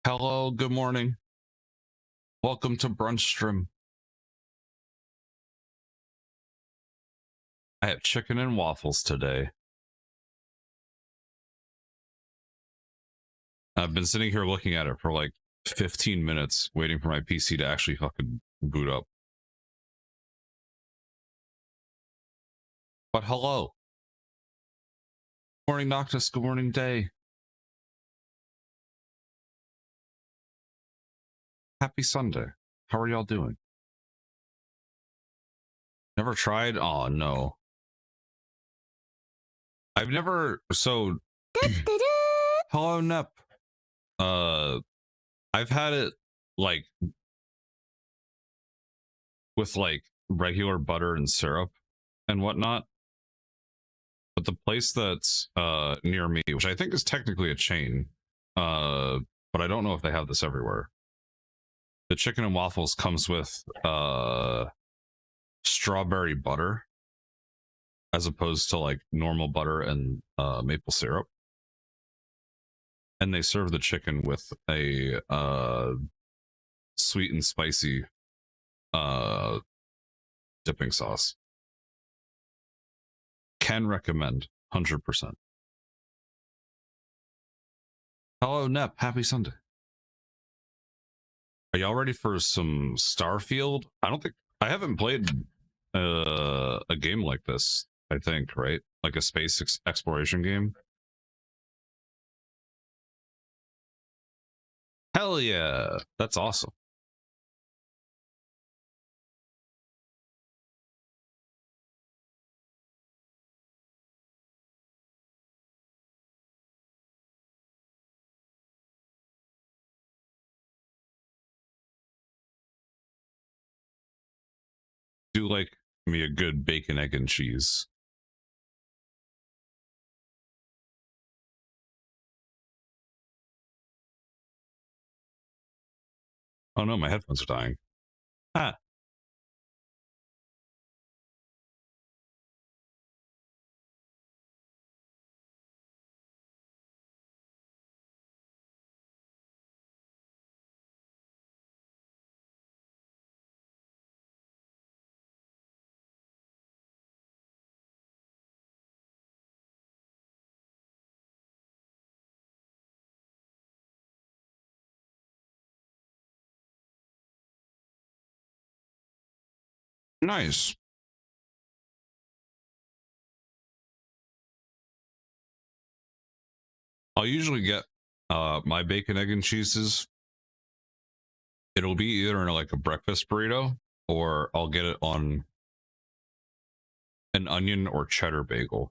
Hello, good morning. Welcome to brunch stream. I have chicken and waffles today. I've been sitting here looking at it for like 15 minutes, waiting for my PC to actually fucking boot up. But hello. Morning, Noctis. Good morning, Day. Happy Sunday. How are y'all doing? Never tried? Oh, no. I've never... So... Hello, Nep. I've had it, like, with, like, regular butter and syrup and whatnot. But the place that's near me, which I think is technically a chain, but I don't know if they have this everywhere. The chicken and waffles comes with strawberry butter as opposed to like normal butter and maple syrup. And they serve the chicken with a sweet and spicy dipping sauce. Can recommend 100%. Hello, Nep. Happy Sunday. Are y'all ready for some Starfield? I haven't played a game like this, I think, right? Like a space exploration game. Hell yeah, that's awesome. Do like me a good bacon, egg, and cheese. Oh no, my headphones are dying. Ah. Nice. I'll usually get my bacon, egg, and cheeses. It'll be either in like a breakfast burrito or I'll get it on an onion or cheddar bagel.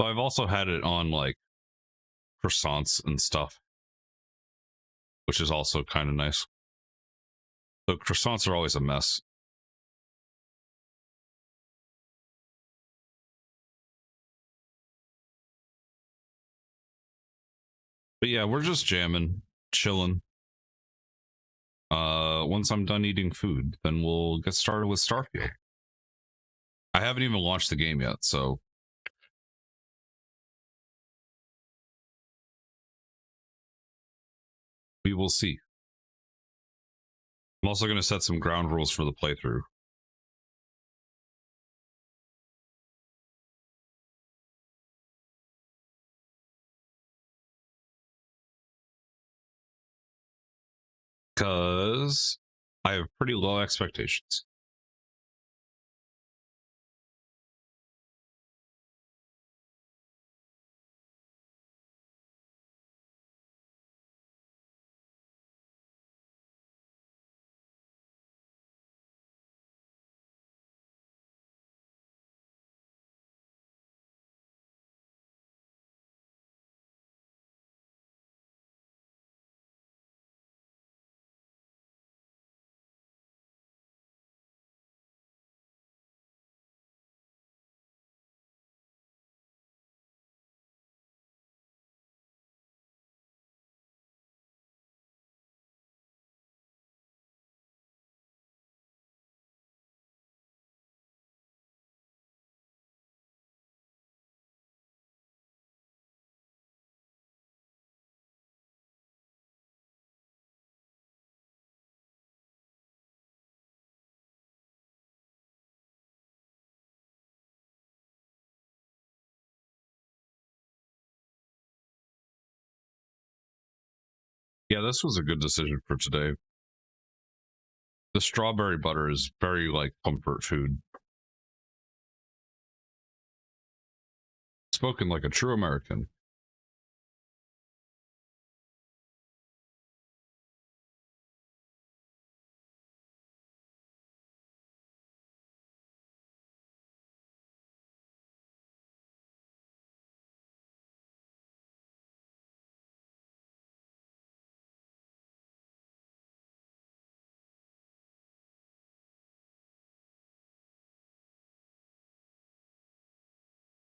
So I've also had it on like croissants and stuff, which is also kind of nice. So croissants are always a mess. But yeah, we're just jamming, chilling. Once I'm done eating food, then we'll get started with Starfield. I haven't even launched the game yet, so we will see. I'm also going to set some ground rules for the playthrough. Because I have pretty low expectations. Yeah, this was a good decision for today. The strawberry butter is very like comfort food. Spoken like a true American.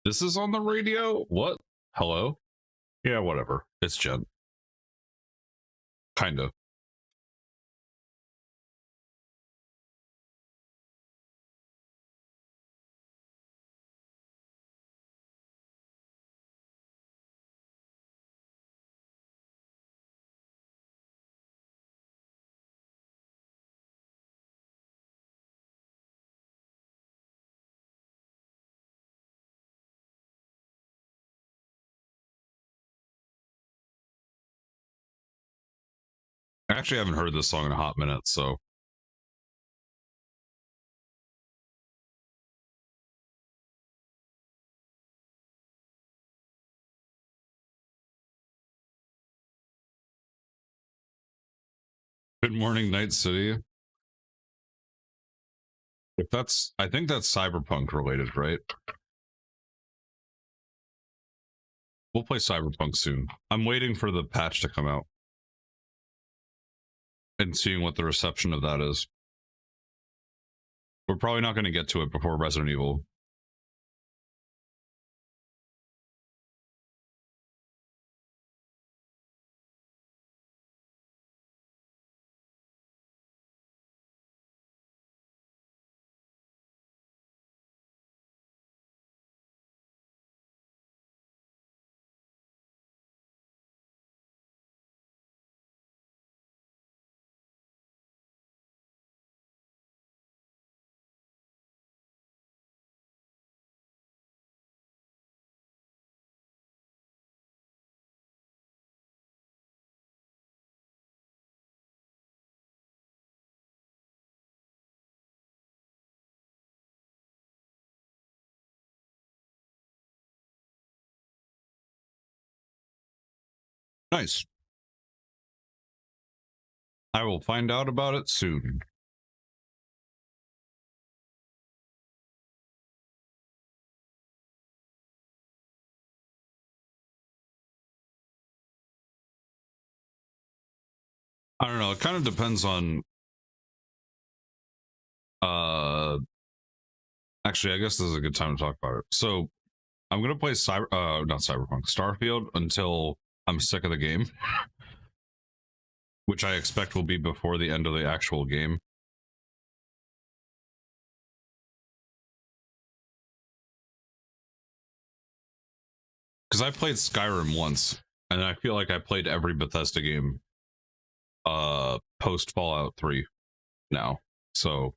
This is on the radio? What? Hello? Yeah, whatever. It's Jen. Kind of. I actually haven't heard this song in a hot minute, so. Good morning, Night City. If that's, I think that's cyberpunk related, right? We'll play cyberpunk soon. I'm waiting for the patch to come out and seeing what the reception of that is. We're probably not going to get to it before Resident Evil. Nice. I will find out about it soon. I don't know. It kind of depends on. Actually, I guess this is a good time to talk about it. So, I'm gonna play not Cyberpunk, Starfield until I'm sick of the game, which I expect will be before the end of the actual game. Because I played Skyrim once, and I feel like I played every Bethesda game post Fallout 3 now. So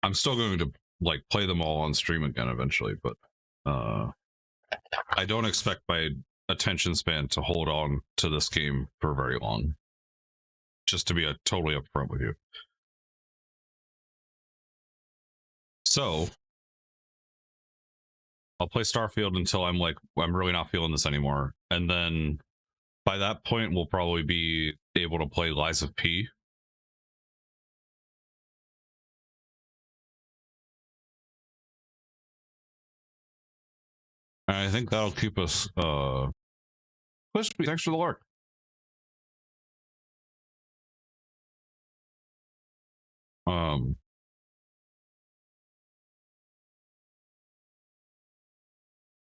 I'm still going to like play them all on stream again eventually, but I don't expect my attention span to hold on to this game for very long. Just to be totally upfront with you. So I'll play Starfield until I'm like, I'm really not feeling this anymore. And then by that point, we'll probably be able to play Lies of P. And I think that'll keep us thanks for the lark.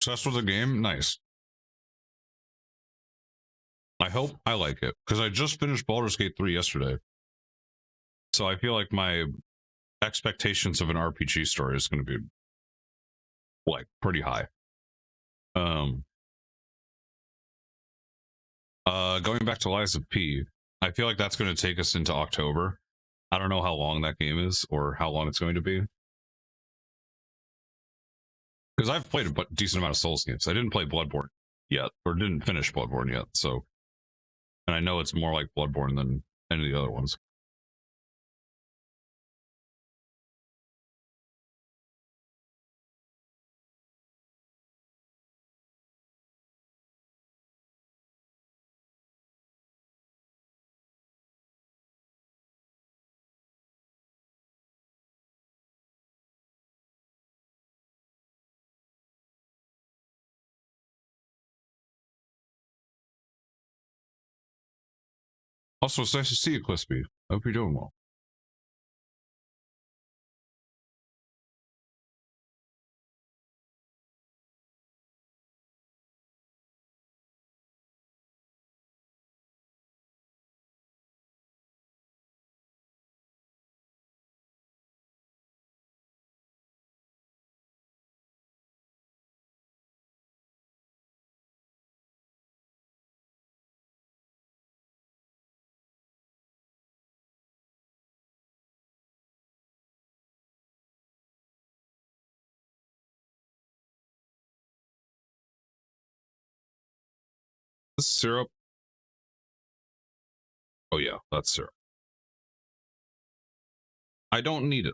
Obsessed with the game, nice. I hope I like it because I just finished Baldur's Gate 3 yesterday. So I feel like my expectations of an RPG story is going to be like pretty high. Going back to Lies of P, I feel like that's going to take us into October. I don't know how long that game is or how long it's going to be. Because I've played a decent amount of Souls games. I didn't play Bloodborne yet, or didn't finish Bloodborne yet. So, and I know it's more like Bloodborne than any of the other ones. Also, it's nice to see you, Crispy. I hope you're doing well. This syrup. Oh yeah, that's syrup. I don't need it.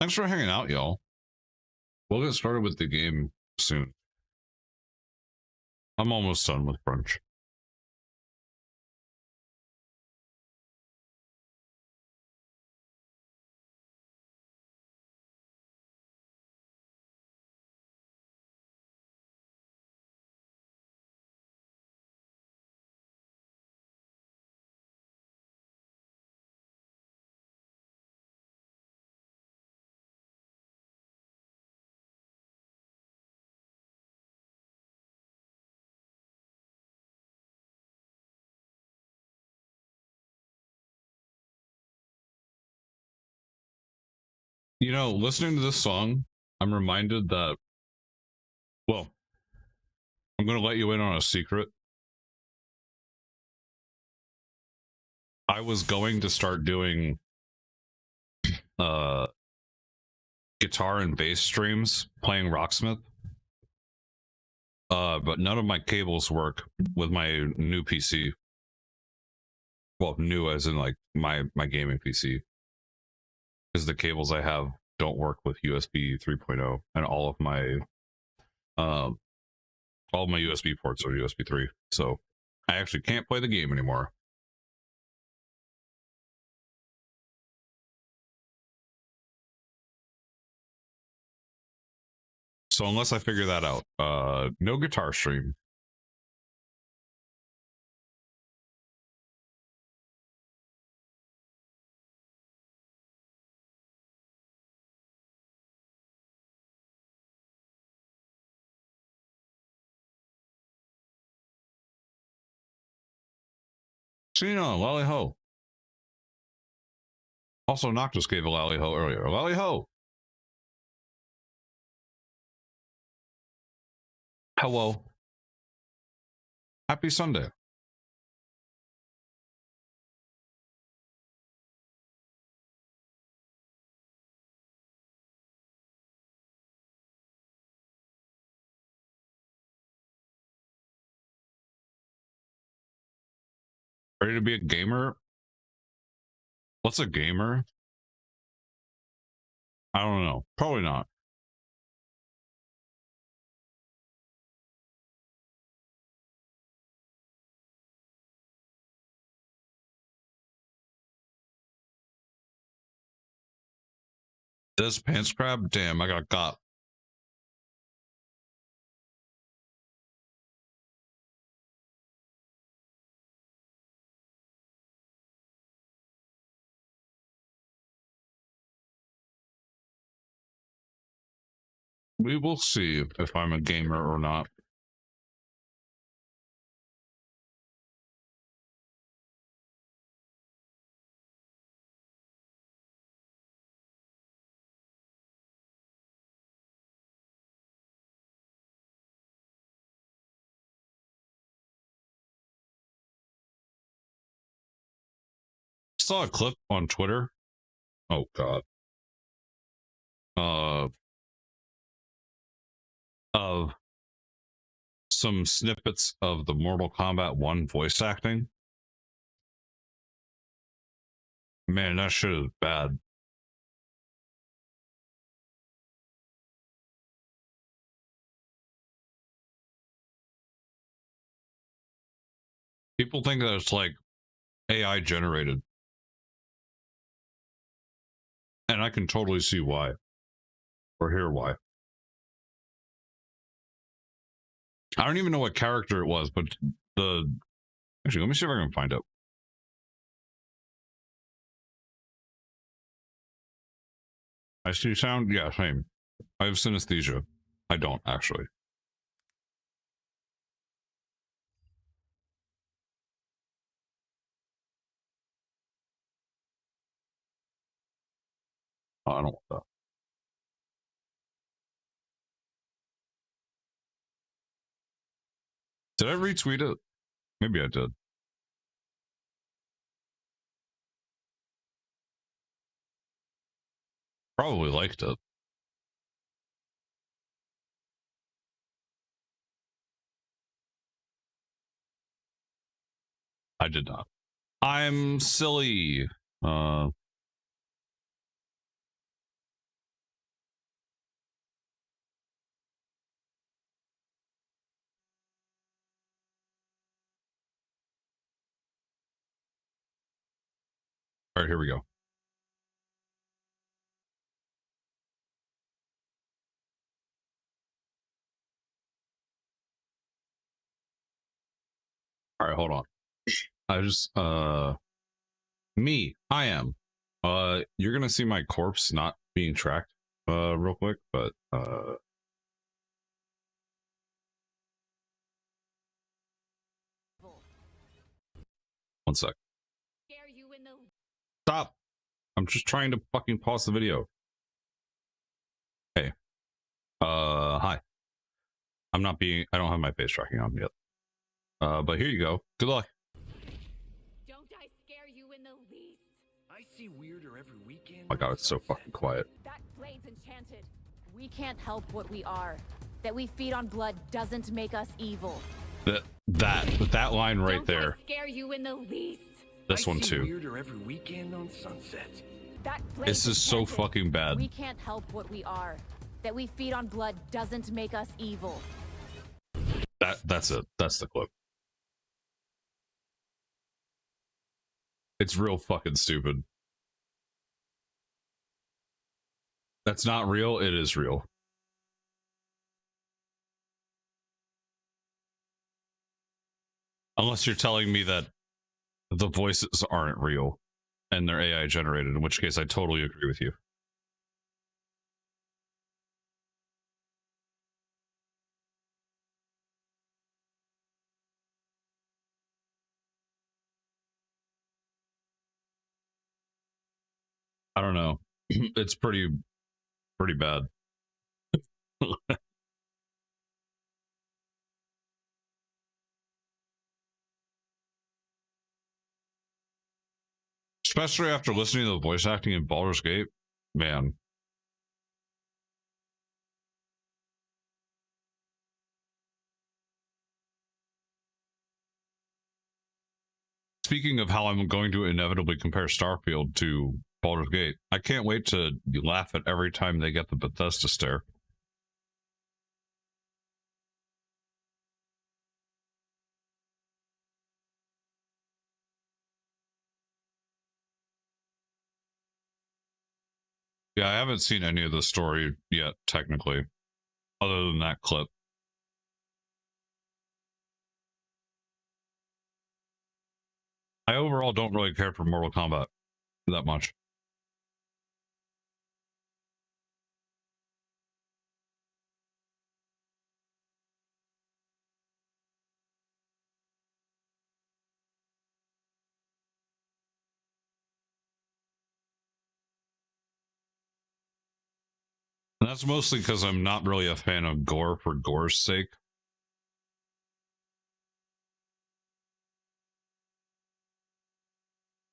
Thanks for hanging out, y'all. We'll get started with the game soon. I'm almost done with brunch. You know, listening to this song, I'm reminded that, well, I'm going to let you in on a secret. I was going to start doing uh guitar and bass streams playing Rocksmith. But none of my cables work with my new PC. Well, new as in like my gaming PC. Because the cables I have don't work with USB 3.0 and um all of my USB ports are USB 3. So I actually can't play the game anymore. So unless I figure that out, no guitar stream. Cena, lally ho. Also, Noctis gave a lally ho earlier. Lally ho. Hello. Happy Sunday. Ready to be a gamer? What's a gamer? I don't know. Probably not. This pants grab? Damn, I got. We will see if I'm a gamer or not. Saw a clip on Twitter. Oh god. Of some snippets of the Mortal Kombat 1 voice acting. Man, that shit is bad. People think that it's like AI generated. And I can totally see why. Or hear why. I don't even know what character it was, but the... Actually, let me see if I can find it. I see sound? Yeah, same. I have synesthesia. I don't, actually. Oh, I don't want that. Did I retweet it? Maybe I did. Probably liked it. I did not. I'm silly. All right, here we go. All right, hold on. I just I am. You're gonna see my corpse not being tracked real quick, but one sec. Stop. I'm just trying to fucking pause the video. Hey. Hi. I don't have my face tracking on yet. But here you go. Good luck. Don't I scare you in the least? I see weirder every weekend. Oh my god, it's so fucking quiet. That blade's enchanted. We can't help what we are. That we feed on blood doesn't make us evil. That line right Don't there. I scare you in the least? This one too. Weirder every weekend on Sunset. That This is so fucking bad. We can't help what we are. That we feed on blood doesn't make us evil. That's it. That's the clip. It's real fucking stupid. That's not real. It is real. Unless you're telling me that the voices aren't real and they're AI generated, in which case I totally agree with you. I don't know. It's pretty bad. Especially after listening to the voice acting in Baldur's Gate, man. Speaking of how I'm going to inevitably compare Starfield to Baldur's Gate, I can't wait to laugh at every time they get the Bethesda stare. Yeah, I haven't seen any of the story yet, technically, other than that clip. I overall don't really care for Mortal Kombat that much. And that's mostly because I'm not really a fan of gore for gore's sake.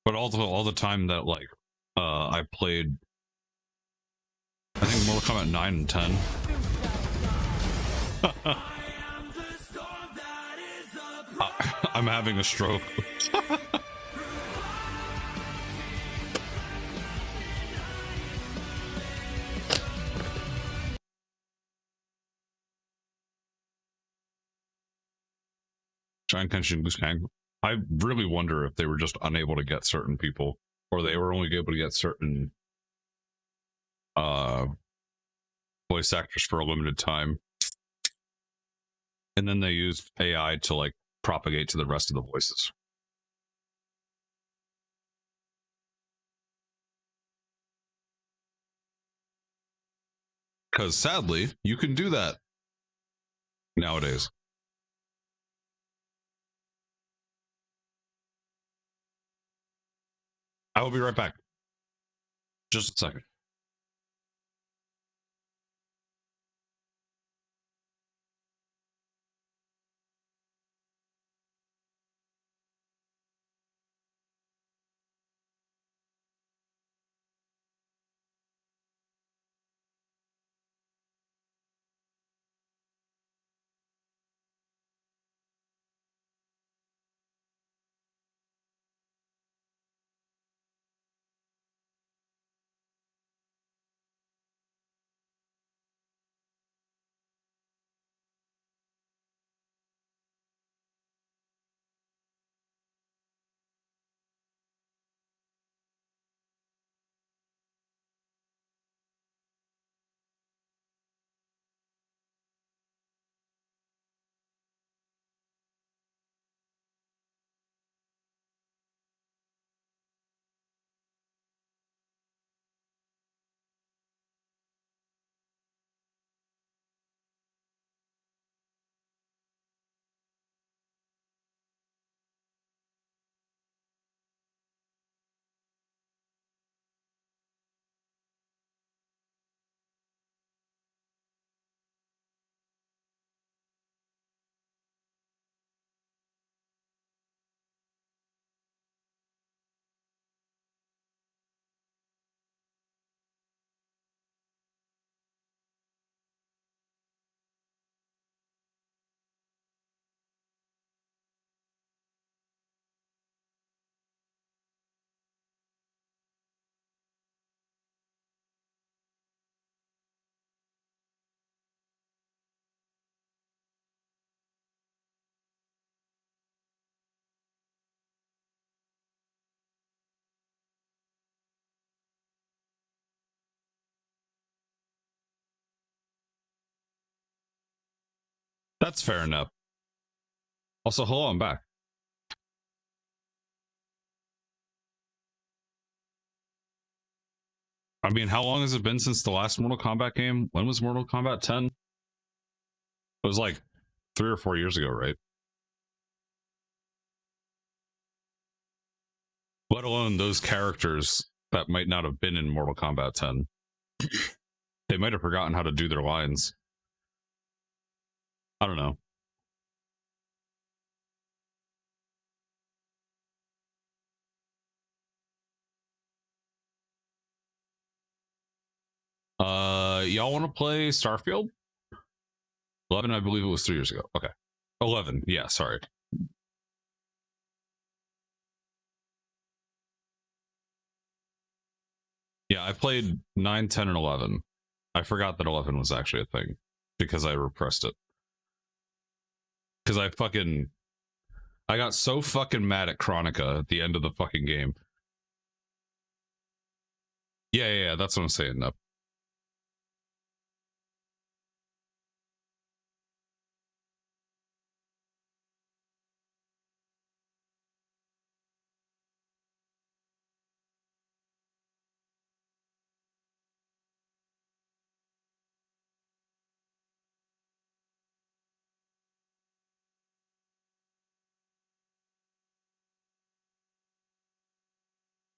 But also all the time that like I played, I think Mortal Kombat 9 and 10. I'm having a stroke. Giant Kenshin Goose Gang. I really wonder if they were just unable to get certain people, or they were only able to get certain voice actors for a limited time, and then they used AI to like propagate to the rest of the voices. Because sadly, you can do that nowadays. I will be right back. Just a second. That's fair enough. Also, hello, I'm back. I mean, how long has it been since the last Mortal Kombat game? When was Mortal Kombat 10? It was like 3 or 4 years ago, right? Let alone those characters that might not have been in Mortal Kombat 10. They might have forgotten how to do their lines. I don't know. Y'all want to play Starfield? 11, I believe it was 3 years ago. Okay. 11, yeah, sorry. Yeah, I played 9, 10, and 11. I forgot that 11 was actually a thing because I repressed it. Because I got so fucking mad at Chronica at the end of the fucking game. Yeah, that's what I'm saying. No.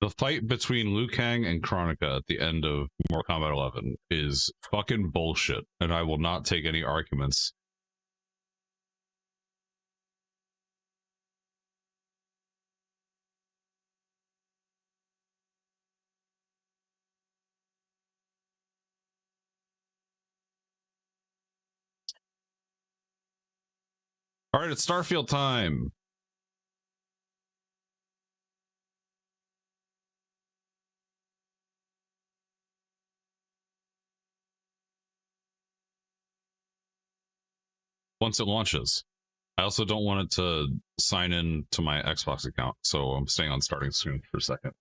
The fight between Liu Kang and Kronika at the end of Mortal Kombat 11 is fucking bullshit, and I will not take any arguments. All right, it's Starfield time. Once it launches. I also don't want it to sign in to my Xbox account, so I'm staying on starting screen for a second.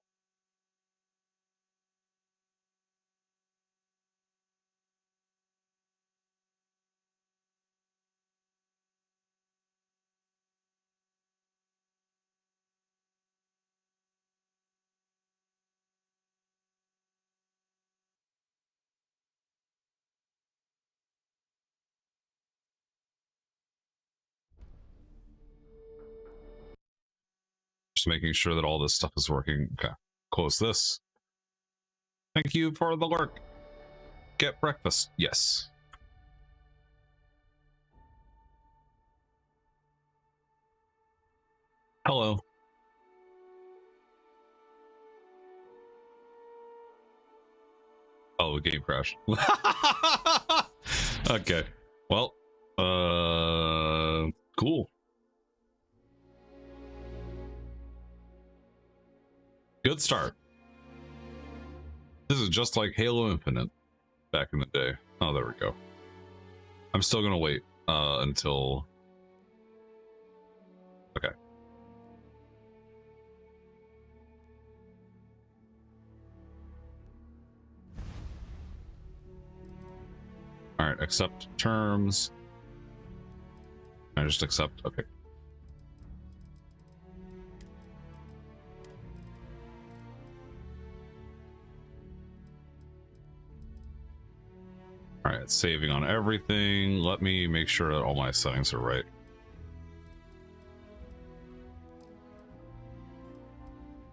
Just making sure that all this stuff is working. Okay, close this. Thank you for the lurk. Get breakfast. Yes. Hello. Oh, the game crashed. Okay. Well, cool. Good start. This is just like Halo Infinite back in the day. Oh, there we go. I'm still gonna wait until. Okay. All right, accept terms. I just accept. Okay. All right, saving on everything. Let me make sure that all my settings are right.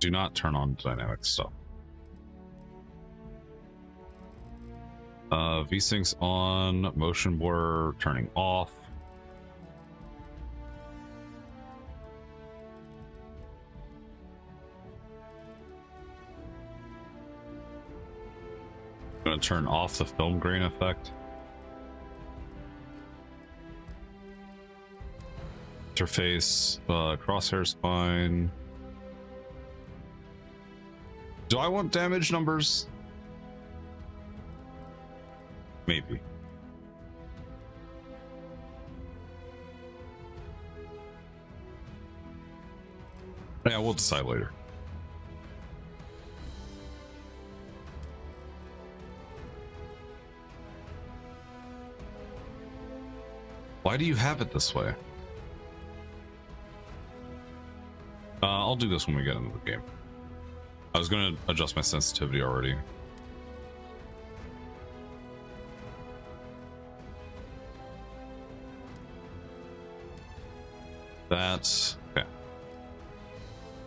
Do not turn on dynamic stuff. VSyncs on, motion blur turning off. I'm gonna turn off the film grain effect. Interface, crosshairs fine. Do I want damage numbers? Maybe. Yeah, we'll decide later. Why do you have it this way? I'll do this when we get into the game. I was going to adjust my sensitivity already. That's okay.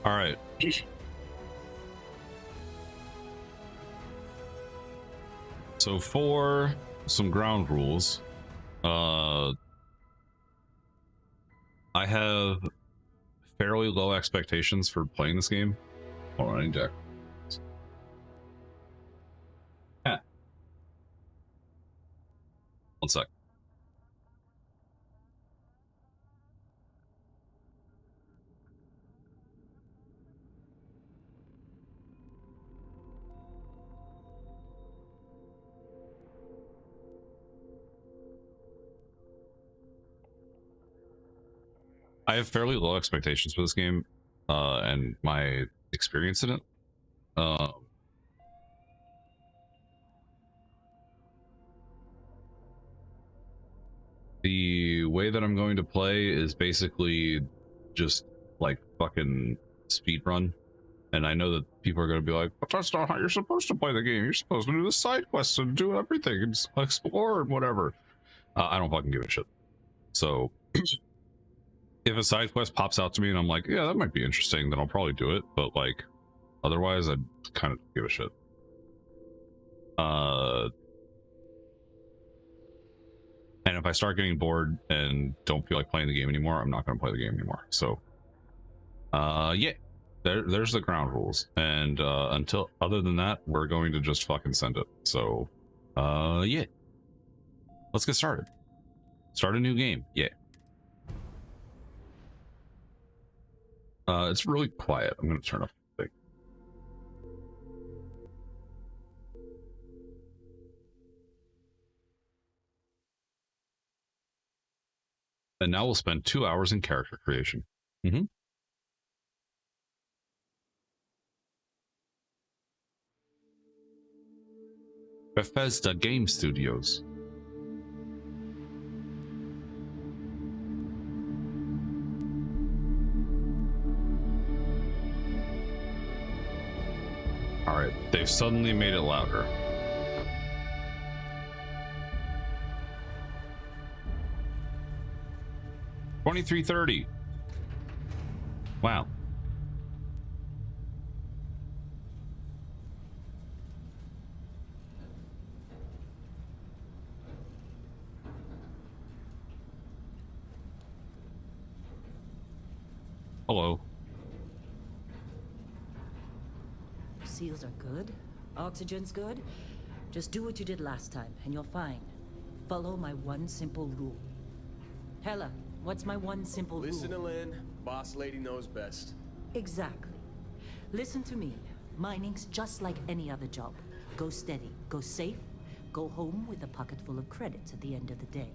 All right. So for some ground rules, I have fairly low expectations for playing this game. Hold on, I need to. Yeah. One sec. I have fairly low expectations for this game, and my experience in it. The way that I'm going to play is basically just like fucking speed run, and I know that people are going to be like, but that's not how you're supposed to play the game. You're supposed to do the side quests and do everything and explore and whatever. I don't fucking give a shit. So if a side quest pops out to me and I'm like, yeah, that might be interesting, then I'll probably do it. But like, Otherwise, I'd kind of give a shit. And if I start getting bored and don't feel like playing the game anymore, I'm not going to play the game anymore. So, yeah, there's the ground rules. And other than that, we're going to just fucking send it. So, yeah, let's get started. Start a new game. Yeah. It's really quiet. I'm going to turn up the thing. And now we'll spend 2 hours in character creation. Bethesda Game Studios. All right, they've suddenly made it louder. $23.30. Wow. Hello. Seals are good. Oxygen's good. Just do what you did last time, and you're fine. Follow my one simple rule. Hella, what's my one simple Listen rule? to Lynn. Boss lady knows best. Exactly. Listen to me. Mining's just like any other job. Go steady, go safe, go home with a pocket full of credits at the end of the day.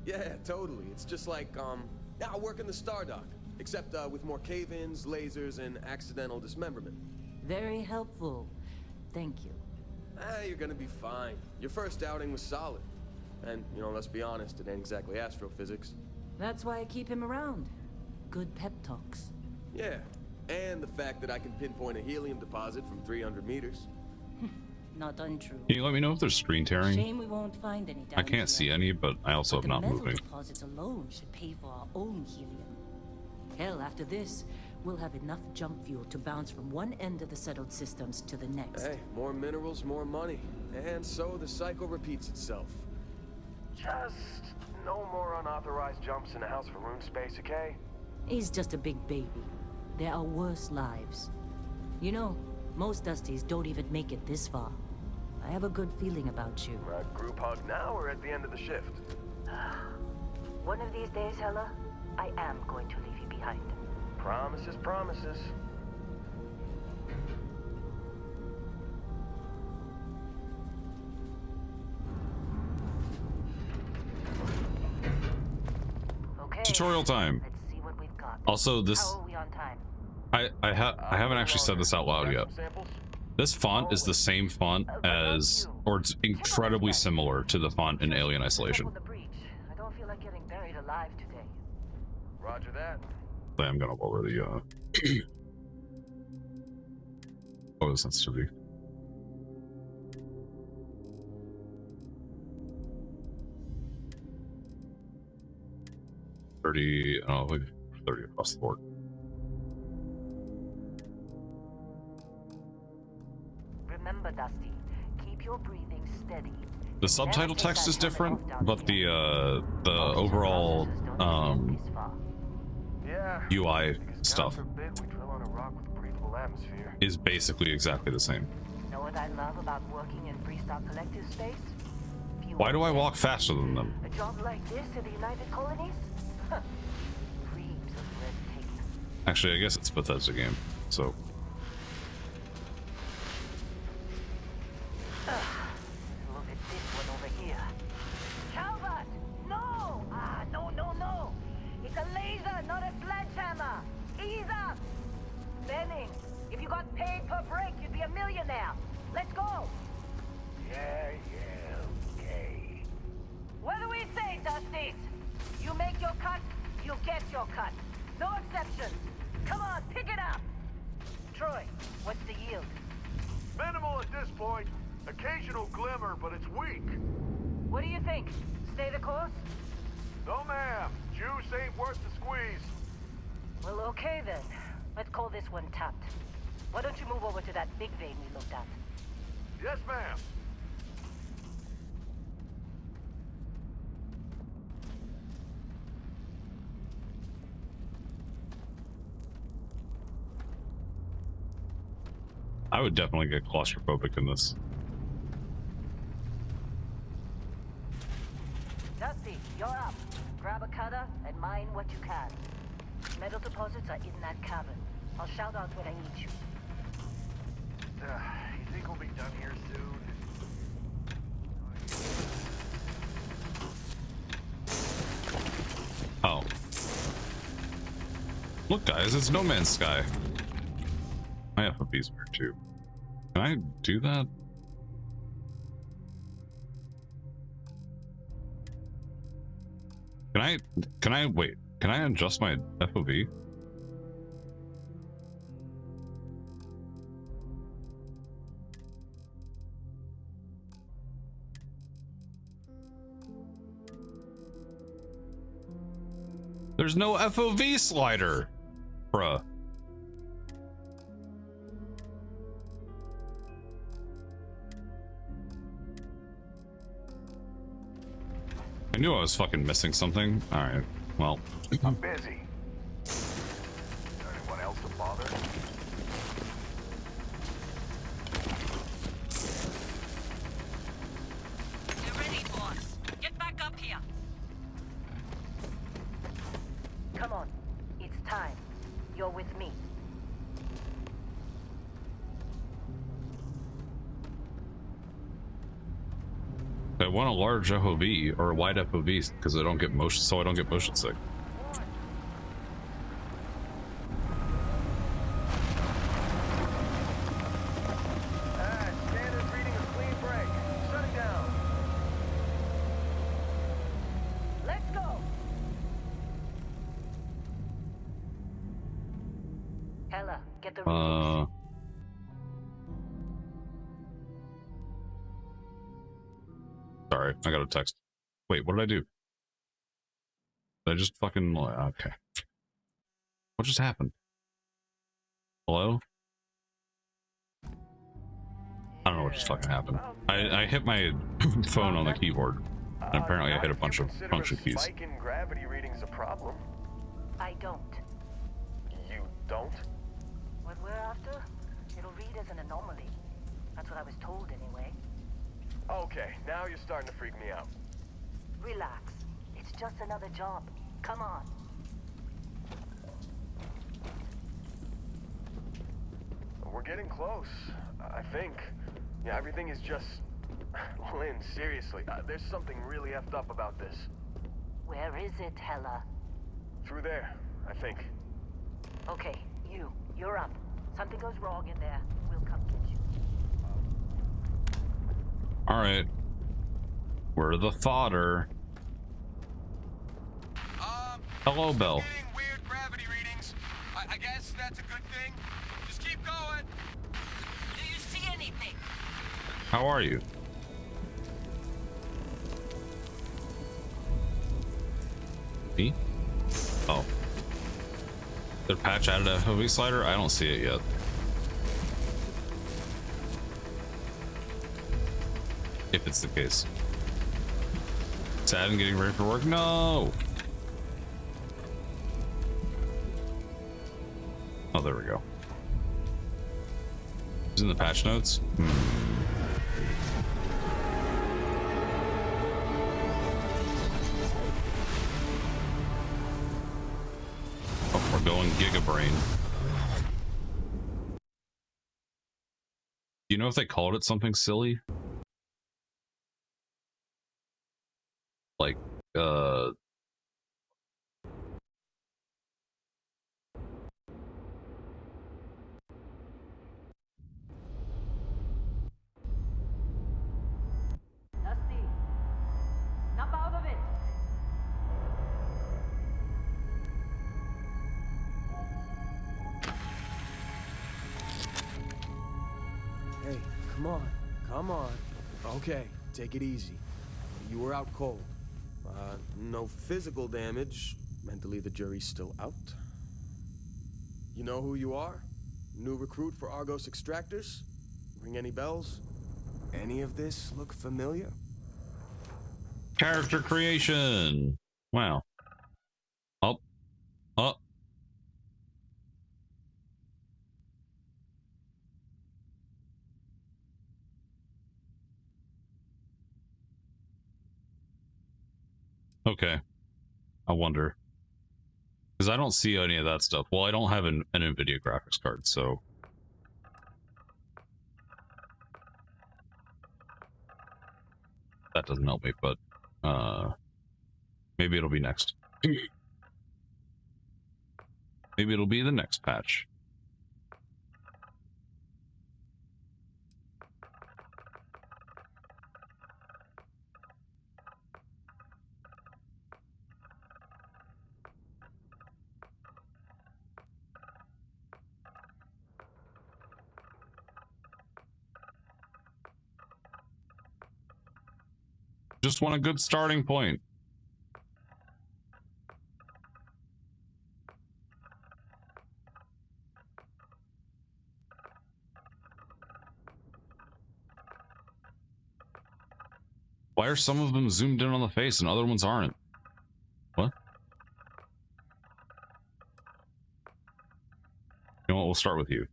Yeah, totally. It's just like, I work in the Stardock. Except, with more cave-ins, lasers, and accidental dismemberment. Very helpful. Thank you. You're gonna be fine. Your first outing was solid. And, let's be honest, it ain't exactly astrophysics. That's why I keep him around. Good pep talks. Yeah, and the fact that I can pinpoint a helium deposit from 300 meters. Not untrue. Can you let me know if there's screen tearing? Shame we won't find any down I can't see here. any, but I also have not The metal moving. deposits alone should pay for our own helium. Hell, after this, we'll have enough jump fuel to bounce from one end of the settled systems to the next. Hey, more minerals, more money. And so the cycle repeats itself. Just no more unauthorized jumps in the house for room space, okay? He's just a big baby. There are worse lives. You know, most Dusties don't even make it this far. I have a good feeling about you. Group hug now or at the end of the shift? One of these days, Hella, I am going to leave you behind. Promises, promises. Okay. Tutorial time. Let's see what we've got. Also, this How are we on time? I haven't actually said this out loud yet. This font is the same font as, or it's incredibly similar to the font in Alien Isolation. On the breach. I don't feel like getting buried alive today. Roger that. I'm gonna lower the lower the sensitivity. Like 30 across the board. Remember, Dusty, keep your breathing steady. The subtitle text is different, but the overall Yeah. UI stuff forbid we drill on a rock with breathable atmosphere. is basically exactly the same. Know what I love about working in Freestock Collective space? Why do I walk faster than them? A job like this in the United Colonies? Reams of red tape. Actually, I guess it's Bethesda game, so. Look at this one over here. Calvert! No! No. It's a laser, not a sledgehammer. Ease up. Benning, if you got paid per break, you'd be a millionaire. Let's go. Yeah, okay. What do we say, Dusties? You make your cut, you get your cut. No exceptions. Come on, pick it up. Troy, what's the yield? Minimal at this point. Occasional glimmer, but it's weak. What do you think? Stay the course? No, ma'am. Juice ain't worth the squeeze. Well, okay then. Let's call this one tapped. Why don't you move over to that big vein we looked at? Yes, ma'am. I would definitely get claustrophobic in this. Dusty, you're up. Grab a cutter and mine what you can. Metal deposits are in that cavern. I'll shout out when I need you. You think we'll be done here soon? Oh. Look, guys, it's No Man's Sky. My FOV's weird too. Can I do that? Wait, can I adjust my FOV? There's no FOV slider, bruh. I knew I was fucking missing something. All right, well. I'm busy. Anyone else to bother? You're ready, boss. Get back up here. Come on. It's time. You're with me. I want a large FOV or a wide FOV because I don't get motion, so I don't get motion sick. Standard reading a clean break. Shutting down. Let's go. Hella, get the readings. Sorry, I got a text. Wait, what did I do? Did I just fucking... Okay. What just happened? Hello? I don't know what just fucking happened. I hit my phone on the keyboard, and apparently I hit a bunch of function keys. Spike in gravity readings a problem. I don't. You don't? What we're after, it'll read as an anomaly. That's what I was told anyway. Okay, now you're starting to freak me out. Relax. It's just another job. Come on. We're getting close, I think. Yeah, everything is just... Lynn, seriously, there's something really effed up about this. Where is it, Hella? Through there, I think. Okay, you're up. Something goes wrong in there, we'll come get you. Alright. We're the fodder. Hello, Bell. Getting weird gravity readings. I guess that's a good thing. Just keep going. Do you see anything? How are you? Me? Oh. Their patch added a FOV slider? I don't see it yet. If it's the case. Sad and getting ready for work? No! Oh, there we go. Is in the patch notes? Oh, we're going Giga Brain. Do you know if they called it something silly? Like, Dusty, snap out of it. Hey, come on. Okay, take it easy. You were out cold. No physical damage. Mentally, the jury's still out. You know who you are? New recruit for Argos extractors? Ring any bells? Any of this look familiar? Character creation. Wow. Oh. Oh. Okay. I wonder. Because I don't see any of that stuff. Well, I don't have an NVIDIA graphics card, so... that doesn't help me, but... maybe it'll be next. Maybe it'll be the next patch. Just want a good starting point. Why are some of them zoomed in on the face and other ones aren't? What? You know what? We'll start with you.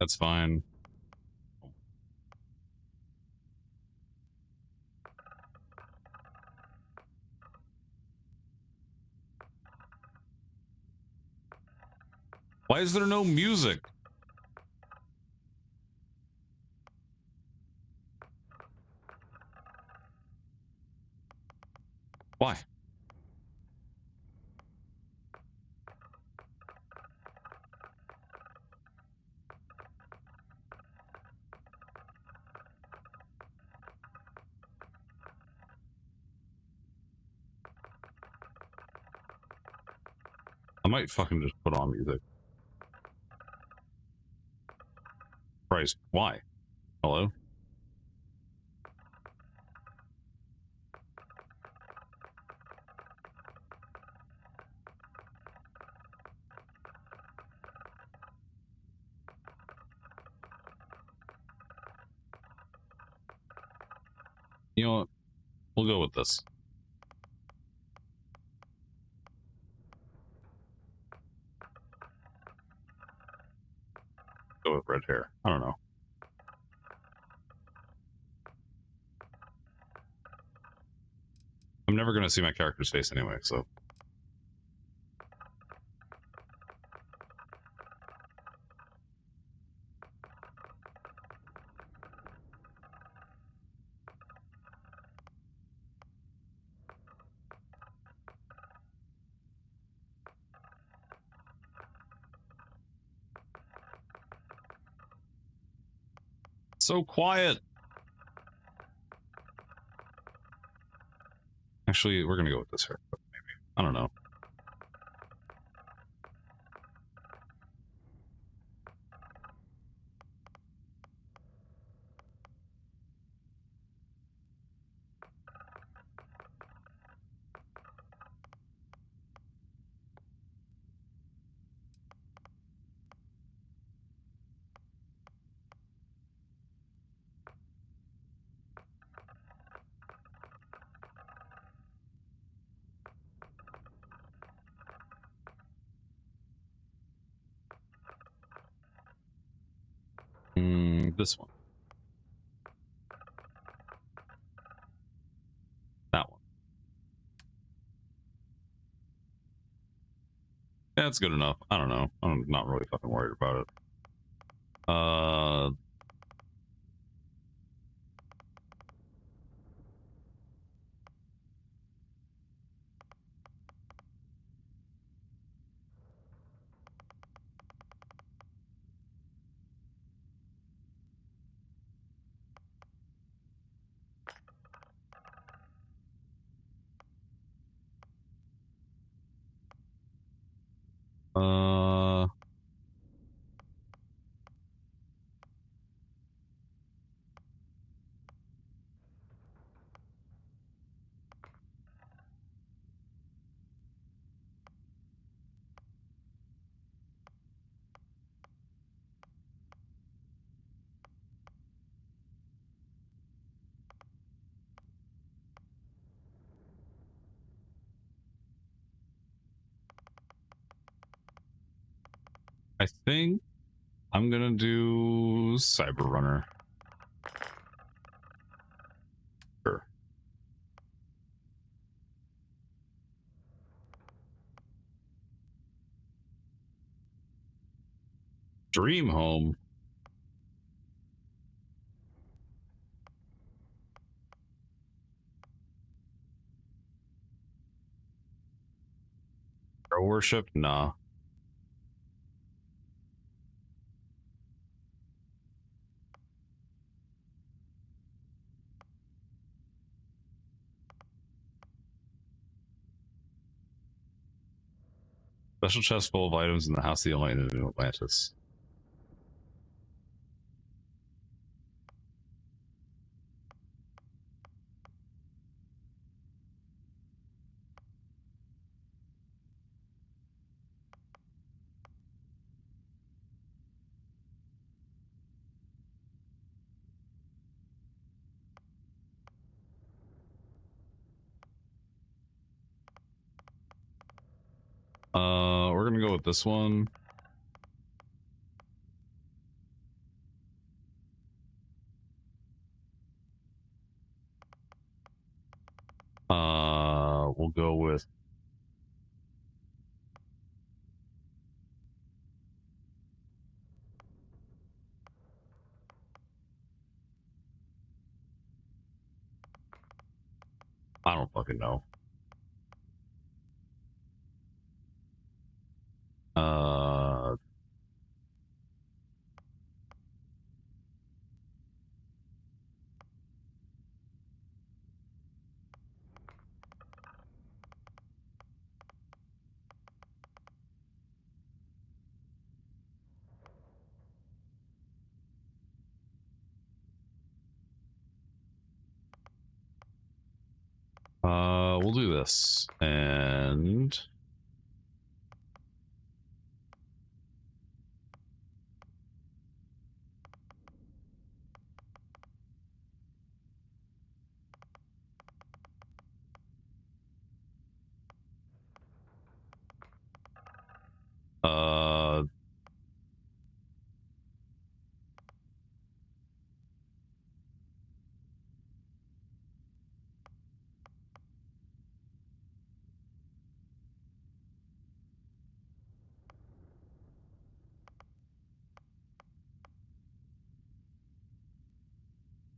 That's fine. Why is there no music? Why? I might fucking just put on music. Christ, why? Hello? You know what? We'll go with this. Go with red hair. I don't know. I'm never going to see my character's face anyway, so... So quiet! Actually, we're going to go with this hair, maybe. I don't know. This one. That one. Yeah, that's good enough. I don't know. I'm not really fucking worried about it. I think I'm gonna do Cyber Runner. Sure. Dream Home. Hero Worship? Nah. Special chest full of items in the House of the Enlightened in New Atlantis. We're gonna go with this one. We'll go with I don't fucking know. We'll do this and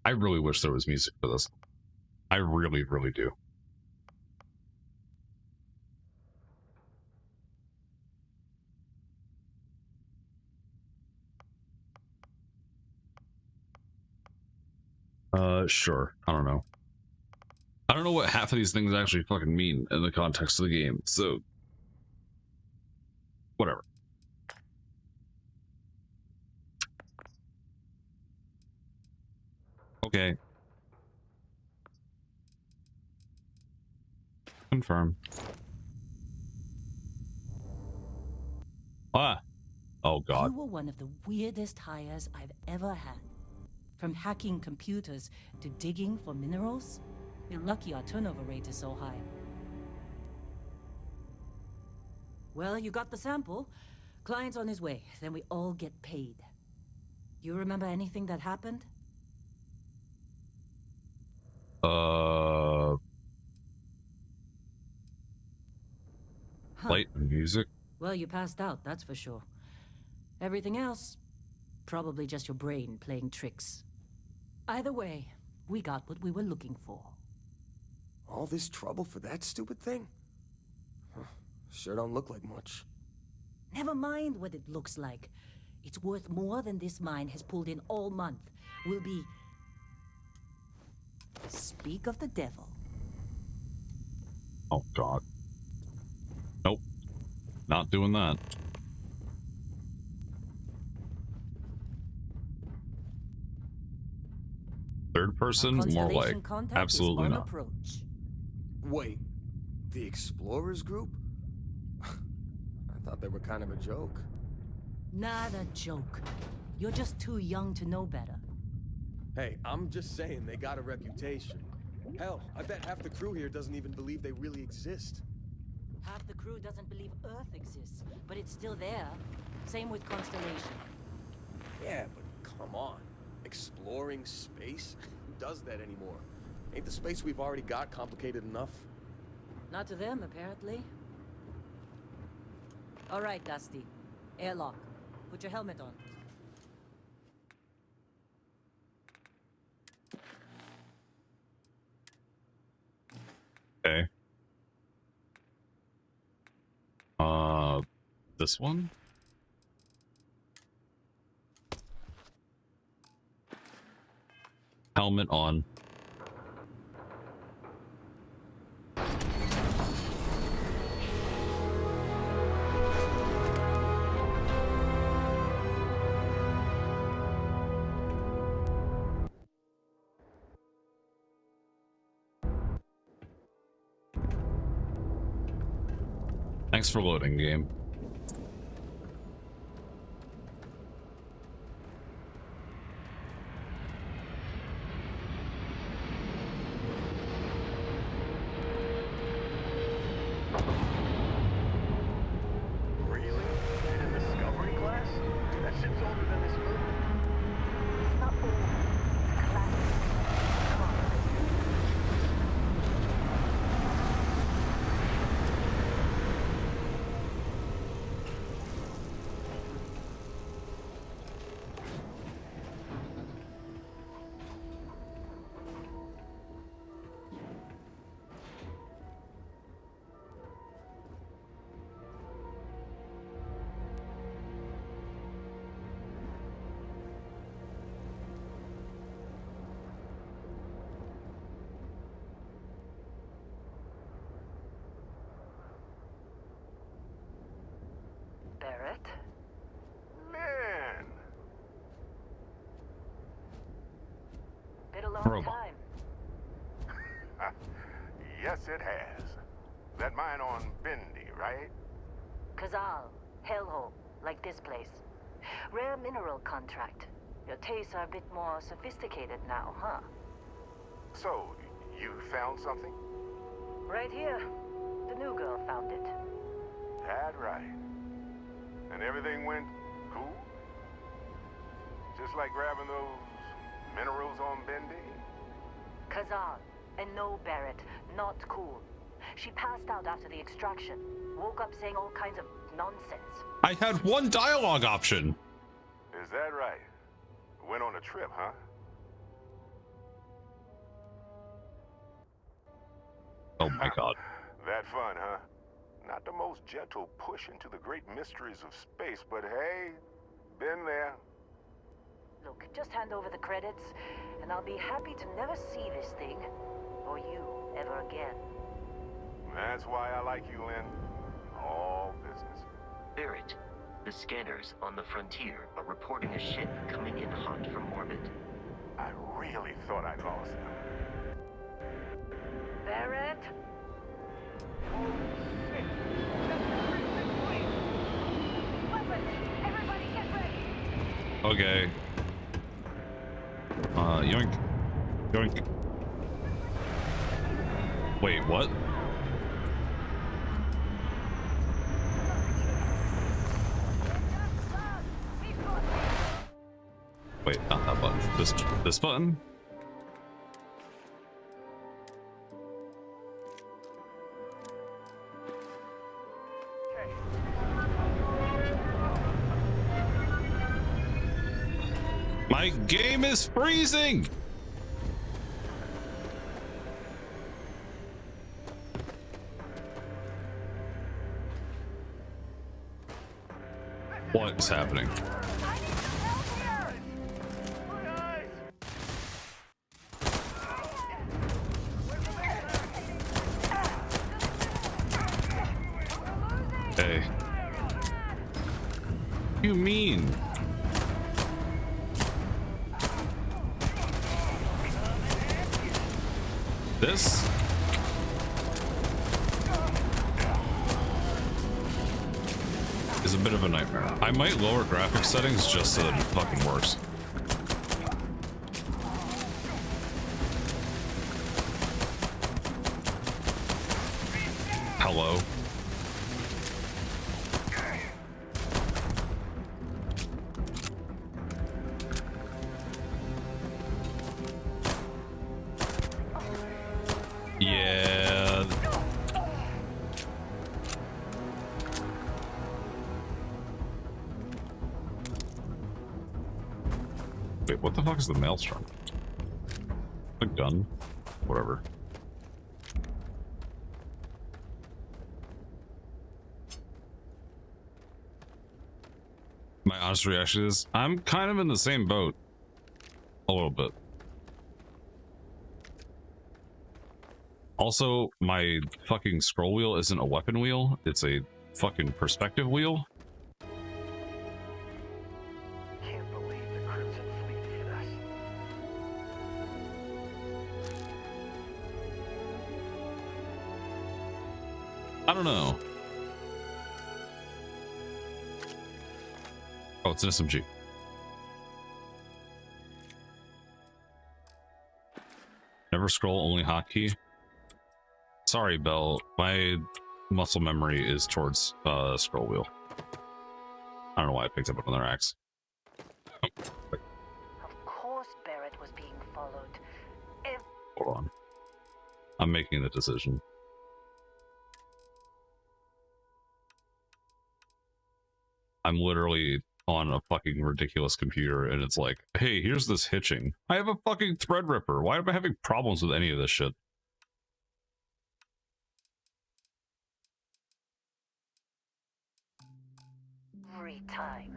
I really wish there was music for this. I really, really do. Sure. I don't know. I don't know what half of these things actually fucking mean in the context of the game, so whatever. Okay. Confirm. Ah. Oh god. You were one of the weirdest hires I've ever had. From hacking computers to digging for minerals, you're lucky our turnover rate is so high. Well, you got the sample. Client's on his way, then we all get paid. You remember anything that happened? Light and music. Well, you passed out, that's for sure. Everything else, probably just your brain playing tricks. Either way, we got what we were looking for. All this trouble for that stupid thing? Huh. Sure don't look like much. Never mind what it looks like. It's worth more than this mine has pulled in all month. We'll be... Speak of the devil. Oh god. Nope. Not doing that. Third person? More like absolutely not. Approach. Wait, the Explorers group? I thought they were kind of a joke. Not a joke. You're just too young to know better. Hey, I'm just saying they got a reputation. Hell, I bet half the crew here doesn't even believe they really exist. Half the crew doesn't believe Earth exists, but it's still there. Same with Constellation. Yeah, but come on. Exploring space? Who does that anymore? Ain't the space we've already got complicated enough? Not to them, apparently. All right, Dusty. Airlock. Put your helmet on. Okay. This one? Helmet on. Thanks for loading, game. Really? In Discovery class? That shit's older than this movie. It's not old. It's classic. Come on. Barrett? Man! Been a long Robot. time. Yes, it has. That mine on Bendy, right? Kazal, hellhole, like this place. Rare mineral contract. Your tastes are a bit more sophisticated now, huh? So, you found something? Right here. The new girl found it. That right. And everything went cool? Just like grabbing those minerals on Bendy? Kazal. And no, Barrett, not cool. She passed out after the extraction. Woke up saying all kinds of nonsense. I had one dialogue option. Is that right? Went on a trip, huh? Oh my god. That fun, huh? Not the most gentle push into the great mysteries of space, but hey, been there. Look, just hand over the credits, and I'll be happy to never see this thing, or you, ever again. That's why I like you, Lynn. All business. Barrett, the scanners on the frontier are reporting a ship coming in hot from orbit. I really thought I'd lost them. Barrett? Oh, shit. Weapons! Everybody get ready! Okay. Yoink. Yoink. Wait, what? Wait, not that button. This button? My game is freezing! What is happening? Hey. What do you mean? This? Is a bit of a nightmare. I might lower graphics settings just so that it fucking works. Hello. Yeah. Wait, what the fuck is the maelstrom? A gun? Whatever. My honest reaction is, I'm kind of in the same boat. A little bit. Also, my fucking scroll wheel isn't a weapon wheel, it's a fucking perspective wheel. Can't believe the Crimson Fleet hit us. I don't know. Oh, it's an SMG. Never scroll, only hotkey. Sorry, Belle. My muscle memory is towards scroll wheel. I don't know why I picked up another axe. Of course Barrett was being followed. Hold on. I'm making the decision. I'm literally on a fucking ridiculous computer and it's like, hey, here's this hitching. I have a fucking Threadripper. Why am I having problems with any of this shit? Every time.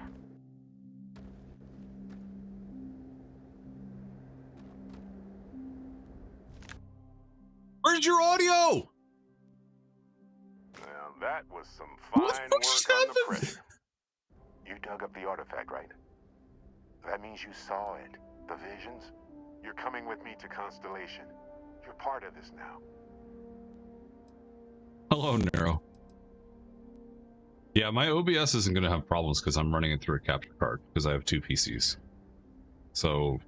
Where's your audio? Now that was some What the fine fuck just work on the happened? pressure. You dug up the artifact, right? That means you saw it. The visions? You're coming with me to Constellation. You're part of this now. Hello, Nero. Yeah, my OBS isn't going to have problems because I'm running it through a capture card because I have two PCs. So...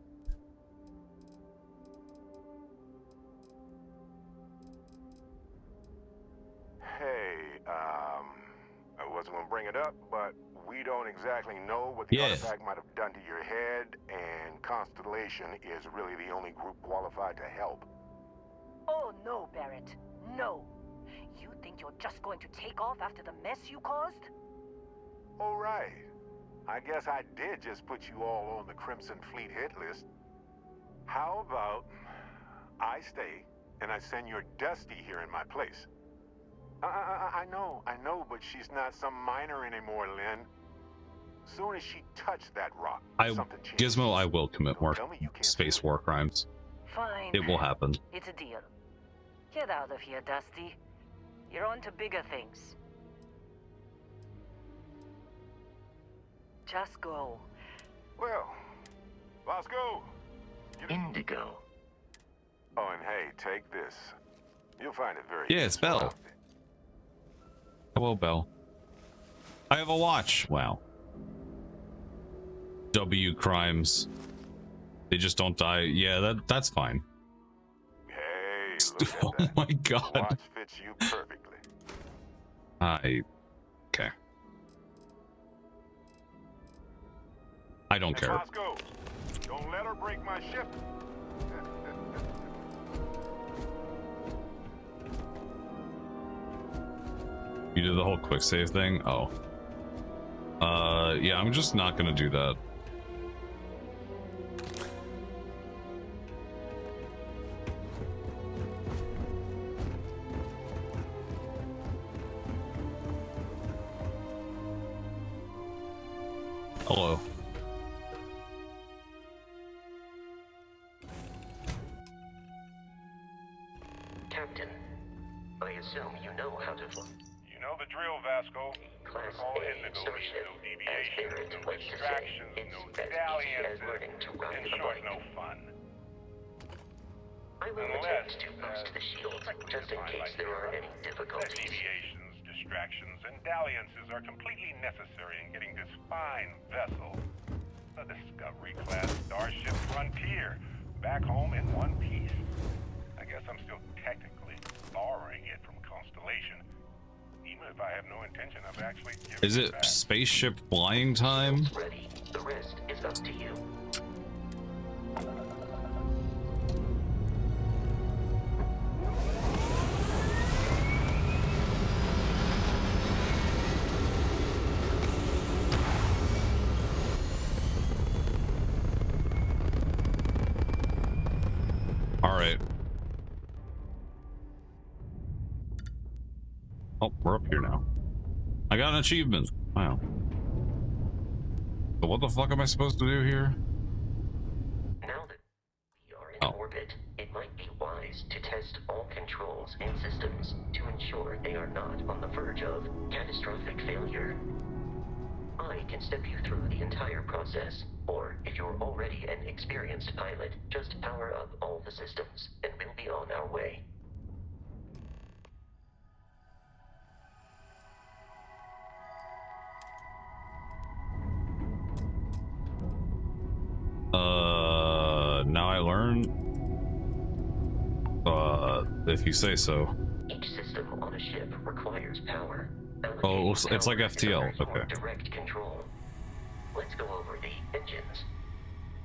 Hey, I wasn't gonna bring it up, but we don't exactly know what the artifact might have done to your head, and Constellation is really the only group qualified to help. Oh no, Barrett. No. You think you're just going to take off after the mess you caused? All right. I guess I did just put you all on the Crimson Fleet hit list. How about I stay and I send your Dusty here in my place? I know, but she's not some minor anymore, Lynn. Soon as she touched that rock, something changed. Gizmo, I will commit more Tell me you can't space feel it. war crimes. Fine. It will happen. It's a deal. Get out of here, Dusty. You're on to bigger things. Just go. Well, let's go. Indigo. Oh, and hey, take this. You'll find it very Yeah, it's useful Belle. outfit. Hello, Belle. I have a watch. Wow. W crimes. They just don't die. Yeah, that's fine. Hey, look at Oh that. my god. Watch fits you perfectly. Okay. I don't Hey, care. Bosco, don't let her break my ship. You did the whole quick save thing? Oh. Yeah, I'm just not gonna do that. Hello. Captain, I assume you know how to fly. You know the drill, Vasco. Class All A Indigo, starship, no as deviations, Barrett no likes to say, distractions, it's no as easy as dalliances. learning to ride In a short, bike. no fun. I will Unless, attempt to boost the shield, technically just in defined case like there are Europe, any that difficulties. deviations, distractions, and dalliances are completely necessary in getting this fine vessel, the Discovery-class Starship Frontier, back home in one piece. I guess I'm still technically borrowing it from Constellation, even if I have no intention of actually giving Is it back. spaceship flying time? Ready. The rest is up to you. All right. Oh, we're up here now. I got an achievement. Wow. So what the fuck am I supposed to do here? Now that we are in orbit, it might be wise to test all controls and systems to ensure they are not on the verge of catastrophic failure. I can step you through the entire process, or if you're already an experienced pilot, just power up all the systems, and we'll be on our way. Now I learn. If you say so. Each system on a ship requires power. Oh, it's like FTL. Okay. Direct control. Let's go over the engines.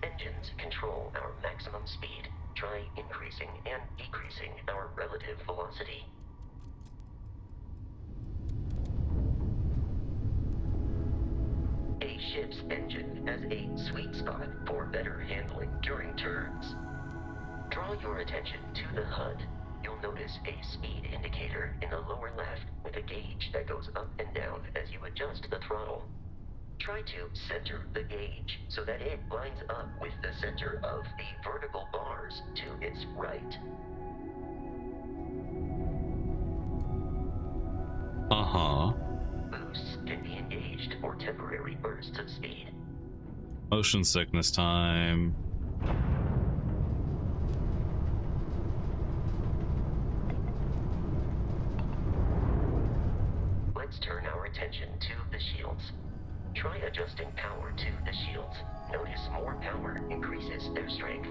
Engines control our maximum speed. Try increasing and decreasing our relative velocity. A ship's engine has a sweet spot for better handling during turns. Draw your attention to the HUD. You'll notice a speed indicator in the lower left with a gauge that goes up and down as you adjust the throttle. Try to center the gauge so that it lines up with the center of the vertical bars to its right. Uh-huh. Boosts can be engaged for temporary bursts of speed. Motion sickness time. Let's turn our attention to the shields. Try adjusting power to the shields. Notice more power increases their strength.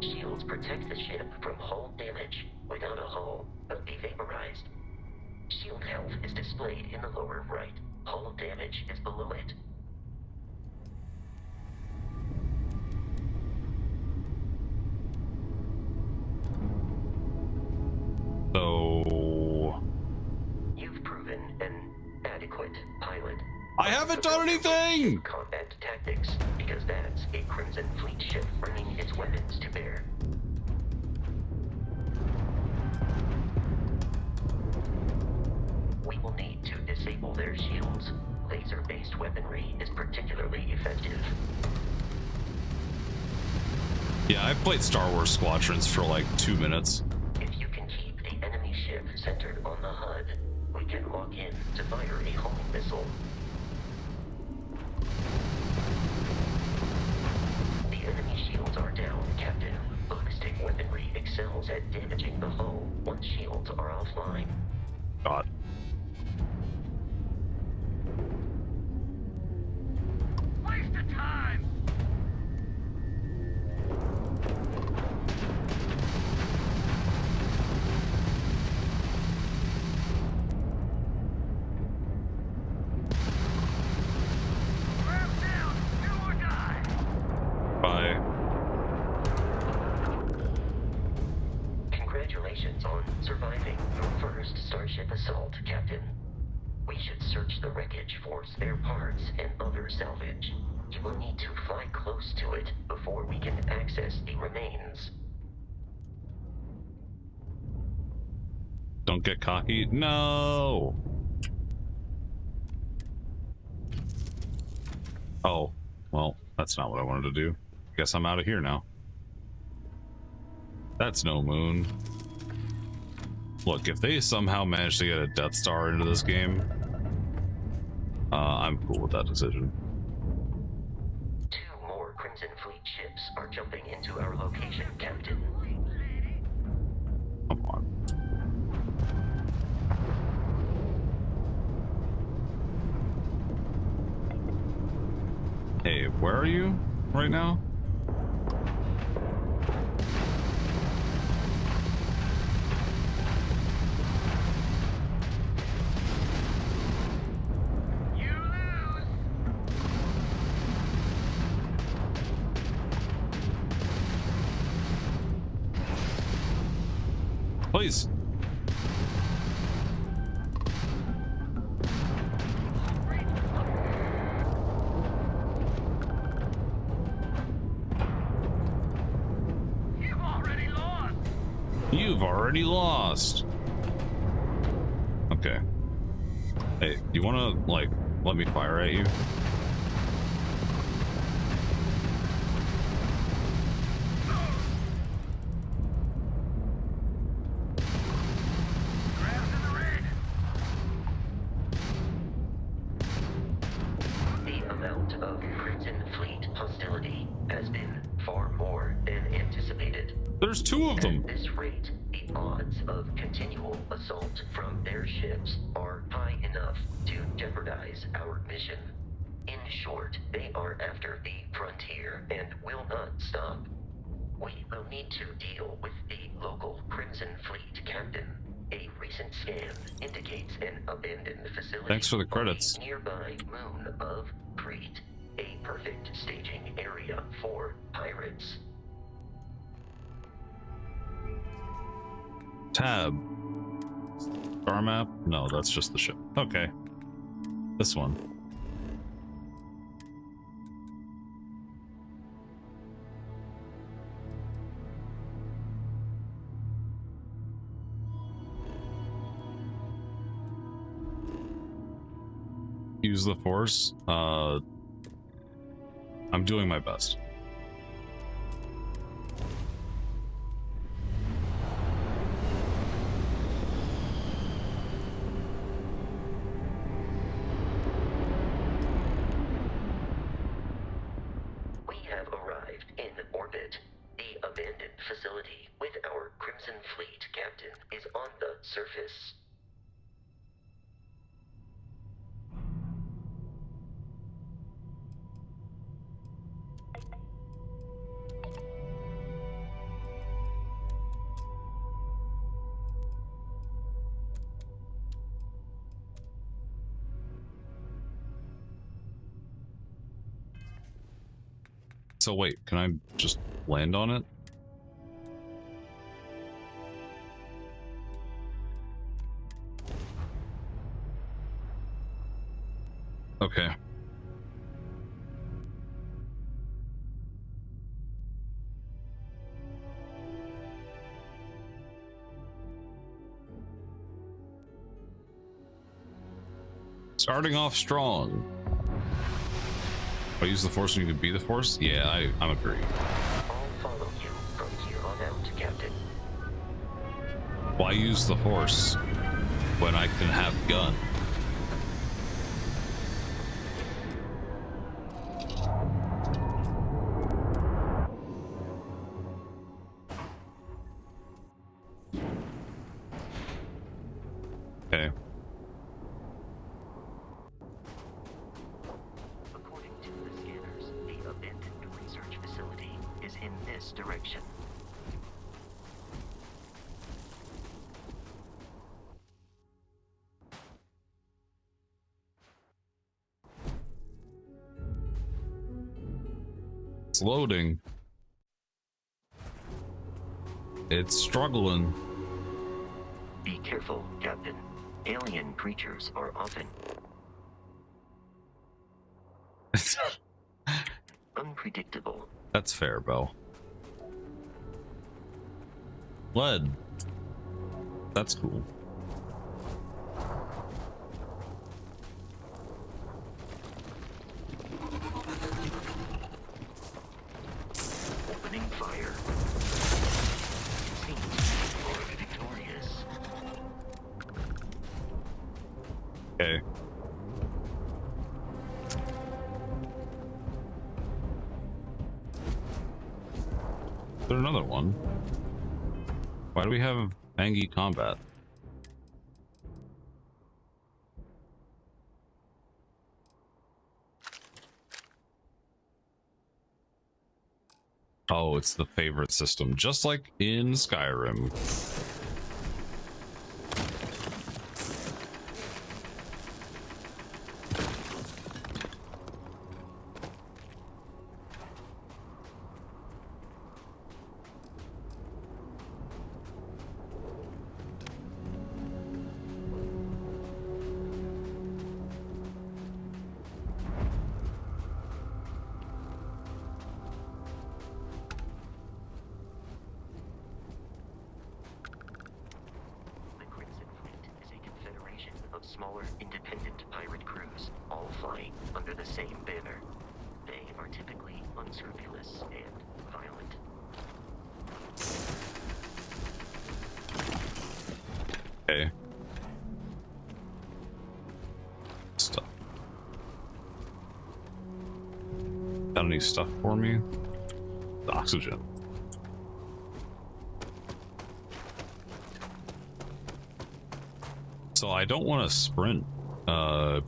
Shields protect the ship from hull damage. Without a hull, they'll be vaporized. Shield health is displayed in the lower right. Hull damage is below it. So... You've proven an adequate pilot. I haven't done anything! Combat tactics, because that's a Crimson Fleet ship bringing its weapons to bear. We will need to disable their shields. Laser-based weaponry is particularly effective. Yeah, I've played Star Wars Squadrons for like 2 minutes. If you can keep the enemy ship centered on the HUD, we can lock in to fire a homing missile. The enemy shields are down, Captain. Ballistic weaponry excels at damaging the hull once shields are offline. God. Waste of time! Grab down, do or die! Bye. Congratulations on surviving your first Starship assault, Captain. We should search the wreckage for spare parts and other salvage. You will need to fly close to it before we can access the remains. Don't get cocky. No! Oh, well, that's not what I wanted to do. Guess I'm out of here now. That's no moon. Look, if they somehow manage to get a Death Star into this game, I'm cool with that decision. 2 more Crimson Fleet ships are jumping into our location, Captain. Come on. Hey, where are you right now? You lose! Please. You've already lost! You've already lost. Okay. Hey, you wanna, like, let me fire at you? The amount of Crimson Fleet hostility has been far more than anticipated. There's two of them. At this rate, the odds of continual assault from their ships are high enough to jeopardize our mission. In short, they are after the frontier and will not stop. We will need to deal with the local Crimson Fleet captain. A recent scan indicates an abandoned facility Thanks for the on credits. the nearby moon of Crete, a perfect staging area for pirates. Tab. Star map? No, that's just the ship. Okay. This one. Use the force. I'm doing my best. We have arrived in orbit. The abandoned facility with our Crimson Fleet captain is on the surface. So wait, can I just land on it? Okay. Starting off strong. I use the force when you can be the force? Yeah, I'm agree. I'll follow you from here on out, Captain. Why use the force when I can have gun? Okay. According to the scanners, the abandoned research facility is in this direction. It's loading. It's struggling. Be careful, Captain. Alien creatures are often unpredictable. That's fair, Belle. Lead. That's cool. Opening fire. Seems we're victorious. Okay. Is there another one? Why do we have Angie combat? Oh, it's the favorite system, just like in Skyrim. smaller, independent pirate crews, all flying under the same banner. They are typically unscrupulous and violent. Okay. Stuff. Got any stuff for me? The oxygen. So I don't want to sprint,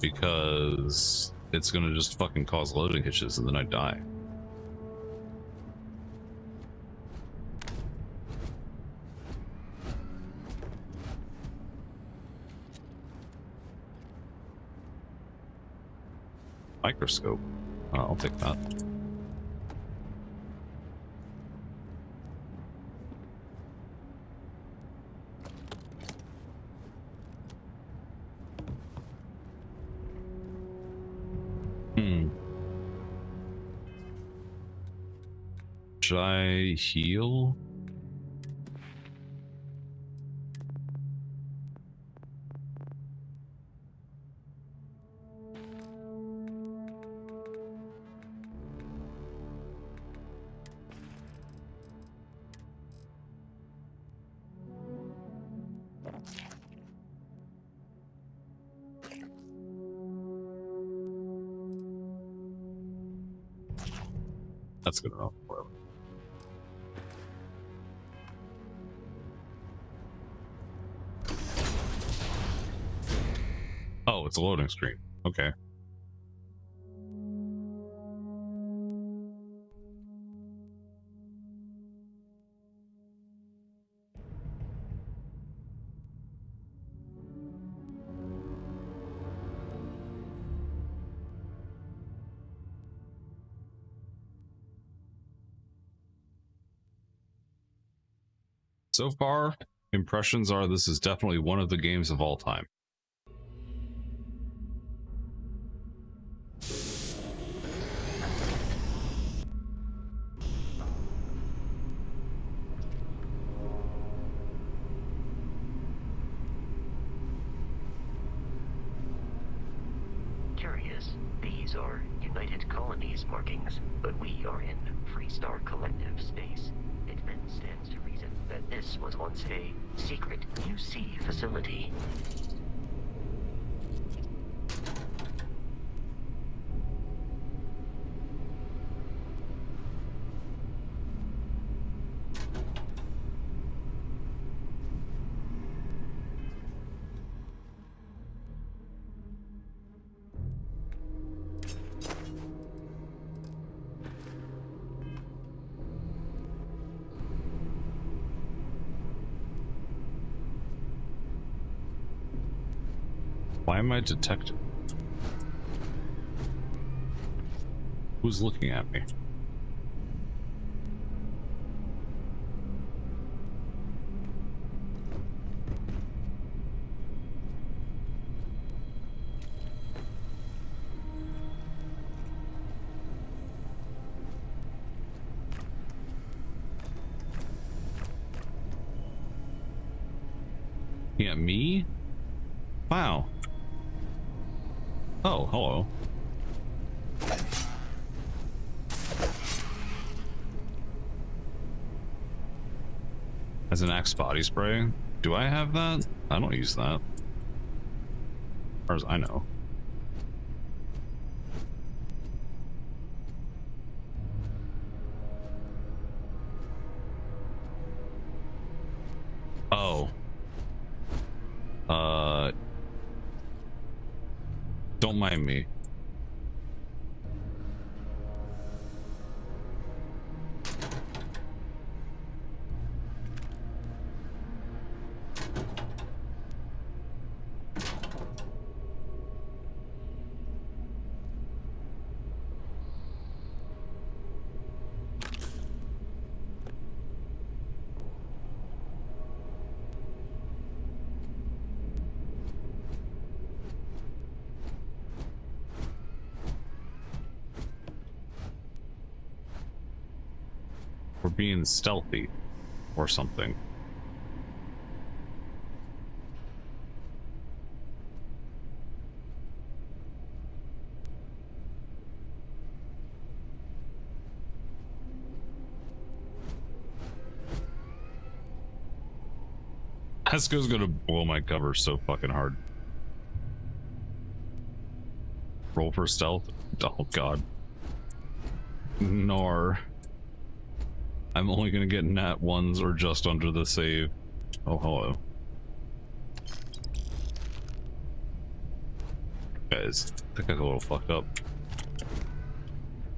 because it's gonna just fucking cause loading hitches and then I die. Microscope. I'll take that. Should I heal? That's good enough. Whatever. Oh, it's a loading screen. Okay. So far, impressions are this is definitely one of the games of all time. Curious, these are United Colonies markings, but we are in Freestar Collective space. It then stands to reason that this was once a secret UC facility. Why am I detected? Who's looking at me? Looking at me? Wow. Oh, hello. As an Axe body spray? Do I have that? I don't use that. As far as I know. Oh. Don't mind me. We're being stealthy or something. Vasco's gonna blow my cover so fucking hard. Roll for stealth. Oh god. Nor. I'm only gonna get nat ones or just under the save. Oh, hello. Guys, I think I got a little fucked up.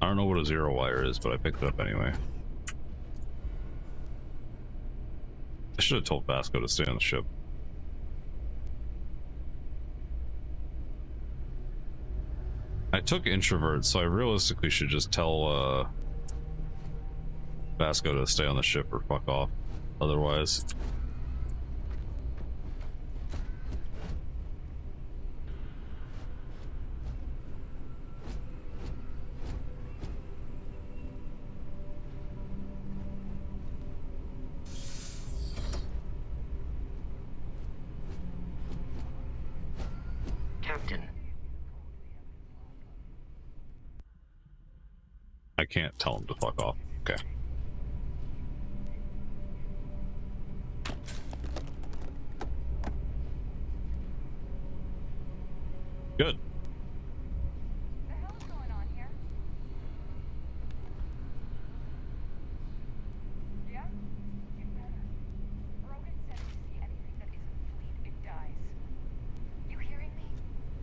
I don't know what a zero wire is, but I picked it up anyway. I should have told Vasco to stay on the ship. I took introvert, so I realistically should just tell Vasco to stay on the ship or fuck off. Otherwise. Captain, I can't tell him to fuck off. Okay. Good. The hell is going on here? Yeah? Get better. Rogan said if you see anything that isn't fleet, it dies. You hearing me?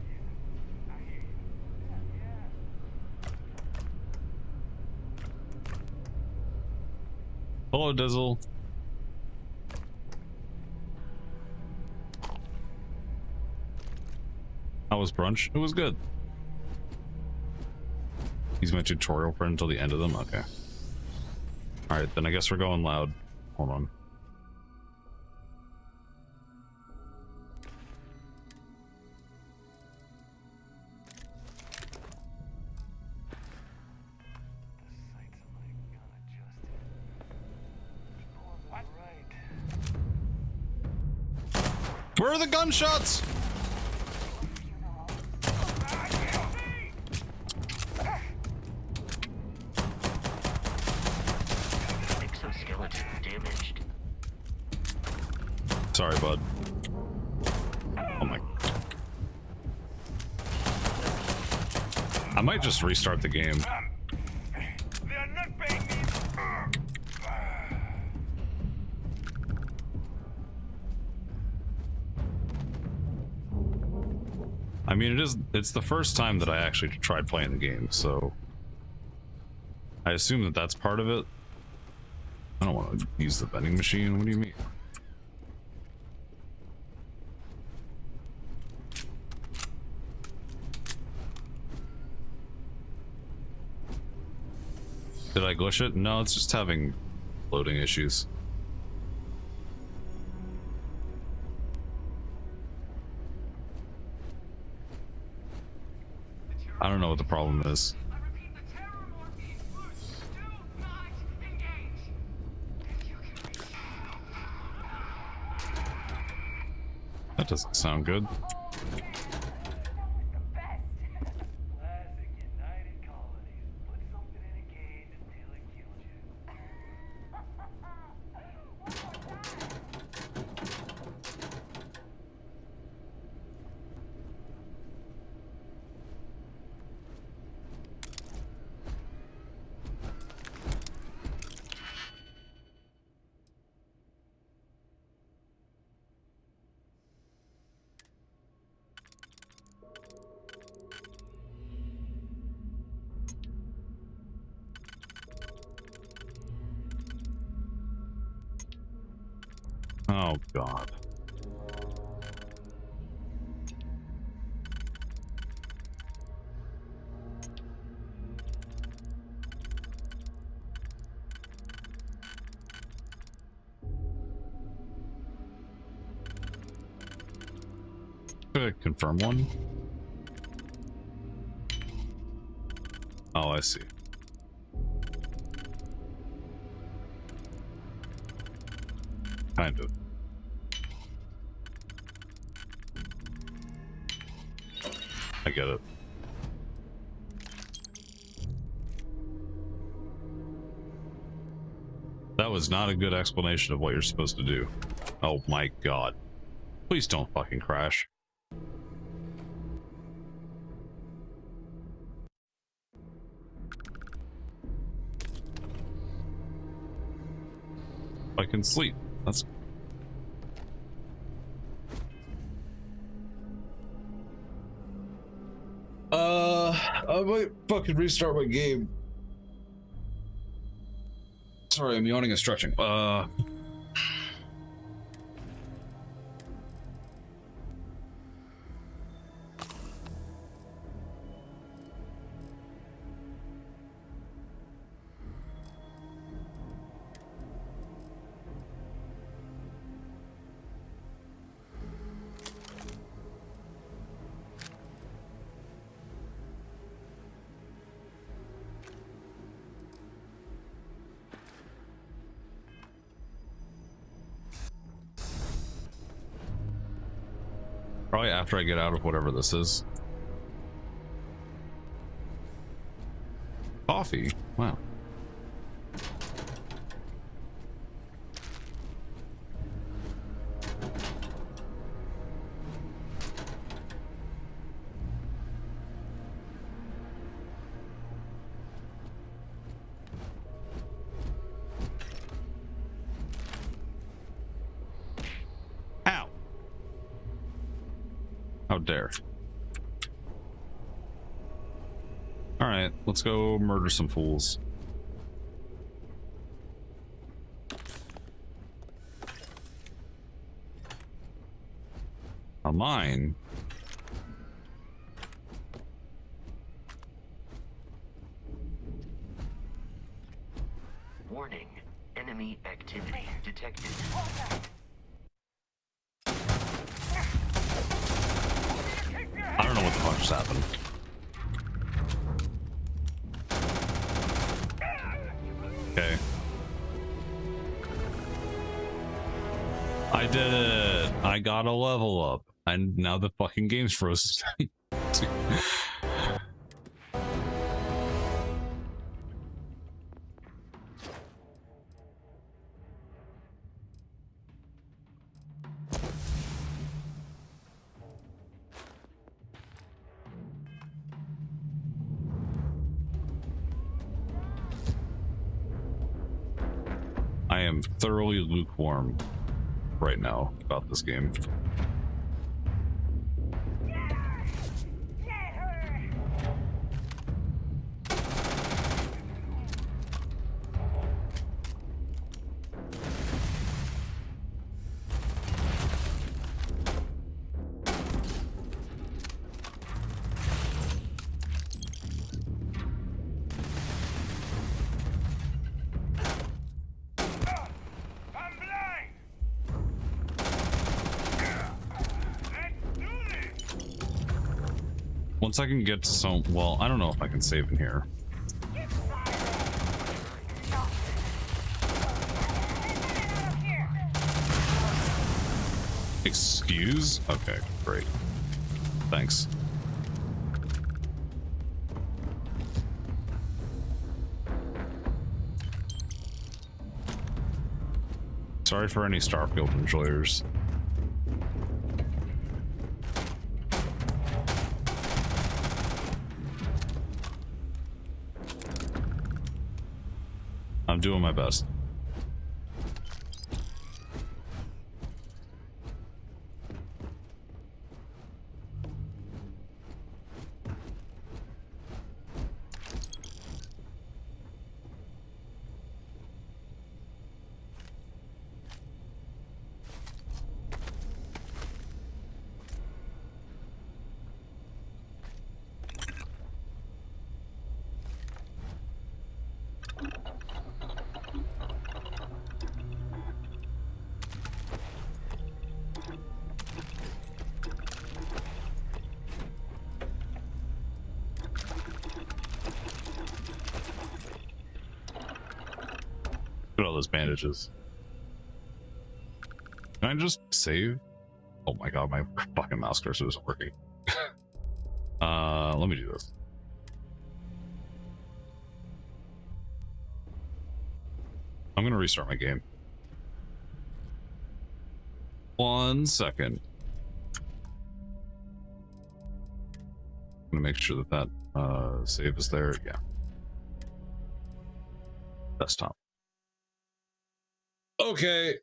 Yeah, I hear you. Yeah. Hello, Dizzle. How was brunch? It was good. He's my tutorial friend until the end of them? Okay. Alright, then I guess we're going loud. Hold on. Where are the gunshots? exoskeleton damaged. Sorry, bud. Oh my. I might just restart the game. I mean, it's the first time that I actually tried playing the game, so I assume that that's part of it. I don't want to use the vending machine. What do you mean? Did I glitch it? No, it's just having loading issues. I don't know what the problem is. That doesn't sound good. Oh God. Could I confirm one? Oh, I see. Kind of. I get it. That was not a good explanation of what you're supposed to do. Oh my god. Please don't fucking crash. I can sleep. That's... I might fucking restart my game. Sorry, I'm yawning and stretching. Probably after I get out of whatever this is. Coffee. Wow. Ow. How dare. Alright, let's go murder some fools. A mine? Warning. Enemy activity detected. I don't know what the fuck just happened. Okay. I did it! I got a level up. And now the fucking game's frozen. I am thoroughly lukewarm right now about this game. Once I can get to some, well, I don't know if I can save in here. Excuse? Okay, great. Thanks. Sorry for any Starfield enjoyers. I'm doing my best. Look at all those bandages. Can I just save? Oh my god, my fucking mouse cursor isn't working. Let me do this. I'm gonna restart my game. 1 second. I'm gonna make sure that save is there. Yeah. Desktop. Okay.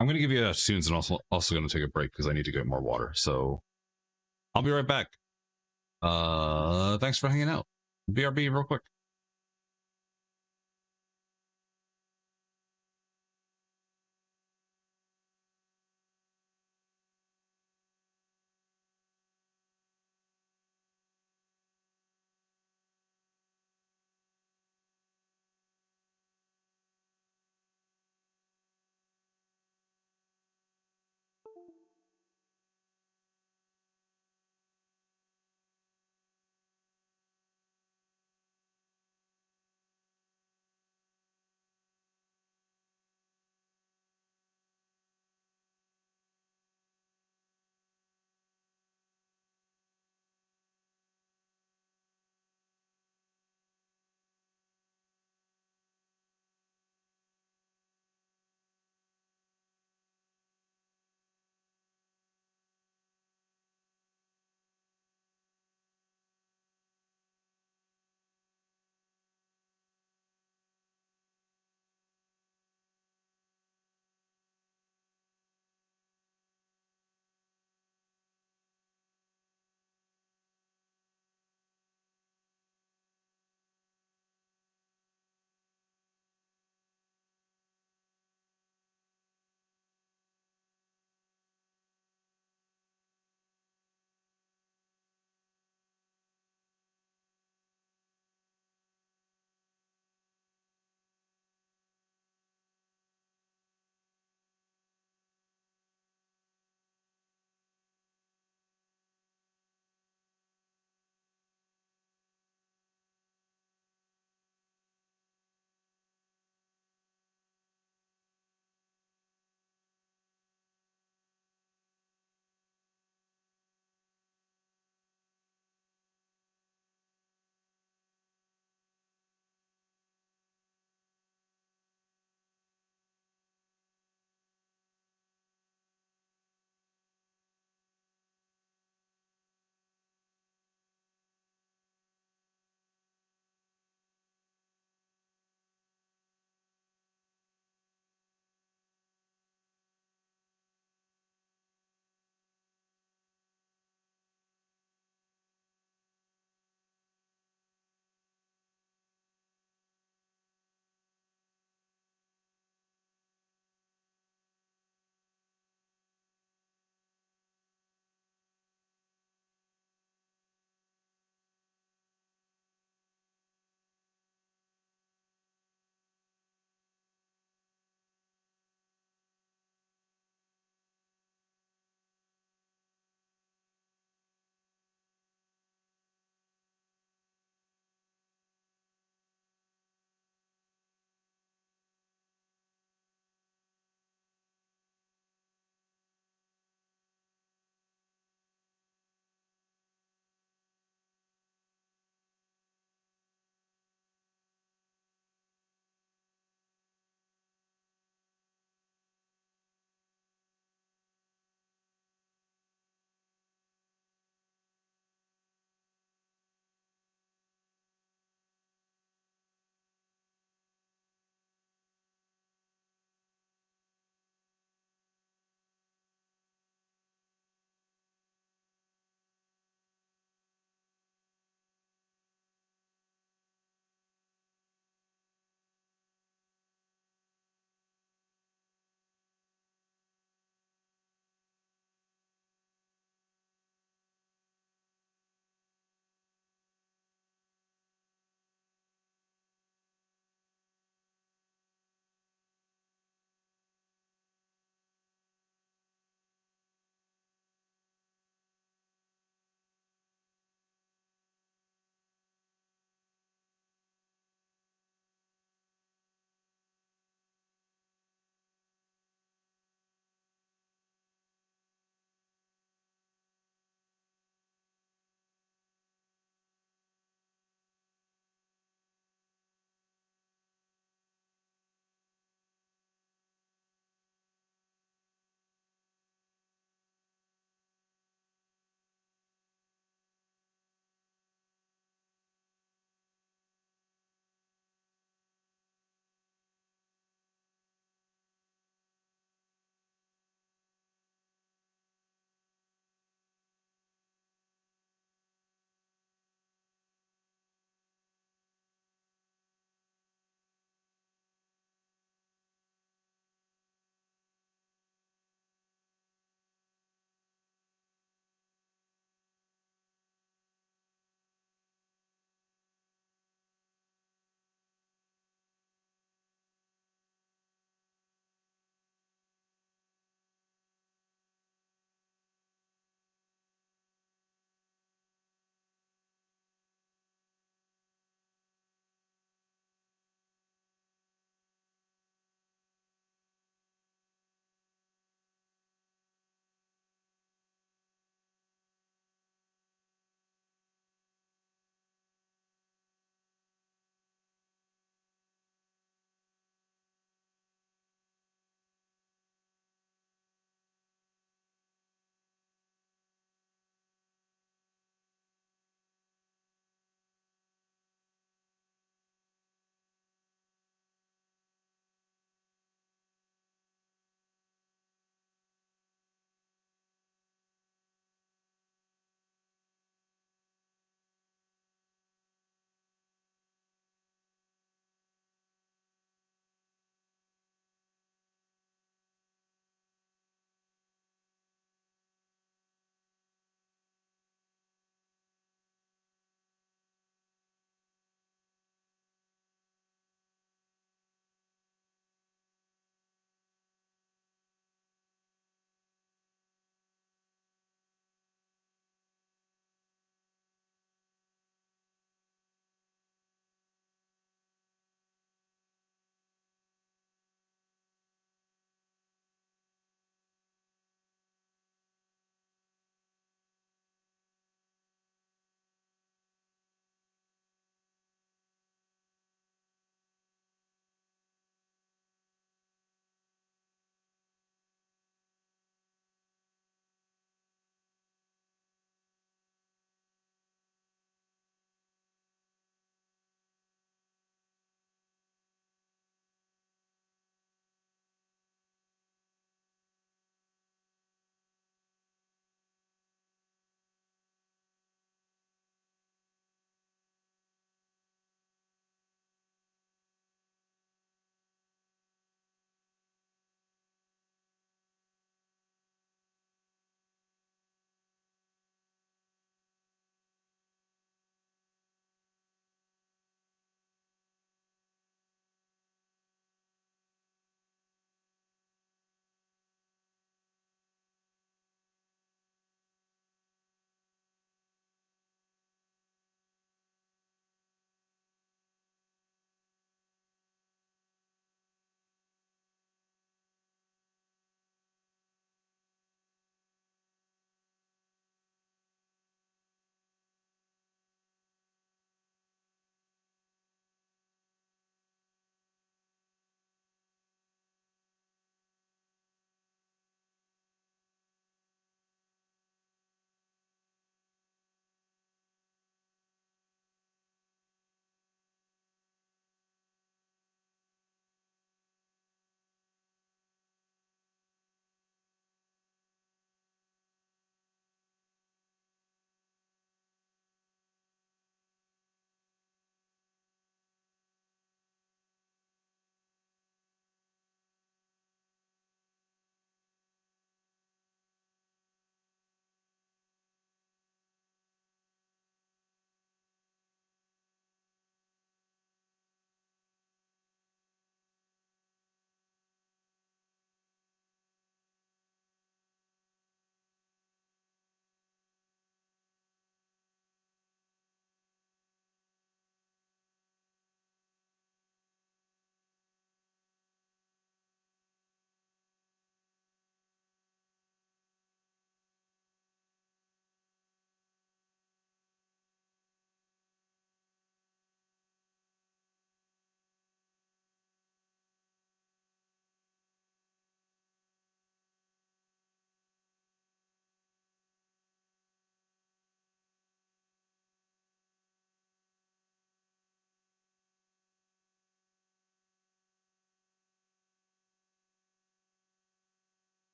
I'm gonna give you a tunes and also gonna take a break because I need to get more water. So I'll be right back. Thanks for hanging out. BRB real quick.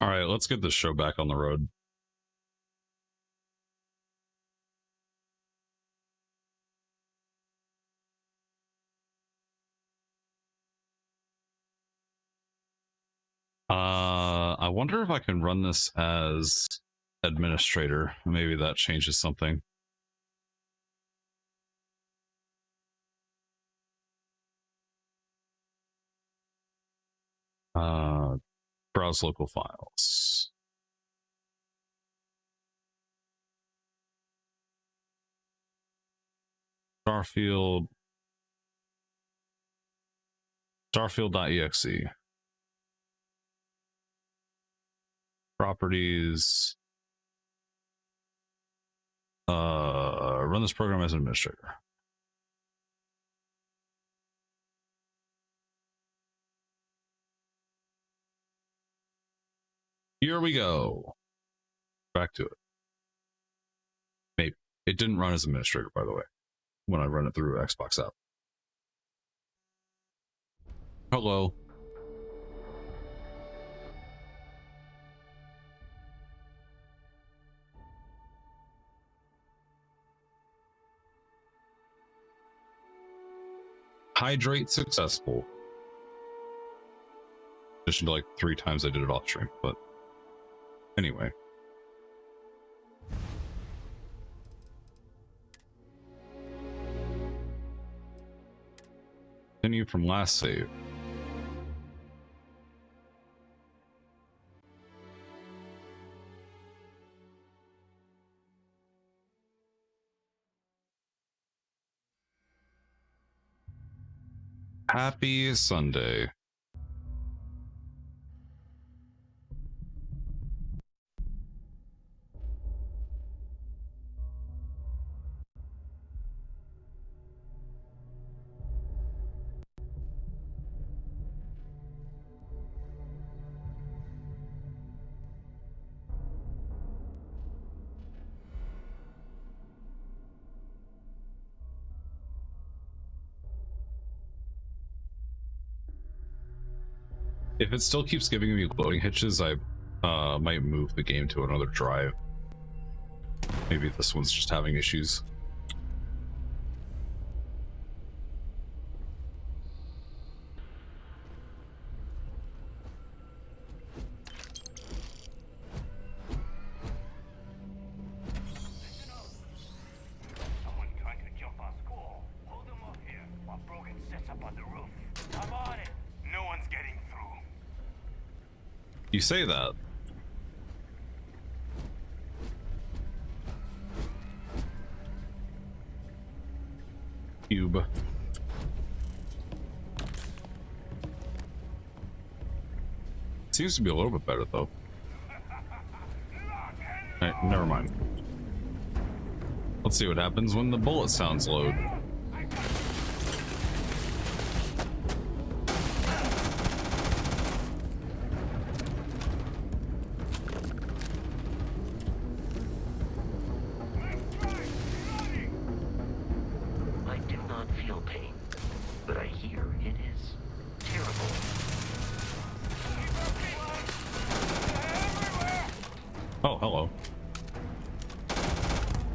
All right, let's get this show back on the road. I wonder if I can run this as administrator. Maybe that changes something. Browse local files. Starfield. Starfield.exe. Properties. Run this program as an administrator. Here we go. Back to it. Maybe. It didn't run as administrator, by the way, when I run it through Xbox app. Hello. Hydrate successful. In addition to like 3 times I did it off stream, but anyway. Continue from last save. Happy Sunday. If it still keeps giving me loading hitches, I might move the game to another drive. Maybe this one's just having issues. Someone trying to jump our school. Hold them up here while Brogan sets up on the roof. I'm on it. No one's getting through. You say that. Cube. Seems to be a little bit better though. Alright, never mind. Let's see what happens when the bullet sounds load. I do not feel pain, but I hear it is terrible. Oh, hello.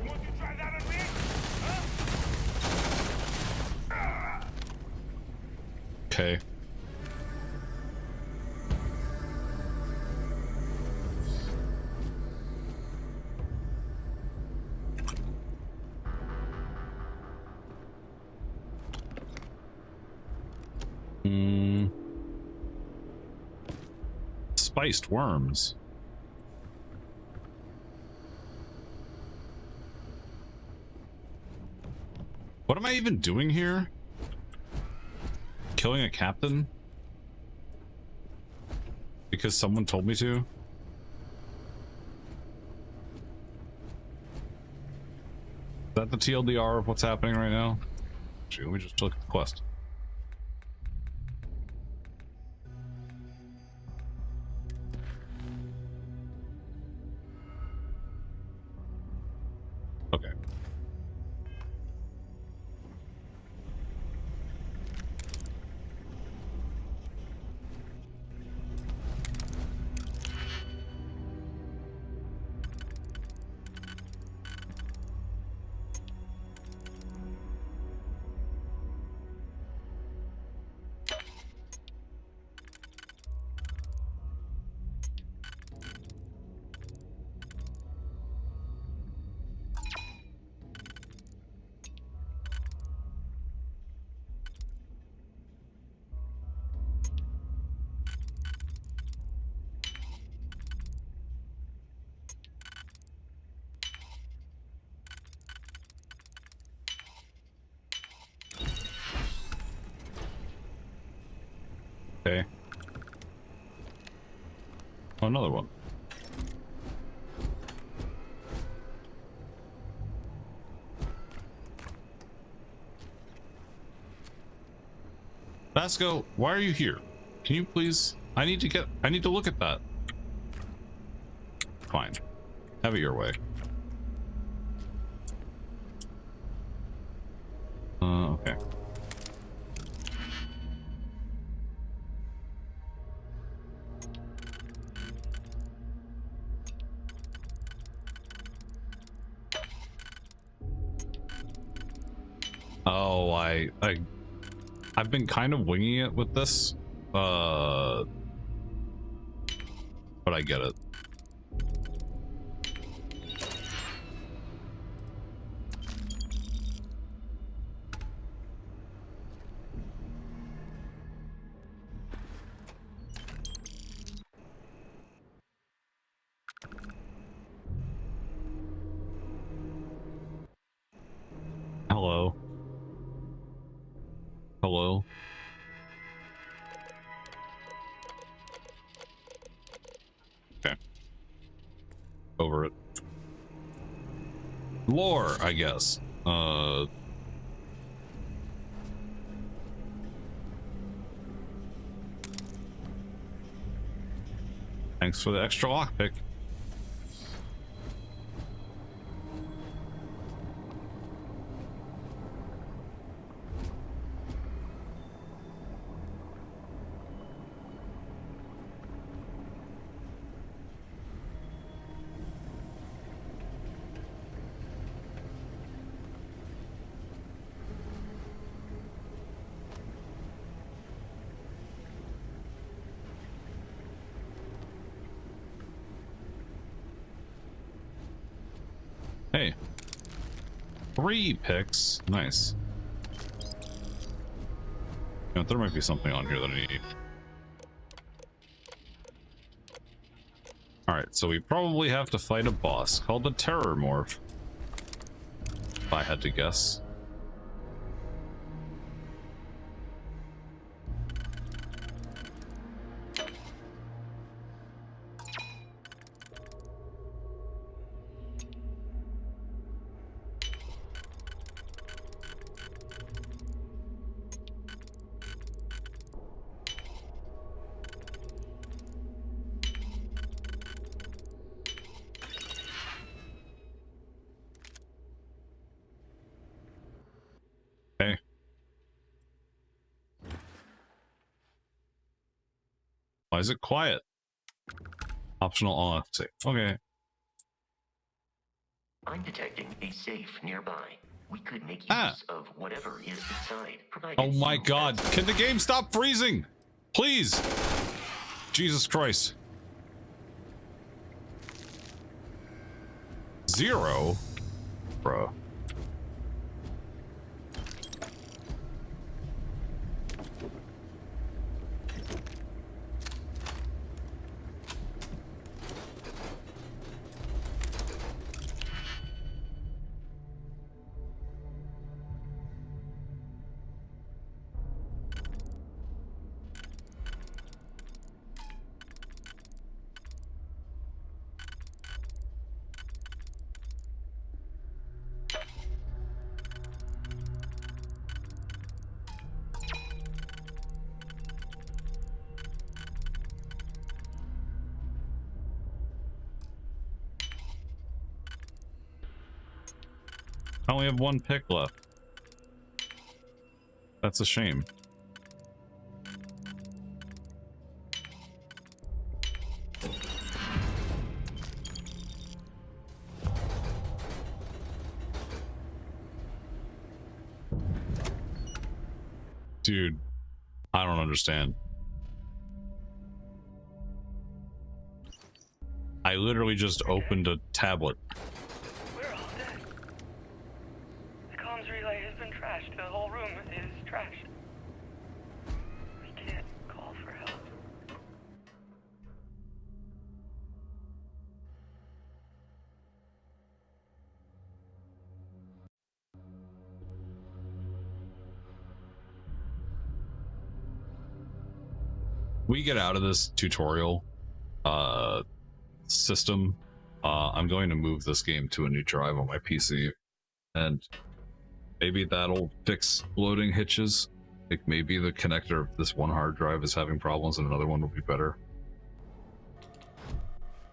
Want to try that on me? Huh? Okay. Spiced worms. What am I even doing here? Killing a captain? Because someone told me to? Is that the TLDR of what's happening right now? Actually, let me just look at the quest. Okay. Okay. Oh, another one. Vasco, why are you here? Can you please? I need to look at that. Fine. Have it your way. Okay. Oh, I've been kind of winging it with this. But I get it. Hello. Hello. Okay. Over it. Lore, I guess. Thanks for the extra lockpick. Hey. 3 picks. Nice. You know, there might be something on here that I need. Alright, so we probably have to fight a boss called the Terror Morph. If I had to guess. Okay. Why is it quiet? Optional on safe. Okay. I'm detecting a safe nearby. We could make use of whatever is inside, provided Oh my you god. have- Can the game stop freezing? Please. Jesus Christ. 0? Bro. I only have 1 pick left. That's a shame. Dude, I don't understand. I literally just opened a tablet. We're all dead. The comms relay has been trashed. The whole room is trashed. We can't call for help. we get out of this tutorial system, I'm going to move this game to a new drive on my PC, and maybe that'll fix loading hitches. Like maybe the connector of this one hard drive is having problems and another one will be better.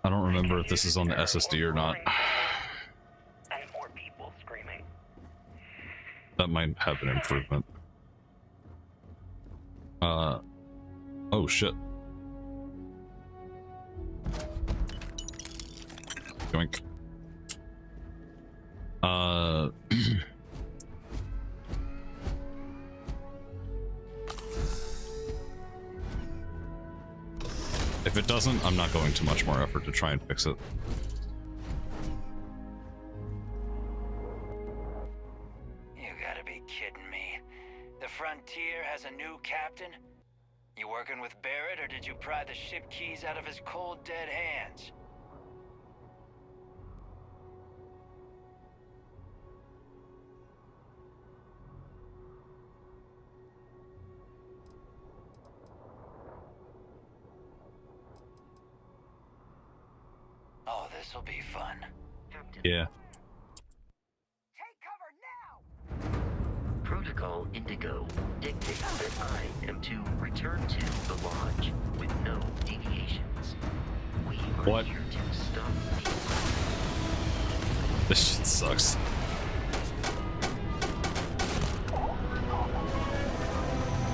I don't remember if this is on the SSD or not. And more people screaming. That might have an improvement. Oh shit. Yoink. If it doesn't, I'm not going to much more effort to try and fix it. You gotta be kidding me. The Frontier has a new captain? You working with Barrett, or did you pry the ship keys out of his cold, dead hands? Oh, this'll be fun. Yeah. Take cover now! Protocol Indigo dictates that I am to return to the lodge with no deviations. We are What? here to stop the... This shit sucks.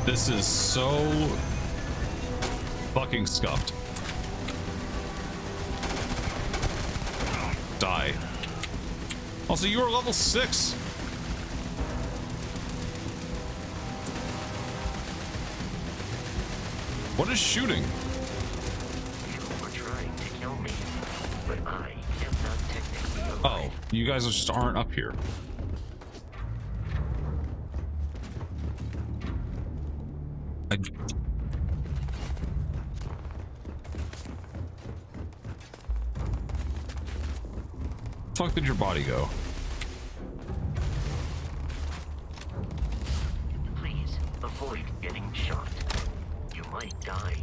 This is so fucking scuffed. Die. Also, you are level 6. What is shooting? You are trying to kill me, but I am not technically alive. Oh, you guys just aren't up here. Fuck did your body go? Please avoid getting shot. You might die.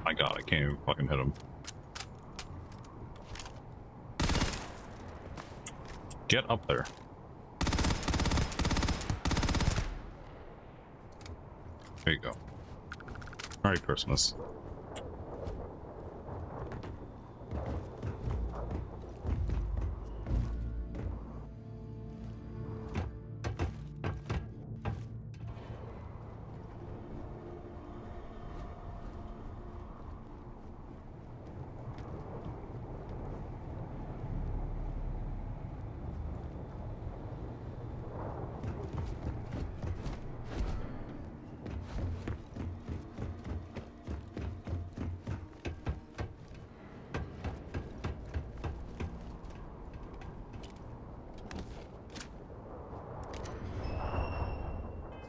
My god, I can't even fucking hit him. Get up there. There you go. Merry Christmas.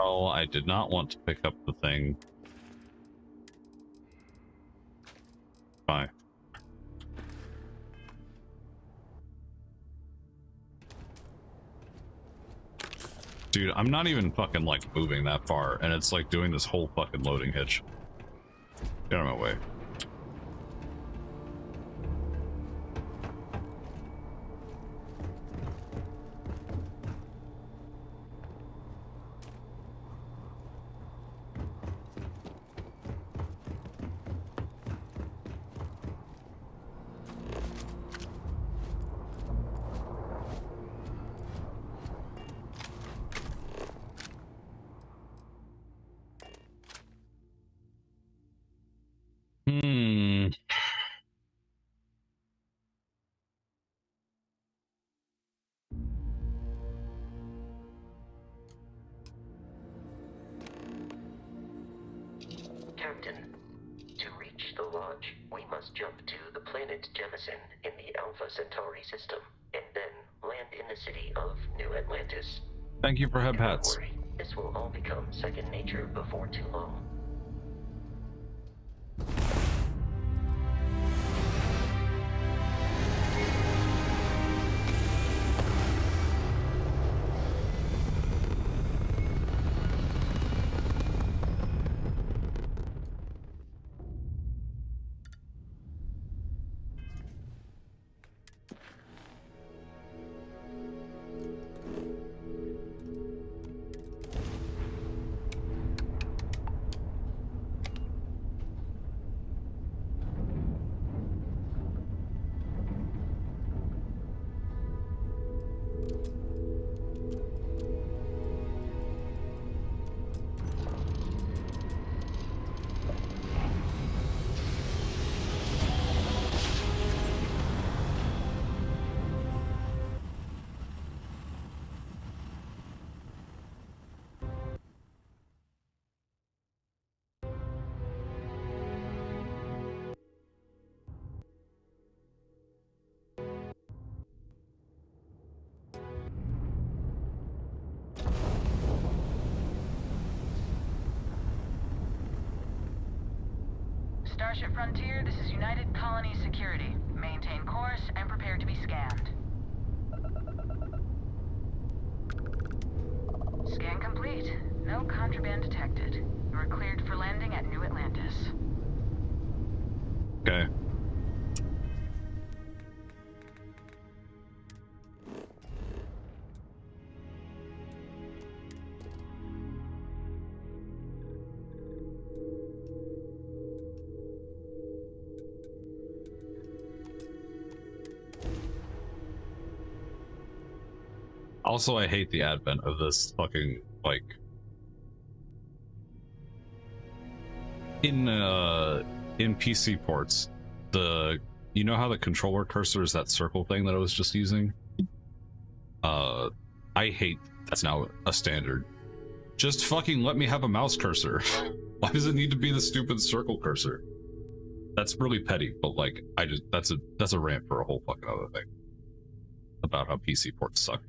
Oh, I did not want to pick up the thing. Bye. Dude, I'm not even fucking like moving that far, and it's like doing this whole fucking loading hitch. Get out of my way. Captain, to reach the lodge, we must jump to the planet Jemison in the Alpha Centauri system, and then land in the city of New Atlantis. Thank you for head And don't pats. worry, this will all become second nature before too long. Starship Frontier, this is United Colony Security. Maintain course and prepare to be scanned. Scan complete. No contraband detected. You are cleared for landing at New Atlantis. Okay. Also, I hate the advent of this fucking, like, in PC ports, you know how the controller cursor is that circle thing that I was just using? I hate that's now a standard. Just fucking let me have a mouse cursor. Why does it need to be the stupid circle cursor? That's really petty, but like, that's a rant for a whole fucking other thing about how PC ports suck.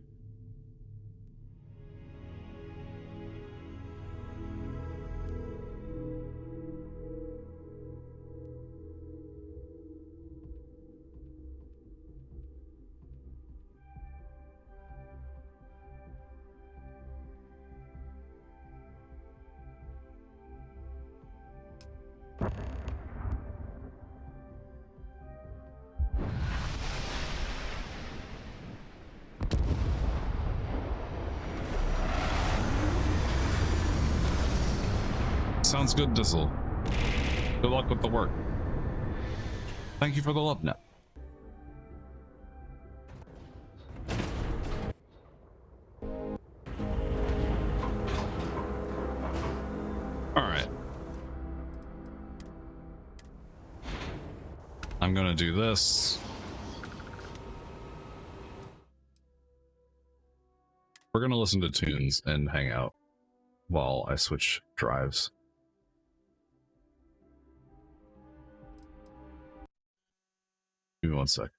Sounds good, Dizzle. Good luck with the work. Thank you for the love net. Alright. I'm gonna do this. We're gonna listen to tunes and hang out while I switch drives. Give me one sec.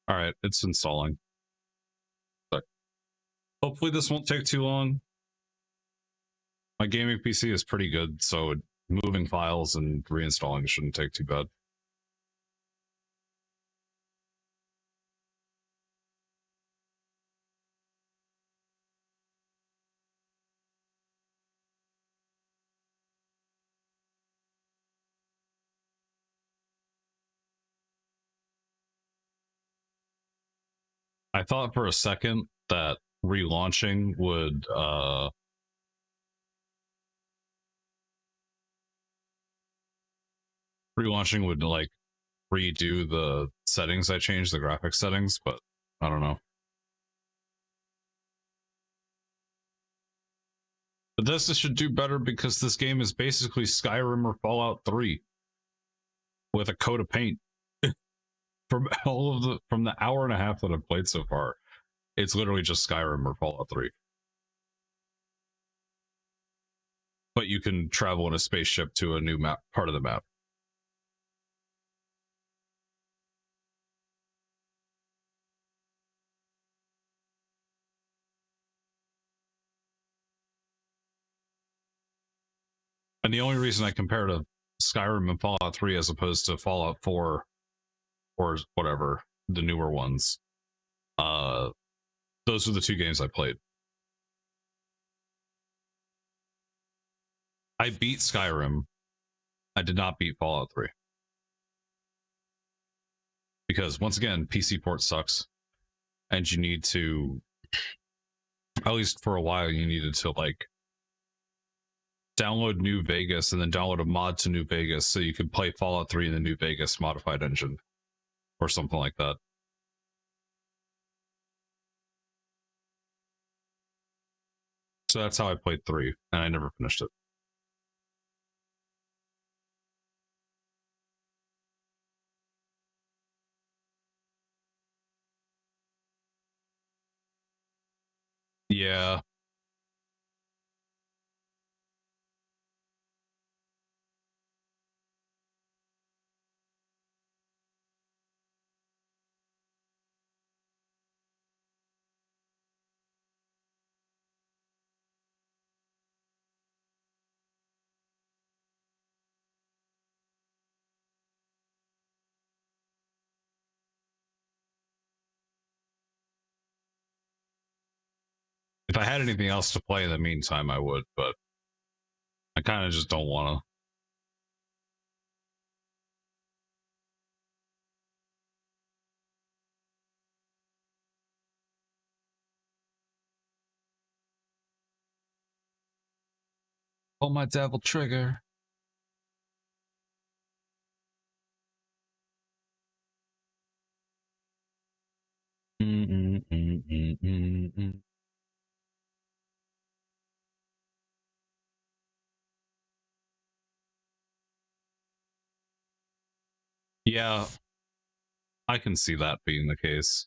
All right, it's installing. So hopefully this won't take too long. My gaming PC is pretty good, so moving files and reinstalling shouldn't take too bad. I thought for a second that relaunching would like redo the settings I changed, the graphics settings, but I don't know. Bethesda should do better because this game is basically Skyrim or Fallout 3 with a coat of paint. From the hour and a half that I've played so far, it's literally just Skyrim or Fallout 3. But you can travel in a spaceship to a new part of the map. And the only reason I compare to Skyrim and Fallout 3 as opposed to Fallout 4 or whatever, the newer ones, those are the two games I played. I beat Skyrim. I did not beat Fallout 3. Because once again, PC port sucks. And you need to, at least for a while, you needed to like download New Vegas and then download a mod to New Vegas so you could play Fallout 3 in the New Vegas modified engine or something like that. So that's how I played 3, and I never finished it. Yeah. If I had anything else to play in the meantime, I would, but I kind of just don't want to. Oh, my devil trigger. Yeah, I can see that being the case.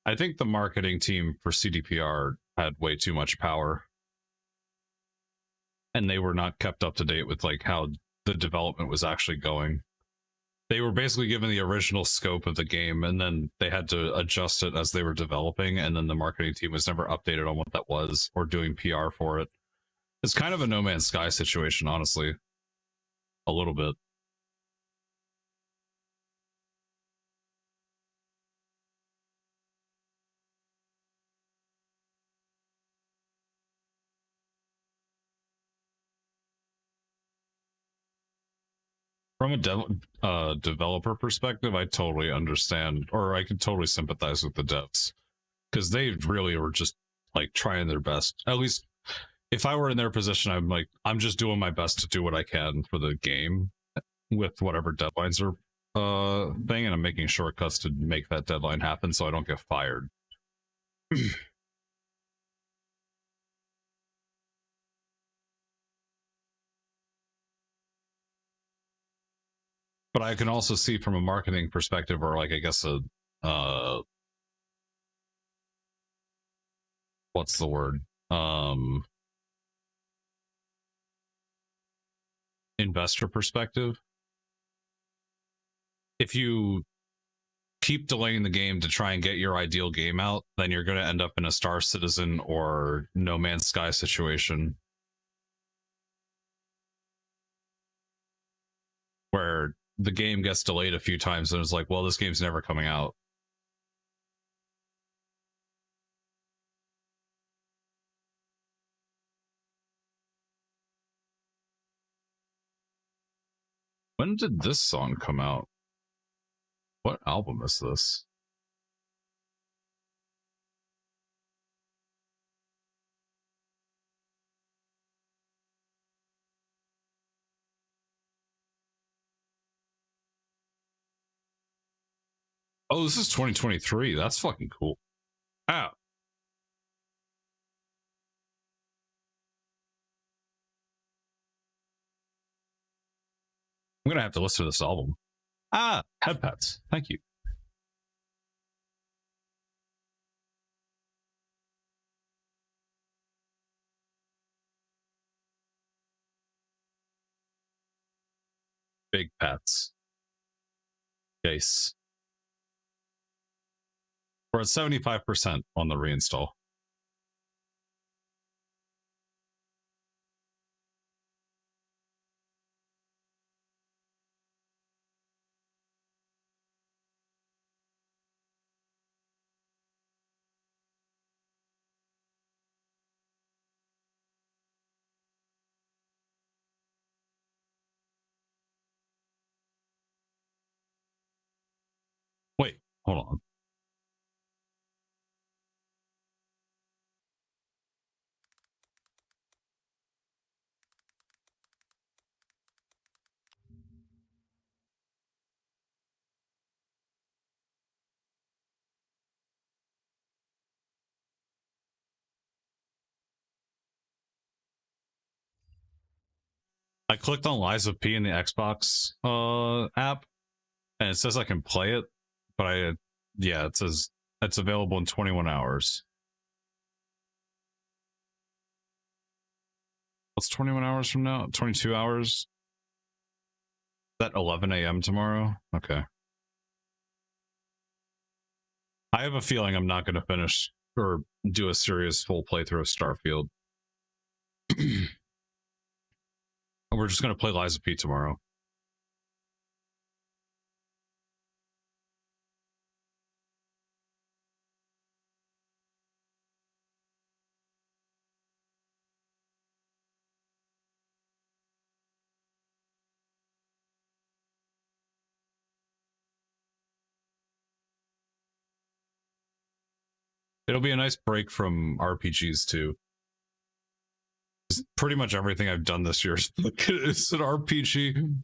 I think the marketing team for CDPR had way too much power. And they were not kept up to date with like how the development was actually going. They were basically given the original scope of the game and then they had to adjust it as they were developing, and then the marketing team was never updated on what that was or doing PR for it. It's kind of a No Man's Sky situation, honestly. A little bit. From a developer perspective, I totally understand, or I could totally sympathize with the devs, because they really were just like trying their best. At least if I were in their position, I'm just doing my best to do what I can for the game with whatever deadlines are thing, and I'm making shortcuts to make that deadline happen so I don't get fired. But I can also see from a marketing perspective, or like I guess a what's the word? Investor perspective. if you keep delaying the game to try and get your ideal game out, then you're going to end up in a Star Citizen or No Man's Sky situation where the game gets delayed a few times and it's like, well, this game's never coming out. When did this song come out? What album is this? Oh, this is 2023. That's fucking cool. Ah. I'm going to have to listen to this album. Ah, Head Pets. Thank you. Big Pets. Yes. We're at 75% on the reinstall. Wait, hold on. I clicked on Liza P in the Xbox app, and it says I can play it, but it says it's available in 21 hours. What's 21 hours from now? 22 hours? Is that 11 a.m. tomorrow? Okay. I have a feeling I'm not going to finish or do a serious full playthrough of Starfield. We're just going to play Liza P tomorrow. It'll be a nice break from RPGs too. Pretty much everything I've done this year is an RPG.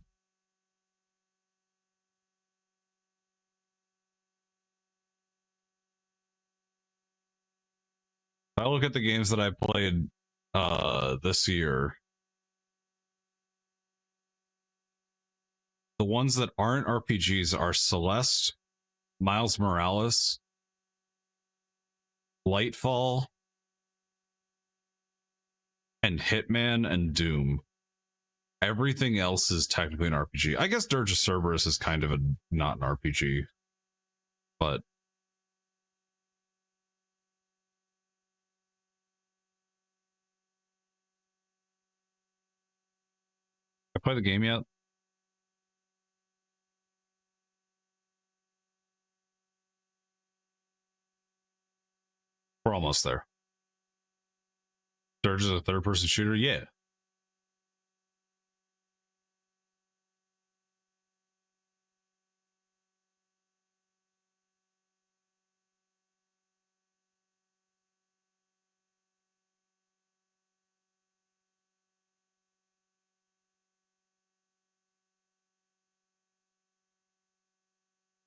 I look at the games that I played this year. The ones that aren't RPGs are Celeste, Miles Morales, Lightfall, and Hitman and Doom. Everything else is technically an RPG. I guess Dirge of Cerberus is kind of not an RPG, but I play the game yet? We're almost there. Dirge is a third-person shooter? Yeah.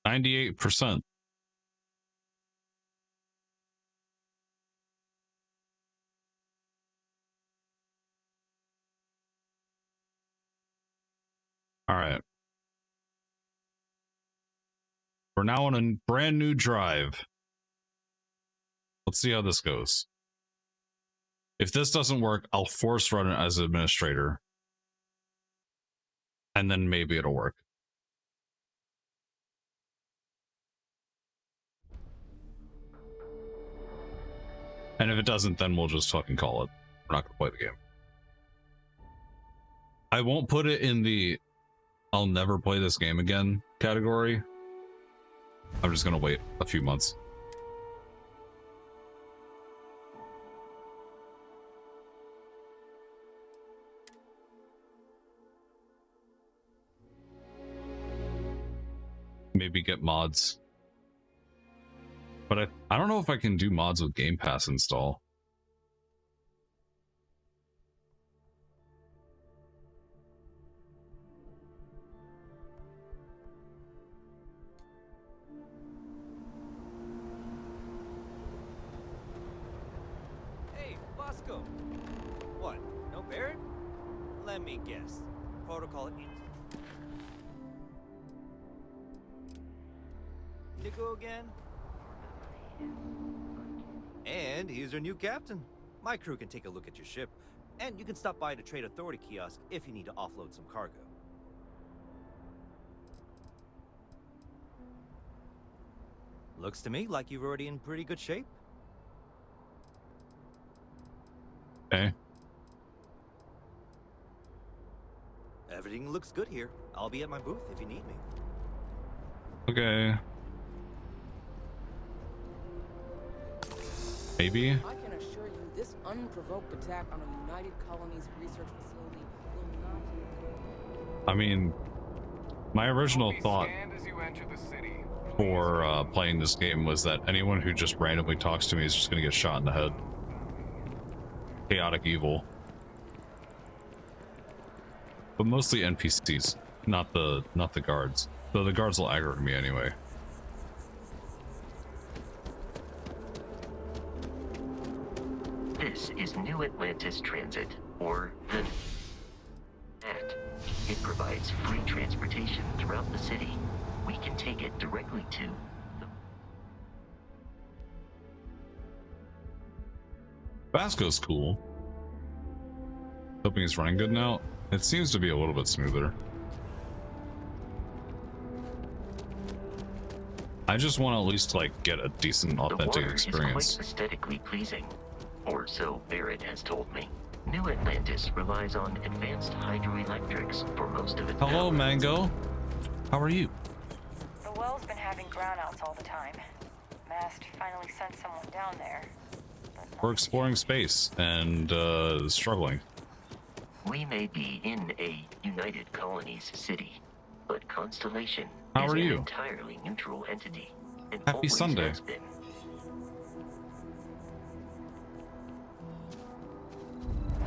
%98. All right. We're now on a brand new drive. Let's see how this goes. If this doesn't work, I'll force run it as administrator. And then maybe it'll work. And if it doesn't, then we'll just fucking call it. We're not gonna play the game. I won't put it in the I'll never play this game again category. I'm just gonna wait a few months. Maybe get mods. But I don't know if I can do mods with Game Pass install. Hey, Bosco. What? No Barrett? Let me guess. Protocol Indigo again? And he's our new captain. My crew can take a look at your ship, and you can stop by the Trade Authority kiosk if you need to offload some cargo. Looks to me like you're already in pretty good shape. Okay. Everything looks good here. I'll be at my booth if you need me. Okay. Maybe. I can assure you, this unprovoked attack on a United Colonies research facility will not. I mean, my original thought for playing this game was that anyone who just randomly talks to me is just going to get shot in the head. Chaotic evil. But mostly NPCs, not the guards. Though the guards will aggro me anyway. This is New Atlantis Transit, or the NAT. It provides free transportation throughout the city. We can take it directly to the... Vasco's cool. Hoping it's running good now. It seems to be a little bit smoother. I just want to at least like get a decent, authentic experience. Is quite aesthetically pleasing, or so Barrett has told me. New Atlantis relies on advanced hydroelectrics for most of its Hello, power. Mango. How are you? The well's been having brownouts all the time. Mast finally sent someone down there. We're exploring space and struggling. We may be in a United Colonies city, but Constellation How is are an you? entirely neutral entity. And Happy always Sunday. has been.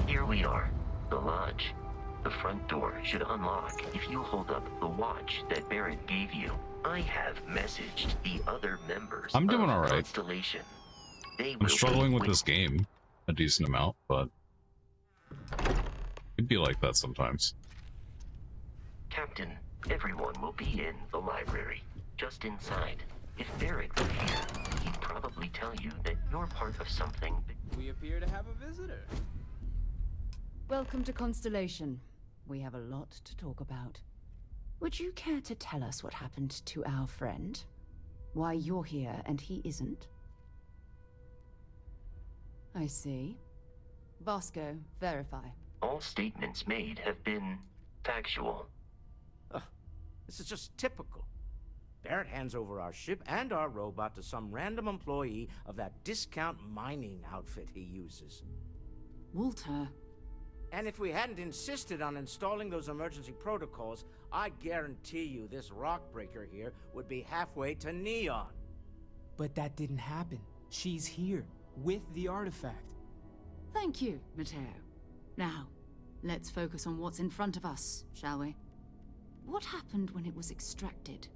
Here we are, the lodge. The front door should unlock if you hold up the watch that Barrett gave you. I have messaged the other members I'm doing of all right. Constellation. They I'm will struggling be with this game a decent amount, but it'd be like that sometimes. Captain, everyone will be in the library, just inside. If Barrett were here, he'd probably tell you that you're part of something. We appear to have a visitor. Welcome to Constellation. We have a lot to talk about. Would you care to tell us what happened to our friend? Why you're here and he isn't? I see. Vasco, verify. All statements made have been factual. This is just typical. Barrett hands over our ship and our robot to some random employee of that discount mining outfit he uses. Walter. And if we hadn't insisted on installing those emergency protocols, I guarantee you this rock breaker here would be halfway to Neon. But that didn't happen. She's here, with the artifact. Thank you, Matteo. Now, let's focus on what's in front of us, shall we? What happened when it was extracted?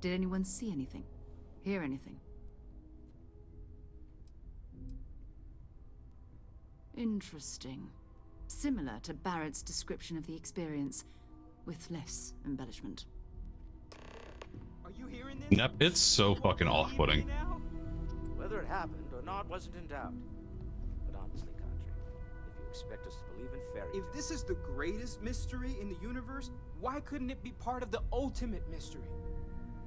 Did anyone see anything? Hear anything? Interesting. Similar to Barrett's description of the experience, with less embellishment. Are you hearing this? Yep, it's so fucking off-putting. Whether it happened or not wasn't in doubt. But honestly, Country, if you expect us to believe in fairy tales... If this is the greatest mystery in the universe, why couldn't it be part of the ultimate mystery?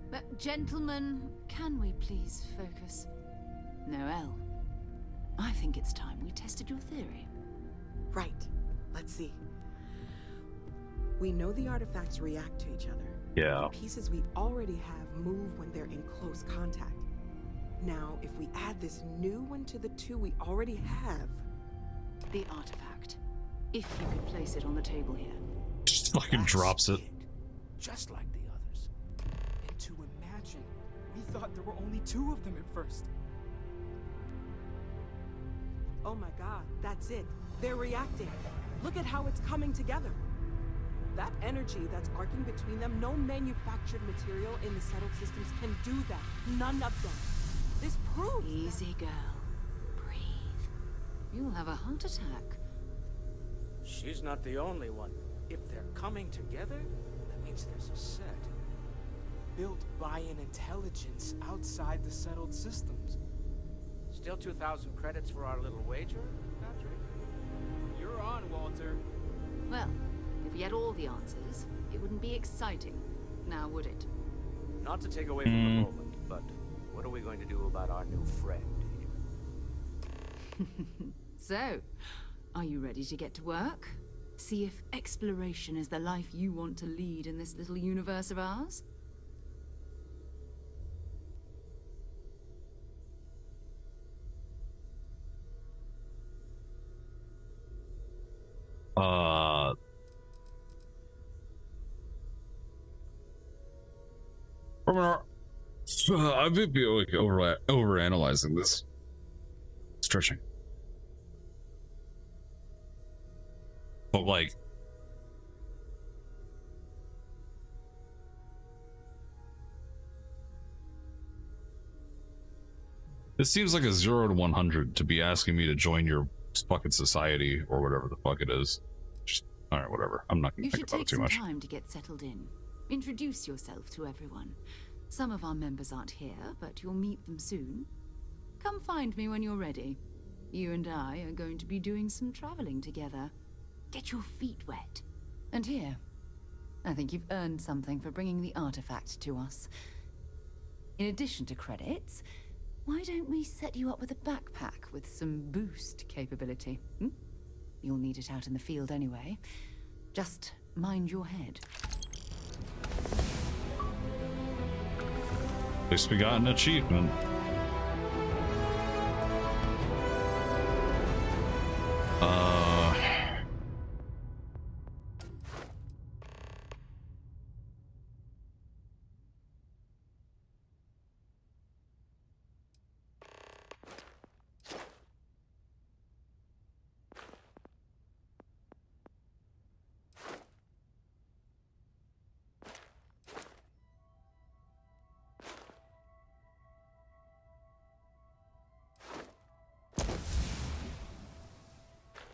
But gentlemen, can we please focus? Noel, I think it's time we tested your theory. Right. Let's see. We know the artifacts react to each other. Yeah. The pieces we already have move when they're in close contact. Now, if we add this new one to the two we already have... The artifact. If you could place it on the table here. Just fucking drops it. Just like the others. And to imagine, we thought there were only 2 of them at first. Oh my god, that's it. They're reacting. Look at how it's coming together. That energy that's arcing between them, no manufactured material in the settled systems can do that. None of them. This proves... Easy, girl. Breathe. You'll have a heart attack. She's not the only one. If they're coming together, that means there's a set. Built by an intelligence outside the settled systems. Still 2,000 credits for our little wager, Patrick? You're on, Walter. Well, if we had all the answers, it wouldn't be exciting, now would it? Not to take away from the moment, but what are we going to do about our new friend here? So, are you ready to get to work? See if exploration is the life you want to lead in this little universe of ours? I may be like over analyzing this. Stretching. But like, this seems like a 0 to 100 to be asking me to join your fucking society or whatever the fuck it is. Just, all right, whatever. I'm not gonna You think should about it take too much. some time to get settled in. Introduce yourself to everyone. Some of our members aren't here, but you'll meet them soon. Come find me when you're ready. You and I are going to be doing some traveling together. Get your feet wet. And here, I think you've earned something for bringing the artifact to us. In addition to credits, why don't we set you up with a backpack with some boost capability? You'll need it out in the field anyway. Just mind your head. At least we got an achievement.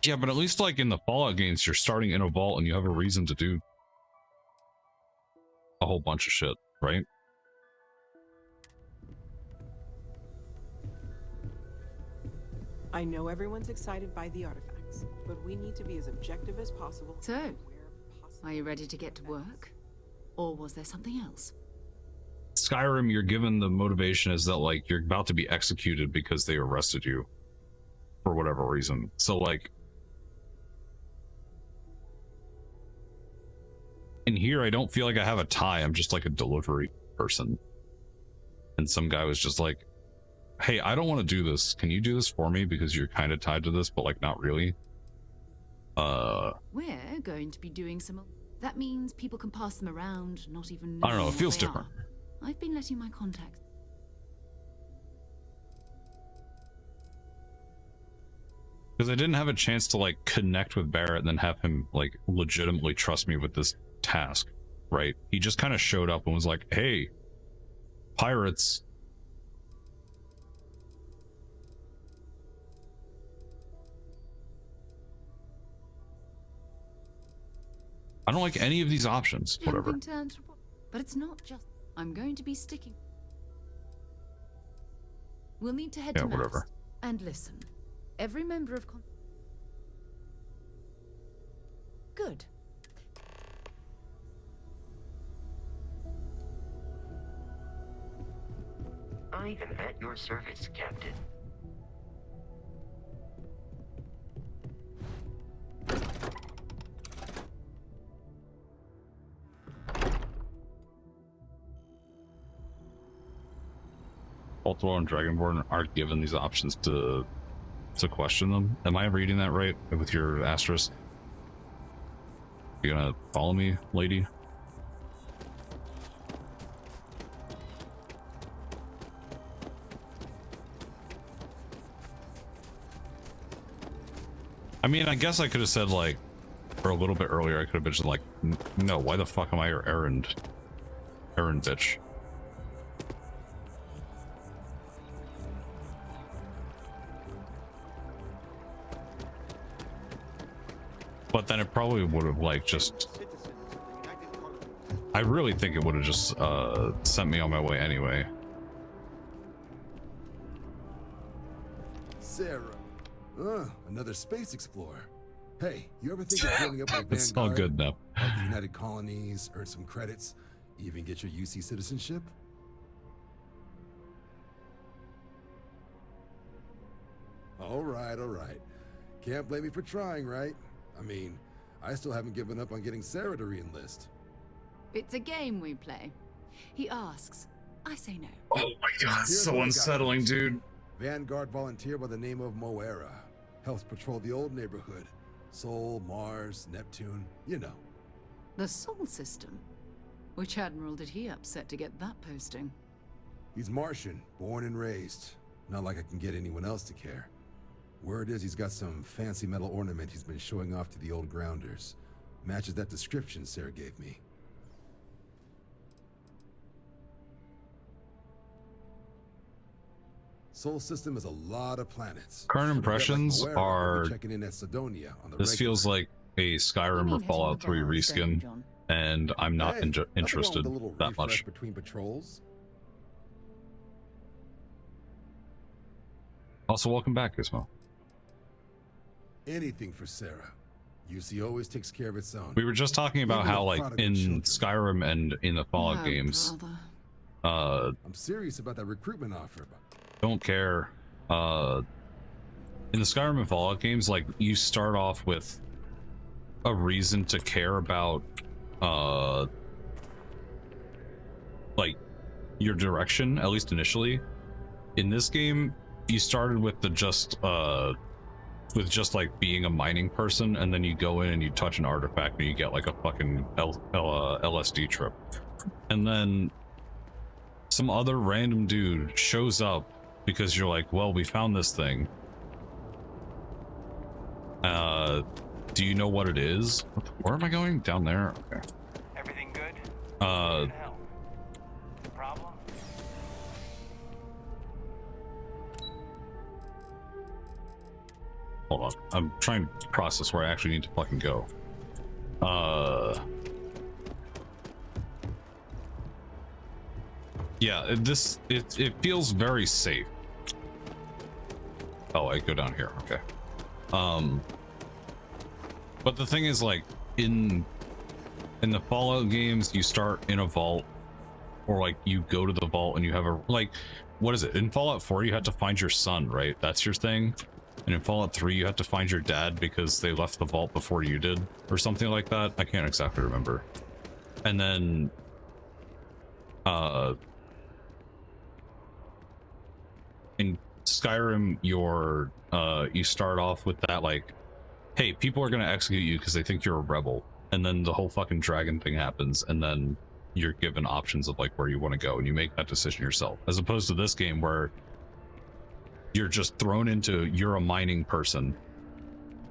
Yeah, but at least like in the Fallout games, you're starting in a vault and you have a reason to do a whole bunch of shit, right? I know everyone's excited by the artifacts, but we need to be as objective as possible. So, are you ready to get to work? Or was there something else? Skyrim, you're given the motivation is that like you're about to be executed because they arrested you for whatever reason. So like in here, I don't feel like I have a tie. I'm just like a delivery person. And some guy was just like, hey, I don't want to do this. Can you do this for me? Because you're kind of tied to this, but like not really. We're going to be doing some... That means people can pass them around, not even I don't know, it knowing feels what they different. are. I've been letting my contacts... Because I didn't have a chance to like connect with Barrett and then have him like legitimately trust me with this task, right? He just kind of showed up and was like, hey, pirates. I don't like any of these options, whatever. But it's not just... I'm going to be sticking... We'll need to head to whatever. Mast. And listen, every member of... Good. I am at your service, Captain. Cultivar and Dragonborn aren't given these options to question them. Am I reading that right with your asterisk? You gonna follow me, lady? I mean, I guess I could have said, like, or a little bit earlier, I could have been just like, no, why the fuck am I your errand bitch? But then it probably would have, like, just... I really think it would have just sent me on my way anyway. Sarah. Another space explorer. Hey, you ever think of joining up with It's all Vanguard good now. of the United Colonies, earn some credits, even get your UC citizenship? All right. Can't blame me for trying, right? I mean, I still haven't given up on getting Sarah to re-enlist. It's a game we play. He asks, I say no. Oh my god, so unsettling, dude. Vanguard volunteer by the name of Moera. Helps patrol the old neighborhood. Sol, Mars, Neptune, you know. The Sol system? Which admiral did he upset to get that posting? He's Martian, born and raised. Not like I can get anyone else to care. Word is he's got some fancy metal ornament he's been showing off to the old grounders. Matches that description Sarah gave me. Sol system is a lot of planets. Current impressions like are checking in at Sidonia on the this regular. feels like a Skyrim or Fallout 3 reskin, and I'm not interested that much. Between patrols. Also, welcome back, Gizmo. Anything for Sarah. UC always takes care of its own. We were just talking about Even how, the like, prodigal in children. Skyrim and in the Fallout games, I'm serious about that recruitment offer. don't care. In the Skyrim and Fallout games, like, you start off with a reason to care about, like, your direction, at least initially. In this game, you started with the just like being a mining person, and then you go in and you touch an artifact and you get like a fucking LSD trip. And then some other random dude shows up because you're like, well, we found this thing. Do you know what it is? Where am I going? Down there? Okay. Everything good? Problem? Hold on. I'm trying to process where I actually need to fucking go. Yeah, it feels very safe. Oh, I go down here. Okay. But the thing is, like, in the Fallout games, you start in a vault, or like you go to the vault and you have a, like, what is it? In Fallout 4, you had to find your son, right? That's your thing. And in Fallout 3, you had to find your dad because they left the vault before you did, or something like that. I can't exactly remember. And then, in Skyrim, you start off with that, like, hey, people are gonna execute you because they think you're a rebel. And then the whole fucking dragon thing happens, and then you're given options of, like, where you want to go, and you make that decision yourself. As opposed to this game where you're just thrown into, you're a mining person.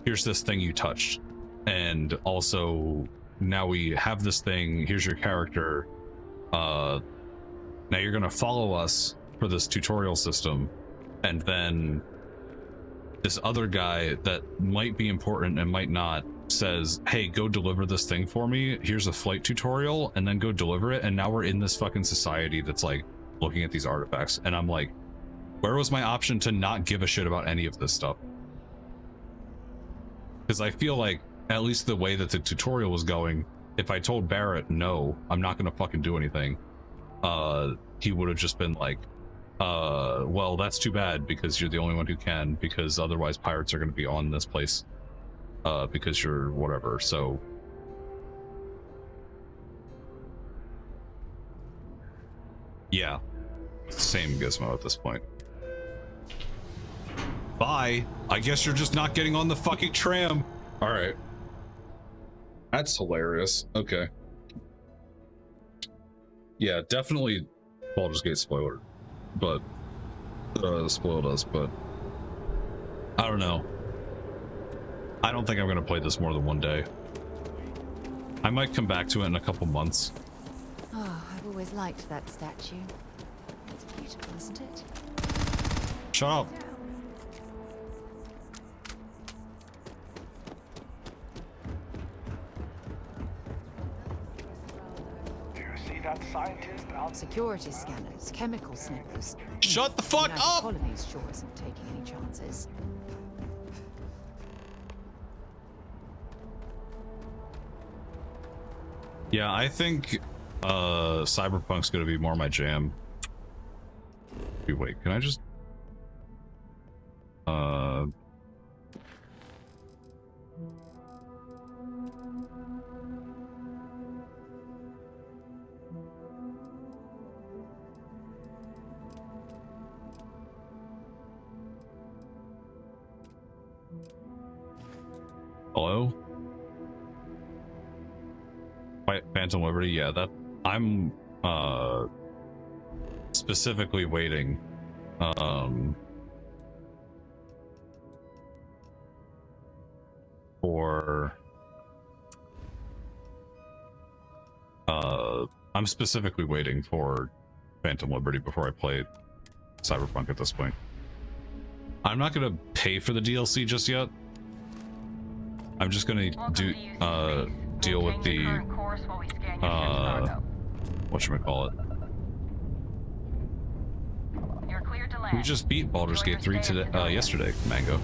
Here's this thing you touched. And also, now we have this thing, here's your character. Now you're gonna follow us for this tutorial system. And then this other guy that might be important and might not says, hey, go deliver this thing for me. Here's a flight tutorial, and then go deliver it. And now we're in this fucking society that's like looking at these artifacts. And I'm like, where was my option to not give a shit about any of this stuff? Because I feel like, at least the way that the tutorial was going, if I told Barrett, no, I'm not going to fucking do anything, he would have just been like, well, that's too bad because you're the only one who can, because otherwise pirates are going to be on this place, because you're whatever, so. Yeah. same Gizmo at this point. Bye. I guess you're just not getting on the fucking tram. All right. That's hilarious. Okay. Yeah, definitely Baldur's Gate spoiler. But spoiled us, but I don't know. I don't think I'm gonna play this more than one day. I might come back to it in a couple months. Oh, I've always liked that statue. It's beautiful, isn't it? Shut up. Do you see that scientist out? Security scanners, chemical sniffers. Shut the fuck United up! Colonies sure isn't taking any chances. Yeah, I think Cyberpunk's gonna be more my jam. Wait, can I just hello? Phantom Liberty, yeah, that I'm specifically waiting for I'm specifically waiting for Phantom Liberty before I play Cyberpunk at this point. I'm not gonna pay for the DLC just yet. I'm just gonna do deal with the whatchamacallit. We just beat Baldur's Gate 3 today, yesterday, Mango.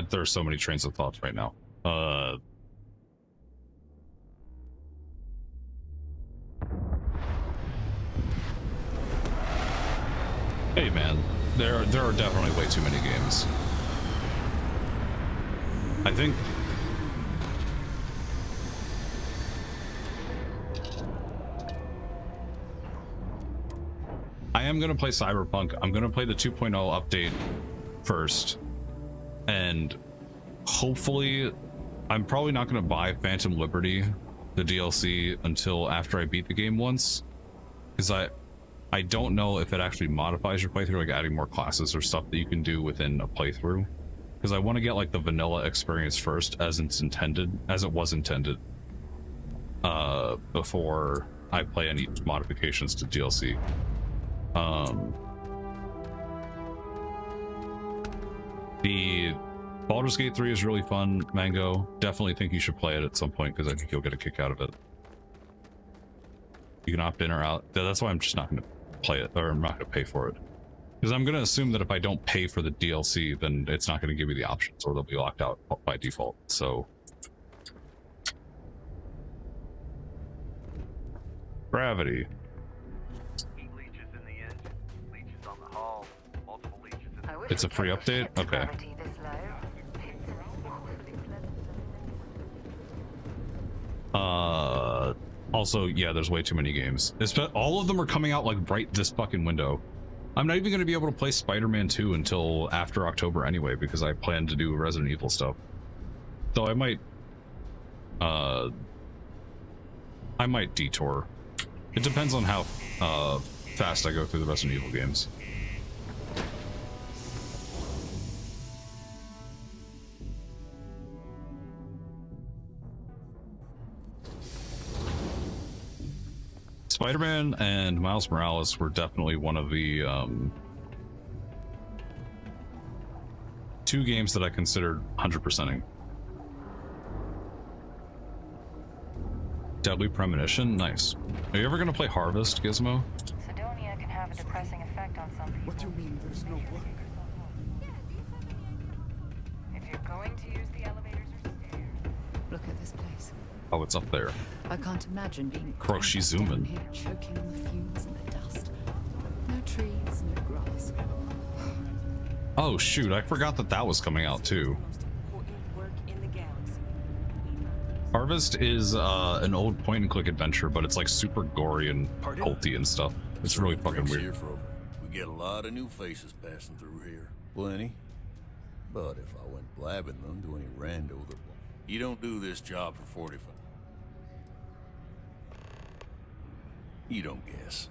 There are so many trains of thoughts right now. Hey man, there are definitely way too many games. I think I am gonna play Cyberpunk. I'm gonna play the 2.0 update first, and hopefully I'm probably not gonna buy Phantom Liberty, the DLC, until after I beat the game once, because I don't know if it actually modifies your playthrough, like adding more classes or stuff that you can do within a playthrough. Because I want to get like the vanilla experience first, as it was intended, before I play any modifications to DLC. The Baldur's Gate 3 is really fun, Mango. Definitely think you should play it at some point because I think you'll get a kick out of it. You can opt in or out. That's why I'm just not going to play it, or I'm not going to pay for it, because I'm going to assume that if I don't pay for the DLC, then it's not going to give me the options, or they'll be locked out by default. So Gravity. Leeches in the engine, leeches on the hull, multiple leeches in the... It's a free update? Okay. Also, yeah, there's way too many games. All of them are coming out like right this fucking window. I'm not even going to be able to play Spider-Man 2 until after October anyway, because I plan to do Resident Evil stuff. So I might detour. It depends on how fast I go through the Resident Evil games. Spider-Man and Miles Morales were definitely one of the two games that I considered 100%ing. Deadly Premonition, nice. Are you ever gonna play Harvest, Gizmo? Sidonia can have a depressing effect on some people. What do you mean there's no work? If you're going to use the elevators or stairs. Look at this place. Oh, it's up there. I can't imagine being Crushy zooming. here, choking on the fumes and the dust. No trees, no grass. Oh shoot, I forgot that that was coming out too. Harvest is an old point and click adventure, but it's like super gory and culty and stuff. It's really fucking weird. We get a lot of new faces passing through here. Plenty. But if I went blabbing them to any rando that you don't do this job for 45. You don't guess.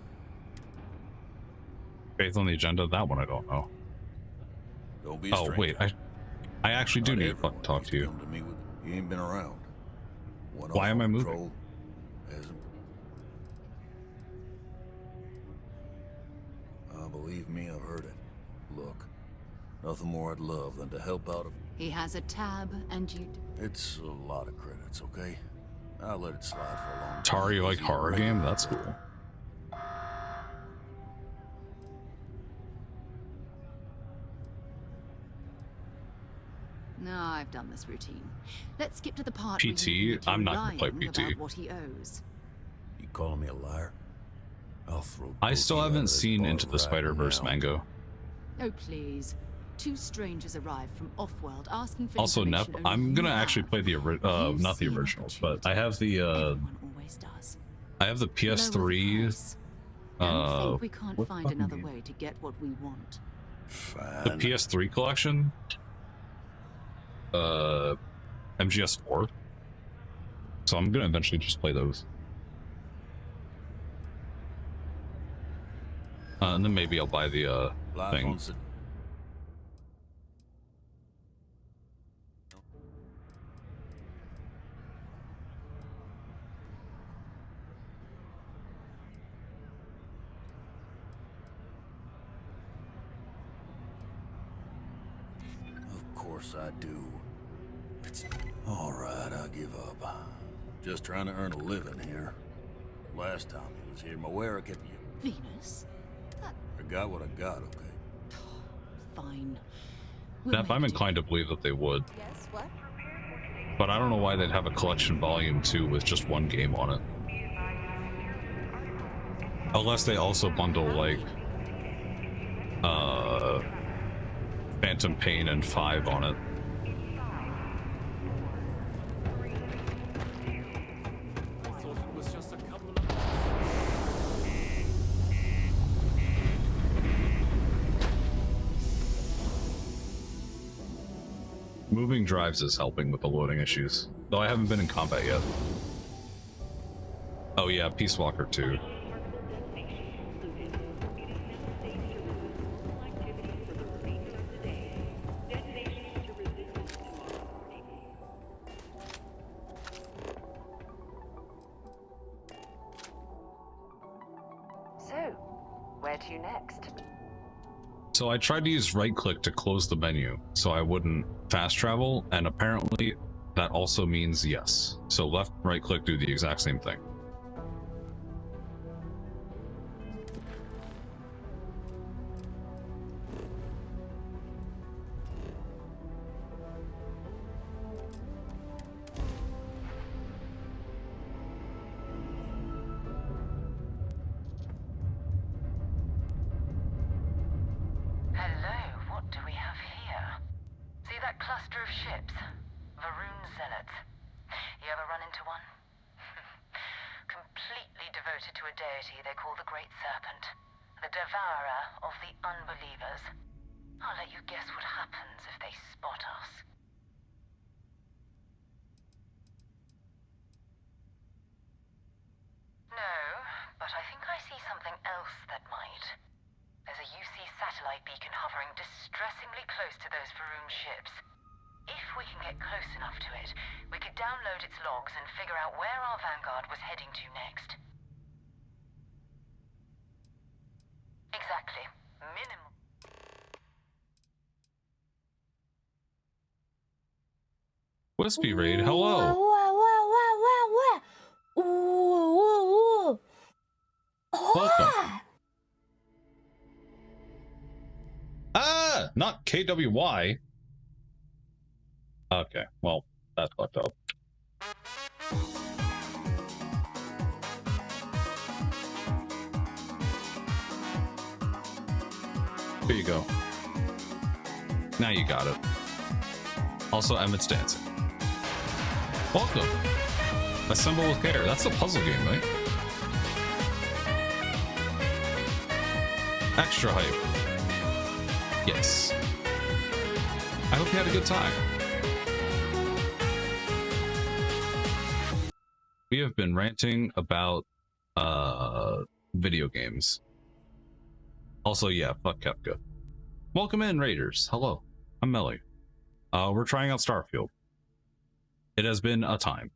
Faith on the agenda, that one I don't know. Don't be a oh stranger. wait, I actually do need to talk to you. You ain't been around. Why am I moving? Believe me, I've heard it. Look, nothing more I'd love than to help out. He has a tab, and you. It's a lot of credits, okay? I'll let it slide for a long time. Tari, like horror game? That's cool. No, I've done this routine. Let's skip to the part PT? where you I'm not gonna play lying PT. about what he owes. You calling me a liar? I'll throw. I still haven't seen Into the Spider-Verse Mango. Oh please. Two strangers arrived from off-world asking for Also, Nep, information only I'm gonna you actually have. play the not the originals, but I have the Always does. I have the PS3. Don't think we can't what find fucking another game? way to get what we want. The PS3 collection. MGS4. So I'm gonna eventually just play those. And then maybe I'll buy the thing. Of course I do. It's all right. I'll give up. Just trying to earn a living here. Last time he was here, Moera kept you. Venus? I got what I got, okay? Fine. Nep, I'm inclined to believe that they would. Yes, what? But I don't know why they'd have a collection volume 2 with just one game on it. Unless they also bundle like Phantom Pain and 5 on it. Moving drives is helping with the loading issues, though I haven't been in combat yet. Oh yeah, Peace Walker 2. So, where to next? So I tried to use right click to close the menu so I wouldn't fast travel, and apparently that also means yes. So left, right click do the exact same thing. Hello, what do we have here? See that cluster of ships? Varun Zealots. You ever run into one? Completely devoted to a deity they call the Great Serpent, the devourer of the unbelievers. I'll let you guess what happens if they spot us. No, but I think I see something else that might. There's a UC satellite beacon hovering distressingly close to those Varun ships. If we can get close enough to it, we could download its logs and figure out where our vanguard was heading to next. Exactly. Minimal. Wispy Raid, hello. Welcome. Ah, not KWY. Okay, well, that's fucked up. Here you go. Now you got it. Also, Emmett's dancing. Welcome. Assemble with care. That's a puzzle game, right? Extra hype. Yes. I hope you had a good time. We have been ranting about video games. Also, yeah, fuck Kepka. Welcome in, Raiders. Hello, I'm Melly. We're trying out Starfield. It has been a time.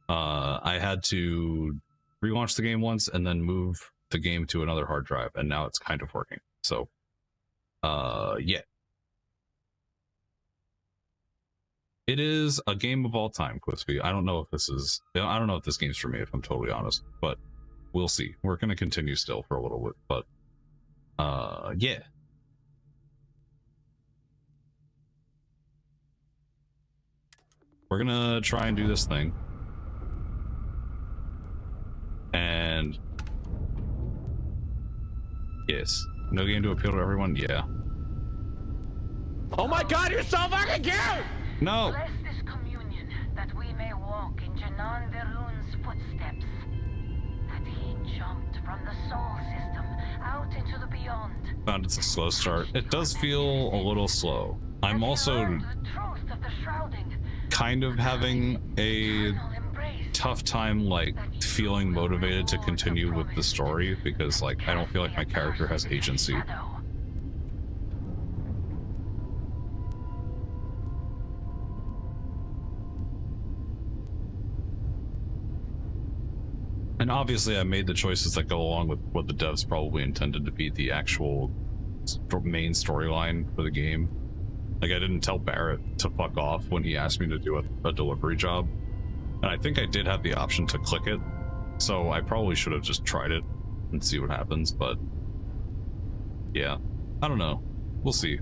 I had to relaunch the game once and then move the game to another hard drive, and now it's kind of working. So, yeah. It is a game of all time, Quispy. I don't know if this is... I don't know if this game's for me, if I'm totally honest, but we'll see. We're going to continue still for a little bit, but yeah. We're gonna try and do this thing. And yes, no game to appeal to everyone. Yeah. Oh my God, you're so fucking cute! No. Bless this communion that we may walk in Janan Verun's footsteps. That he jumped from the soul system out into the beyond. Found it's a slow start. It does feel a little slow. I'm also kind of having a tough time like feeling motivated to continue with the story because like I don't feel like my character has agency. And obviously I made the choices that go along with what the devs probably intended to be the actual main storyline for the game. Like I didn't tell Barrett to fuck off when he asked me to do a delivery job. And I think I did have the option to click it. So I probably should have just tried it and see what happens, but yeah, I don't know. We'll see.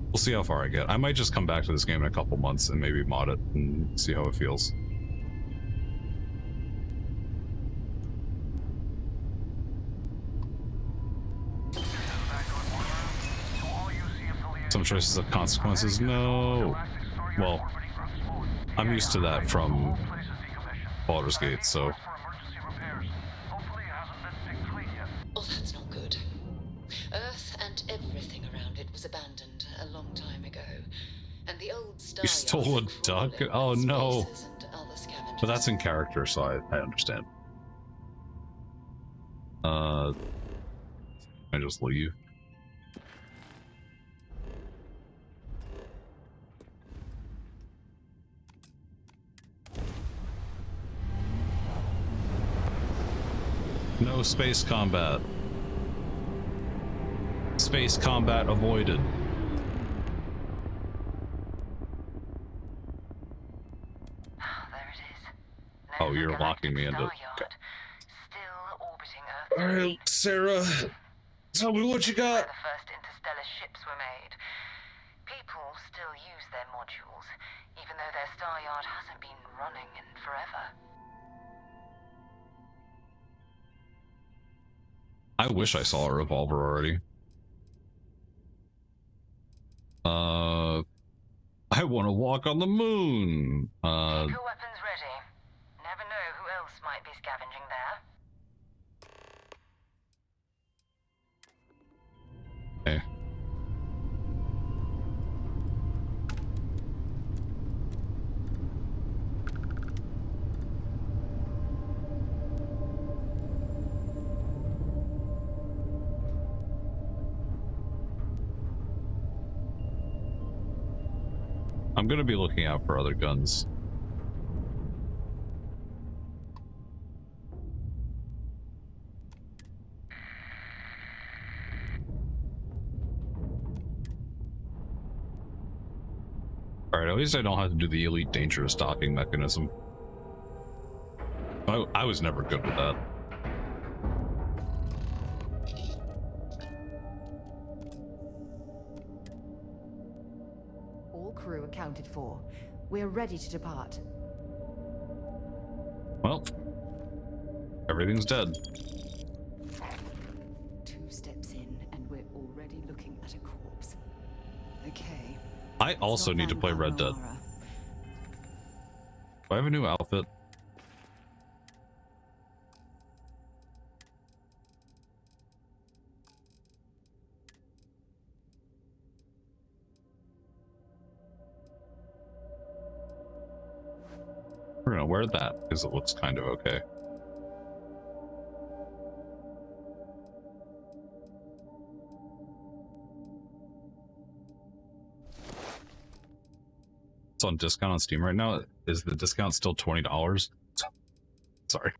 We'll see how far I get. I might just come back to this game in a couple months and maybe mod it and see how it feels. Some choices have consequences. No. Well, I'm used to that from Baldur's Gate, so. Oh, that's not good. Earth and everything around it was abandoned a long time ago. And the old star You stole a duck? Oh no. But that's in character, so I understand. I just leave. No space combat. Space combat avoided. Oh, you're locking me into... Okay. Alright, Sarah. Tell me what you got. The first interstellar ships were made. People still use their modules, even though their star yard hasn't been running in forever. I wish I saw a revolver already. I want to walk on the moon. Keep your weapons ready. Never know who else might be scavenging there. Okay. I'm gonna be looking out for other guns. Alright, at least I don't have to do the elite dangerous docking mechanism. I was never good with that. Crew accounted for. We're ready to depart. Well, everything's dead. 2 steps Okay. I also need to play Red Dead. Do I have a new outfit? We're gonna wear that because it looks kind of okay. It's on discount on Steam right now. Is the discount still $20? Sorry.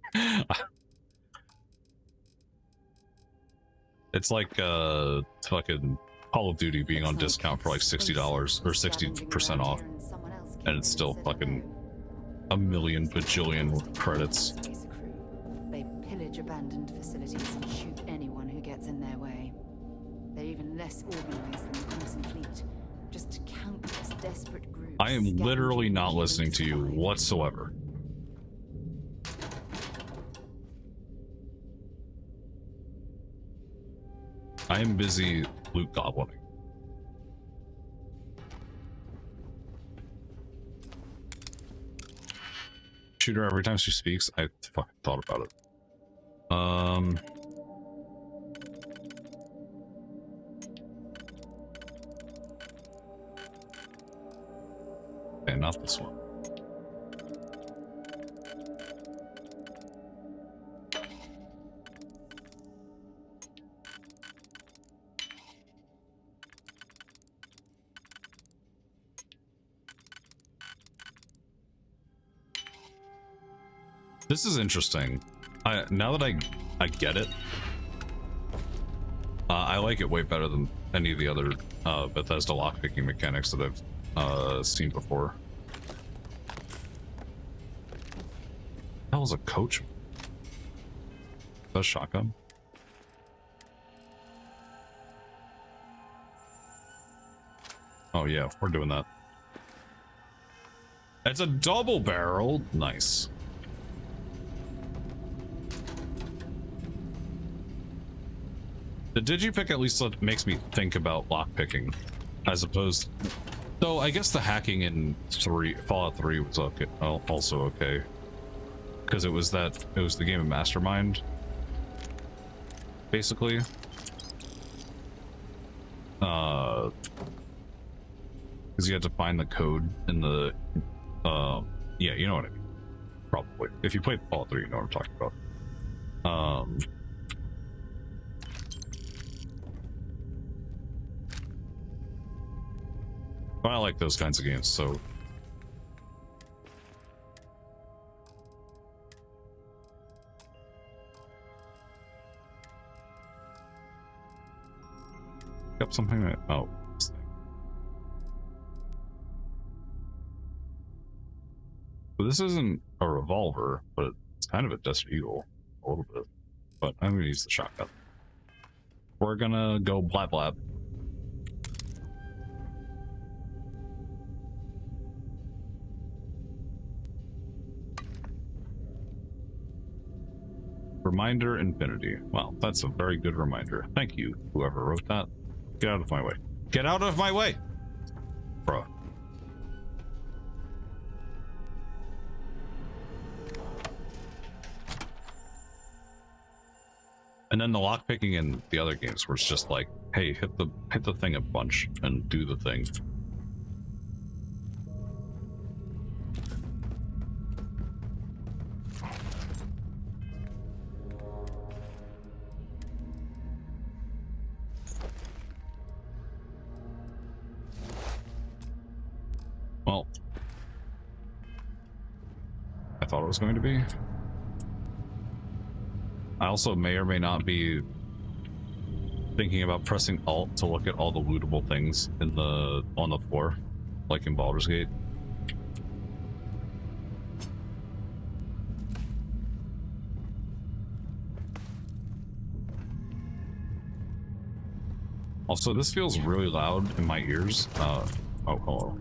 It's like fucking Call of Duty being on discount for like $60 or 60% off. And it's still fucking a million bajillion credits. They pillage abandoned facilities and shoot anyone who gets in their way. They're even less organized than the Crimson Fleet. Just countless desperate groups. I am literally not listening to you whatsoever. I am busy loot goblining. Shoot her every time she speaks. I fucking thought about it. Okay, not this one. This is interesting. Now that I get it, I like it way better than any of the other Bethesda lockpicking mechanics that I've seen before. That was a coach. That's a shotgun. Oh yeah, we're doing that. It's a double barrel. Nice. The digipick at least makes me think about lockpicking, as opposed. Though I guess the hacking in Fallout 3 was okay, also okay, because it was the game of Mastermind, basically. Because you had to find the code in the. Yeah, you know what I mean. Probably, if you played Fallout 3, you know what I'm talking about. I like those kinds of games, so. Yep, something that. Oh, this thing. So this isn't a revolver, but it's kind of a Desert Eagle, a little bit. But I'm gonna use the shotgun. We're gonna go blab blab. Reminder infinity. Well, that's a very good reminder. Thank you, whoever wrote that. Get out of my way. Get out of my way! Bruh. And then the lockpicking in the other games where it's just like, hey, hit the thing a bunch and do the thing. Well, I thought it was going to be. I also may or may not be thinking about pressing Alt to look at all the lootable things in on the floor, like in Baldur's Gate. Also, this feels really loud in my ears. Oh, hello.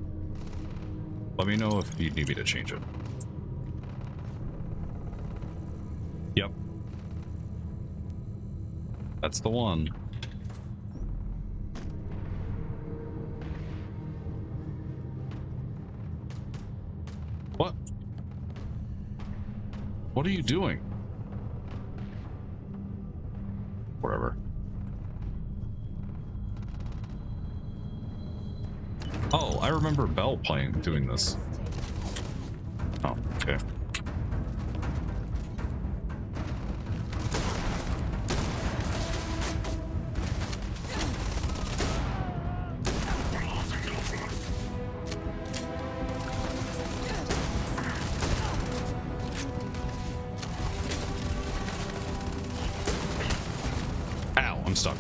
Let me know if you need me to change it. Yep. That's the one. What? What are you doing? Whatever. Oh, I remember Belle doing this. Oh, okay. Ow, I'm stuck.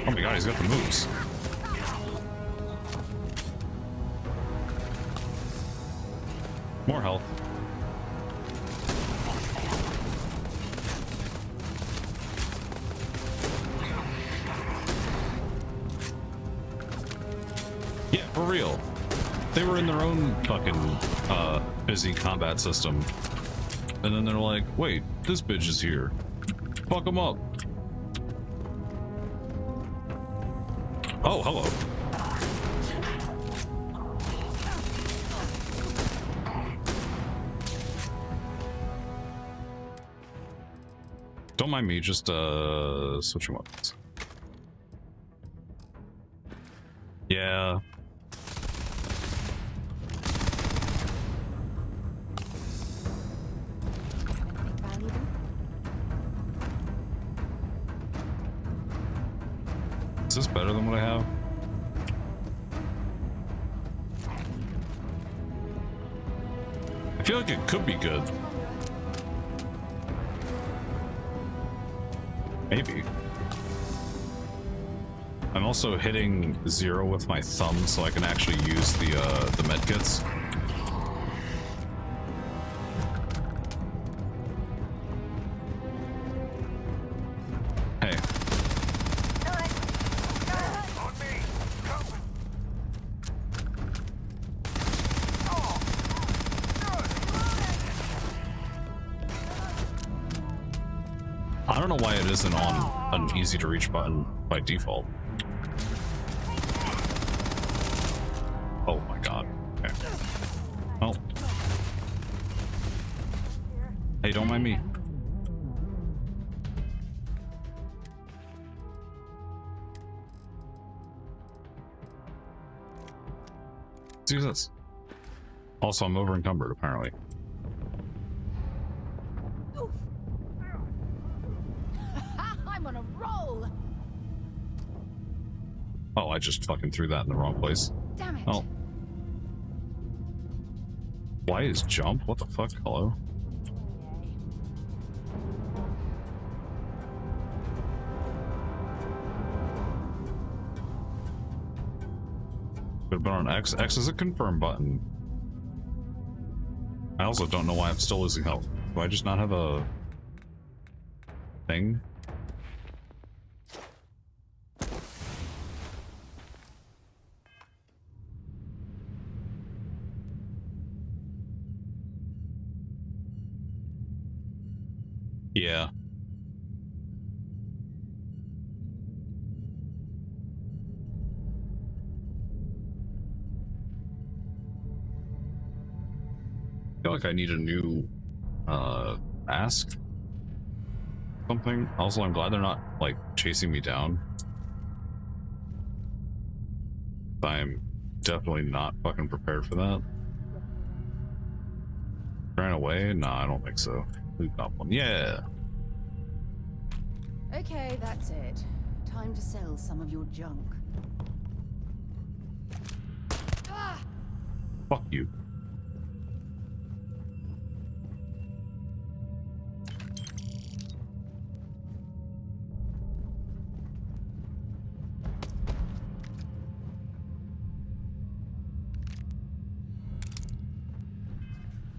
Oh my god, he's got the moves. More health. Yeah, for real. They were in their own fucking busy combat system. And then they're like, wait, this bitch is here. Fuck them up. Oh, hello. Don't mind me, just switching weapons. Yeah. Is this better than what I have? I feel like it could be good. Maybe. I'm also hitting 0 with my thumb so I can actually use the medkits. Hey. I don't know why it isn't on an easy to reach button by default. Oh my god. Okay. Well. Hey, don't mind me. Let's use this. Also, I'm over encumbered apparently. I'm on a roll. Oh, I just fucking threw that in the wrong place. Damn it. Oh. Why is jump? What the fuck? Hello? Could have been on X. X is a confirm button. I also don't know why I'm still losing health. Do I just not have a thing? Yeah. I feel like I need a new mask. Something. Also, I'm glad they're not like chasing me down. I'm definitely not fucking prepared for that. Ran away? No, I don't think so. We've got one. Yeah. Okay, that's it. Time to sell some of your junk. Fuck you.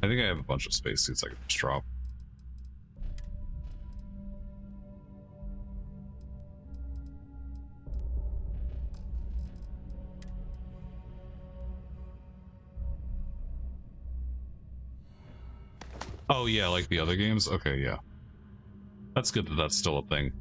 I think I have a bunch of spacesuits I can just drop. Oh yeah, like the other games? Okay, yeah. That's good that that's still a thing.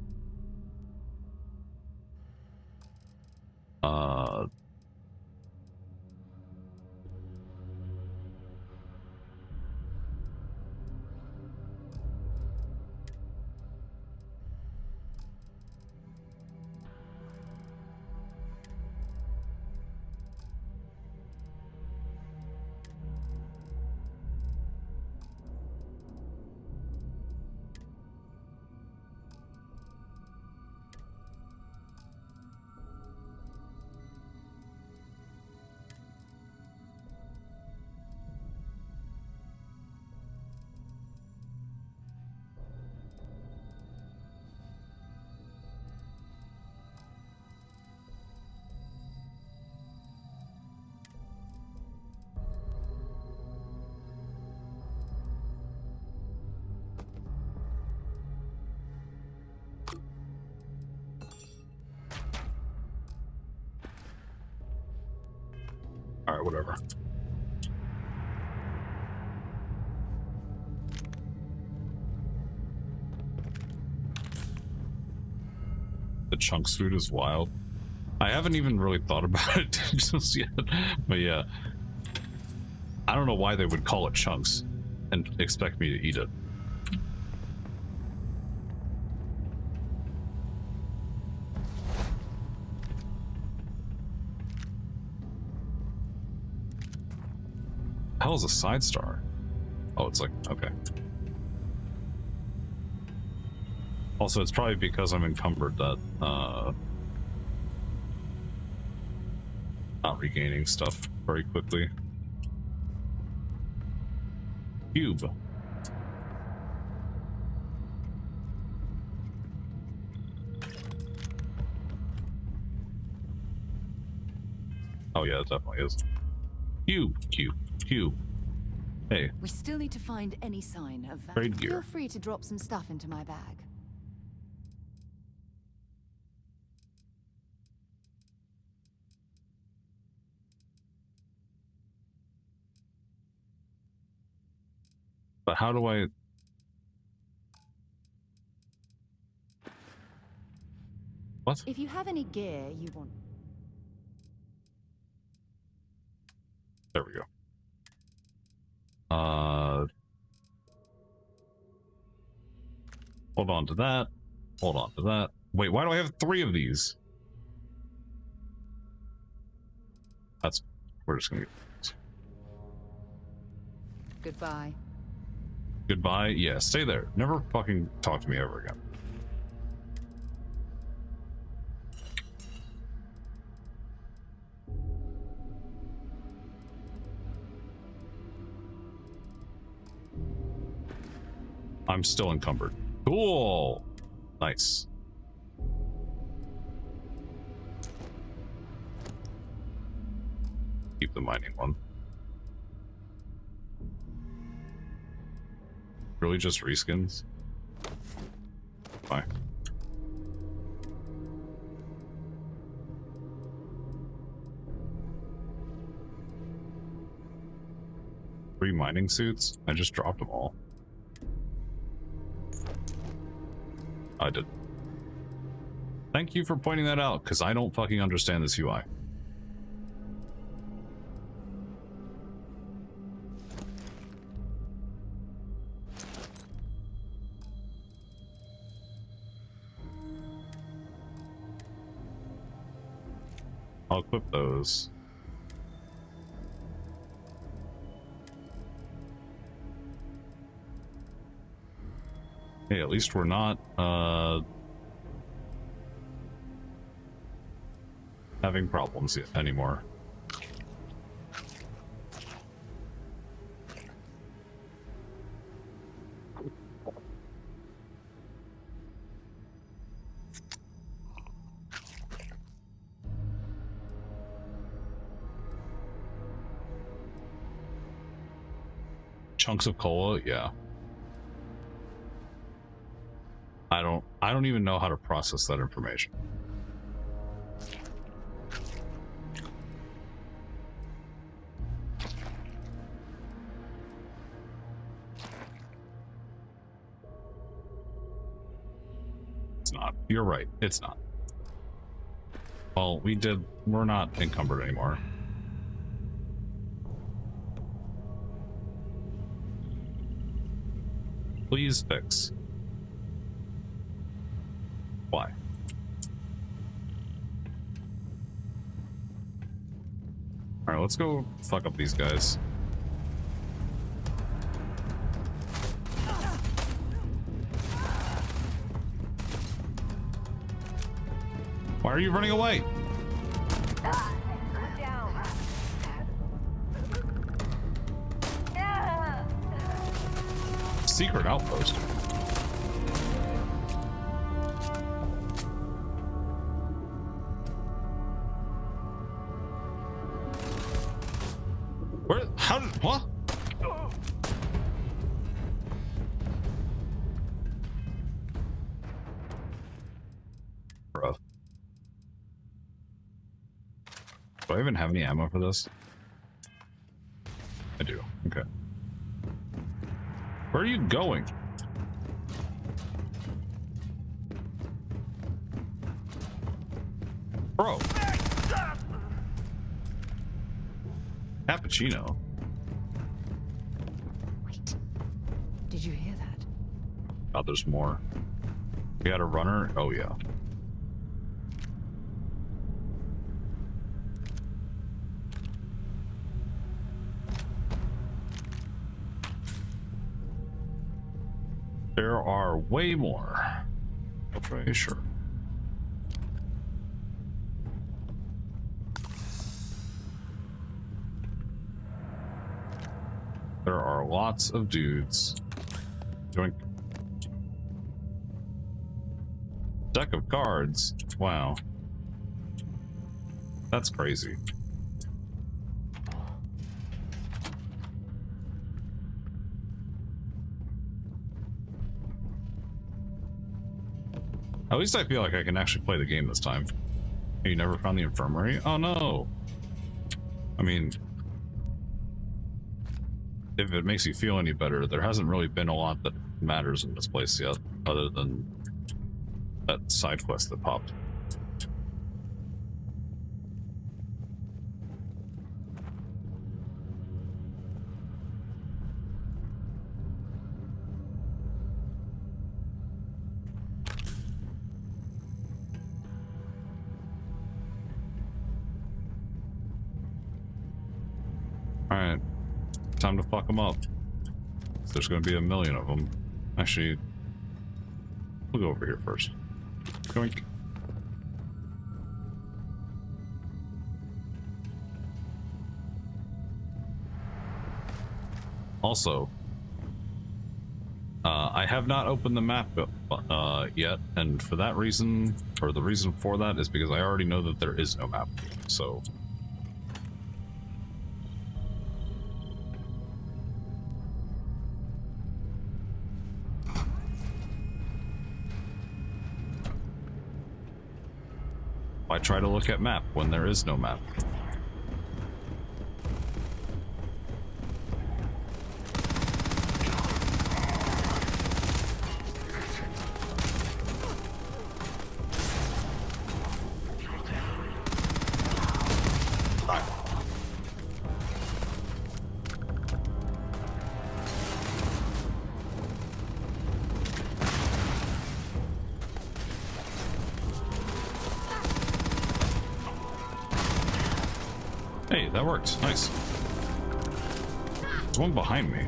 Alright, whatever. The chunks food is wild. I haven't even really thought about it just yet, but yeah. I don't know why they would call it chunks and expect me to eat it. Hell is a side star? Oh, it's like, okay. Also, it's probably because I'm encumbered that, not regaining stuff very quickly. Cube. Oh yeah, it definitely is. Cube. Hey. We still need to find any sign of that. Trade gear. Feel free to drop some stuff into my bag. But how do I... What? If you have any gear you want... There we go. Hold on to that. Hold on to that. Wait, why do I have 3 of these? That's... We're just gonna... Goodbye. Goodbye? Yeah, stay there. Never fucking talk to me ever again. I'm still encumbered. Cool. Nice. Keep the mining one. Really just reskins? Bye. Three mining suits? I just dropped them all. I did. Thank you for pointing that out, because I don't fucking understand this UI. I'll equip those. Hey, at least we're not, having problems anymore. Chunks of cola, yeah. I don't even know how to process that information. not. You're right. It's not. Well, we're not encumbered anymore. Please fix. Why? Alright, let's go fuck up these guys. Why are you running away? Secret outpost. Where? How did? What? Bro. Do I even have any ammo for this? I do. Okay. Where are you going? Bro. Cappuccino. Wait. Did you hear that? Oh, there's more. We had a runner? Oh, yeah. There are way more. Okay, sure. There are lots of dudes. Doing deck of cards. Wow. That's crazy. At least I feel like I can actually play the game this time. You never found the infirmary? Oh no! I mean, if it makes you feel any better, there hasn't really been a lot that matters in this place yet, other than that side quest that popped. Alright, time to fuck them up. There's gonna be a million of them. Actually, we'll go over here first. Yoink. Also, I have not opened the map yet, and for that reason, or the reason for that, is because I already know that there is no map, so... Why try to look at map when there is no map? Hey, that worked. Nice. There's one behind me.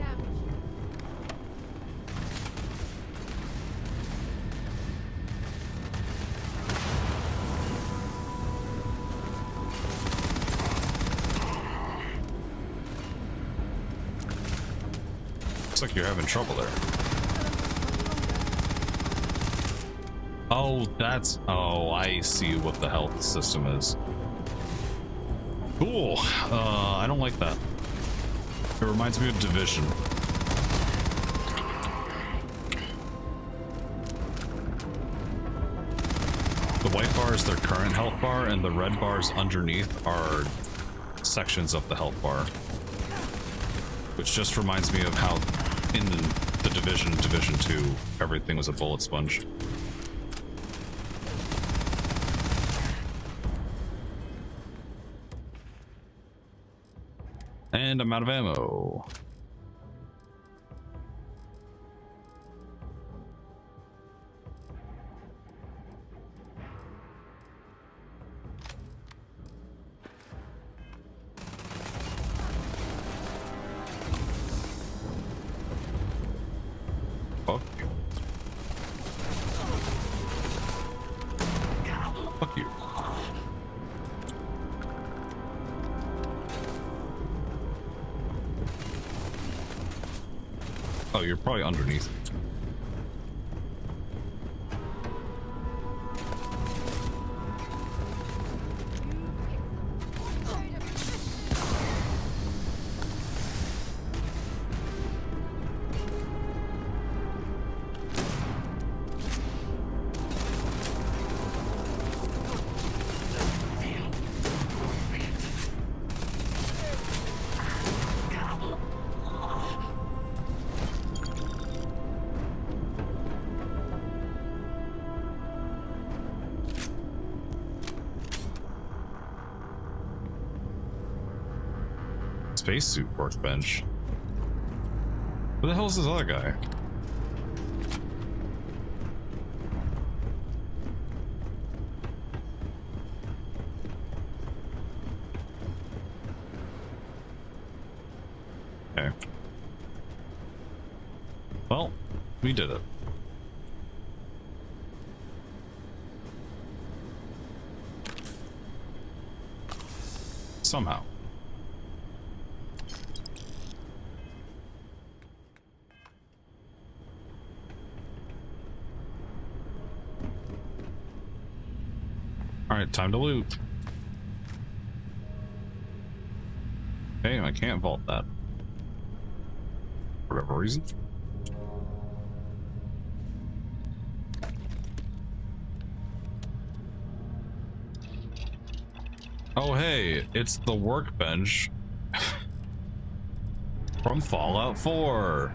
Looks like you're having trouble there. Oh, that's... Oh, I see what the health system is. Cool. I don't like that. It reminds me of Division. The white bar is their current health bar, and the red bars underneath are sections of the health bar. Which just reminds me of how in the Division 2, everything was a bullet sponge. And I'm out of ammo. Fuck you. Fuck you. Oh, you're probably underneath. Spacesuit workbench. Where the hell is this other guy? Okay. Well, we did it. Somehow. Alright, time to loot. Okay, I can't vault that. For whatever reason. Oh hey, it's the workbench from Fallout 4.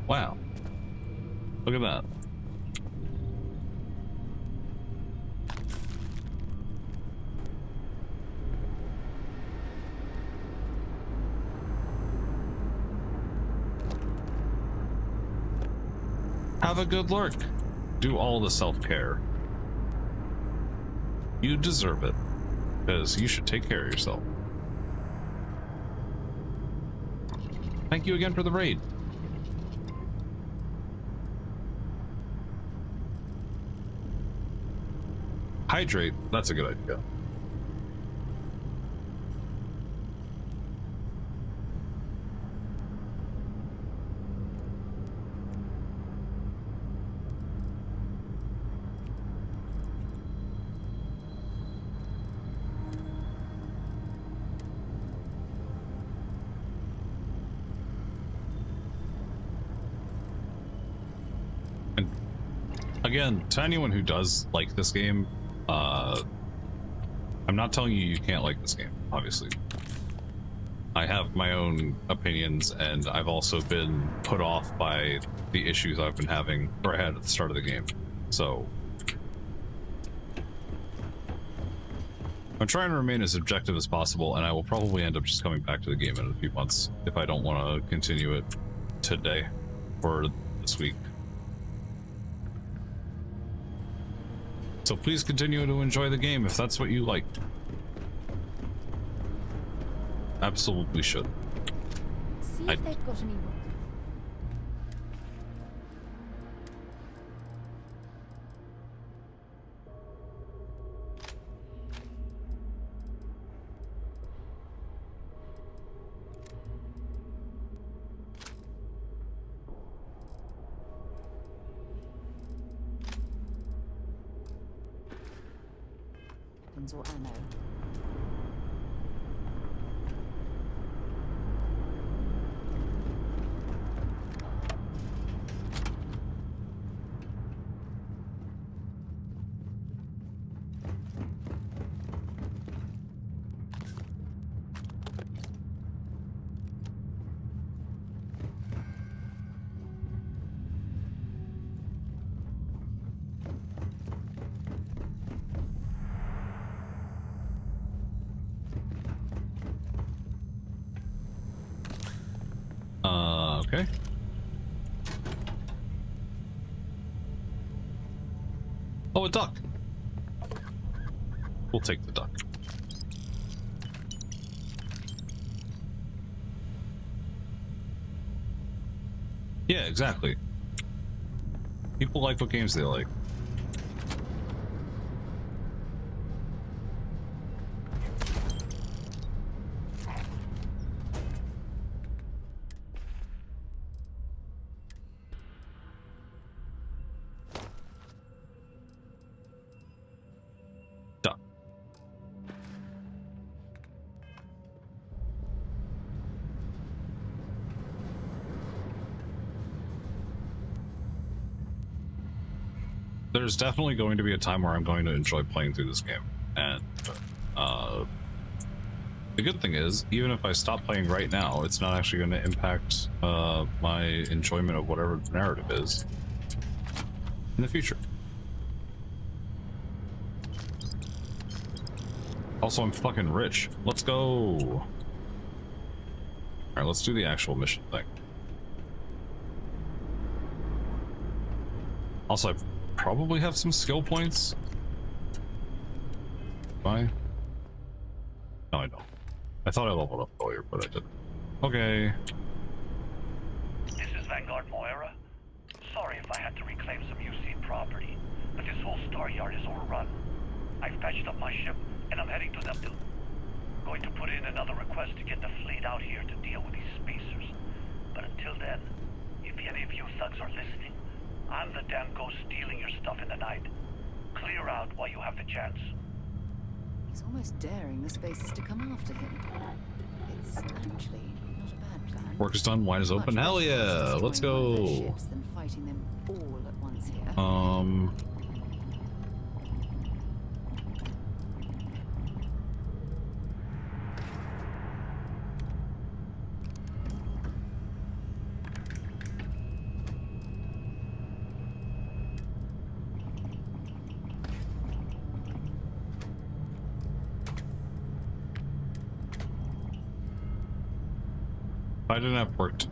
Wow. Look at that. Have a good lurk. Do all the self-care. You deserve it, because you should take care of yourself. Thank you again for the raid. Hydrate, that's a good idea. Again, to anyone who does like this game, I'm not telling you you can't like this game, obviously. I have my own opinions, and I've also been put off by the issues I've been having, or I had at the start of the game. So I'm trying to remain as objective as possible, and I will probably end up just coming back to the game in a few months if I don't want to continue it today or this week. So please continue to enjoy the game if that's what you like. Absolutely should. See if they've got any. Weapons or ammo. Okay. Oh, a duck. We'll take the duck. Yeah, exactly. People like what games they like. Duck. There's definitely going to be a time where I'm going to enjoy playing through this game, and the good thing is, even if I stop playing right now, it's not actually going to impact my enjoyment of whatever the narrative is in the future. Also, I'm fucking rich. Let's go. Alright, let's do the actual mission thing. Also, I probably have some skill points. Do I? No, I don't. I thought I leveled up earlier, but I didn't. Okay. This is Vanguard Moira. Sorry if I had to reclaim some UC property, but this whole star yard is overrun. I fetched up my ship, and I'm heading to them too. Going to put in another request to get the fleet out here to deal with these spacers. But until then, if any of you thugs are listening, I'm the damn ghost stealing your stuff in the night. Clear out while you have the chance. He's almost daring the spacers to come after him. It's actually not a bad plan. Work is done, wine is open. Hell yeah, let's go. Ships than fighting them all at once here.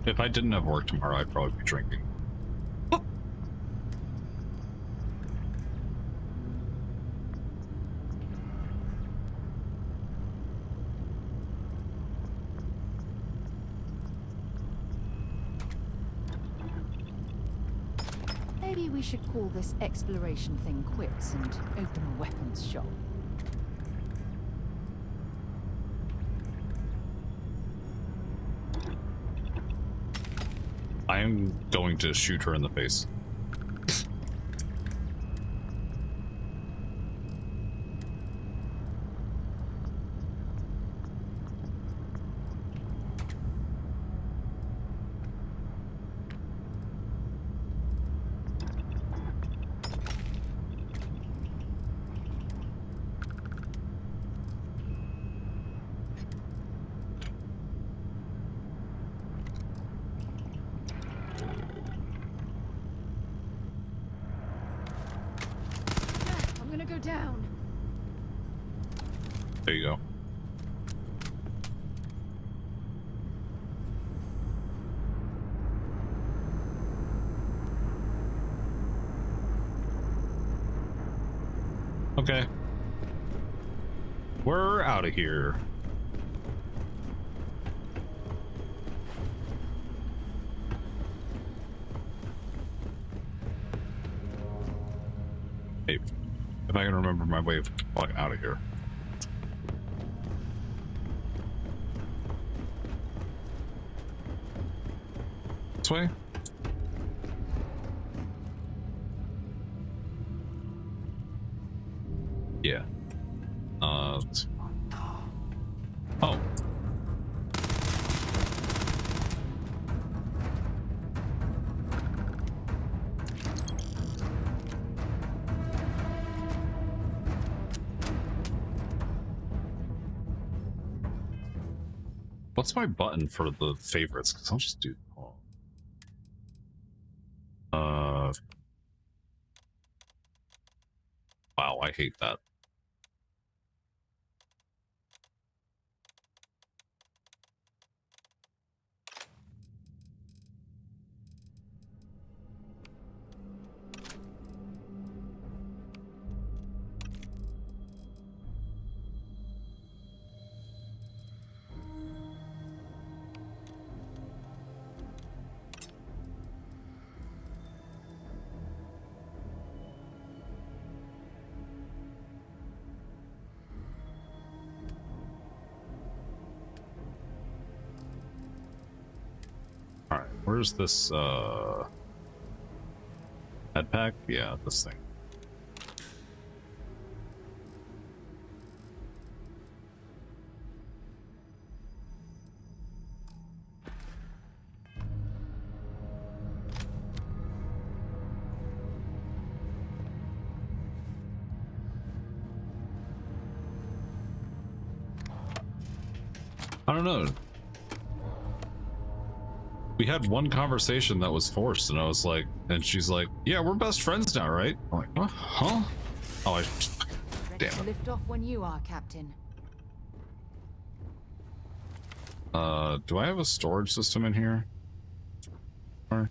If I didn't have work tomorrow, I'd probably be drinking. Maybe we should call this exploration thing quits and open a weapons shop. I am going to shoot her in the face. Down. There you go. Okay. We're out of here. Hey. If I can remember my way of walking out of here. This way? Yeah. Oh. What's my button for the favorites? Because I'll just do. Wow, I hate that. Where's this head pack? Yeah, this thing. I don't know. We had one conversation that was forced, and I was like, and she's like, "Yeah, we're best friends now, right?" I'm like, "What? Huh?" Oh, Ready damn to it. lift off when you are, Captain. Do I have a storage system in here? Or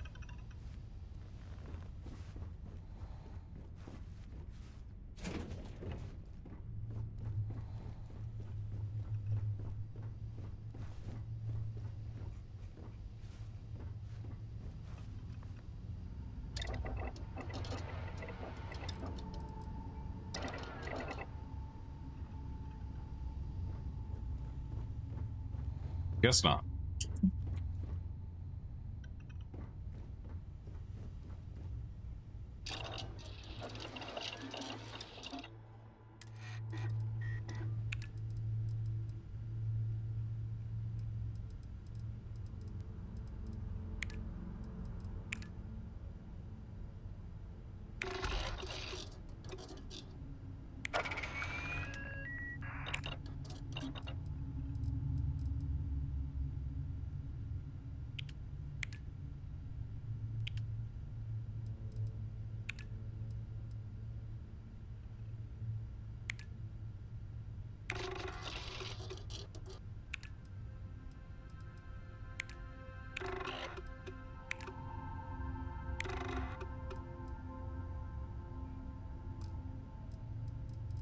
guess not.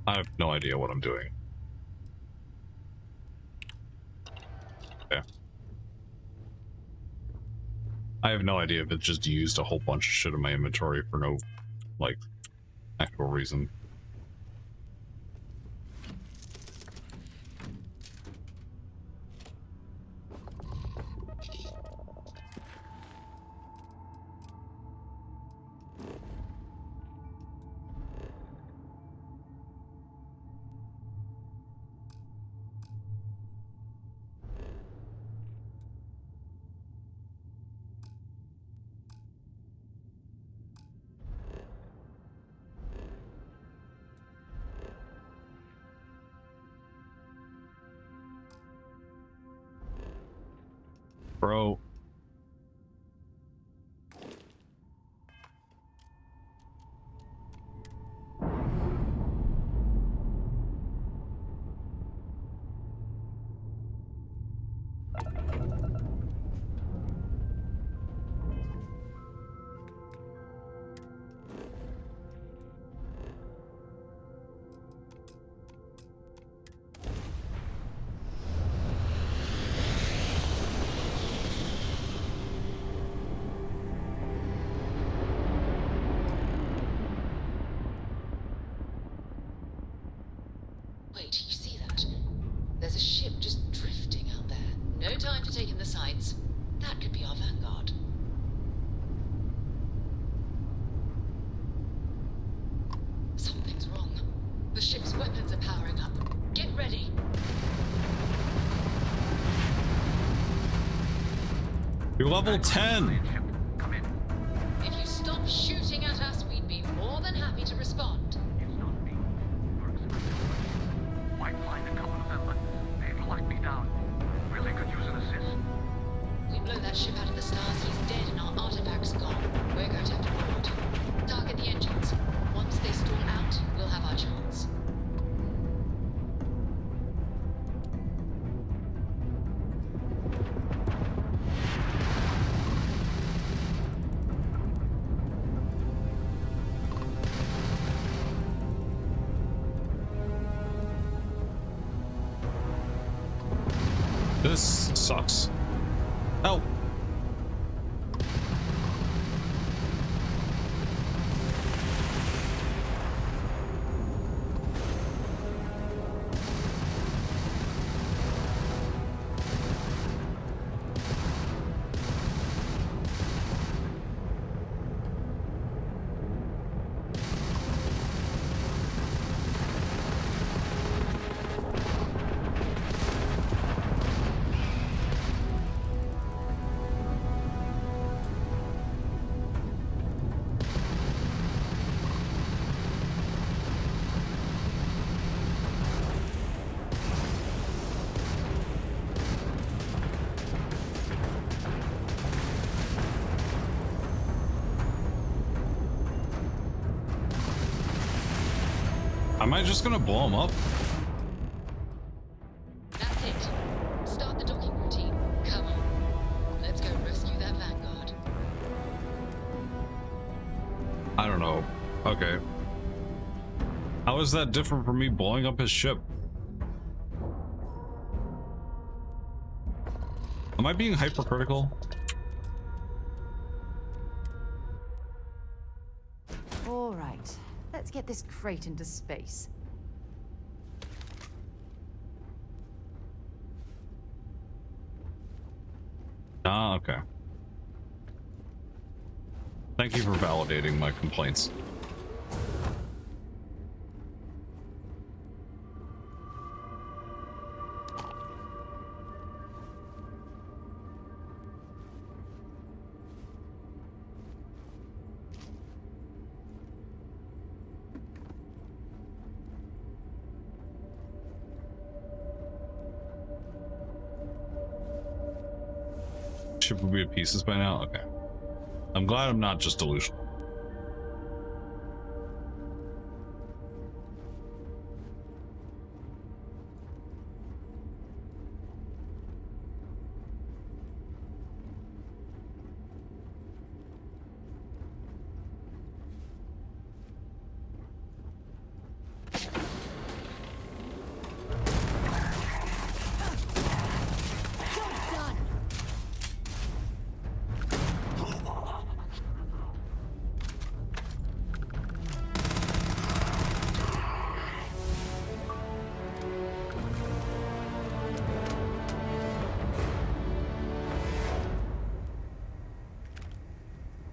I have no idea what I'm doing. Yeah. I have no idea if it just used a whole bunch of shit in my inventory for no, like, actual reason. Bro. Wait, you see that? There's a ship just drifting out there. No time to take in the sights. That could be our vanguard. Something's wrong. The ship's weapons are powering up. Get ready. You're level 10! If you stop shooting at us, we'd be more than happy to respond. Might find a couple of them, but they've locked me down. Really could use an assist. We blow that ship out of the stars, he's dead and our artifact's gone. We're going to have to board. Target the engines. Once they stall out, we'll have our chance. This sucks. Help! Am I just gonna blow him up? That's it. Start the docking routine. Come on. Let's go rescue that Vanguard. I don't know. Okay. How is that different from me blowing up his ship? Am I being hypercritical? All right. Let's get this crate into space. Ah, okay. Thank you for validating my complaints. Ship would be at pieces by now? Okay. I'm glad I'm not just delusional.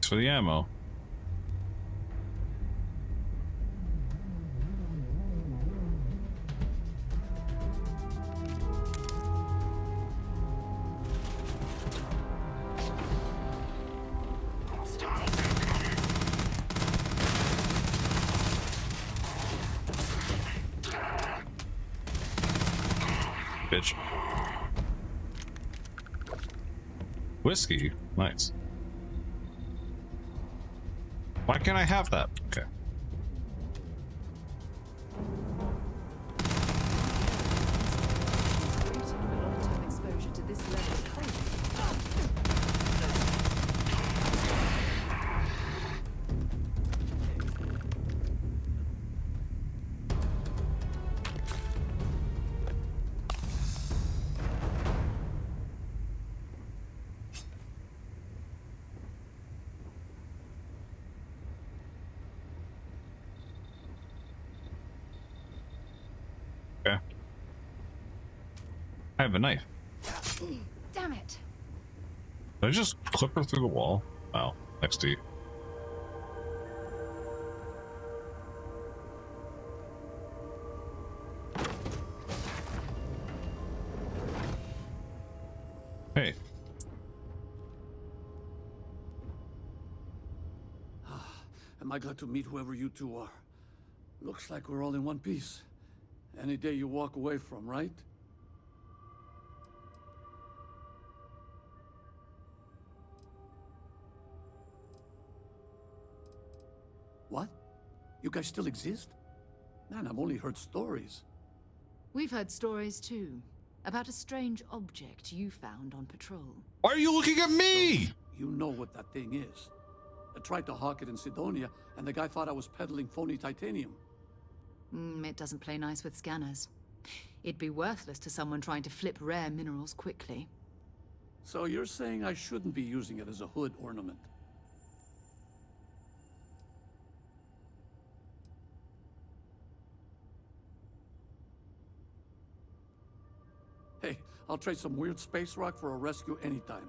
For the ammo. Bitch. Whiskey. Nice. Why can't I have that? Okay. Exposure to this level of cold. Okay. I have a knife. Damn it. Did I just clip her through the wall? Wow. XD. Hey. Am I glad to meet whoever you two are? Looks like we're all in one piece. Any day you walk away from, right? What? You guys still exist? Man, I've only heard stories. We've heard stories too, about a strange object you found on patrol. Why are you looking at me? So, you know what that thing is. I tried to hawk it in Sidonia, and the guy thought I was peddling phony titanium. It doesn't play nice with scanners. It'd be worthless to someone trying to flip rare minerals quickly. So you're saying I shouldn't be using it as a hood ornament? Hey, I'll trade some weird space rock for a rescue anytime.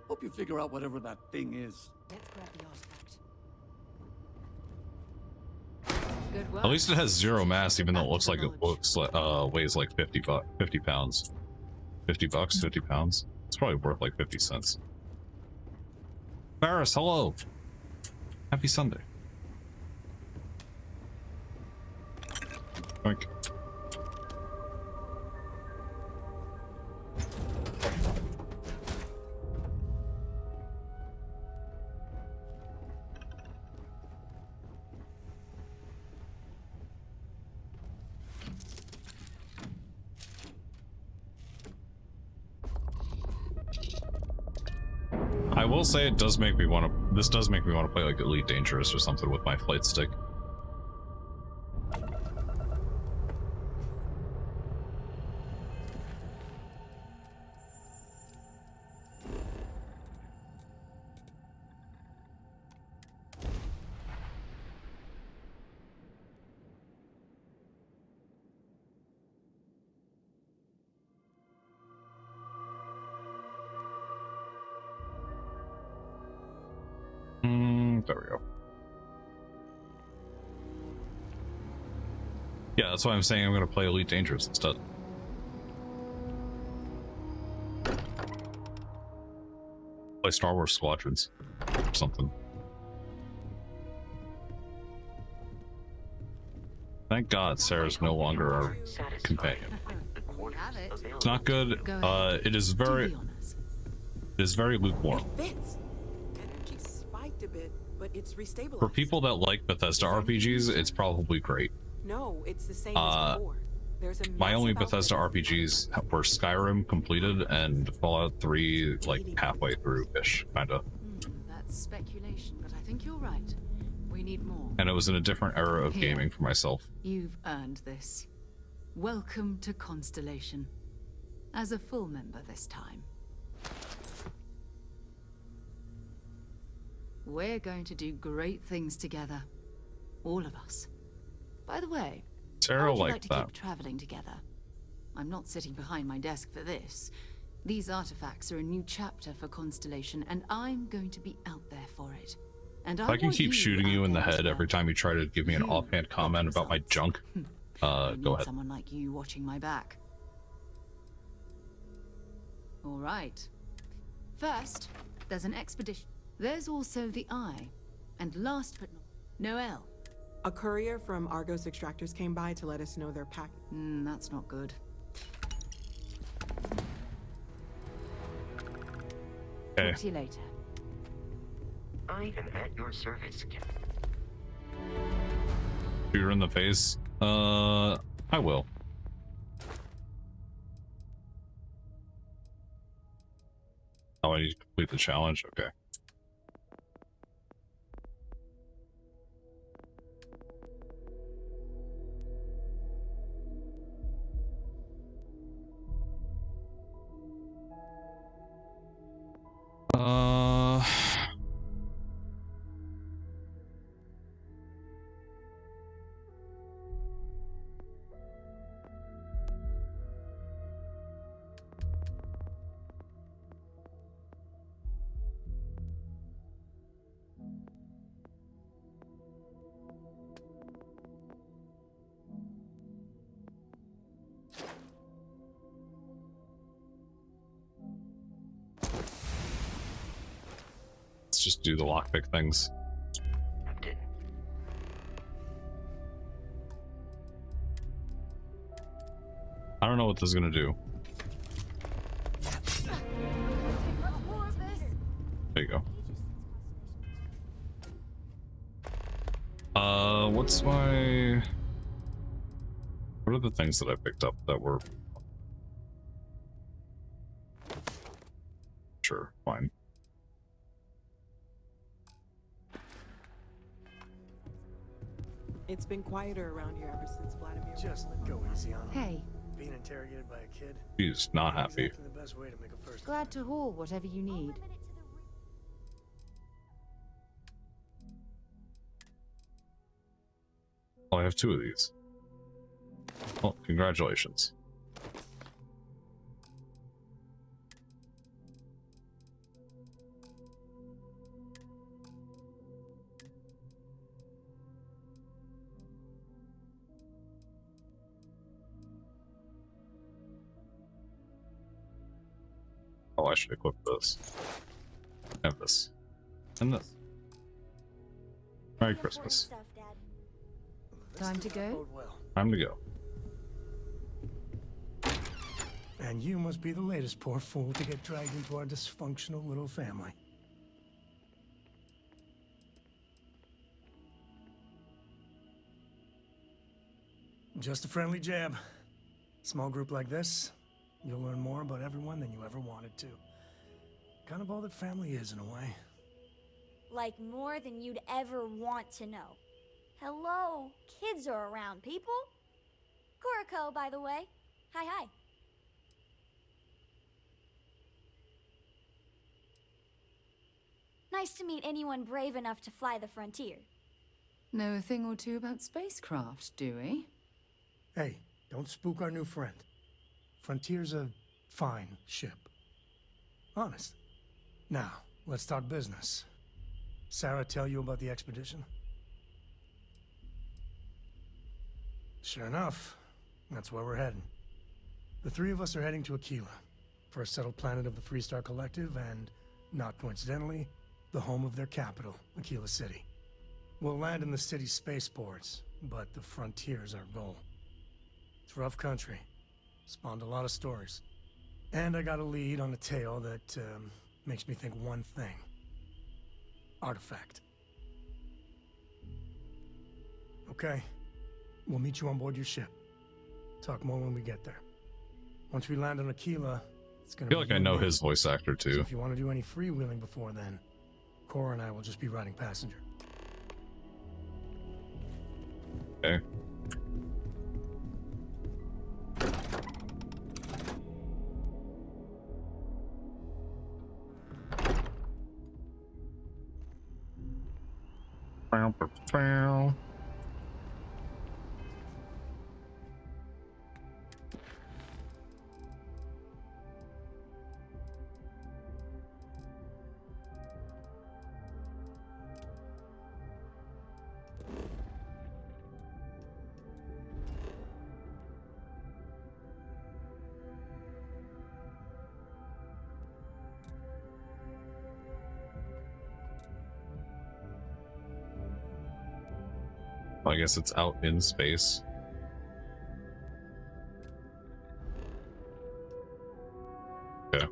Hope you figure out whatever that thing is. Let's grab the artifact. Good work. At least it has zero mass, even though it looks like weighs like 50 pounds. 50 bucks, 50 pounds. It's probably worth like 50 cents. Barris, hello. Happy Sunday. Oink. I will say it does make me want to. This does make me want to play like Elite Dangerous or something with my flight stick. There we go. Yeah, that's why I'm saying I'm going to play Elite Dangerous instead. Play Star Wars Squadrons or something. Thank God Sarah's no longer our companion. It's not good. It is very lukewarm. Fits. Energy spiked a bit, but it's restabilized. For people that like Bethesda RPGs, it's probably great. No, it's the same as before. There's a My only massive Bethesda outlet RPGs were Skyrim completed and Fallout 3 like halfway through-ish, kinda. That's speculation, but I think you're right. We need more. And it was in a different era of Here. gaming for myself. You've earned this. Welcome to Constellation. As a full member this time. We're going to do great things together. All of us. By the way, Sarah how would you liked like to that. keep traveling together? I'm not sitting behind my desk for this. These artifacts are a new chapter for Constellation, and I'm going to be out there for it. And If I can keep shooting you in the head every time you try to give me an offhand comment about my junk, I go need ahead. someone like you watching my back. All right. First, there's an expedition. There's also the Eye. And last but not... Noel. A courier from Argos Extractors came by to let us know their pack. That's not good. Okay. Talk to you later. I am at your service, Captain. Shoot her in the face. I will. Oh, I need to complete the challenge? Okay. Let's just do the lockpick things. I don't know what this is gonna do. There you go. What's my... What are the things that I picked up that were... Sure, fine. It's been quieter around here ever since Vladimir. Just go easy on him. Hey. Being interrogated by a kid. She's not happy. Exactly the best way to make a first. Glad to haul whatever you need. Oh, I have 2 of these. Well, congratulations. Oh, I should equip this. And this. And this. Merry Christmas. Time to go? Time to go. And you must be the latest poor fool to get dragged into our dysfunctional little family. Just a friendly jab. Small group like this, you'll learn more about everyone than you ever wanted to. Kind of all that family is, in a way. Like more than you'd ever want to know. Hello, kids are around, people. Kuriko, by the way. Hi, hi. Nice to meet anyone brave enough to fly the frontier. Know a thing or two about spacecraft, do we? Hey, don't spook our new friend. Frontier's a fine ship. Honest. Now, let's talk business. Sarah tell you about the expedition? Sure enough, that's where we're heading. The three of us are heading to Aquila, first settled planet of the Freestar Collective and, not coincidentally, the home of their capital, Aquila City. We'll land in the city's spaceports, but the frontier's our goal. It's rough country. Spawned a lot of stories. And I got a lead on a tale that makes me think one thing. Artifact. Okay. We'll meet you on board your ship. Talk more when we get there. Once we land on Aquila, it's gonna I feel be like I you know and me. his voice actor So too. if you want to do any freewheeling before then, Cora and I will just be riding passenger. Okay. I guess it's out in space. Yeah.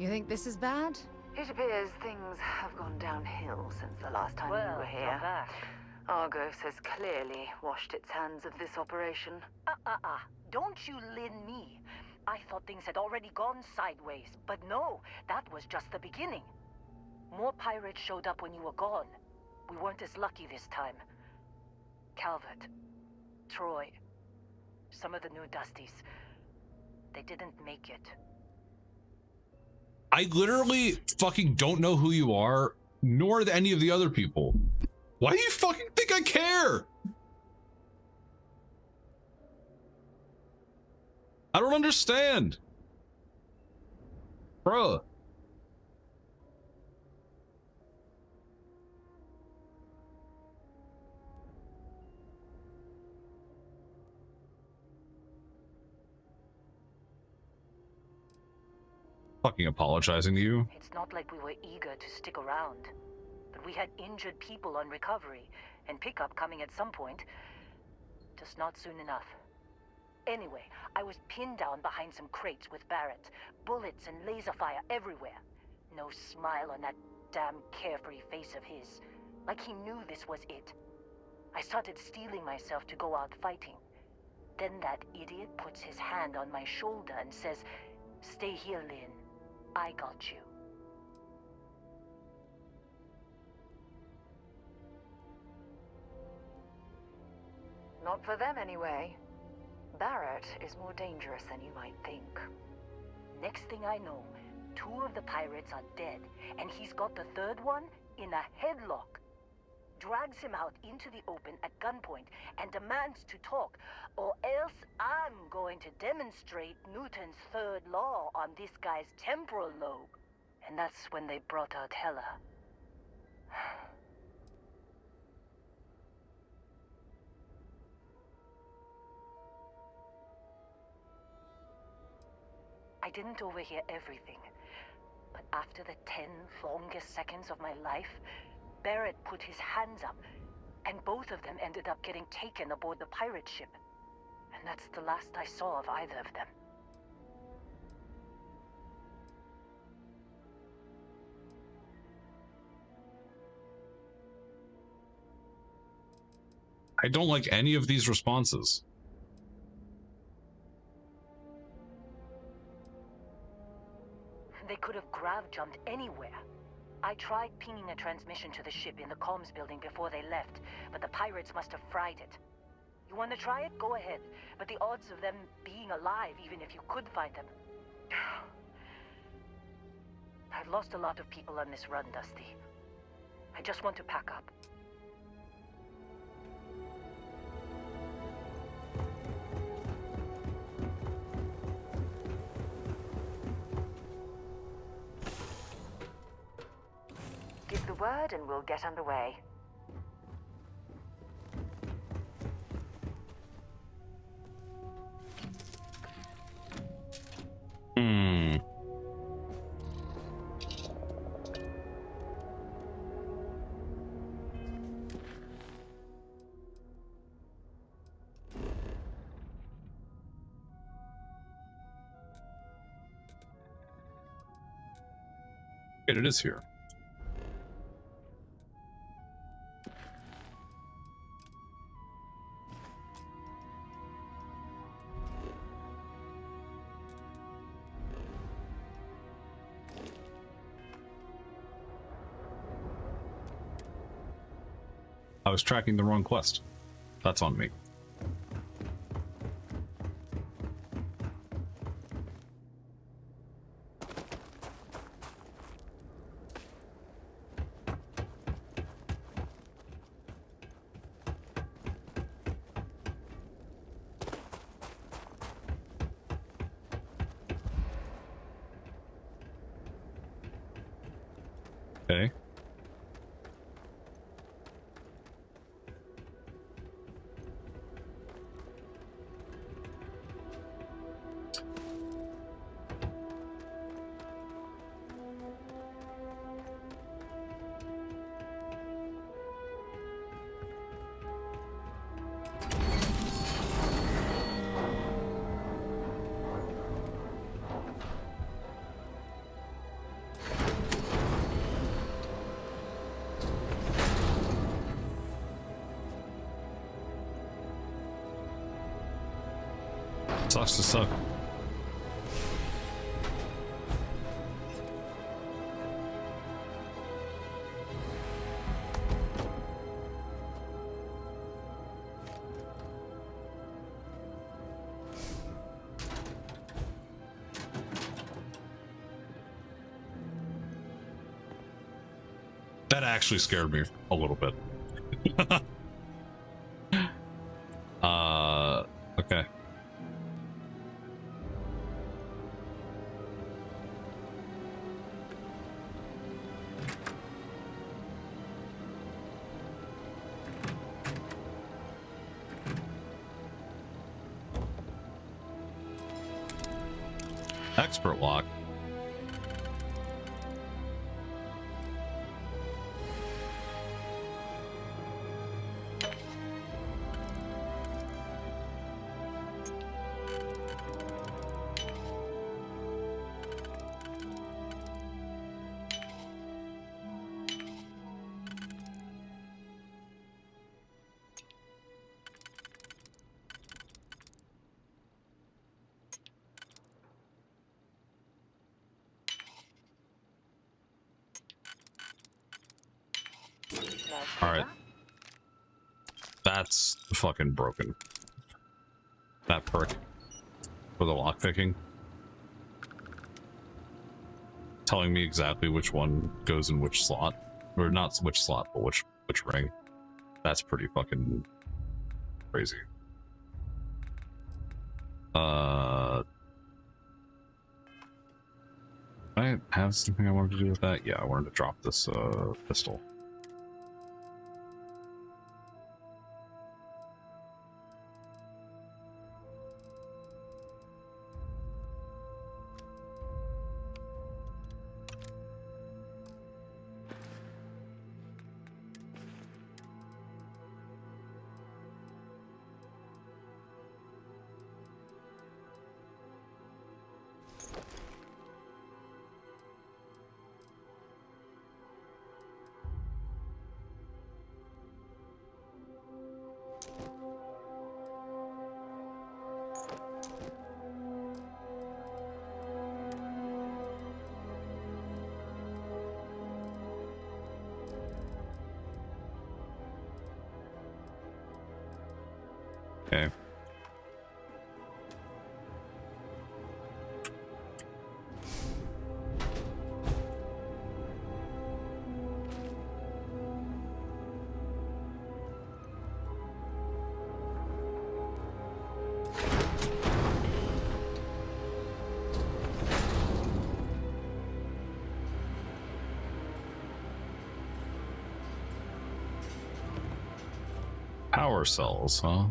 You think this is bad? It appears things have gone downhill since the last time Well, you were you're here. back. Argos has clearly washed its hands of this operation. Don't you lin me. I thought things had already gone sideways, but no, that was just the beginning. More pirates showed up when you were gone. We weren't as lucky this time. Calvert, Troy, some of the new Dusties, they didn't make it. I literally fucking don't know who you are, nor any of the other people. Why do you fucking think I care? I don't understand. Bruh. Fucking apologizing to you. It's not like we were eager to stick around. But we had injured people on recovery, and pickup coming at some point. Just not soon enough. Anyway, I was pinned down behind some crates with Barrett. Bullets and laser fire everywhere. No smile on that damn carefree face of his. Like he knew this was it. I started steeling myself to go out fighting. Then that idiot puts his hand on my shoulder and says, "Stay here, Lynn. I got you." Not for them, anyway. Barrett is more dangerous than you might think. Next thing I know, 2 of the pirates are dead, and he's got the 3rd one in a headlock. Drags him out into the open at gunpoint and demands to talk, or else I'm going to demonstrate Newton's 3rd law on this guy's temporal lobe. And that's when they brought out Hela. I didn't overhear everything, but after the 10 longest seconds of my life, Barrett put his hands up, and both of them ended up getting taken aboard the pirate ship. And that's the last I saw of either of them. I don't like any of these responses. They could have grav-jumped anywhere. I tried pinging a transmission to the ship in the comms building before they left, but the pirates must have fried it. You want to try it? Go ahead. But the odds of them being alive, even if you could find them... I've lost a lot of people on this run, Dusty. I just want to pack up. Give the word and we'll get underway. It is here. I was tracking the wrong quest. That's on me. Okay. Sucks to suck. That actually scared me a little bit. Okay. Expert lock. All right. That's fucking broken. That perk for the lockpicking. Telling me exactly which one goes in which slot. Or not which slot, but which ring. That's pretty fucking crazy. I have something I wanted to do with that. Yeah, I wanted to drop this pistol. Okay. Power cells, huh?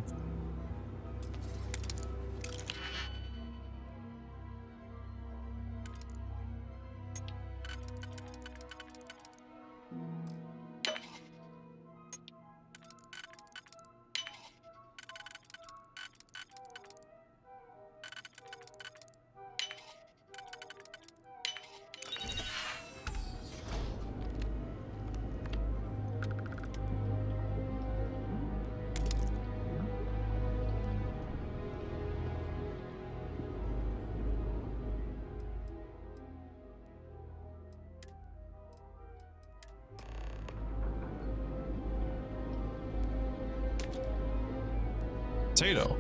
Potato.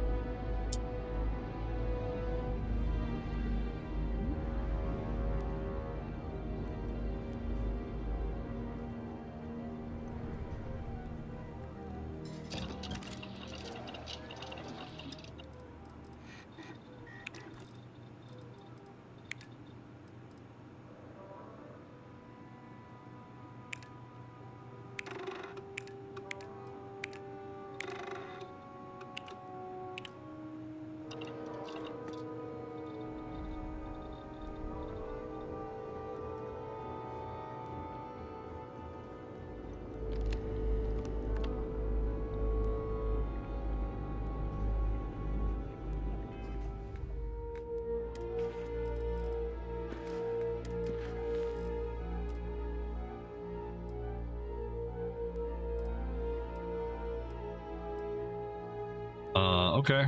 Okay.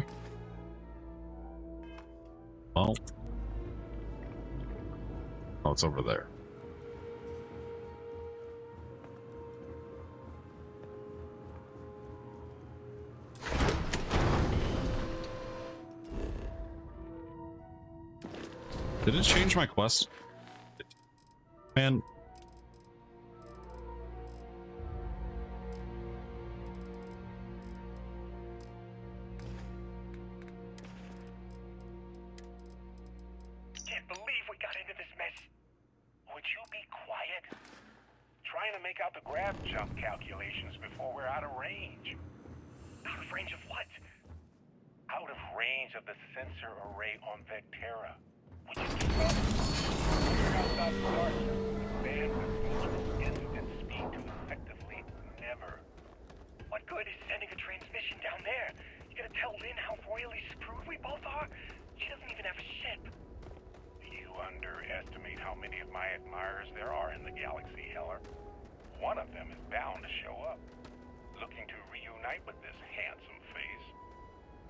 Well. Oh, it's over there. Did it change my quest? Man. Can't believe we got into this mess. Would you be quiet? Trying to make out the grab jump calculations before we're out of range. Out of range of what? Out of range of the sensor array on Vectera. Would you keep up? We're outside the star system with bandwidth instant speed to effectively never. What good is sending a transmission down there? You gonna tell Lynn how royally screwed we both are? She doesn't even have a ship. You underestimate how many of my admirers there are in the galaxy, Heller. One of them is bound to show up, looking to reunite with this handsome face.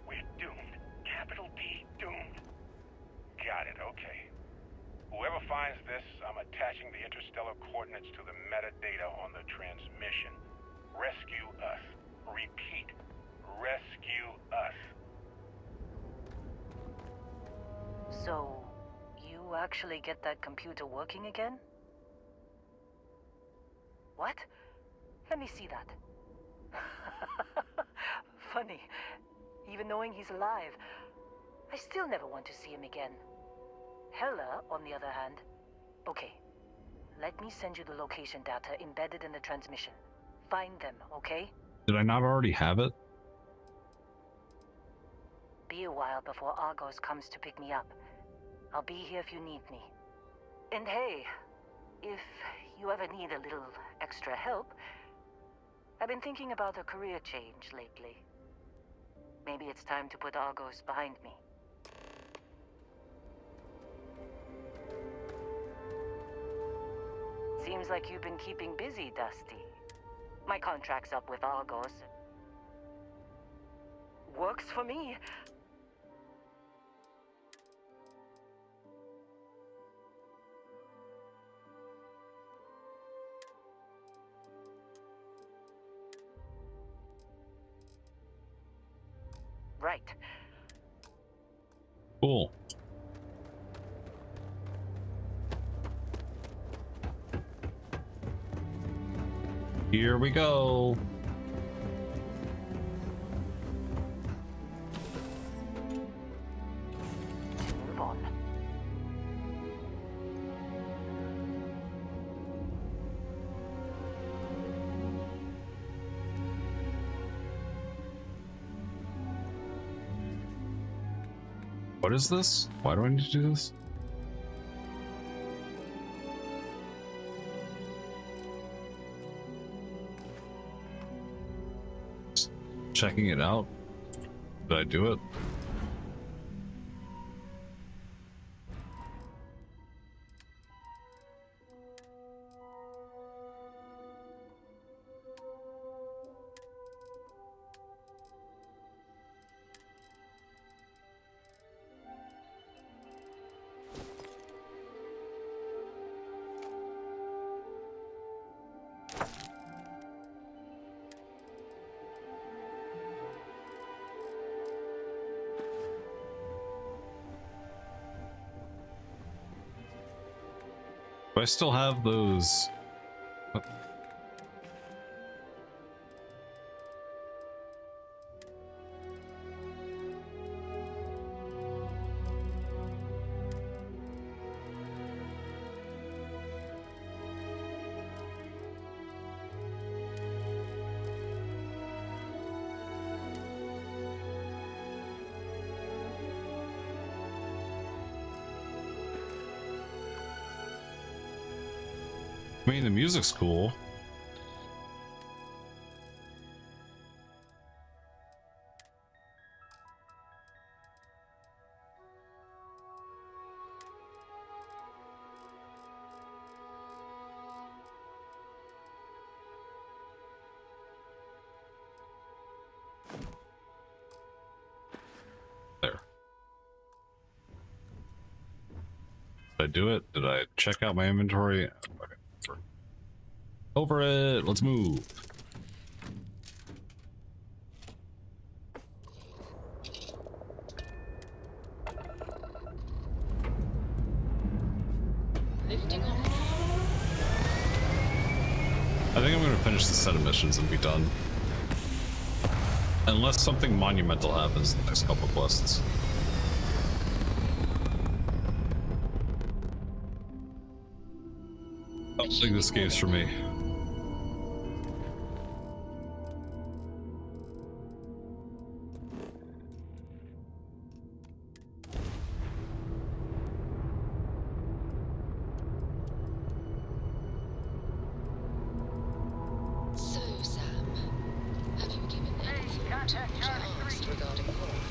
We're doomed. Capital D, doomed. Got it, okay. Whoever finds this, I'm attaching the interstellar coordinates to the metadata on the transmission. Rescue us. Repeat. Rescue us. So, you actually get that computer working again? What? Let me see that. Funny. Even knowing he's alive, I still never want to see him again. Hella, on the other hand. Okay. Let me send you the location data embedded in the transmission. Find them, okay? Did I not already have it? Be a while before Argos comes to pick me up. I'll be here if you need me. And hey, if you ever need a little extra help, I've been thinking about a career change lately. Maybe it's time to put Argos behind me. Seems like you've been keeping busy, Dusty. My contract's up with Argos. Works for me. Right. Cool. Here we go. Move on. What is this? Why do I need to do this? Just checking it out. Did I do it? Do I still have those? I mean, the music's cool. There. Did I do it? Did I check out my inventory? Okay. Over it. Let's move. Lifting off. I think I'm going to finish the set of missions and be done. Unless something monumental happens in the next couple quests. I don't think this game's for me. So, Sam, have you given any thought to what you asked regarding Warren?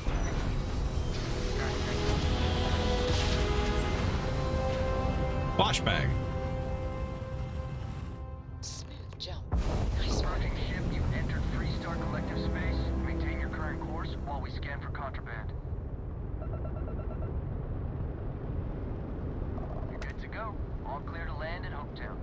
Flashbang. Smooth jump. Nice Target ship, you entered Freestar Collective space. Maintain your current course while we scan for contraband. You're good to go. All clear to land in Hopetown.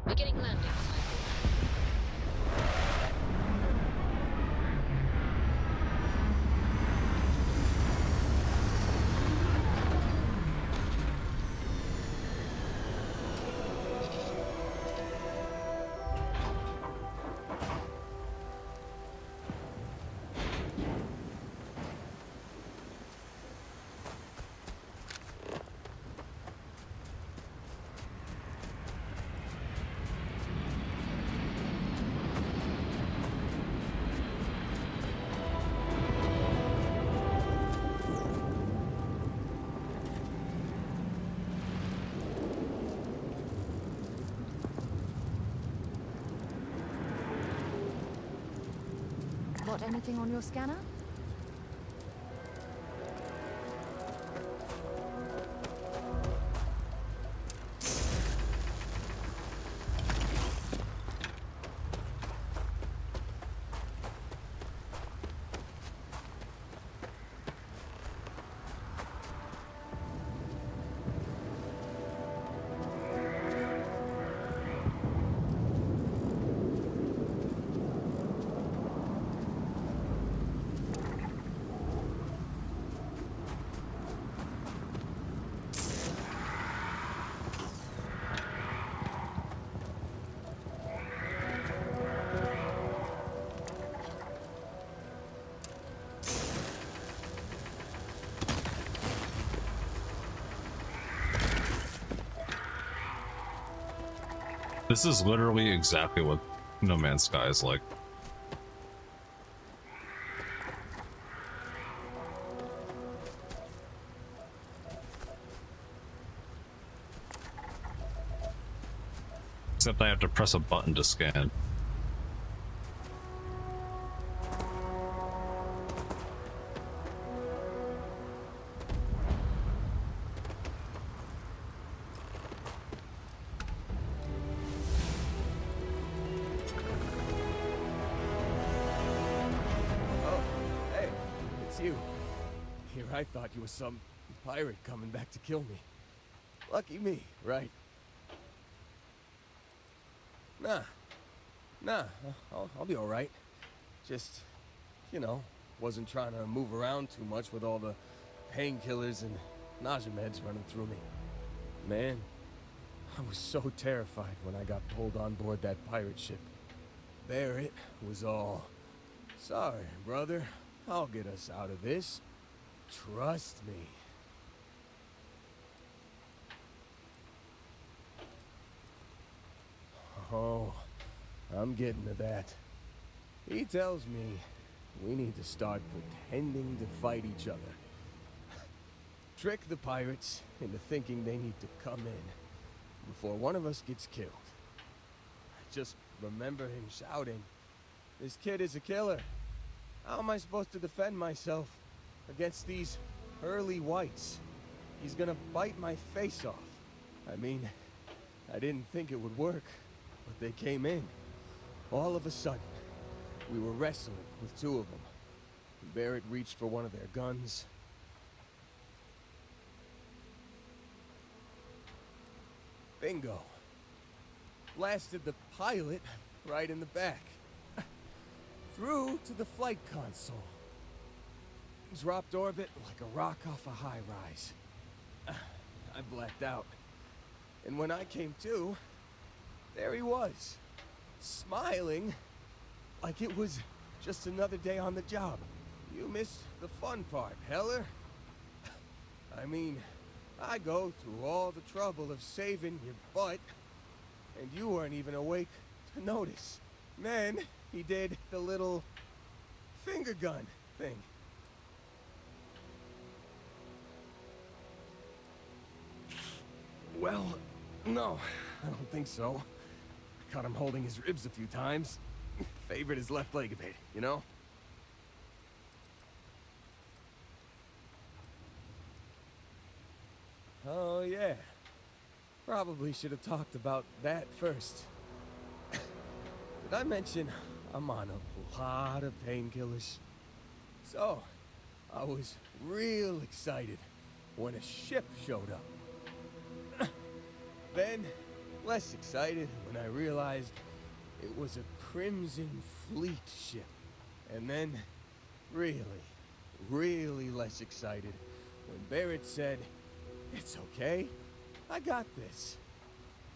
Beginning landing cycle. Spot anything on your scanner? This is literally exactly what No Man's Sky is like. Except I have to press a button to scan. I thought you were some pirate coming back to kill me. Lucky me, right? Nah, I'll be alright. Just, you know, wasn't trying to move around too much with all the painkillers and nausea meds running through me. Man, I was so terrified when I got pulled on board that pirate ship. Barrett was all, "Sorry, brother, I'll get us out of this. Trust me." Oh, I'm getting to that. He tells me we need to start pretending to fight each other. Trick the pirates into thinking they need to come in before one of us gets killed. I just remember him shouting, "This kid is a killer. How am I supposed to defend myself against these early whites? He's gonna bite my face off." I mean, I didn't think it would work, but they came in. All of a sudden, we were wrestling with two of them. Barrett reached for one of their guns. Bingo. Blasted the pilot right in the back. Through to the flight console. Dropped orbit like a rock off a high rise. I blacked out. And when I came to, there he was, smiling like it was just another day on the job. You missed the fun part, Heller. I mean, I go through all the trouble of saving your butt, and you weren't even awake to notice. Then he did the little finger gun thing. Well, no, I don't think so. I caught him holding his ribs a few times. Favored his left leg a bit, you know? Oh, yeah. Probably should have talked about that first. Did I mention I'm on a lot of painkillers? So, I was real excited when a ship showed up. Then, less excited when I realized it was a Crimson Fleet ship. And then, really less excited when Barrett said, "It's okay, I got this."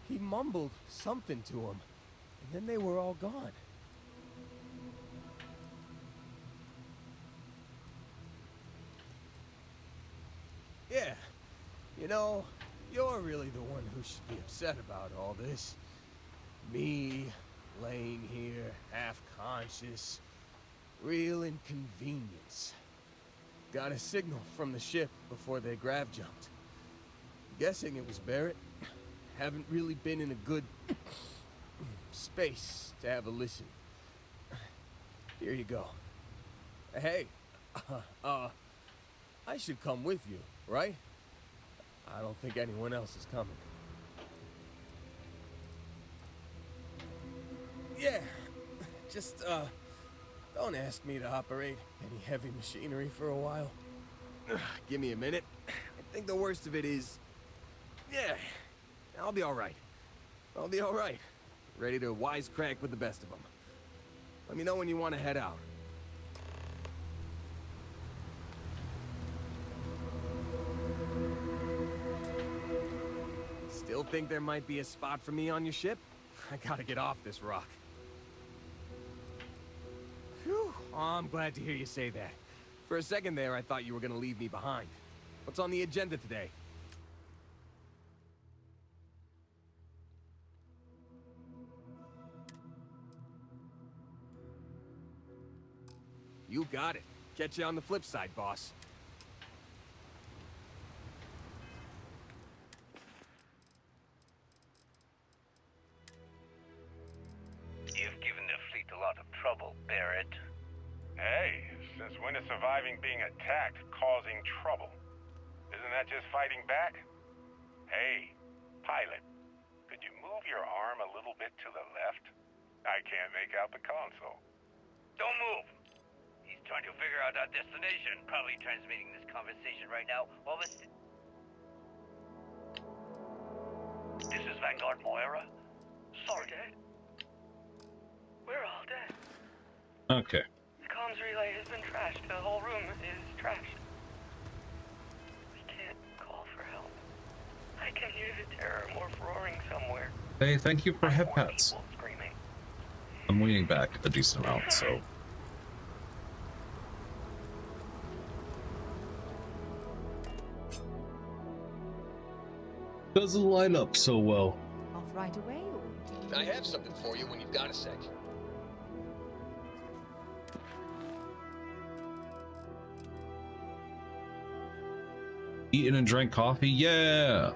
He mumbled something to him, and then they were all gone. Yeah, you know, you're really the one who should be upset about all this. Me, laying here, half-conscious. Real inconvenience. Got a signal from the ship before they grav-jumped. Guessing it was Barrett. Haven't really been in a good space to have a listen. Here you go. Hey, I should come with you, right? I don't think anyone else is coming. Yeah, just, don't ask me to operate any heavy machinery for a while. Give me a minute. I think the worst of it is... Yeah, I'll be alright. I'll be alright. Ready to wisecrack with the best of them. Let me know when you want to head out. Still think there might be a spot for me on your ship? I gotta get off this rock. Whew. Oh, I'm glad to hear you say that. For a second there, I thought you were gonna leave me behind. What's on the agenda today? You got it. Catch you on the flip side, boss. You've given the fleet a lot of trouble, Barrett. Hey, since when is surviving being attacked causing trouble? Isn't that just fighting back? Hey, pilot, could you move your arm a little bit to the left? I can't make out the console. Don't move! He's trying to figure out our destination. Probably transmitting this conversation right now while this is Vanguard Moira. Sorry. We're dead. We're all dead. Okay. The comms relay has been trashed. The whole room is trashed. We can't call for help. I can hear the terror morph roaring somewhere. Hey, thank you for head pats. Screaming. I'm leaning back a decent amount, so. Doesn't line up so well. Off right away, or? I have something for you when you've got a sec. Eaten and drank coffee? Yeah!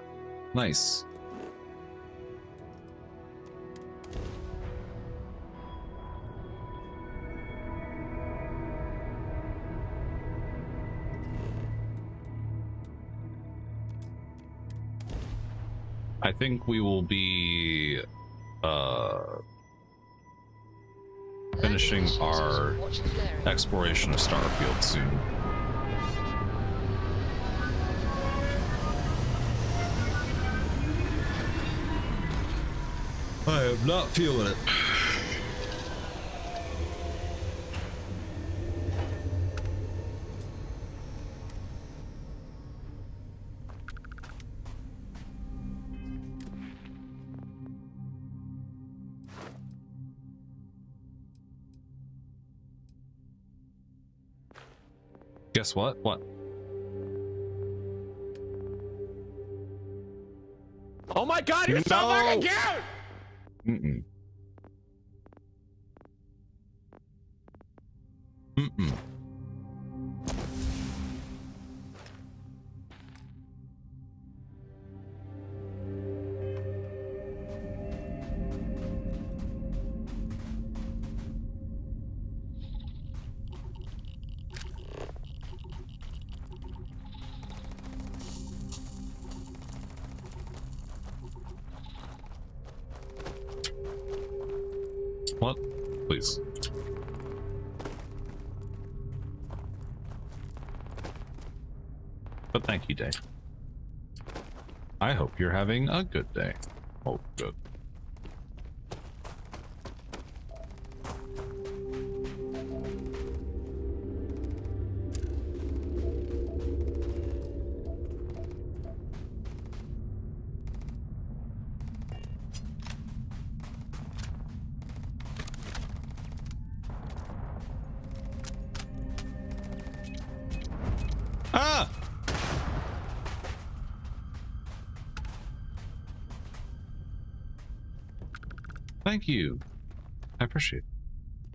Nice. I think we will be finishing our exploration of Starfield soon. I am not feeling it. Guess what? What? Oh my god, you're so fucking cute! Mm-mm. Mm-mm. What? Please. But thank you, Dave. I hope you're having a good day. Oh, good. Ah! Thank you. I appreciate it.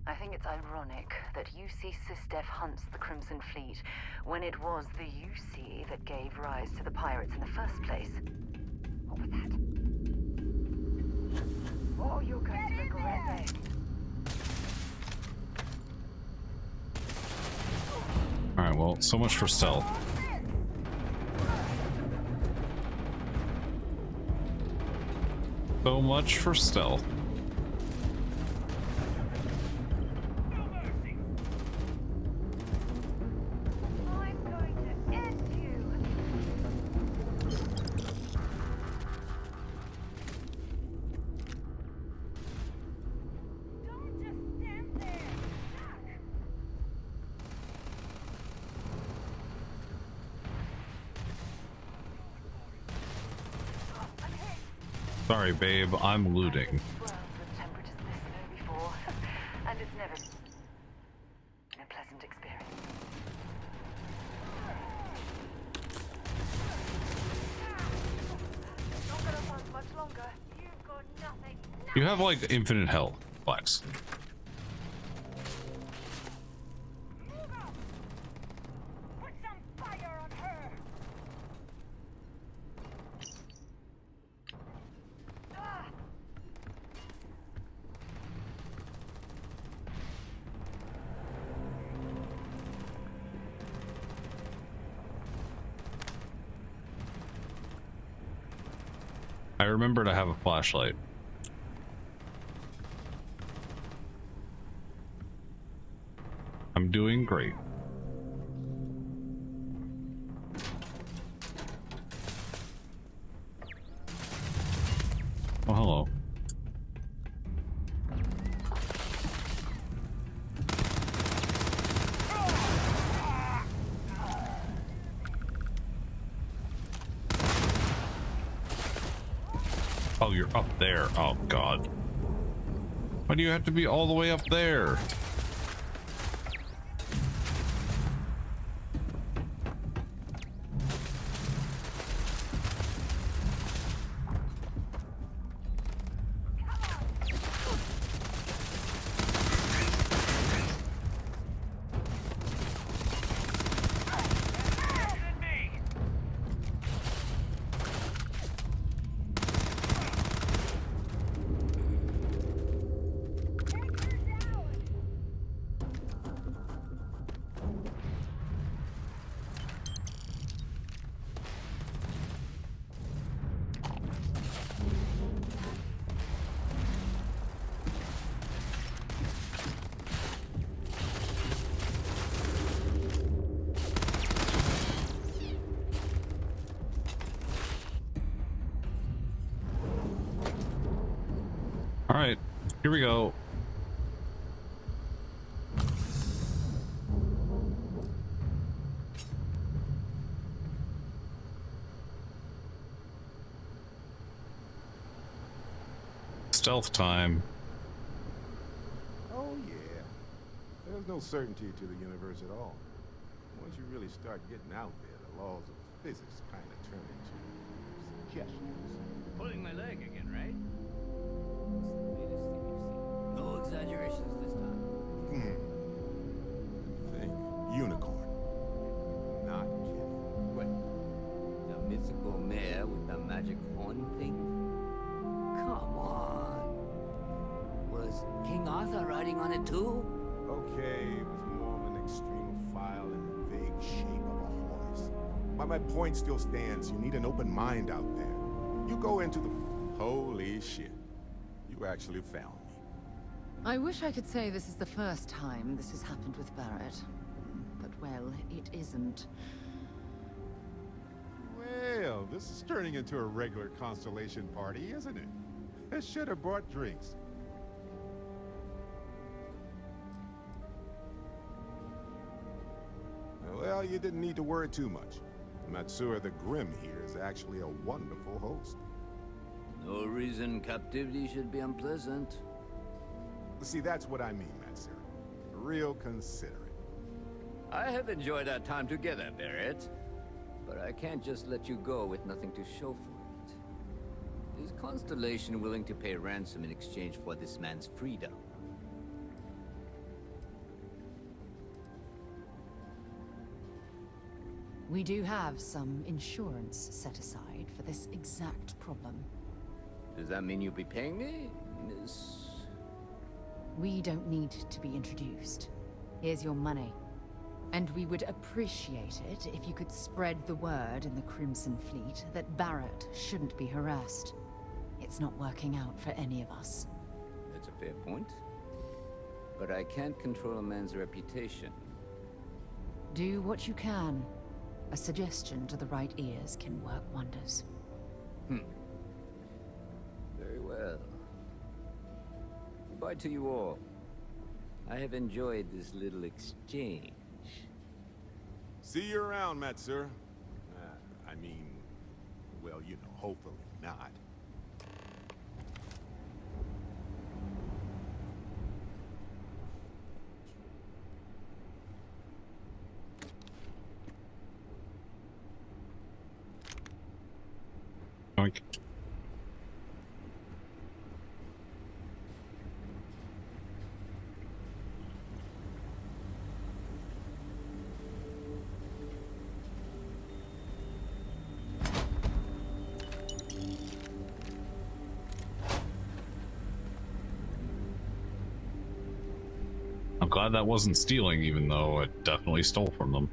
I think it's ironic that UC SysDef hunts the Crimson Fleet when it was the UC that gave rise to the pirates in the first place. What was that? Oh, you're going to regret it. Well, so much for stealth. So much for stealth. Sorry, babe, I'm looting. And it's never been a pleasant experience. Not gonna last much longer. You've got nothing. You have like infinite health, Flex. Put some fire on her. I remember to have a flashlight. I'm doing great. Oh, hello. Oh, you're up there. Oh, God. Why do you have to be all the way up there? All right, here we go. Stealth time. Oh, yeah. There's no certainty to the universe at all. Once you really start getting out there, the laws of physics kind of turn into suggestions. Pulling my leg again, right? No exaggerations this time. Think unicorn. Not kidding. What? The mythical mare with the magic horn thing? Come on. Was King Arthur riding on it too? Okay, it was more of an extremophile in the vague shape of a horse. But my point still stands. You need an open mind out there. You go into the... Holy shit. You actually found me. I wish I could say this is the first time this has happened with Barrett. But, well, it isn't. Well, this is turning into a regular Constellation party, isn't it? I should have brought drinks. Well, you didn't need to worry too much. Matsura the Grim here is actually a wonderful host. No reason captivity should be unpleasant. See, that's what I mean, Matsura. Real considerate. I have enjoyed our time together, Barrett. But I can't just let you go with nothing to show for it. Is Constellation willing to pay ransom in exchange for this man's freedom? We do have some insurance set aside for this exact problem. Does that mean you'll be paying me, Miss... We don't need to be introduced. Here's your money. And we would appreciate it if you could spread the word in the Crimson Fleet that Barrett shouldn't be harassed. It's not working out for any of us. That's a fair point. But I can't control a man's reputation. Do what you can. A suggestion to the right ears can work wonders. Very well. Goodbye to you all. I have enjoyed this little exchange. See you around, Matsur. I mean, well, you know, hopefully not. Oink. I'm glad that wasn't stealing, even though it definitely stole from them.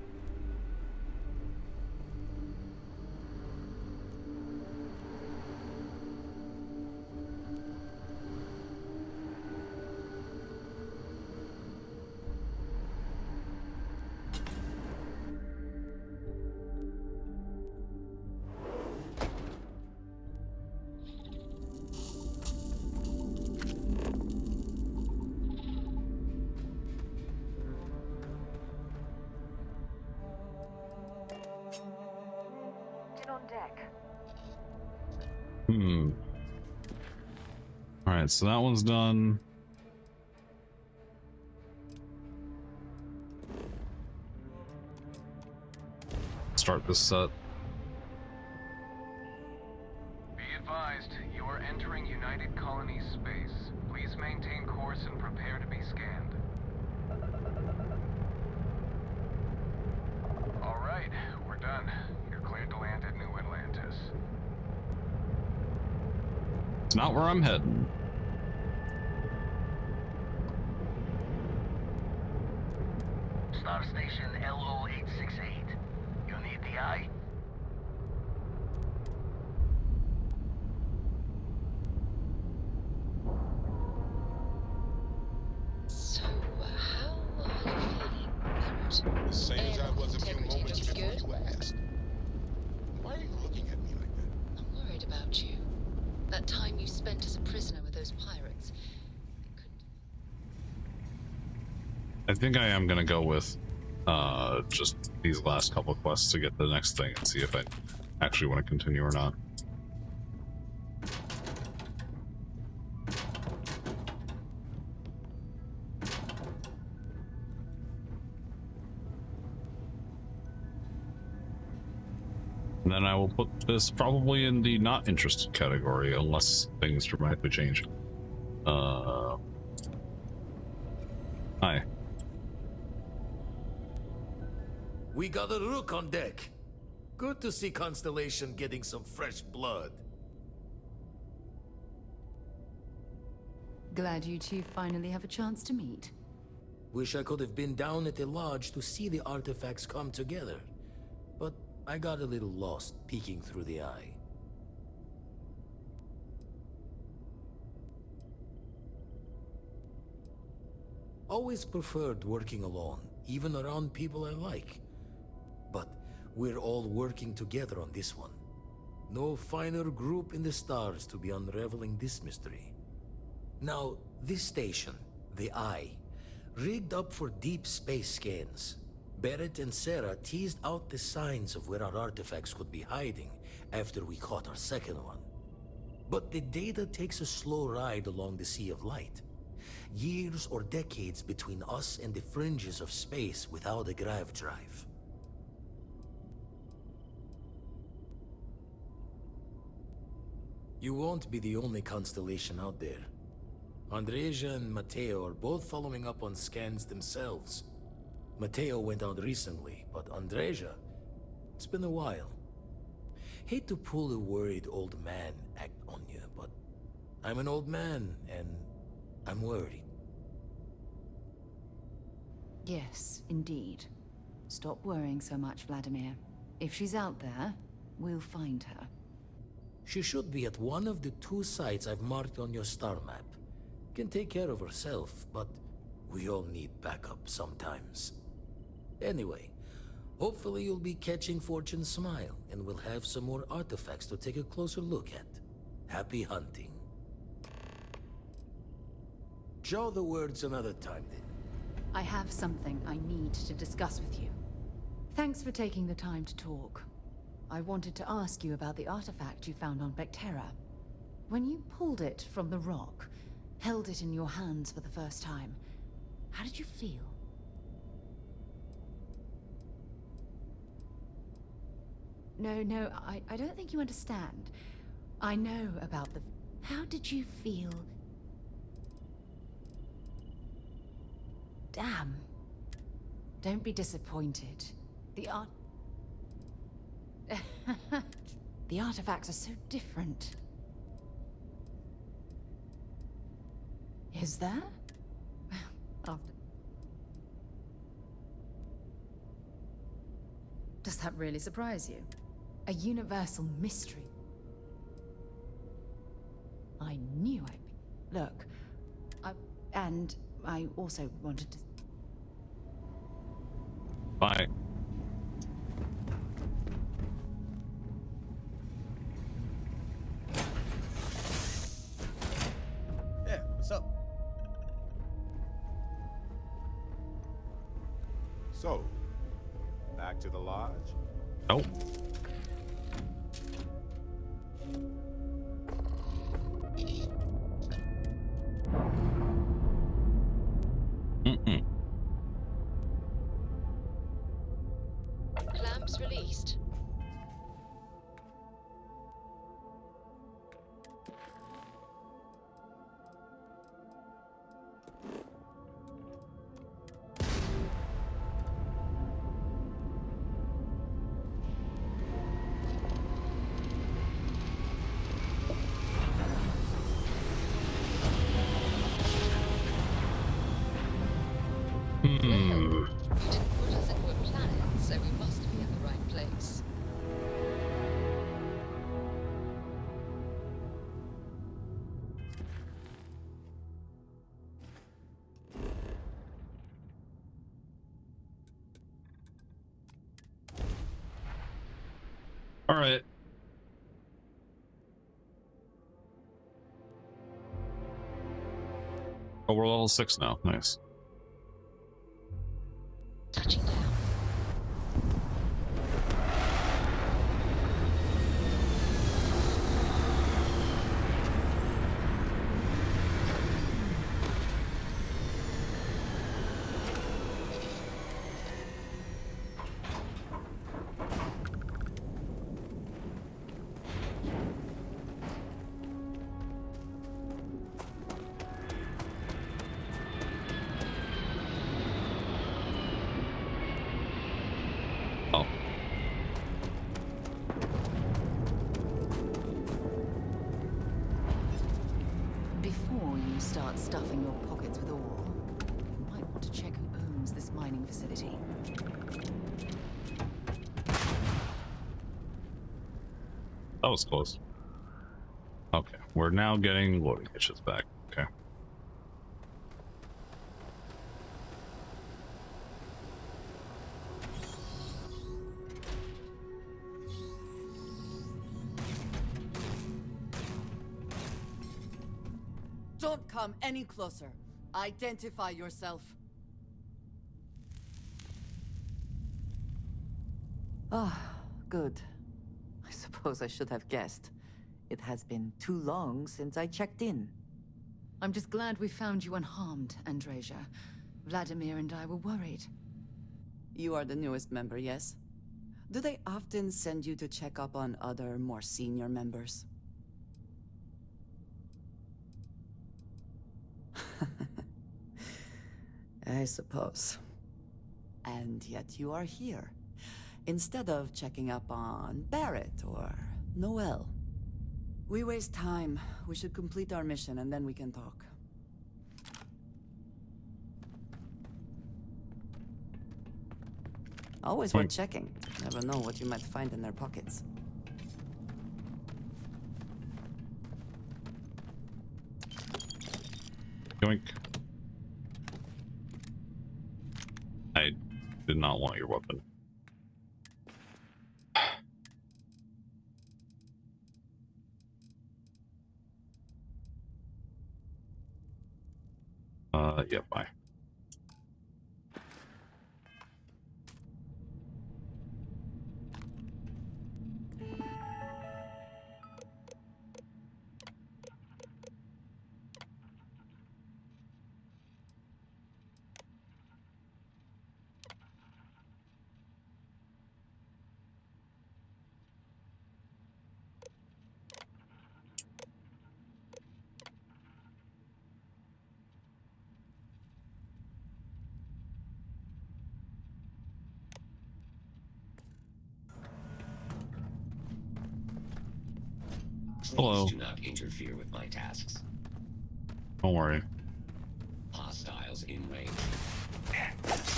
Get on deck. Alright, so that one's done. Start this set. Be advised, you are entering United Colonies space. Please maintain course and prepare to be scanned. All right, we're done. You're cleared to land at New Atlantis. It's not where I'm heading. Star Station LO-868. You need the eye? So, how are you feeling, Barrett? The same as I was a few Integrity moments looking before good? you asked. Why are you looking at me like that? I'm worried about you. That time you spent as a prisoner with those pirates. I think I am gonna go with just these last couple of quests to get the next thing and see if I actually want to continue or not. And then I will put this probably in the not interested category unless things dramatically change. Hi. We got a rook on deck. Good to see Constellation getting some fresh blood. Glad you two finally have a chance to meet. Wish I could have been down at the lodge to see the artifacts come together. But I got a little lost peeking through the eye. Always preferred working alone, even around people I like. But we're all working together on this one. No finer group in the stars to be unraveling this mystery. Now, this station, the Eye, rigged up for deep space scans. Barrett and Sarah teased out the signs of where our artifacts could be hiding after we caught our second one. But the data takes a slow ride along the Sea of Light. Years or decades between us and the fringes of space without a grav drive. You won't be the only constellation out there. Andreja and Mateo are both following up on scans themselves. Mateo went out recently, but Andreja, it's been a while. Hate to pull a worried old man act on you, but I'm an old man, and I'm worried. Yes, indeed. Stop worrying so much, Vladimir. If she's out there, we'll find her. She should be at one of the 2 sites I've marked on your star map. Can take care of herself, but we all need backup sometimes. Anyway, hopefully you'll be catching Fortune's smile, and we'll have some more artifacts to take a closer look at. Happy hunting. Show the words another time, then. I have something I need to discuss with you. Thanks for taking the time to talk. I wanted to ask you about the artifact you found on Bactera. When you pulled it from the rock, held it in your hands for the first time, how did you feel? No, I don't think you understand. I know about the... How did you feel? Damn. Don't be disappointed. The artifacts are so different. Is there? Does that really surprise you? A universal mystery. I knew I'd be... Look, and I also wanted to... Bye. Yeah, what's up? So, back to the lodge? Nope. Mm-mm. Clamps released. Hmm. You didn't put us into a planet, so we must be in the right place. All right. Oh, we're level 6 now. Nice. Touching down. Oh. Before you start stuffing your pockets with ore, you might want to check who owns this mining facility. That was close. Okay, we're now getting loading hitches back. Okay. Don't come any closer. Identify yourself. Ah, good. I suppose I should have guessed. It has been too long since I checked in. I'm just glad we found you unharmed, Andreja. Vladimir and I were worried. You are the newest member, yes? Do they often send you to check up on other, more senior members? I suppose. And yet you are here, instead of checking up on Barrett or Noel. We waste time. We should complete our mission and then we can talk. Always worth checking. Never know what you might find in their pockets. Yoink. I did not want your weapon. Yeah, bye. Hello. Please do not interfere with my tasks. Don't worry. Hostiles in range. Once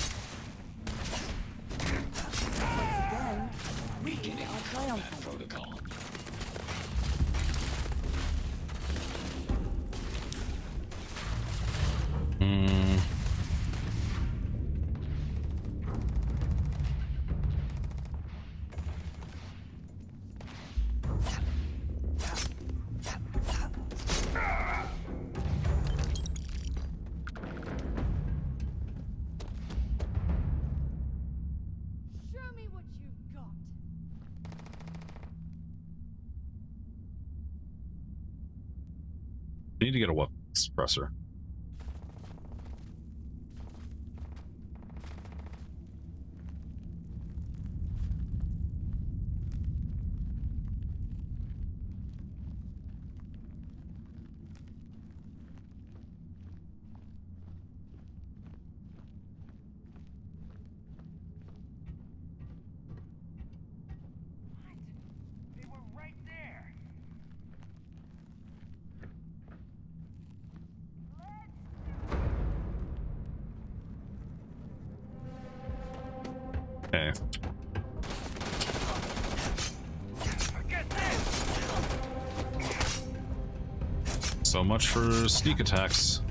again, Beginning combat protocol. Need to get a weapon suppressor. Okay. So much for sneak attacks.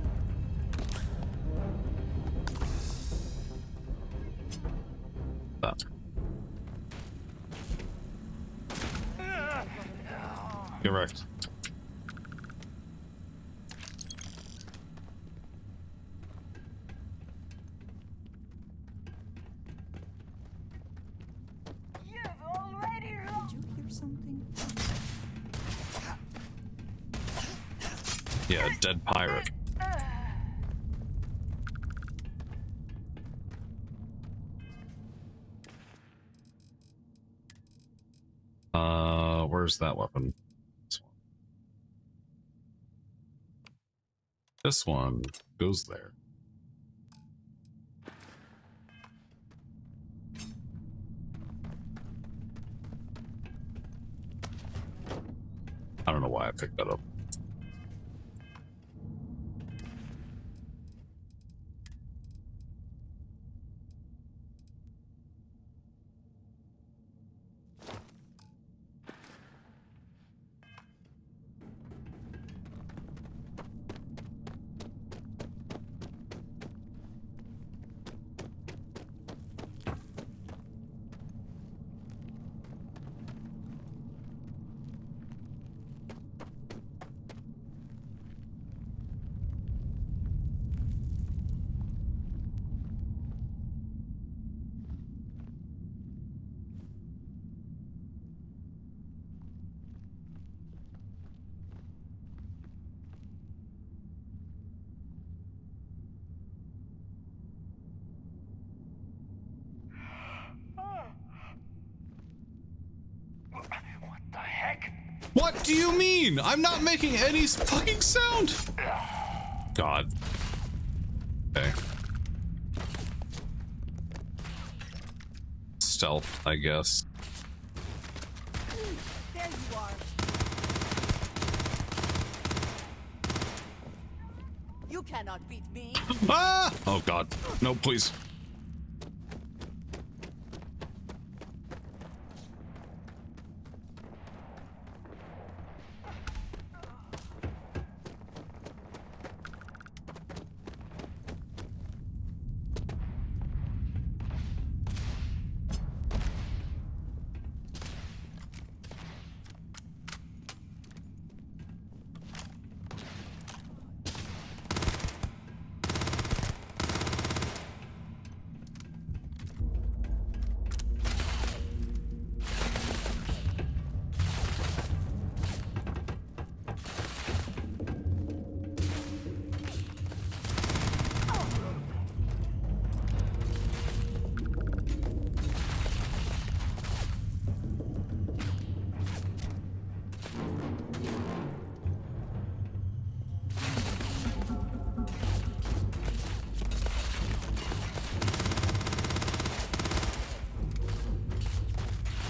That. Get wrecked. Yeah, dead pirate. Where's that weapon? This one goes there. I don't know why I picked that up. What do you mean? I'm not making any fucking sound. God. Okay. Stealth, I guess. There you are. You cannot beat me. Ah! Oh God. No, please.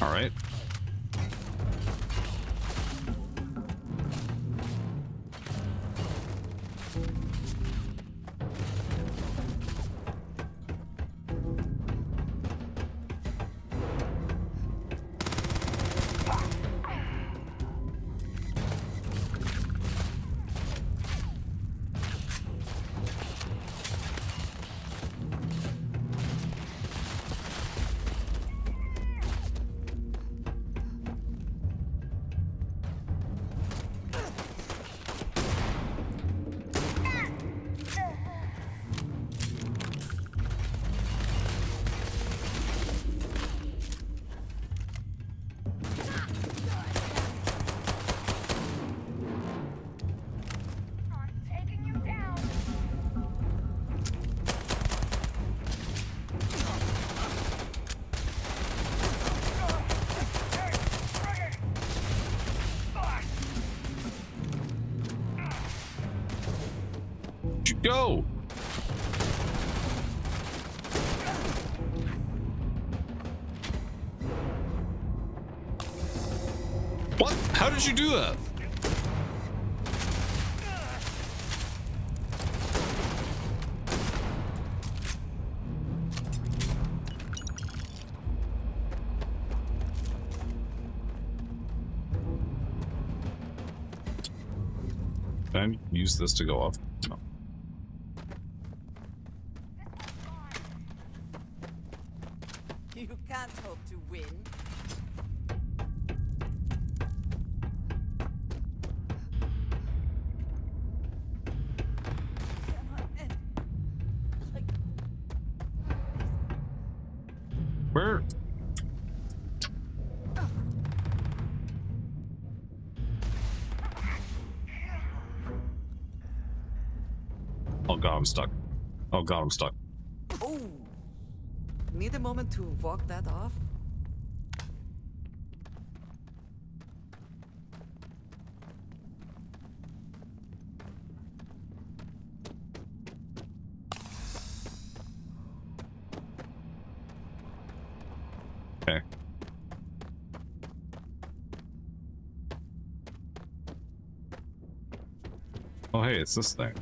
All right. Go! What? How did you do that? Can I use this to go up? No. You can't hope to win. Where? Oh god, I'm stuck. Oh god, I'm stuck. Oh! Need a moment to walk that off? Okay. Oh hey, it's this thing.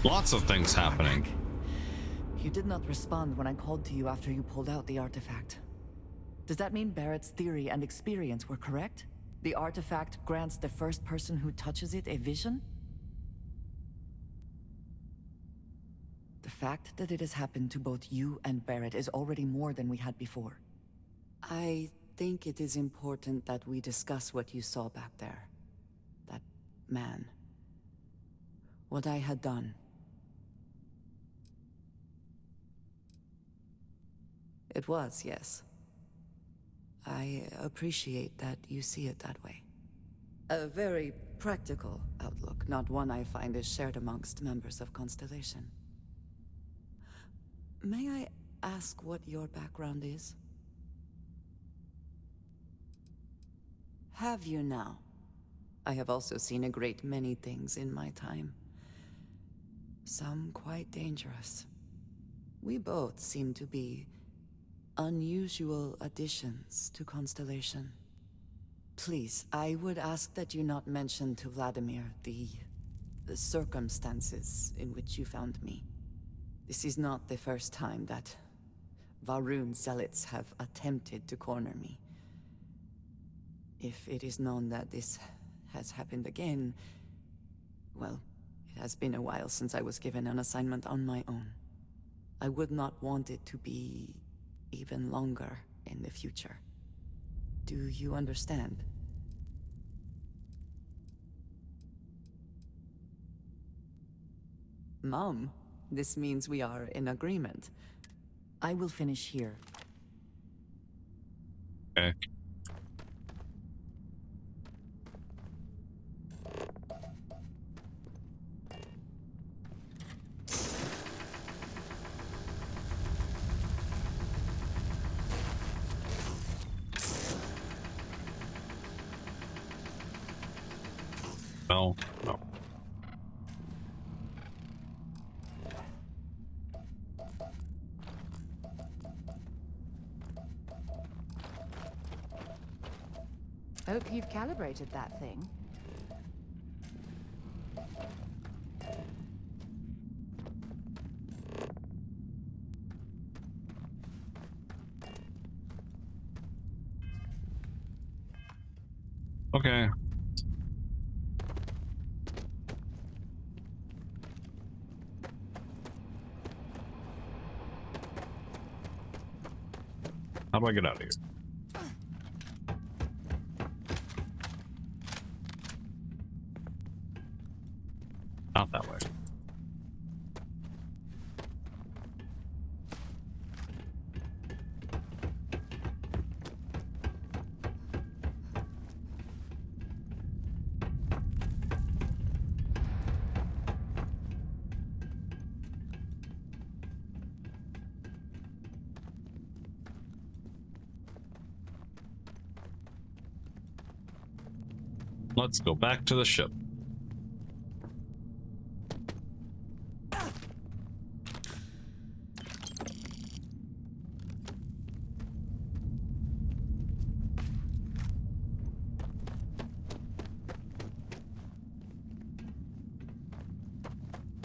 Lots of things happening. You did not respond when I called to you after you pulled out the artifact. Does that mean Barrett's theory and experience were correct? The artifact grants the first person who touches it a vision? The fact that it has happened to both you and Barrett is already more than we had before. I think it is important that we discuss what you saw back there. That man. What I had done. It was, yes. I appreciate that you see it that way. A very practical outlook, not one I find is shared amongst members of Constellation. May I ask what your background is? Have you now? I have also seen a great many things in my time. Some quite dangerous. We both seem to be unusual additions to Constellation. Please, I would ask that you not mention to Vladimir the circumstances in which you found me. This is not the first time that Varun zealots have attempted to corner me. If it is known that this has happened again, well, it has been a while since I was given an assignment on my own. I would not want it to be even longer in the future. Do you understand? Mom, this means we are in agreement. I will finish here. Okay. No, no. Hope you've calibrated that thing. Okay. How do I get out of here? Not that way. Let's go back to the ship.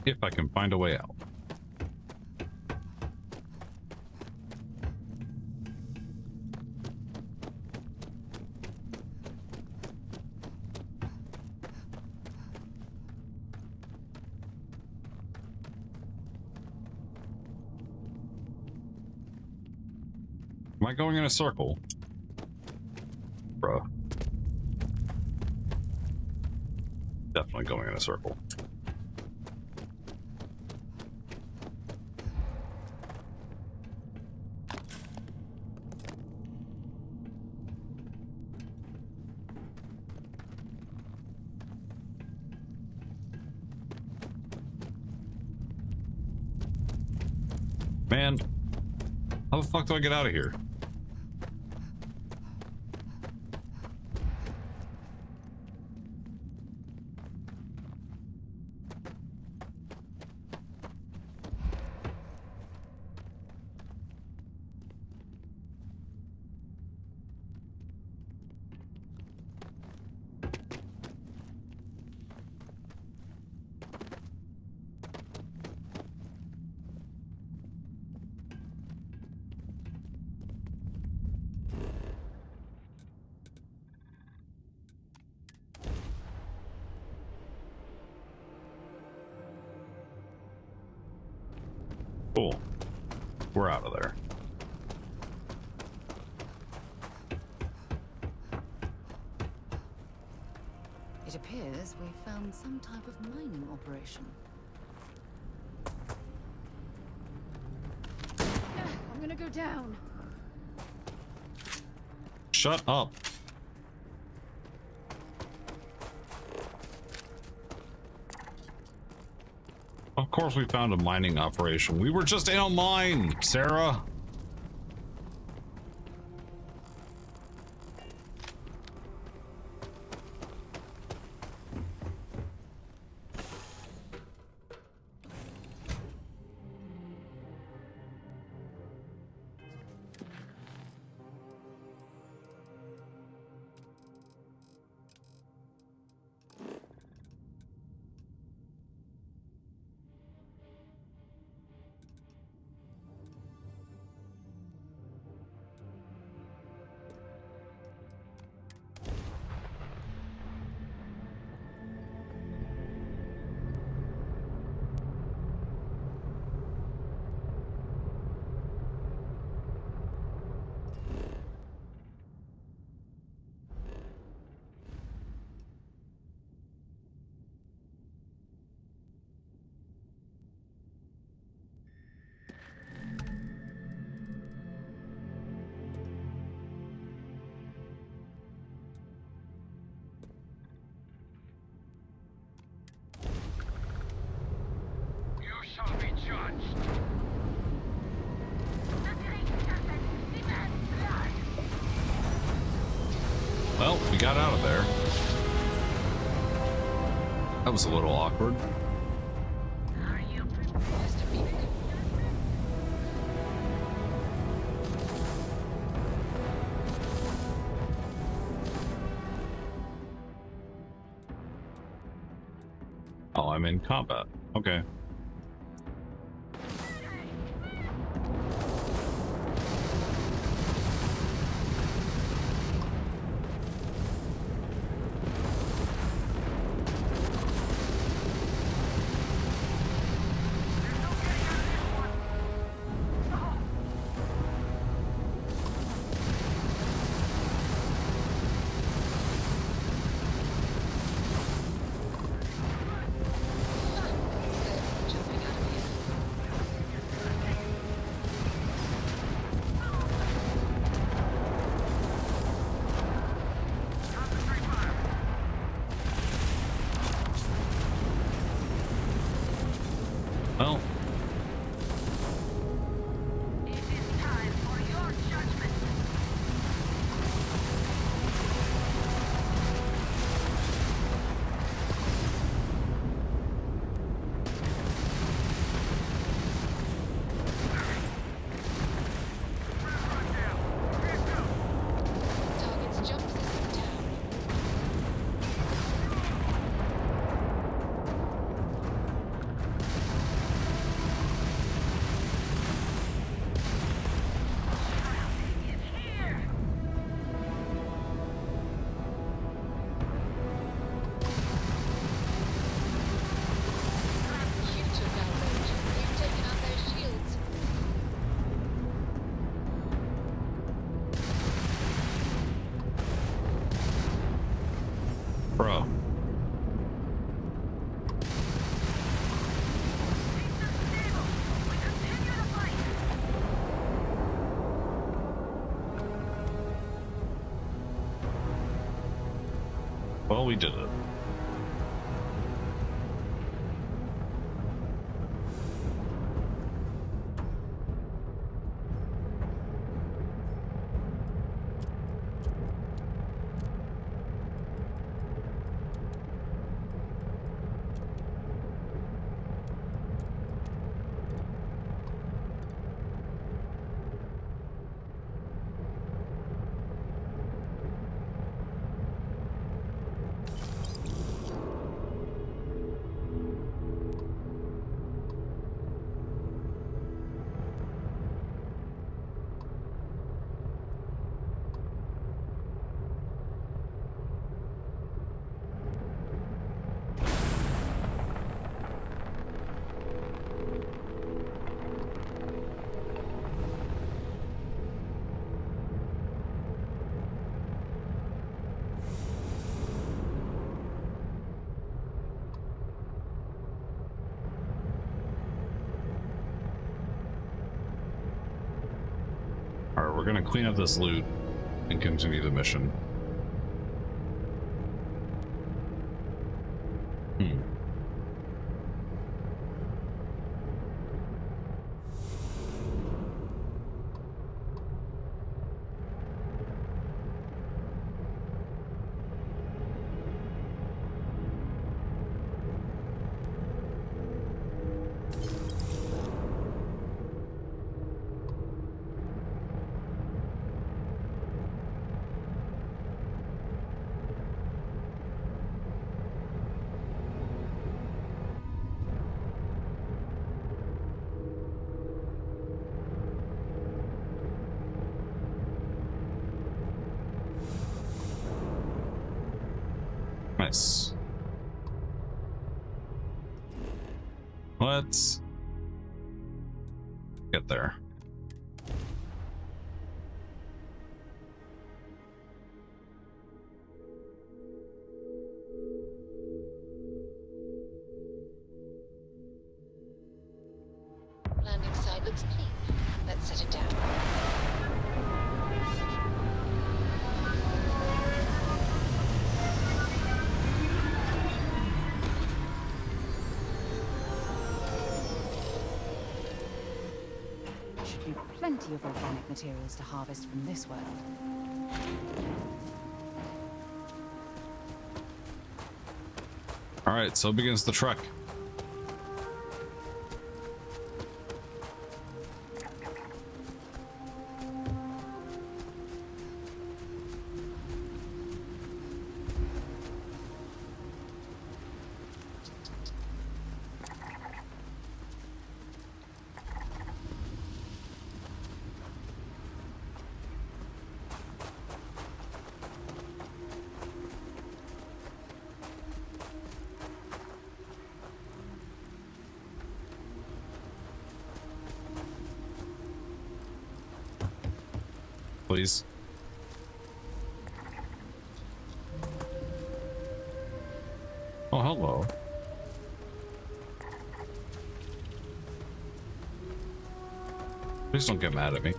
If I can find a way out. Am I going in a circle? Bruh. Definitely going in a circle. Man, how the fuck do I get out of here? Cool. We're out of there. It appears we found some type of mining operation. I'm gonna go down. Shut up. Of course we found a mining operation. We were just in a mine, Sarah. got out of there. That was a little awkward. Oh, I'm in combat. Okay. Well, Target's jump system down. You took out those. You've taken out those shields. bro. Well, we did it. Alright, we're gonna clean up this loot and continue the mission. Nice. Let's get there. Landing site looks clean. Let's set it down. Should be plenty of organic materials to harvest from this world. All right, so begins the trek. Please. Oh, hello. Please don't get mad at me.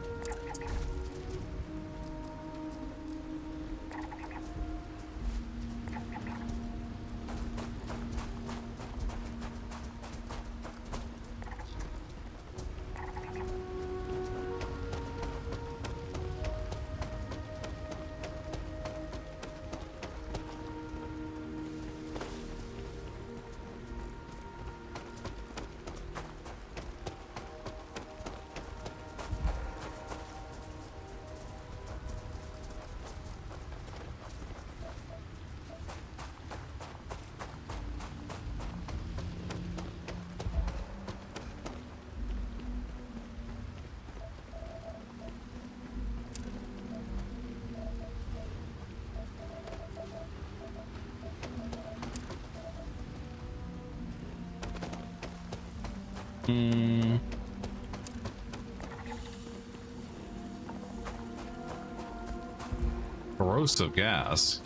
Corrosive gas.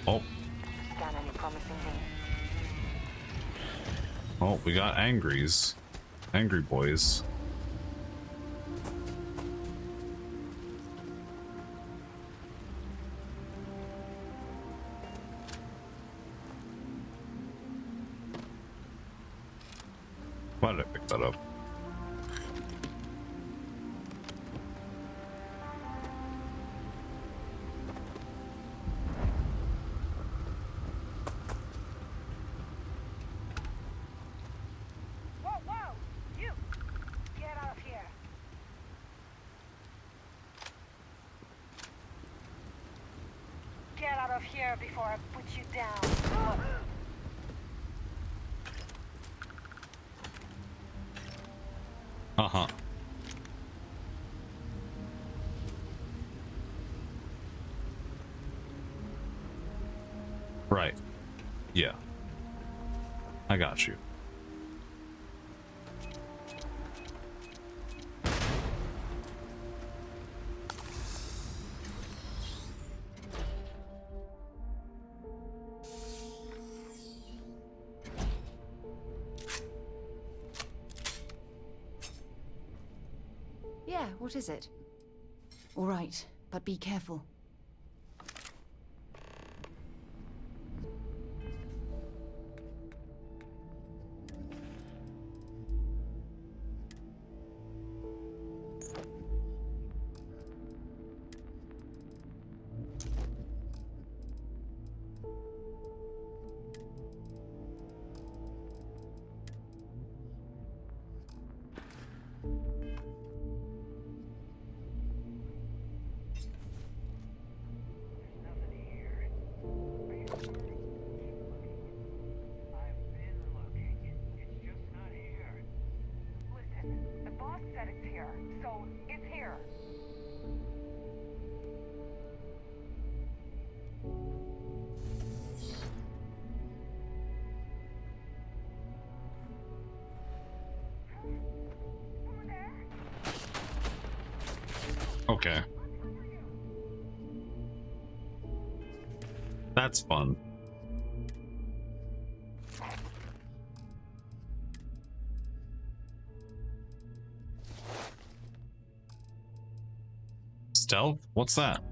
Oh. Scan any promising leads? Oh, we got angries. Angry boys. Why did I pick that up? Whoa, whoa! You! Get out of here! Get out of here before I put you down. Uh-huh. Right. Yeah. I got you. Yeah, what is it? All right, but be careful. The boss said it's here, so it's here. Okay. That's fun. Stealth? What's that?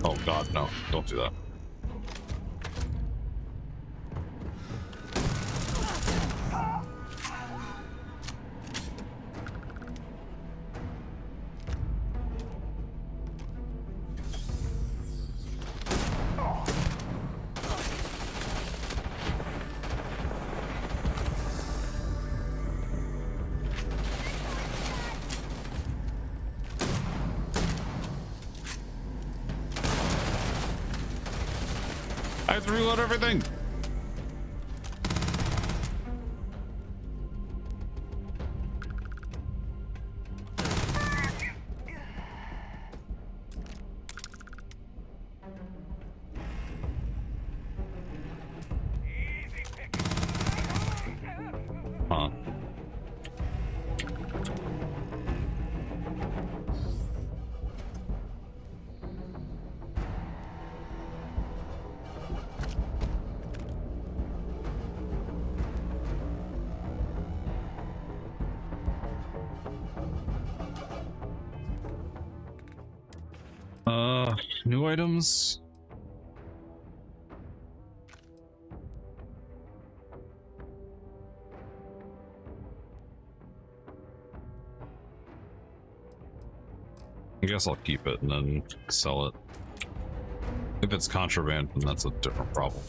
Oh god, no. Don't do that. I have to reload everything. Huh. New items. I guess I'll keep it and then sell it. If it's contraband, then that's a different problem.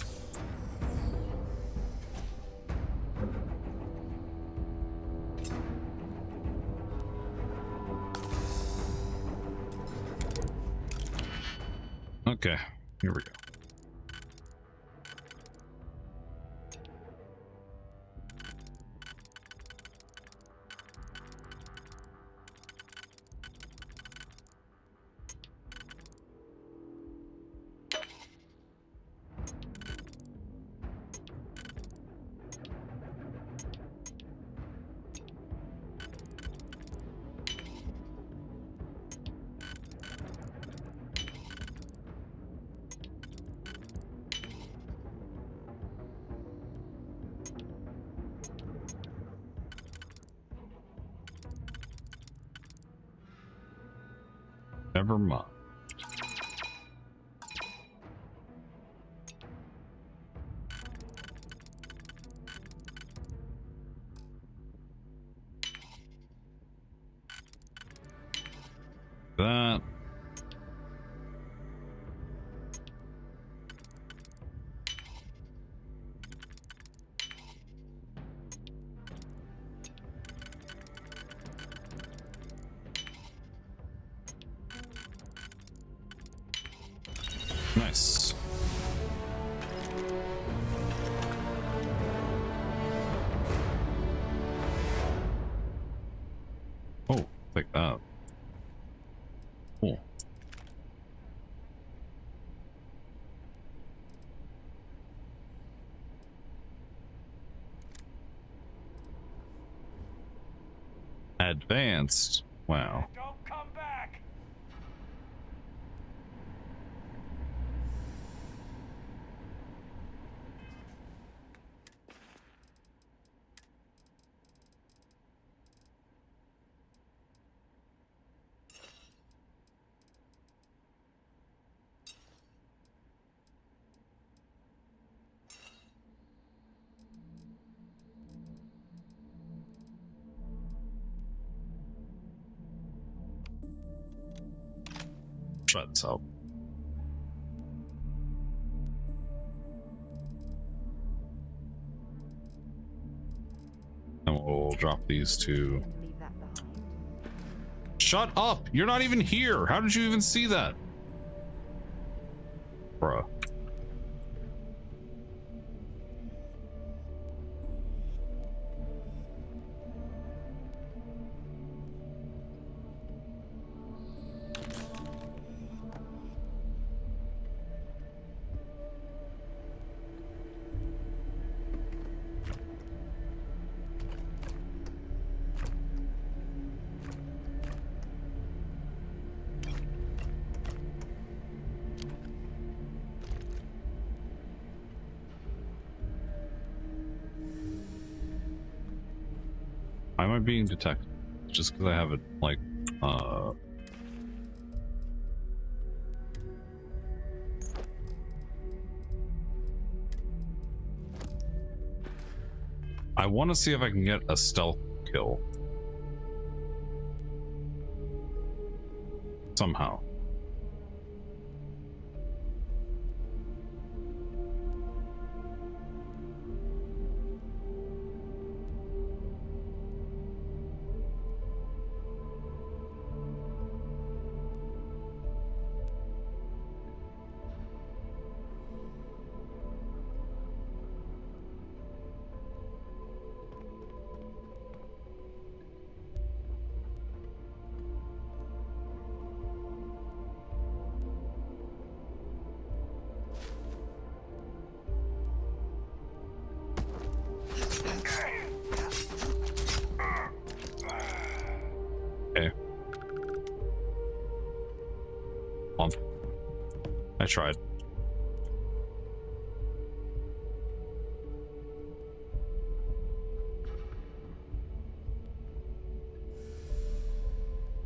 Okay, here we go. Never mind. That. Nice. Oh, take that. Cool. Advanced. Wow. Don't come back. Try this out. And we'll drop these two. Shut up! You're not even here! How did you even see that? Bruh. Why am I being detected? Just because I have it, like, I want to see if I can get a stealth kill. Somehow. Okay. I tried.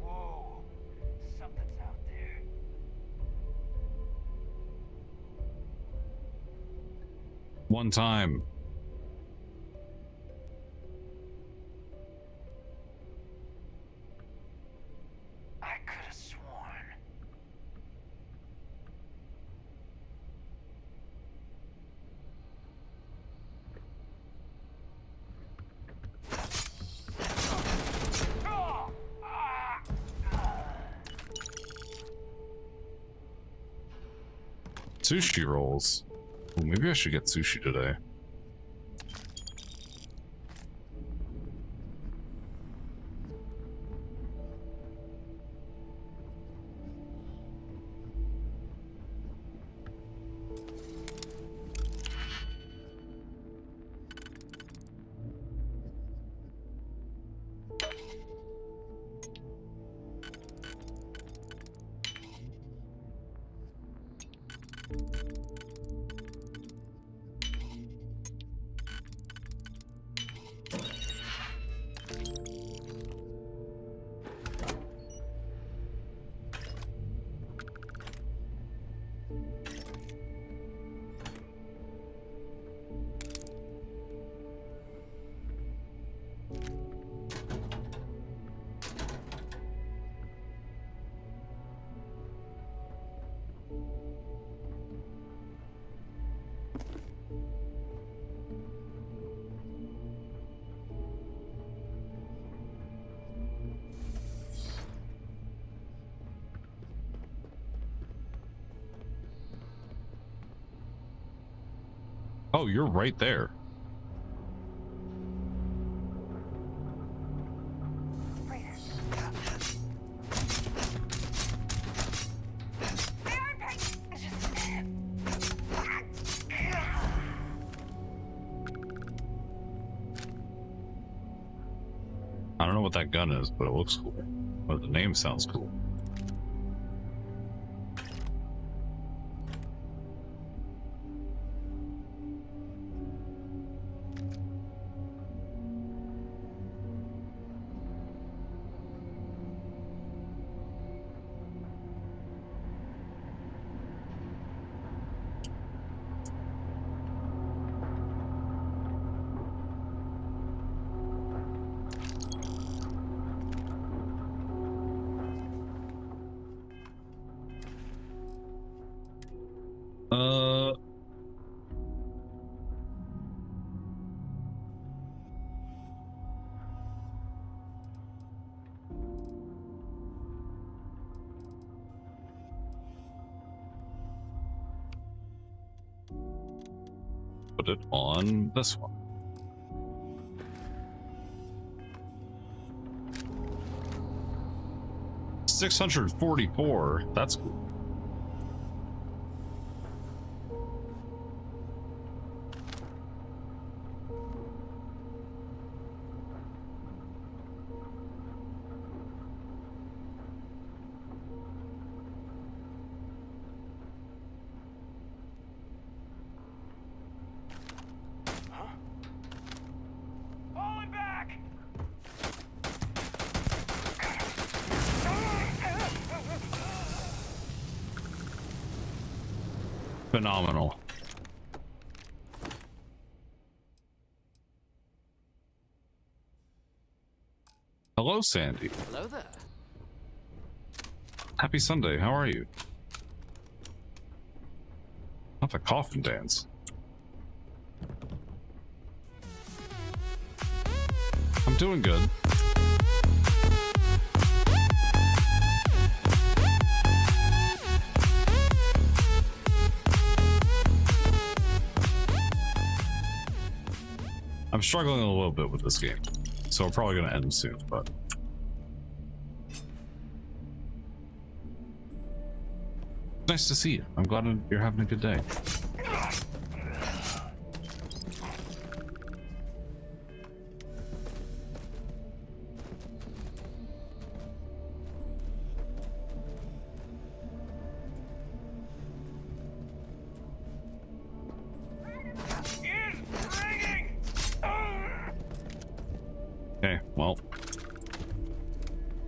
Whoa, something's out there. One time. I could have sworn. Sushi rolls. Ooh, maybe I should get sushi today. Oh, you're right there. I don't know what that gun is, but it looks cool. Or the name sounds cool. Put it on this one. $644. That's cool. Falling back! Phenomenal. Hello, Sandy. Hello there. Happy Sunday. How are you? Not the coffin dance. I'm doing good. I'm struggling a little bit with this game, so I'm probably going to end soon, but... Nice to see you. I'm glad you're having a good day. Okay, well,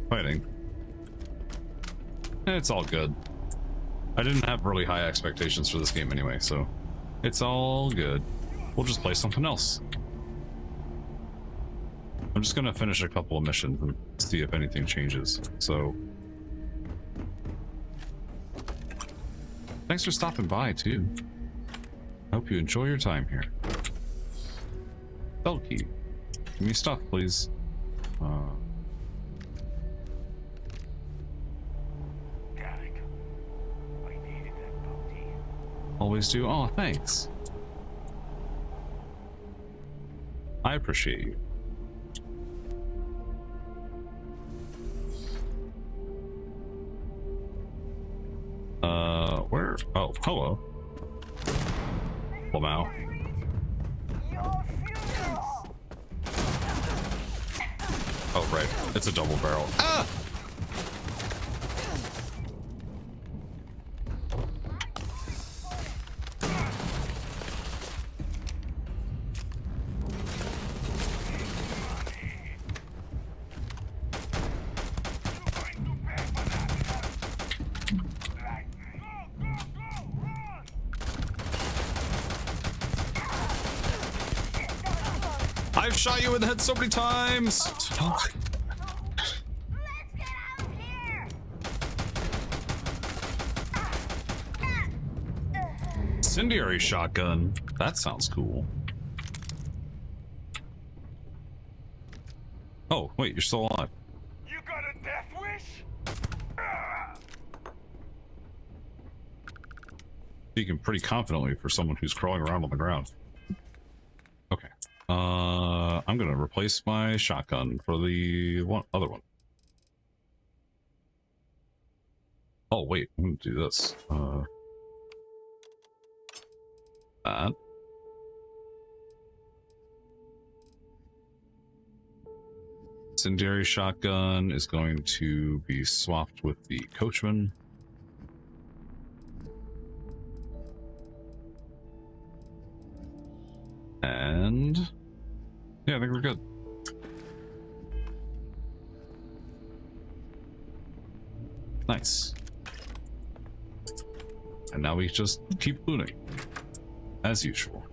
fighting. It's all good. I didn't have really high expectations for this game anyway, so it's all good. We'll just play something else. I'm just gonna finish a couple of missions and see if anything changes. So, thanks for stopping by too. Hope you enjoy your time here. Bell key. Give me stuff, please. Always do. Oh, thanks. I appreciate you. Where? Oh, hello. Lamau. Oh, right. It's a double barrel. Ah! I've shot you in the head so many times. Fuck. Incendiary shotgun. That sounds cool. Oh, wait, you're still alive. You got a death wish? Speaking pretty confidently for someone who's crawling around on the ground. Okay. I'm gonna replace my shotgun for the other one. Oh wait, I'm gonna do this. That. Incendiary shotgun is going to be swapped with the Coachman. And yeah, I think we're good. Nice. And now we just keep looting as usual.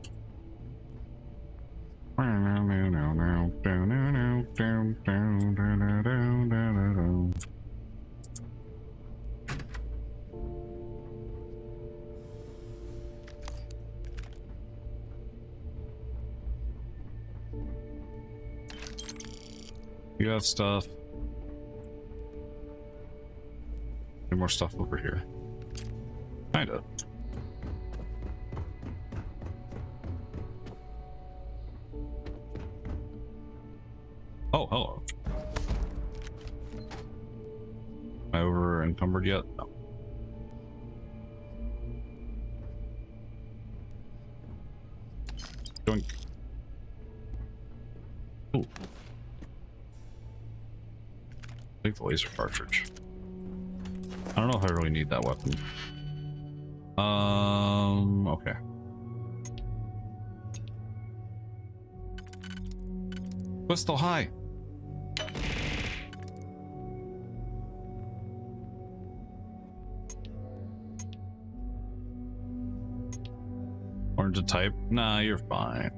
You have stuff. Any more stuff over here? Kinda. Oh, hello. Am I over encumbered yet? No. Doink. Ooh. Take the laser cartridge. I don't know if I really need that weapon. Okay. Crystal high. Orange to type? Nah, you're fine.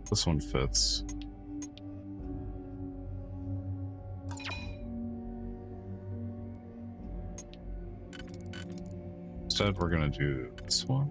This one fits. instead we're gonna do this one.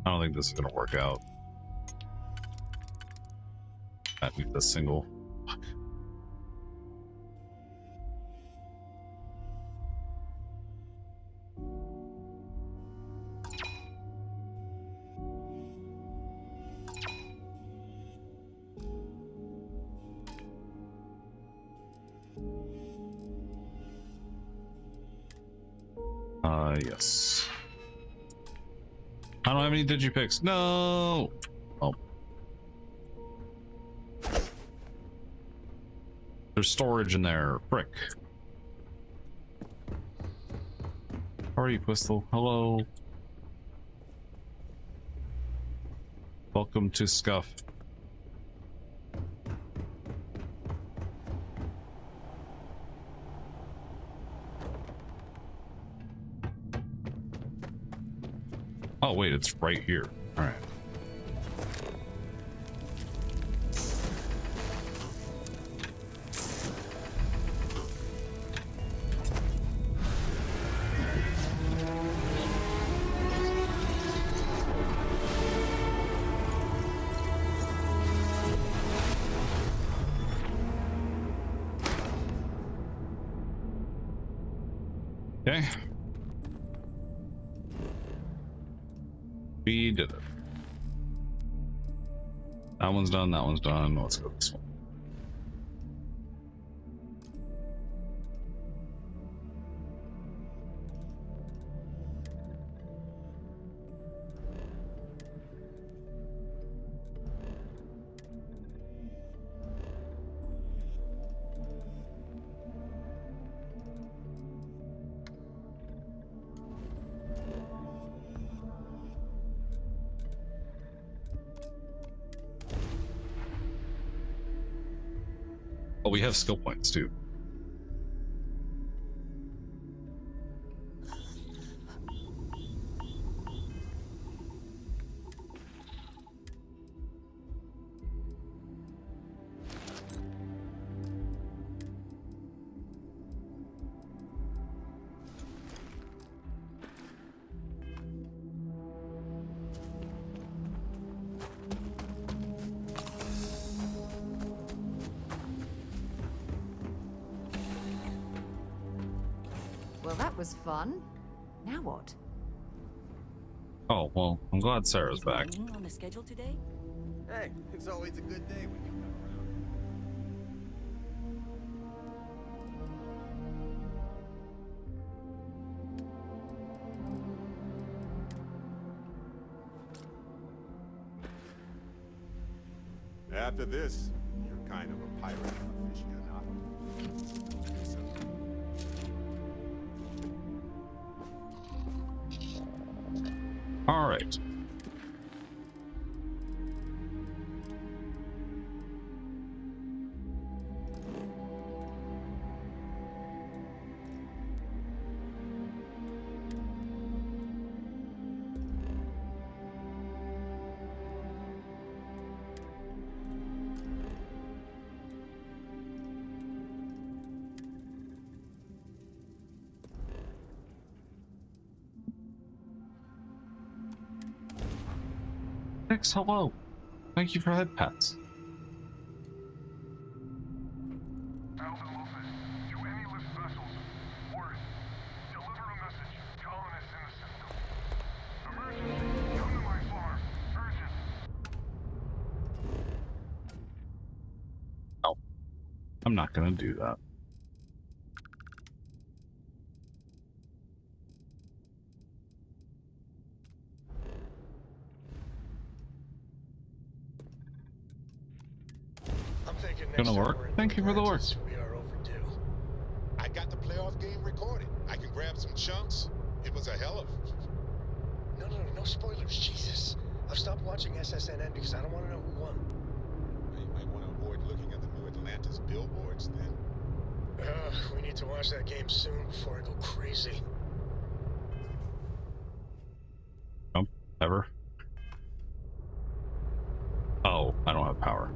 I don't think this is gonna work out. I need the single. Yes. I don't have any digipicks. No. Oh. There's storage in there. Frick. How are you, Pistol? Hello. Welcome to Scuff. Oh wait, it's right here. All right. Okay. We did it. That one's done, that one's done. Let's go this one. Oh, we have skill points too. Well, that was fun. Now what? Oh, well, I'm glad Sarah's back. On the schedule today? Hey, it's always a good day when you come around. After this, you're kind of a pirate aficionado. All right. Nix, hello. Thank you for head pats. Oh, I'm not gonna do that. Gonna work. Thank you for the work. We are overdue. I got the playoff game recorded. I can grab some chunks. It was a hell of. No spoilers, Jesus. I've stopped watching SSNN because I don't want to know who won. You might want to avoid looking at the new Atlanta Santa's billboards, then? We need to watch that game soon before I go crazy. Nope, ever. Oh, I don't have power.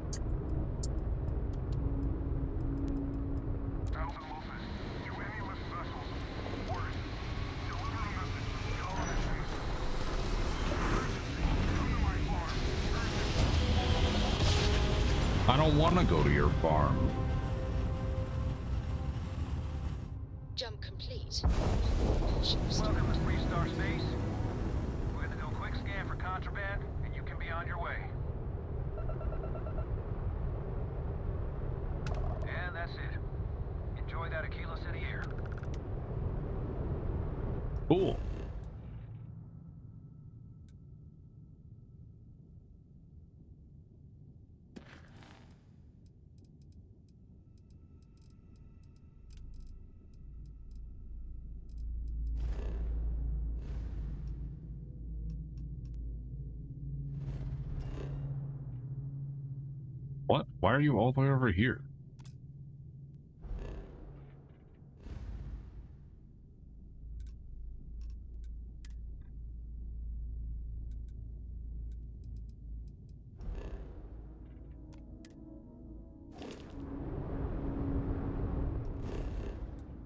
I don't want to go to your farm. Jump complete. Welcome to Restart Space. We're gonna do a quick scan for contraband, and you can be on your way. And that's it. Enjoy that Aquila City air. Cool. What? Why are you all the way over here?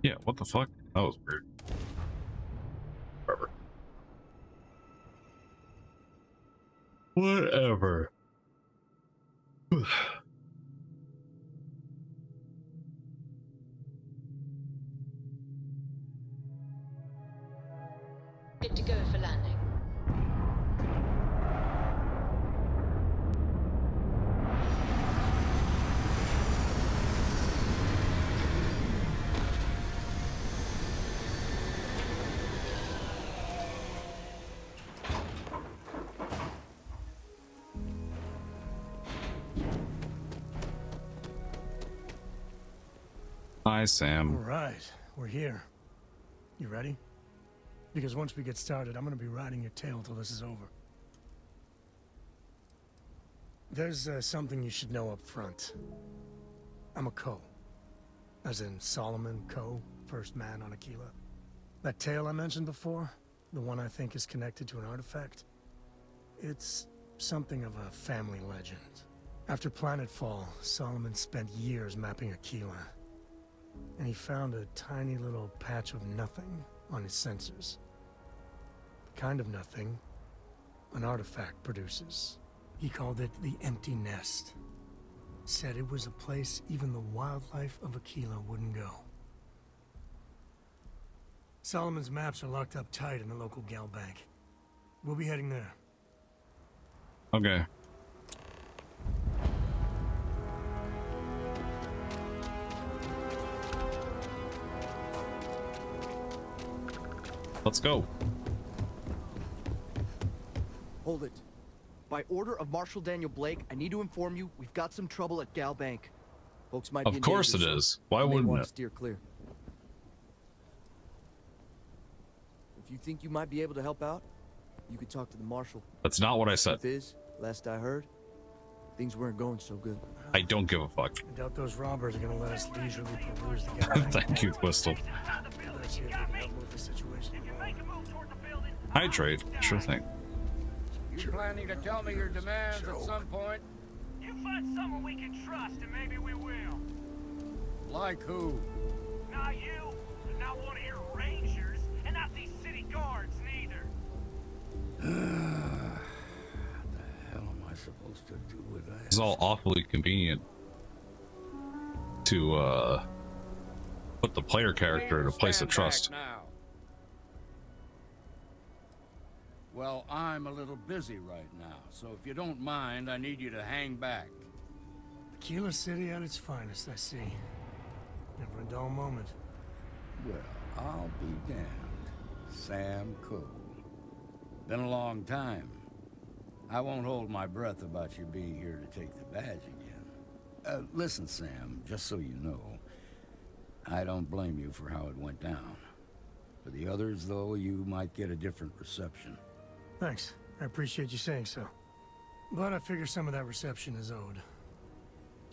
Yeah, what the fuck? That was weird. Whatever. Good to go for landing. Hi, Sam. All right, we're here. You ready? Because once we get started, I'm gonna be riding your tail till this is over. There's something you should know up front. I'm a Co. As in Solomon Co., first man on Aquila. That tale I mentioned before, the one I think is connected to an artifact, it's something of a family legend. After Planetfall, Solomon spent years mapping Aquila. And he found a tiny little patch of nothing on his sensors. The kind of nothing an artifact produces. He called it the Empty Nest. Said it was a place even the wildlife of Aquila wouldn't go. Solomon's maps are locked up tight in the local gal bank. We'll be heading there. Okay. Let's go. Hold it. By order of Marshal Daniel Blake, I need to inform you we've got some trouble at Gal Bank. Folks might be Of in course it danger, is. so Why you may wouldn't want it? to steer clear. If you think you might be able to help out, you could talk to the Marshal. That's not what I said. Truth is, last I heard, things weren't going so good. I don't give a fuck. I doubt those robbers are gonna let us leisurely peruse the gal bank. Thank you, Twistle. Let's see if we can help move the situation along. Hydrate. Sure thing. You planning to tell me your demands at some point? You find someone we can trust, and maybe we will. Like who? Not you, and not one of your rangers, and not these city guards neither. The hell am I supposed to do with that? It's all awfully convenient to put the player character in a place of trust. Now. Well, I'm a little busy right now, so if you don't mind, I need you to hang back. Aquila City at its finest, I see. Never a dull moment. Well, I'll be damned. Sam Cole. Been a long time. I won't hold my breath about you being here to take the badge again. Listen, Sam, just so you know, I don't blame you for how it went down. For the others, though, you might get a different reception. Thanks. I appreciate you saying so. But I figure some of that reception is owed.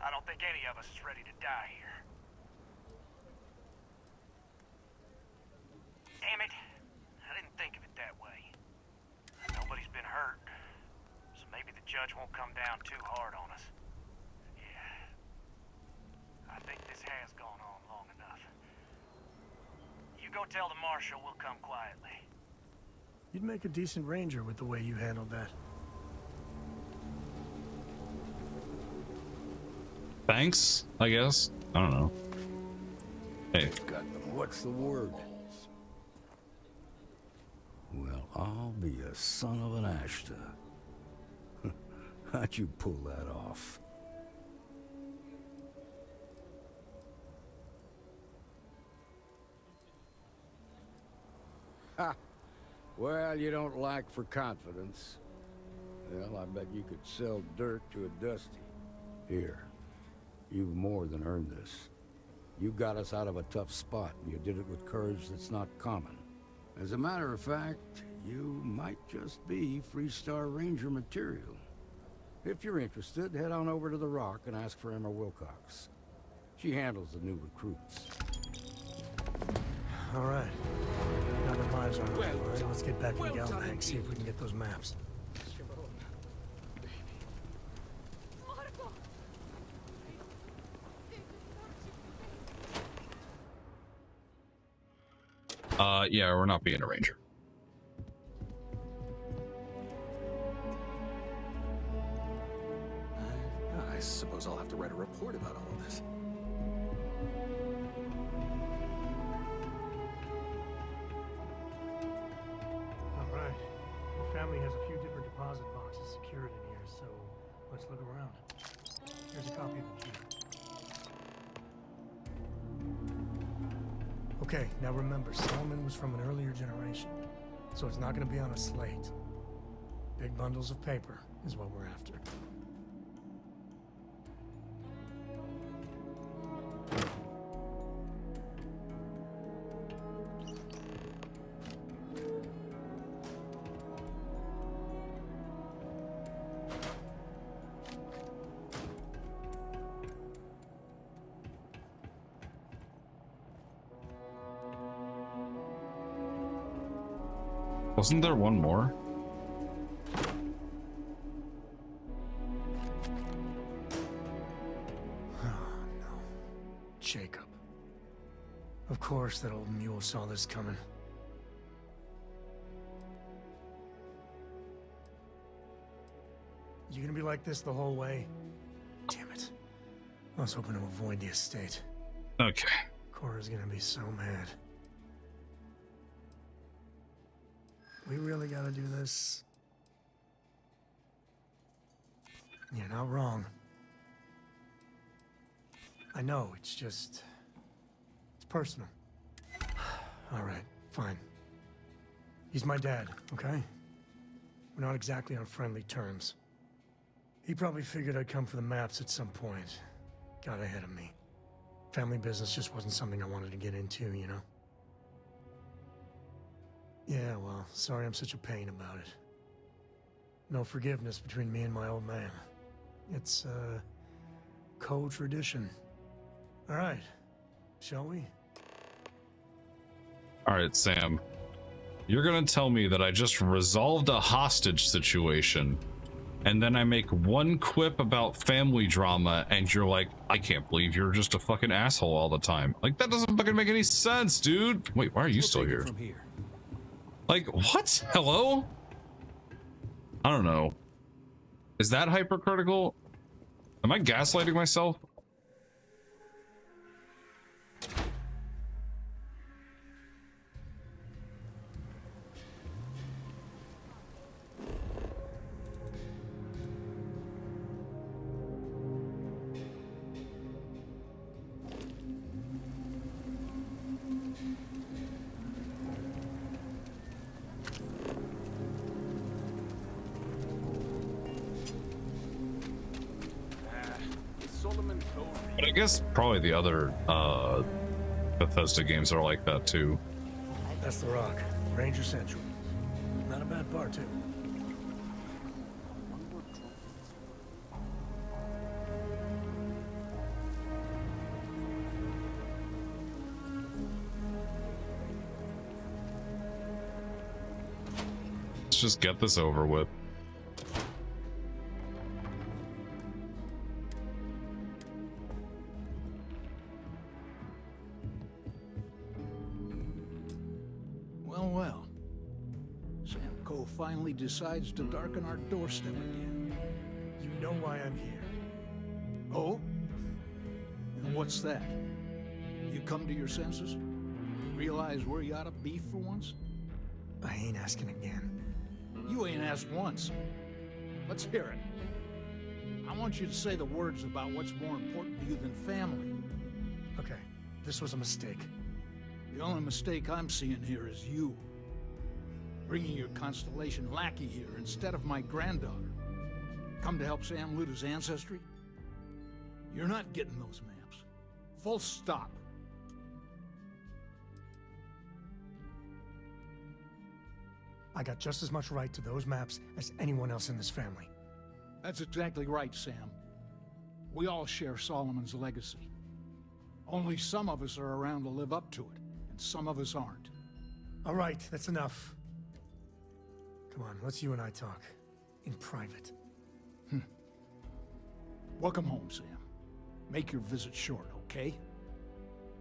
I don't think any of us is ready to die here. Damn it. I didn't think of it that way. Nobody's been hurt, so maybe the judge won't come down too hard on us. Yeah. I think this has gone on long enough. You go tell the marshal we'll come quietly. You'd make a decent ranger with the way you handled that. Thanks, I guess. I don't know. Hey. What's the word? Well, I'll be a son of an Ashta. How'd you pull that off? Ha! Well, you don't lack for confidence. Well, I bet you could sell dirt to a Dusty. Here, you've more than earned this. You got us out of a tough spot, and you did it with courage that's not common. As a matter of fact, you might just be Freestar Ranger material. If you're interested, head on over to the Rock and ask for Emma Wilcox. She handles the new recruits. All right. Now that lives are on the line, let's get back to the Galbank, see if we can get those maps. Yeah, we're not being a ranger. I suppose I'll have to write a report about all of this. All right. Your family has a few different deposit boxes secured in here, so let's look around. Here's a copy of the key. Okay, now remember, Solomon was from an earlier generation, so it's not going to be on a slate. Big bundles of paper is what we're after. Wasn't there one more? Oh, no. Jacob. Of course that old mule saw this coming. You gonna be like this the whole way? Damn it. I was hoping to avoid the estate. Okay. Cora's gonna be so mad. We really gotta do this? You're not wrong. I know, it's just... it's personal. Alright, fine. He's my dad, okay? We're not exactly on friendly terms. He probably figured I'd come for the maps at some point. Got ahead of me. Family business just wasn't something I wanted to get into, you know? Yeah, well, sorry I'm such a pain about it. No forgiveness between me and my old man. It's, co-tradition. All right, shall we? All right, Sam. You're gonna tell me that I just resolved a hostage situation, and then I make one quip about family drama, and you're like, I can't believe you're just a fucking asshole all the time. Like, that doesn't fucking make any sense, dude. Wait, why are you still here? Like, what? Hello? I don't know. Is that hypercritical? Am I gaslighting myself? But I guess probably the other Bethesda games are like that too. That's the Rock. Ranger Central. Not a bad bar, too. Let's just get this over with. Well, well. Sam Coe finally decides to darken our doorstep again. You know why I'm here. Oh? And what's that? You come to your senses? Realize where you ought to be for once? I ain't asking again. You ain't asked once. Let's hear it. I want you to say the words about what's more important to you than family. Okay, this was a mistake. The only mistake I'm seeing here is you. Bringing your Constellation lackey here instead of my granddaughter. Come to help Sam loot his ancestry? You're not getting those maps. Full stop. I got just as much right to those maps as anyone else in this family. That's exactly right, Sam. We all share Solomon's legacy. Only some of us are around to live up to it, and some of us aren't. All right, that's enough. Come on, let's you and I talk. In private. Welcome home, Sam. Make your visit short, okay?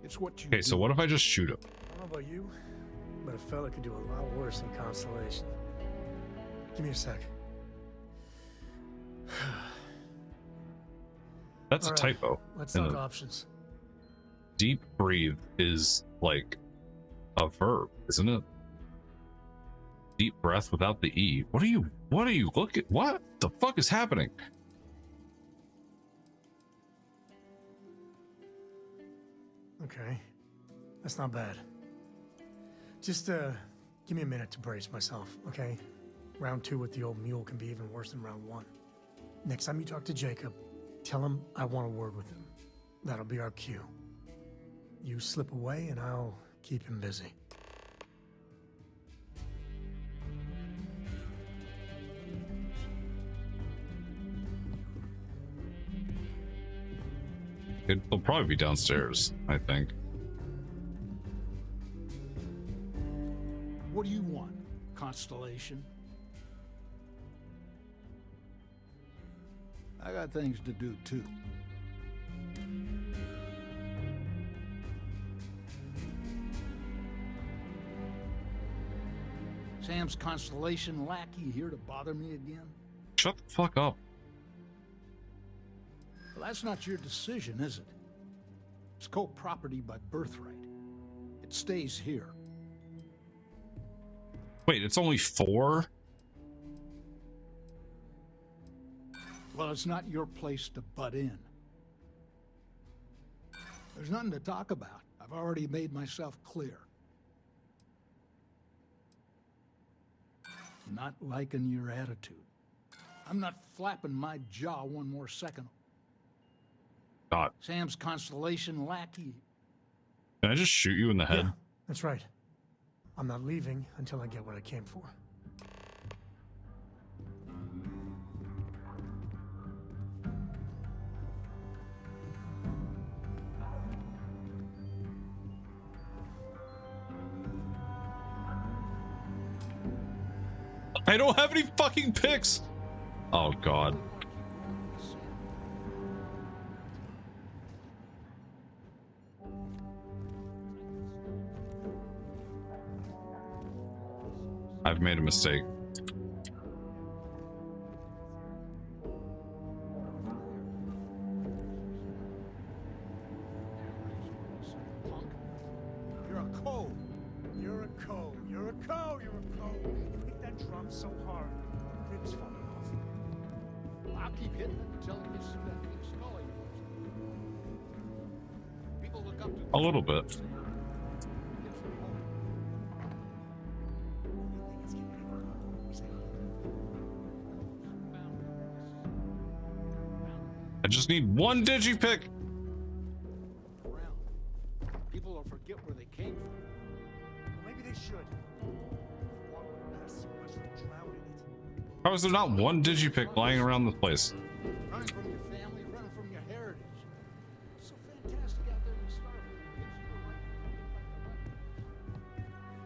It's what you Okay, so what if I just shoot him? I don't know about you, but a fella could do a lot worse than Constellation. Give me a sec. That's a typo. Let's talk options. Deep breathe is like a verb, isn't it? Deep breath without the E. What are you looking? What the fuck is happening? Okay, that's not bad. Just give me a minute to brace myself, okay? Round 2 with the old mule can be even worse than round 1. Next time you talk to Jacob, tell him I want a word with him. That'll be our cue. You slip away and I'll keep him busy. It'll probably be downstairs, I think. What do you want, Constellation? I got things to do, too. Sam's Constellation lackey here to bother me again? Shut the fuck up. Well, that's not your decision, is it? It's co-property by birthright. It stays here. Wait, it's only 4? Well, it's not your place to butt in. There's nothing to talk about. I've already made myself clear. Not liking your attitude. I'm not flapping my jaw one more second. God. Sam's Constellation lackey. Can I just shoot you in the head? Yeah, that's right. I'm not leaving until I get what I came for. I don't have any fucking picks. Oh God. I've made a mistake. You're a co. You're a co. You're a co. You're a co. You hit that drum so hard, ribs falling off. I'll keep hitting it until it gets to that big skull of yours. People look up to A little bit. I just need one digipick. People will forget where they came from. Well, maybe they should. One has so much to drown in it. How is there not one digipick lying around the place? Running from your family, running from your heritage. What's so fantastic out there in the starfield?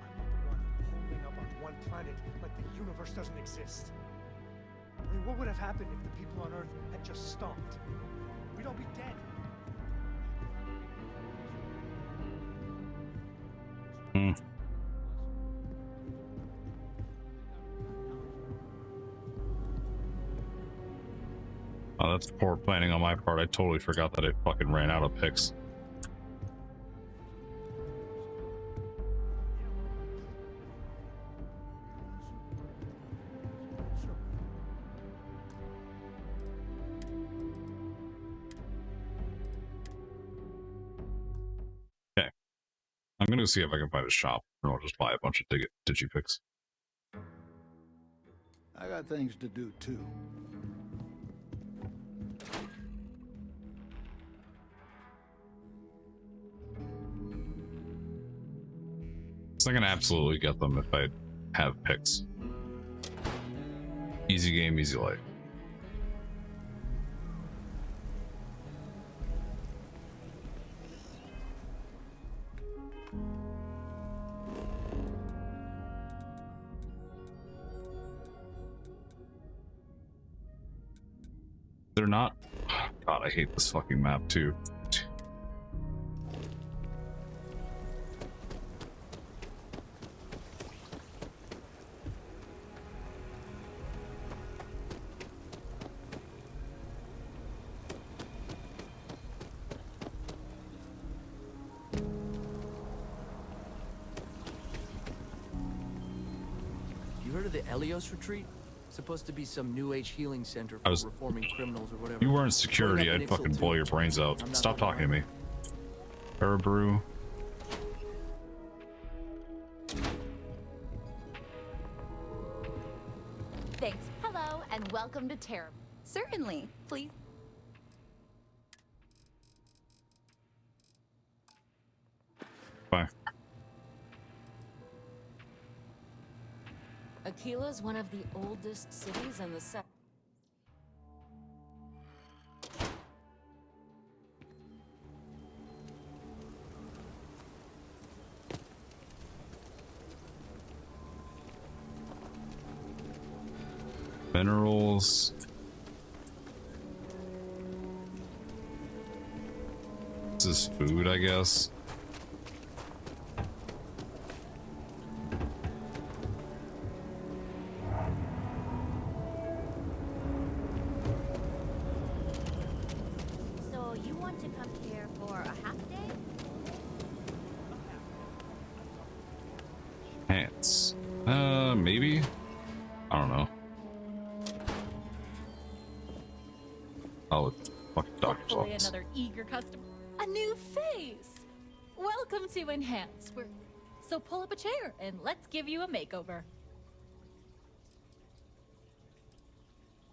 I'm not the one holding up on one planet like the universe doesn't exist. I mean, what would have happened if the people on Earth had just stopped? We'd all be dead. Hmm. Oh, that's poor planning on my part. I totally forgot that I fucking ran out of picks. Okay. I'm gonna see if I can find a shop, or I'll just buy a bunch of digipicks. I got things to do too. So I can absolutely get them if I have picks. Easy game, easy life. They're not. God, I hate this fucking map too. You heard of the Elios retreat? Supposed to be some new age healing center I for was- reforming criminals or whatever. You weren't security, Going up I'd Peninsula fucking too. blow your brains I'm out. not Stop gonna talking to lie. me. Brew. Thanks. Hello, and welcome to Terra. Certainly. Please. Bye. Aquila is one of the oldest cities in the set. Minerals. This is food, I guess. So you want to come here for a half day? Pants. Maybe? I don't know. Oh, it's fucking doctor's Hopefully office. another eager customer. A new face! Welcome to Enhance. So pull up a chair and let's give you a makeover.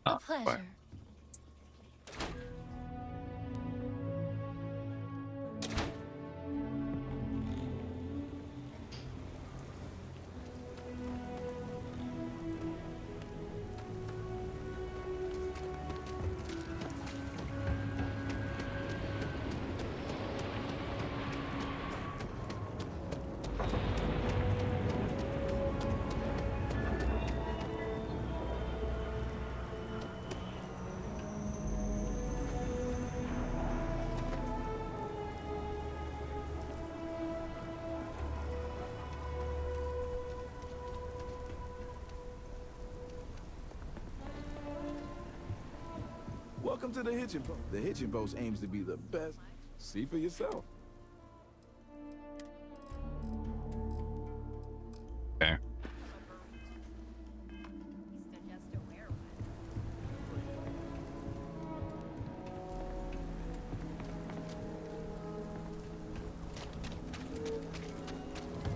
A pleasure. Welcome to the Hitching Post. The Hitching Post aims to be the best. See for yourself. Okay.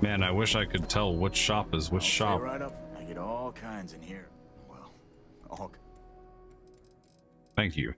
Man, I wish I could tell which shop is which shop. Stay right up. I get all kinds in here. Well, all. Thank you.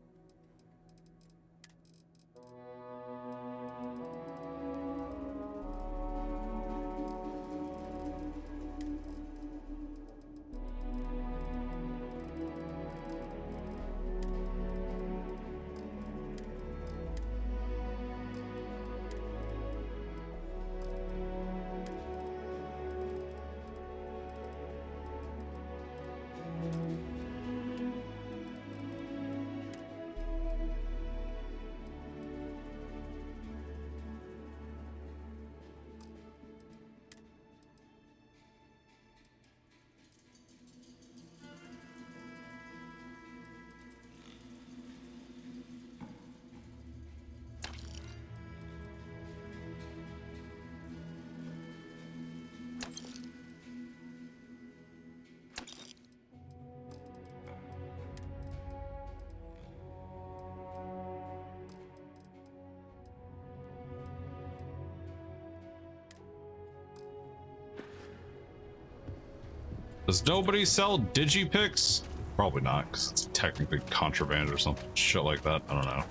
Does nobody sell digipics? Probably not, because it's technically contraband or something shit like that. I don't know.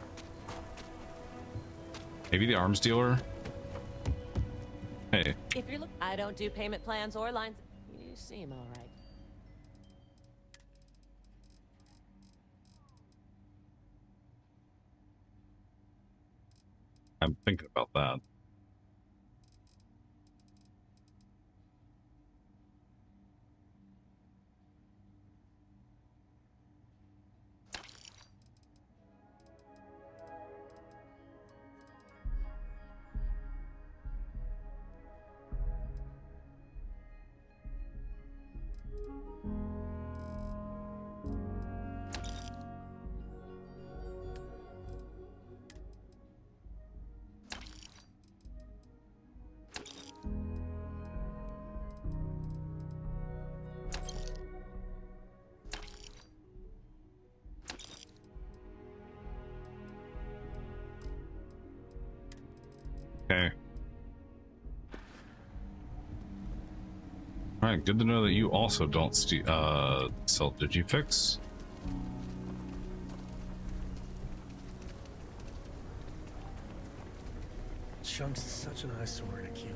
Maybe the arms dealer? Hey. If you're I don't do payment plans or lines. You seem all right. I'm thinking about that. Okay. Alright, good to know that you also don't sell digifix. Chunks is such an eyesore in Aquila.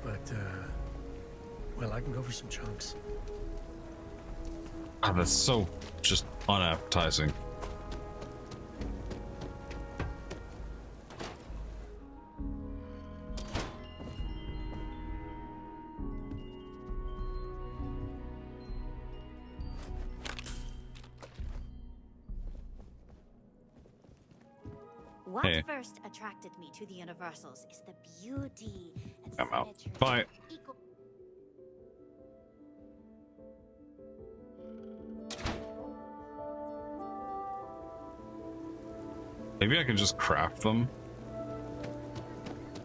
But, well, I can go for some chunks. Ah, that's so just unappetizing. What Hey. first attracted me to the Universals is the beauty and I'm out. symmetry. Bye. Maybe I can just craft them.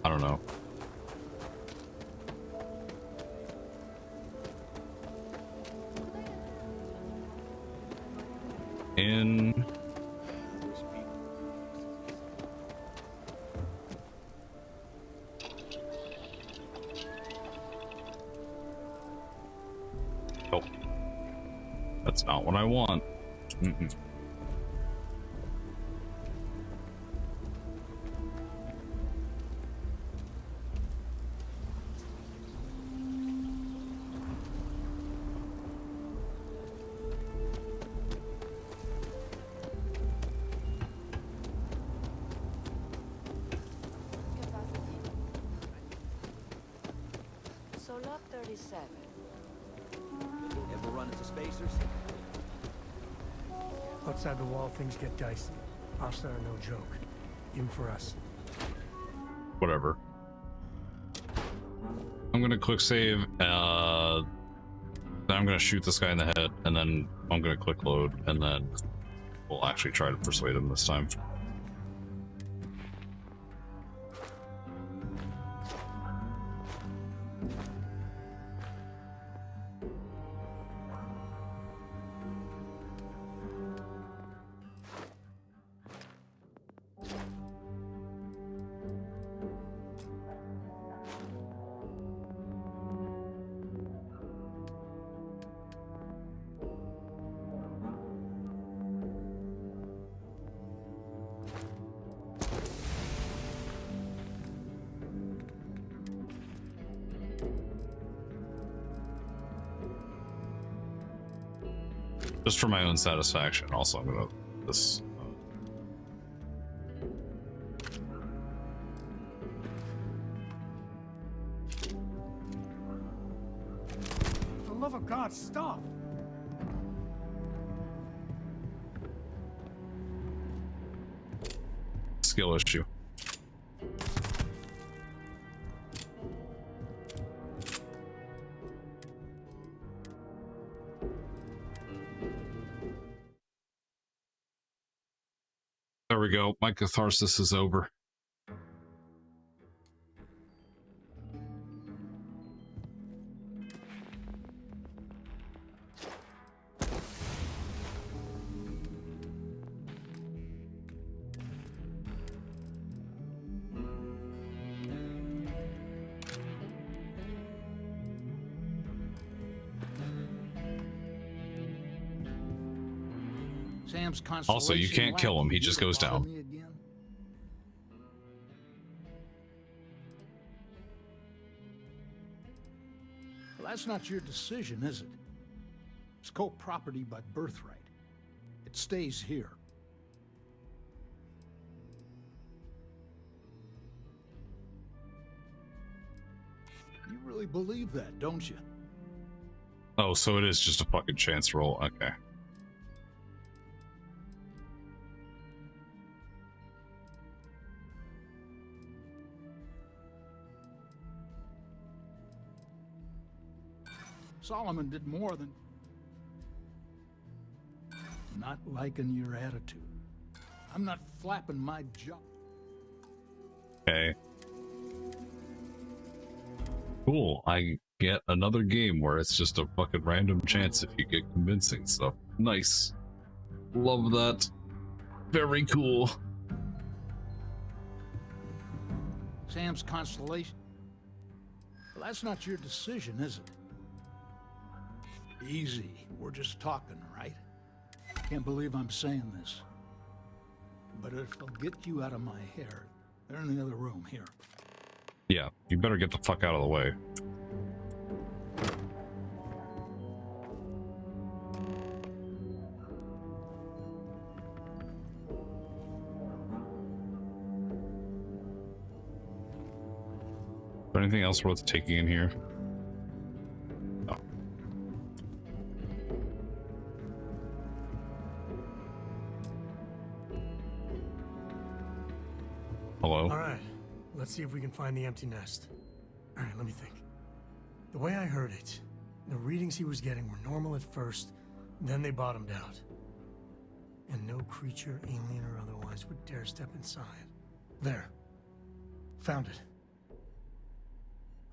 I don't know. In oh, that's not what I want. Mm-mm. So lot 37. Ever run into spacers? Outside the wall, things get dicey. Hostile are no joke. Even for us. Whatever. I'm gonna click save. Then I'm gonna shoot this guy in the head, and then I'm gonna click load, and then we'll actually try to persuade him this time. Just for my own satisfaction. Also, I'm gonna this. For the love of God, stop! Skill issue. There we go. My catharsis is over. Sam's Also, you can't kill him. He just goes down. Well, that's not your decision, is it? It's co-property by birthright. It stays here. You really believe that, don't you? Oh, so it is just a fucking chance roll. Okay. Solomon did more than... Not liking your attitude. I'm not flapping my jaw. Okay. Cool. I get another game where it's just a fucking random chance if you get convincing stuff. Nice. Love that. Very cool. Sam's constellation. Well, that's not your decision, is it? Easy. We're just talking, right? Can't believe I'm saying this. But if I'll get you out of my hair, they're in the other room here. Yeah, you better get the fuck out of the way. Is there anything else worth taking in here? No. Hello? Alright, let's see if we can find the empty nest. Alright, let me think. The way I heard it, the readings he was getting were normal at first, then they bottomed out. And no creature, alien or otherwise, would dare step inside. There. Found it.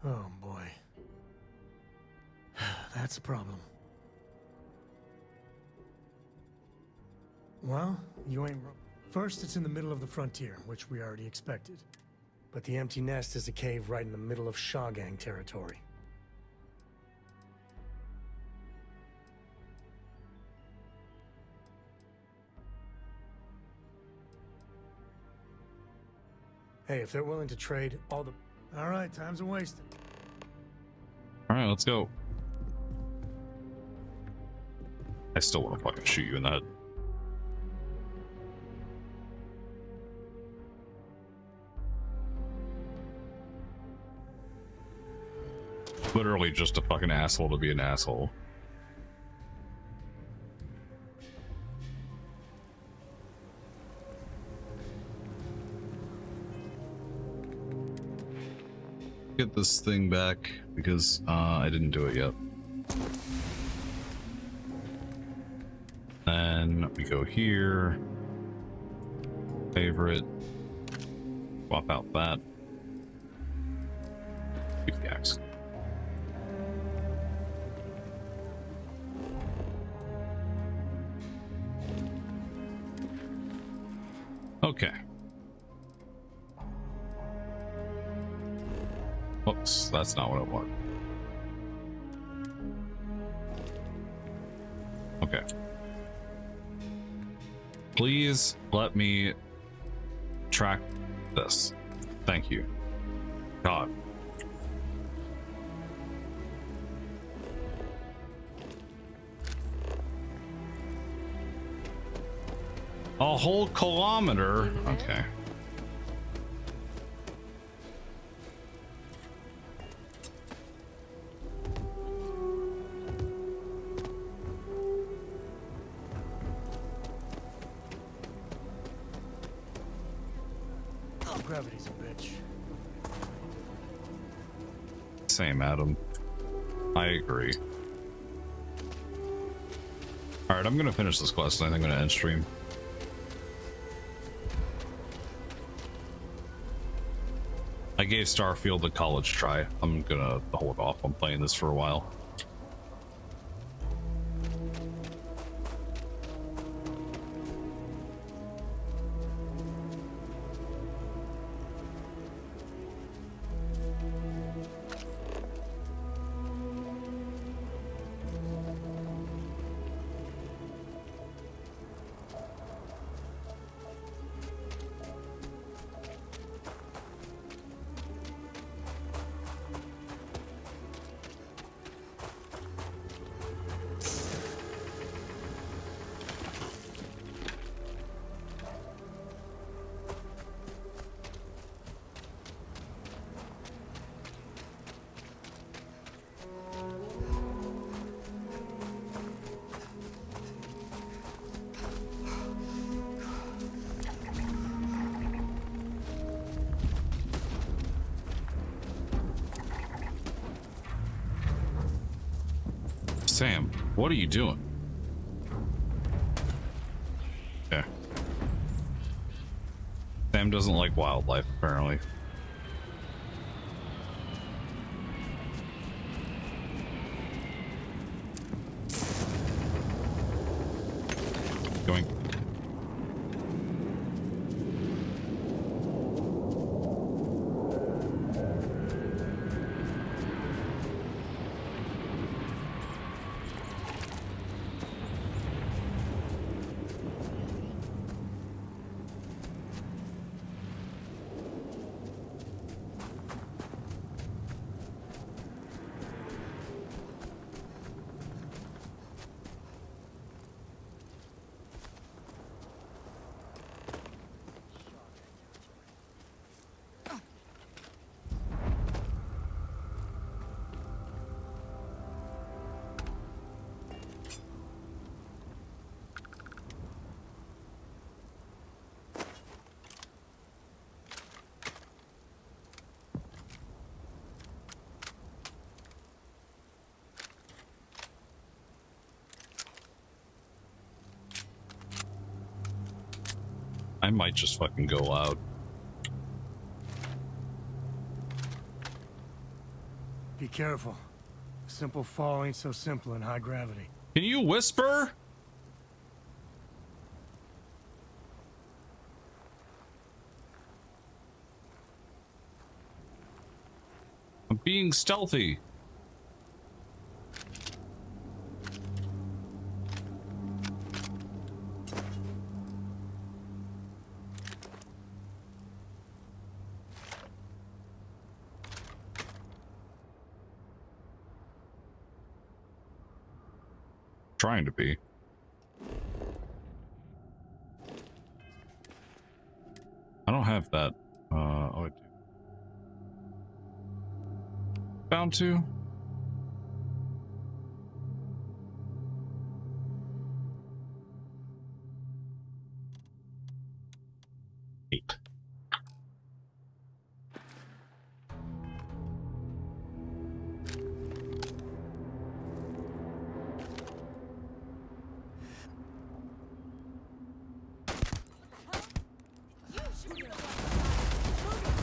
Oh boy. That's a problem. Well, you ain't wrong. First, it's in the middle of the frontier, which we already expected. But the empty nest is a cave right in the middle of Shawgang territory. Hey, if they're willing to trade all the... Alright, time's a wasted. Alright, let's go. I still want to fucking shoot you in the head. Literally just a fucking asshole to be an asshole. Get this thing back because I didn't do it yet. Then we go here. Favorite. Swap out that. Keep the axe. Okay. Oops, that's not what I want. Okay. Please let me track this. Thank you. God. A whole kilometer? Okay. Oh, gravity's a bitch. Same, Adam. I agree. Alright, I'm gonna finish this quest and I think I'm gonna end stream. I gave Starfield a college try. I'm gonna hold off on playing this for a while. Sam, what are you doing? Okay. Sam doesn't like wildlife, apparently. Going. I might just fucking go out. Be careful. A simple fall ain't so simple in high gravity. Can you whisper? I'm being stealthy. Trying to be. I don't have that. Oh, I do. Bound to. Eight.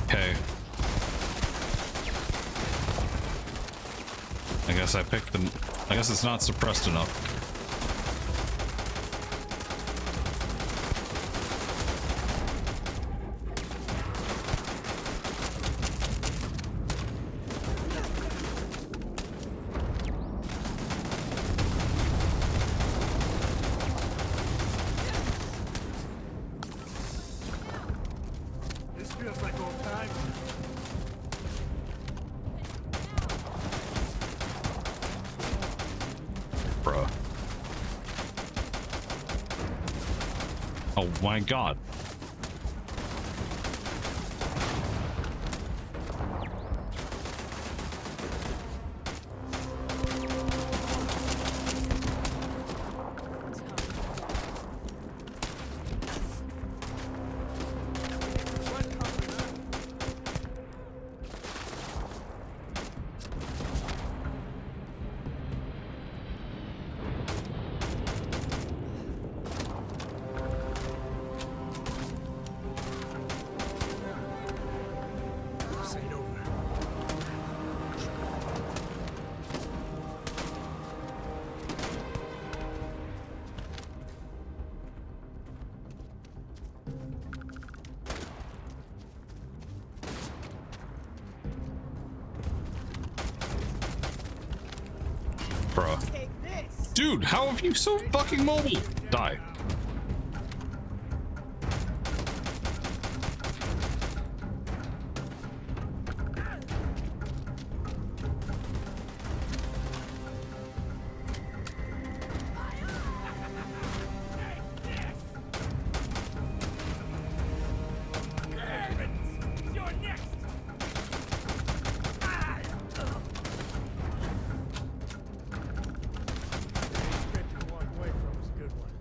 Okay. I guess I picked them. I guess it's not suppressed enough. This feels like old times. Bruh. Oh my god. This ain't over. Bruh. Dude, how are you so fucking mobile? Die. Script you walk away from is a good one.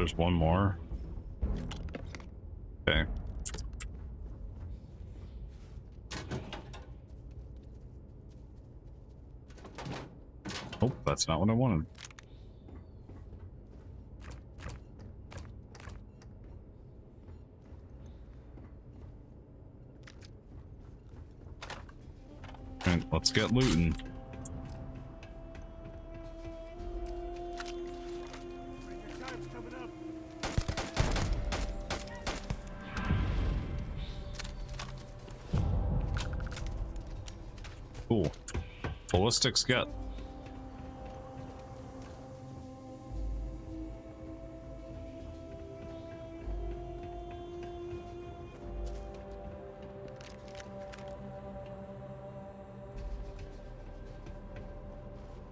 there's one more. Okay. Oh, that's not what I wanted. Alright, let's get looting. Cool. Ballistics get.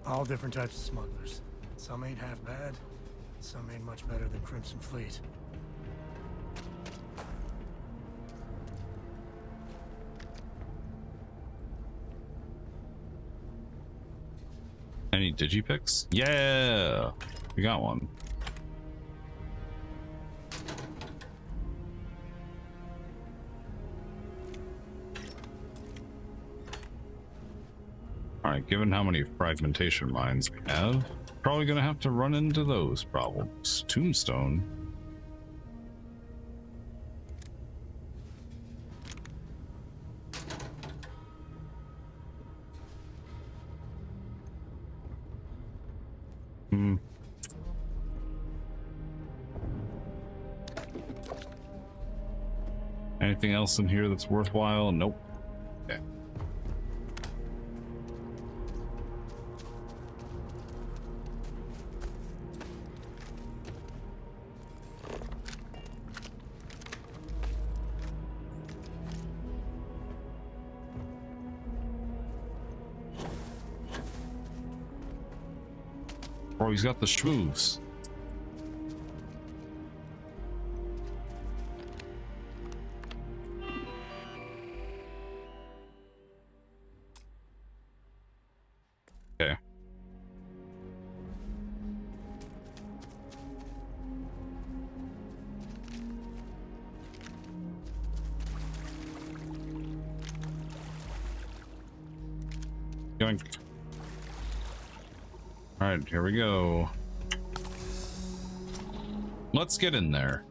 All different types of smugglers. Some ain't half bad, some ain't much better than Crimson Fleet. Any digipicks? Yeah! We got one. Alright, given how many fragmentation mines we have, probably gonna have to run into those problems. Tombstone. Anything else in here that's worthwhile? Nope. Okay. Oh, he's got the schmoves. Okay. Yoink. All right, here we go. Let's get in there.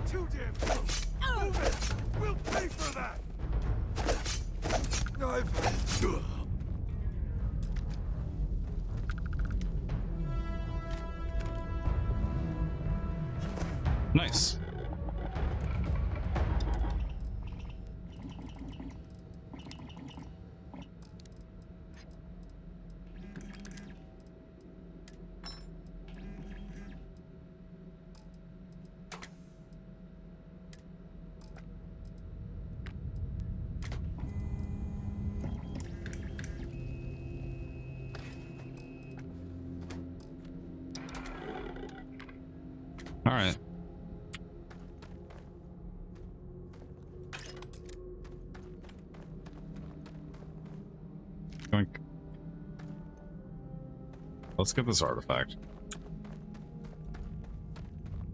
Too damn close. Move it. We'll pay for that. Nice. All right. Yoink. Let's get this artifact.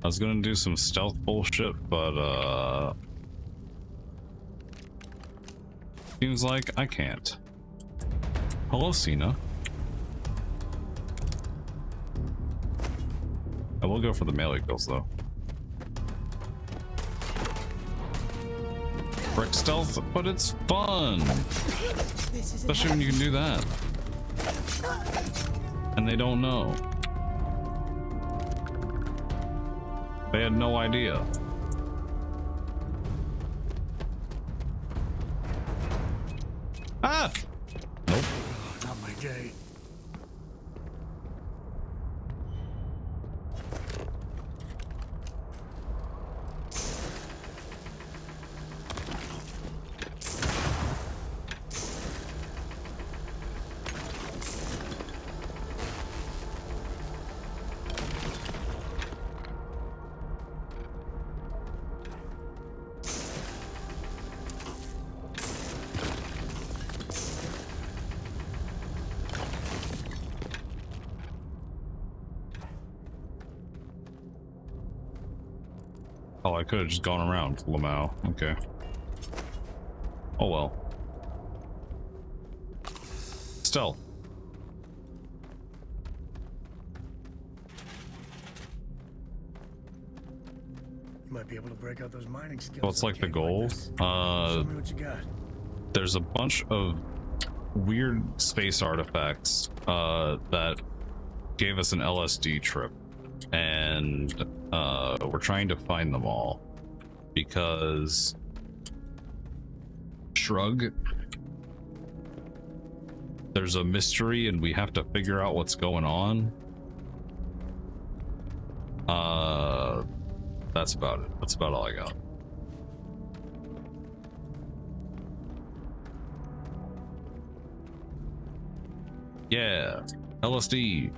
I was gonna do some stealth bullshit, but seems like I can't. Hello, Cena. I will go for the melee kills though. Brick stealth, but it's fun! Especially when you can do that. And they don't know. They had no idea. Ah! Nope. Not my day. Oh, I could have just gone around Lamau. Okay. Oh well. Stealth. You might be able to break out those mining skills. So it's like the goal. Show me what you got. There's a bunch of weird space artifacts that gave us an LSD trip, and we're trying to find them all because shrug. There's a mystery and we have to figure out what's going on. That's about it. That's about all I got. Yeah, LSD.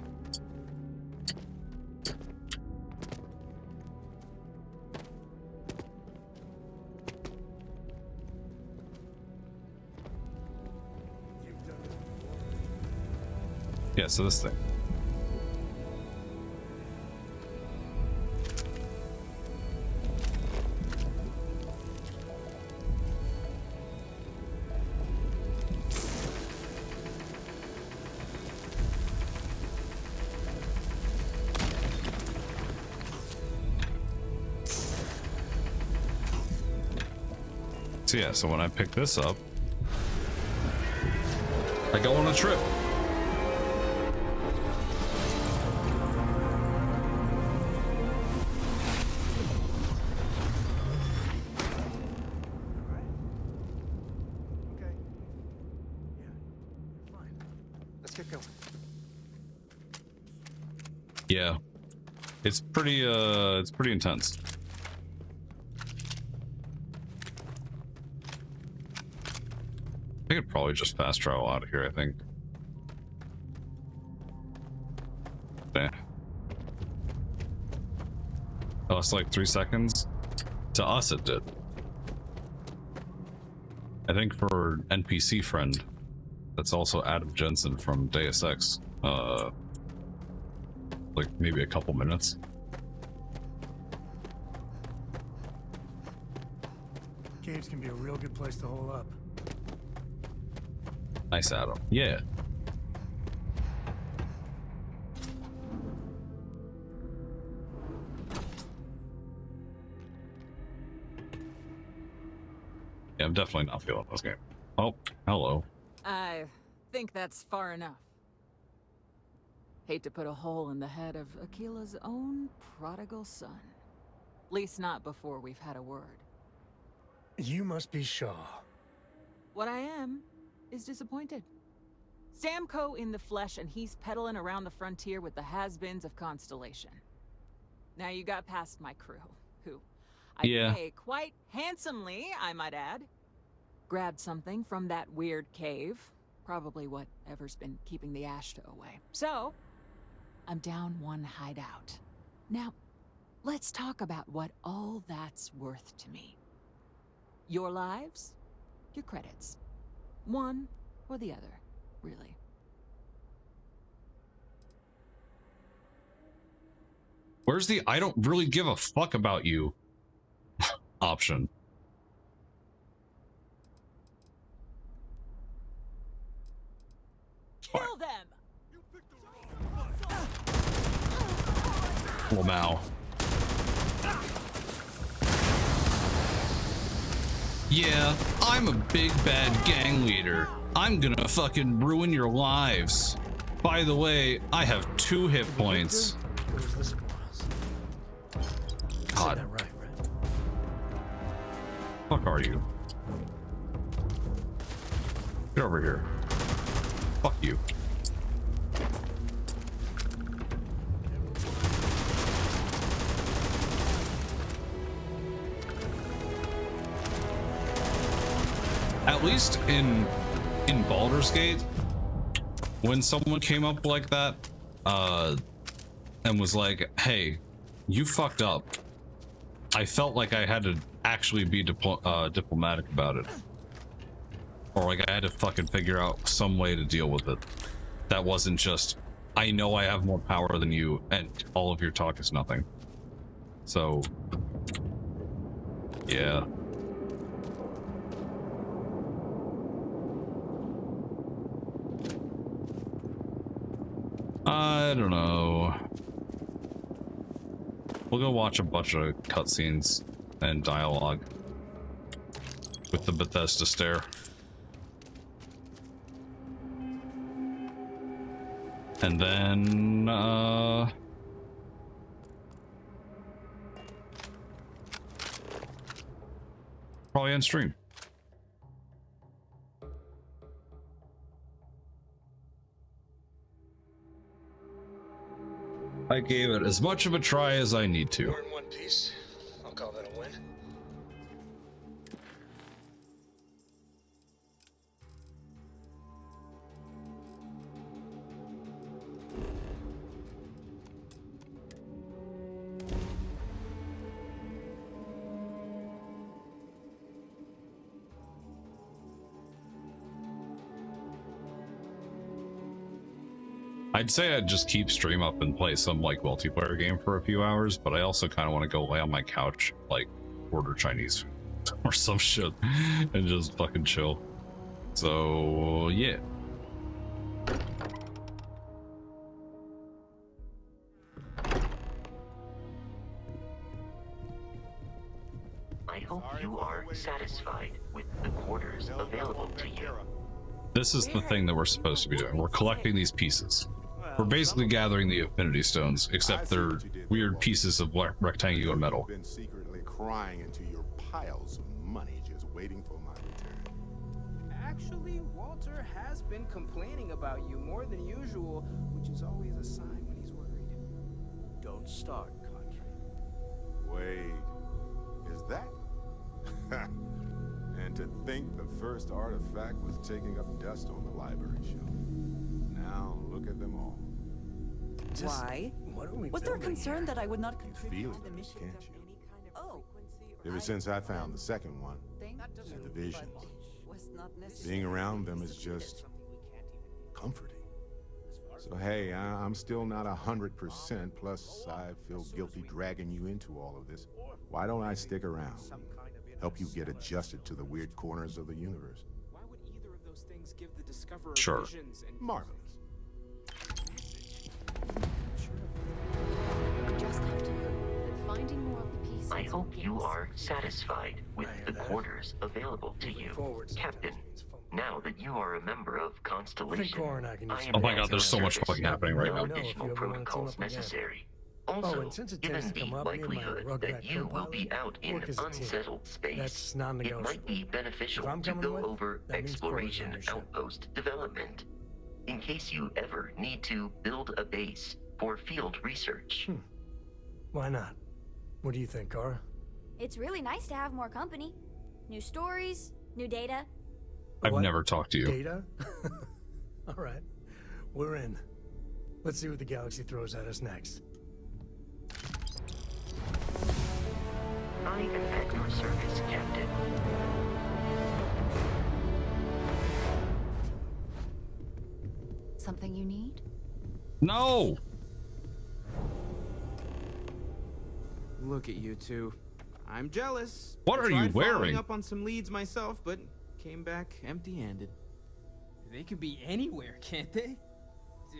Yeah, so this thing. So yeah, so when I pick this up, I go on a trip. Yeah, it's pretty intense. I could probably just fast travel out of here, I think. Yeah. Oh, it's like 3 seconds. To us, it did. I think for NPC friend, that's also Adam Jensen from Deus Ex. Like maybe a couple minutes. Caves can be a real good place to hole up. Nice, Adam. Yeah. Yeah, I'm definitely not feeling this game. Oh, hello. I think that's far enough. Hate to put a hole in the head of Akila's own prodigal son. At least not before we've had a word. You must be Shaw. What I am is disappointed. Samco in the flesh, and he's peddling around the frontier with the has-beens of Constellation. Now you got past my crew, who I pay quite handsomely, I might add. Grabbed something from that weird cave. Probably whatever's been keeping the Ashta away. So, I'm down one hideout. Now, let's talk about what all that's worth to me. Your lives, your credits. One or the other, really. Where's the I don't really give a fuck about you option? Kill them! Lamau. Yeah, I'm a big bad gang leader. I'm gonna fucking ruin your lives. By the way, I have 2 hit points. God. Fuck are you? Get over here. Fuck you. At least in Baldur's Gate, when someone came up like that, and was like, "Hey, you fucked up," I felt like I had to actually be diplomatic about it, or like I had to fucking figure out some way to deal with it. That wasn't just, "I know I have more power than you, and all of your talk is nothing." So, Yeah. I don't know. We'll go watch a bunch of cutscenes and dialogue with the Bethesda stare. And then, probably on stream. I gave it as much of a try as I need to. We're in one piece. I'll call that a win. I'd say I'd just keep stream up and play some like multiplayer game for a few hours, but I also kind of want to go lay on my couch, like order Chinese or some shit and just fucking chill. So yeah. I hope you are satisfied with the quarters available to you. This is the thing that we're supposed to be doing. We're collecting these pieces. We're basically gathering the Affinity Stones, except they're weird pieces of rectangular metal. Been secretly crying into your piles of money, just waiting for my return. Actually, Walter has been complaining about you more than usual, which is always a sign when he's worried. Don't start, country. Wait, is that? And to think the first artifact was taking up dust on the library shelf. Now look at them all. Why? What are we Was there a building concern here? that I would not You contribute feel to the it, mission? can't you? Oh, Ever since I found the second one, the visions, being around them is just comforting. So hey, I'm still not 100%, plus I feel guilty dragging you into all of this. Why don't I stick around? Help you get adjusted to the weird corners of the universe. Why would either of those things give the discoverer Sure. visions and Marvelous. Just have to hope that finding more of the pieces. I hope you are satisfied with the quarters available to you, Captain. Now that you are a member of Constellation, Oh my god, there's so much fucking happening right no now. additional protocols necessary. Oh, Also, and since it tends given to come the up, me and my likelihood Rugrat that you will be co-pilot out in work as a team. unsettled space, That's it non-negotiable. might be beneficial If I'm to coming go with, over that means exploration quarters on your ship. outpost development, in case you ever need to build a base for field research. Why not? What do you think, Cara? It's really nice to have more company. New stories, new data. I've never talked to you. Data? All right. We're in. Let's see what the galaxy throws at us next. I am at your service, Captain. Something you need? No! Look at you two. I'm jealous. What are you Tried following wearing? up on some leads myself, but came back empty-handed. They could be anywhere, can't they?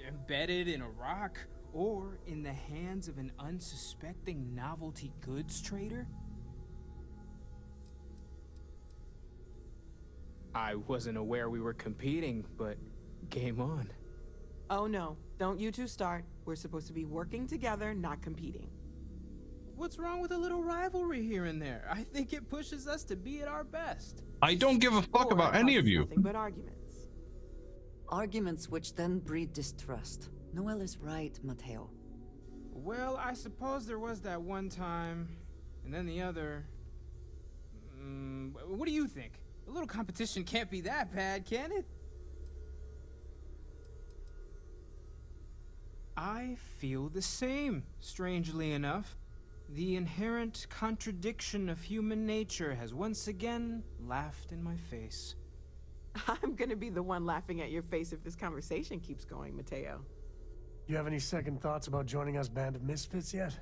Embedded in a rock, or in the hands of an unsuspecting novelty goods trader? I wasn't aware we were competing, but game on. Oh no, don't you two start. We're supposed to be working together, not competing. What's wrong with a little rivalry here and there? I think it pushes us to be at our best. I don't give a fuck about any of you. Nothing but arguments. Arguments which then breed distrust. Noel is right, Mateo. Well, I suppose there was that one time, and then the other. What do you think? A little competition can't be that bad, can it? I feel the same, strangely enough. The inherent contradiction of human nature has once again laughed in my face. I'm gonna be the one laughing at your face if this conversation keeps going, Mateo. You have any second thoughts about joining us Band of Misfits yet?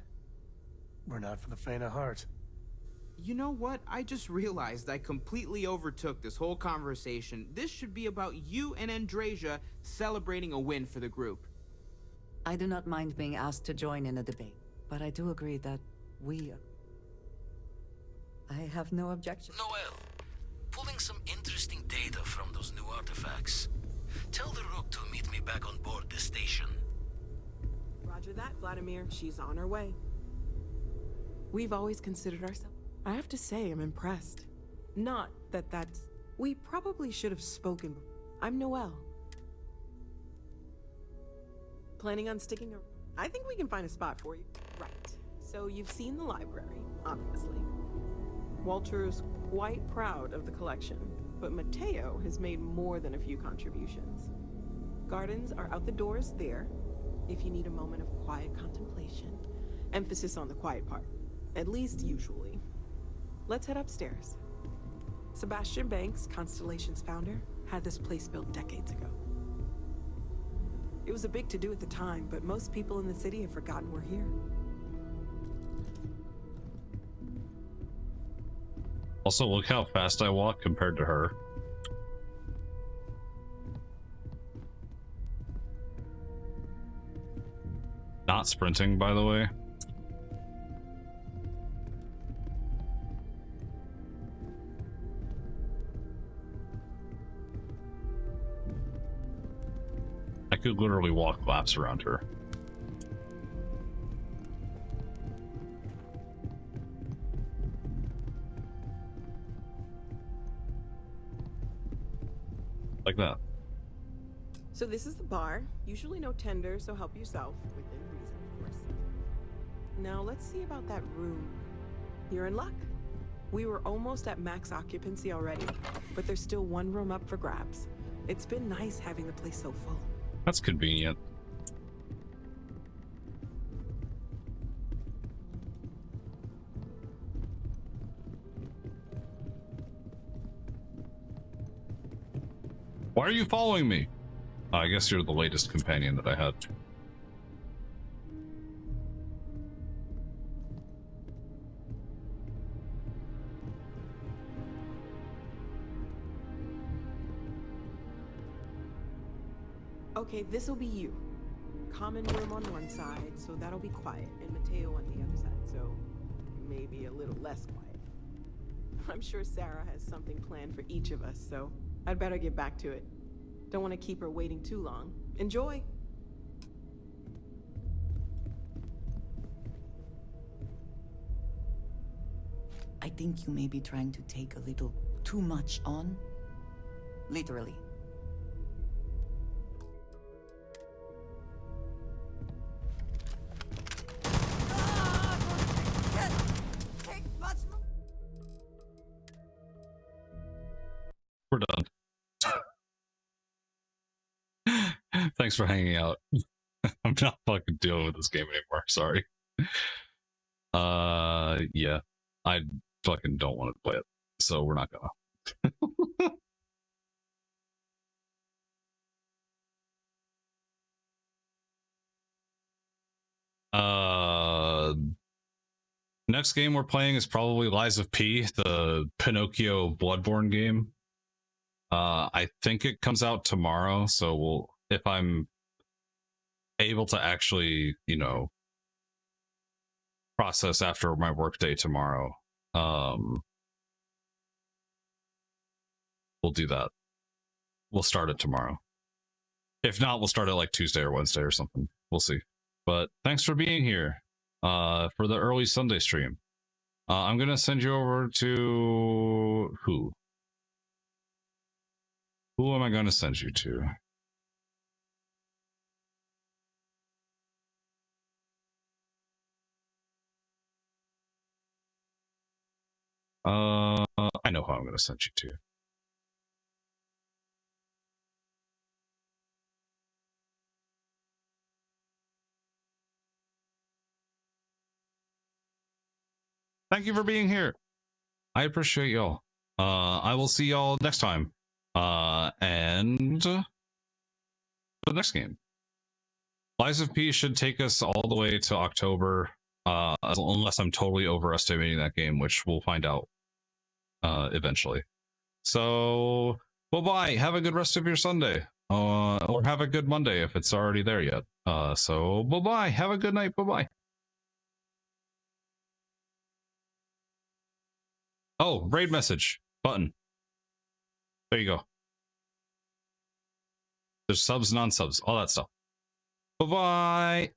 We're not for the faint of heart. You know what? I just realized I completely overtook this whole conversation. This should be about you and Andrasia celebrating a win for the group. I do not mind being asked to join in a debate, but I do agree that I have no objection. Noel, pulling some interesting data from those new artifacts. Tell the Rook to meet me back on board the station. Roger that, Vladimir. She's on her way. We've always considered ourselves... I have to say, I'm impressed. Not that that's... We probably should have spoken. I'm Noel. Planning on sticking around? I think we can find a spot for you. Right. So you've seen the library, obviously. Walter's quite proud of the collection, but Mateo has made more than a few contributions. Gardens are out the doors there, if you need a moment of quiet contemplation. Emphasis on the quiet part, at least usually. Let's head upstairs. Sebastian Banks, Constellation's founder, had this place built decades ago. It was a big to-do at the time, but most people in the city have forgotten we're here. Also, look how fast I walk compared to her. Not sprinting, by the way. I could literally walk laps around her. Like that. So this is the bar. Usually no tender, so help yourself, within reason, of course. Now let's see about that room. You're in luck. We were almost at max occupancy already, but there's still one room up for grabs. It's been nice having the place so full. That's convenient. Why are you following me? I guess you're the latest companion that I had. Okay, this'll be you. Common room on one side, so that'll be quiet, and Mateo on the other side, so maybe a little less quiet. I'm sure Sarah has something planned for each of us, so I'd better get back to it. Don't want to keep her waiting too long. Enjoy! I think you may be trying to take a little too much on. Literally. We're done. Thanks for hanging out. I'm not fucking dealing with this game anymore. Sorry. Yeah. I fucking don't want to play it. So we're not gonna. Next game we're playing is probably Lies of P, the Pinocchio Bloodborne game. I think it comes out tomorrow, so if I'm able to actually, you know, process after my workday tomorrow, we'll do that. We'll start it tomorrow. If not, we'll start it like Tuesday or Wednesday or something. We'll see. But thanks for being here for the early Sunday stream. I'm gonna send you over to who? Who am I going to send you to? I know who I'm going to send you to. Thank you for being here. I appreciate y'all. I will see y'all next time. And the next game. Lies of P should take us all the way to October. unless I'm totally overestimating that game, which we'll find out eventually. So bye-bye. Have a good rest of your Sunday. Or have a good Monday if it's already there yet. So bye-bye. Have a good night. Bye-bye. Oh, raid message button. There you go. There's subs, non-subs, all that stuff. Bye-bye.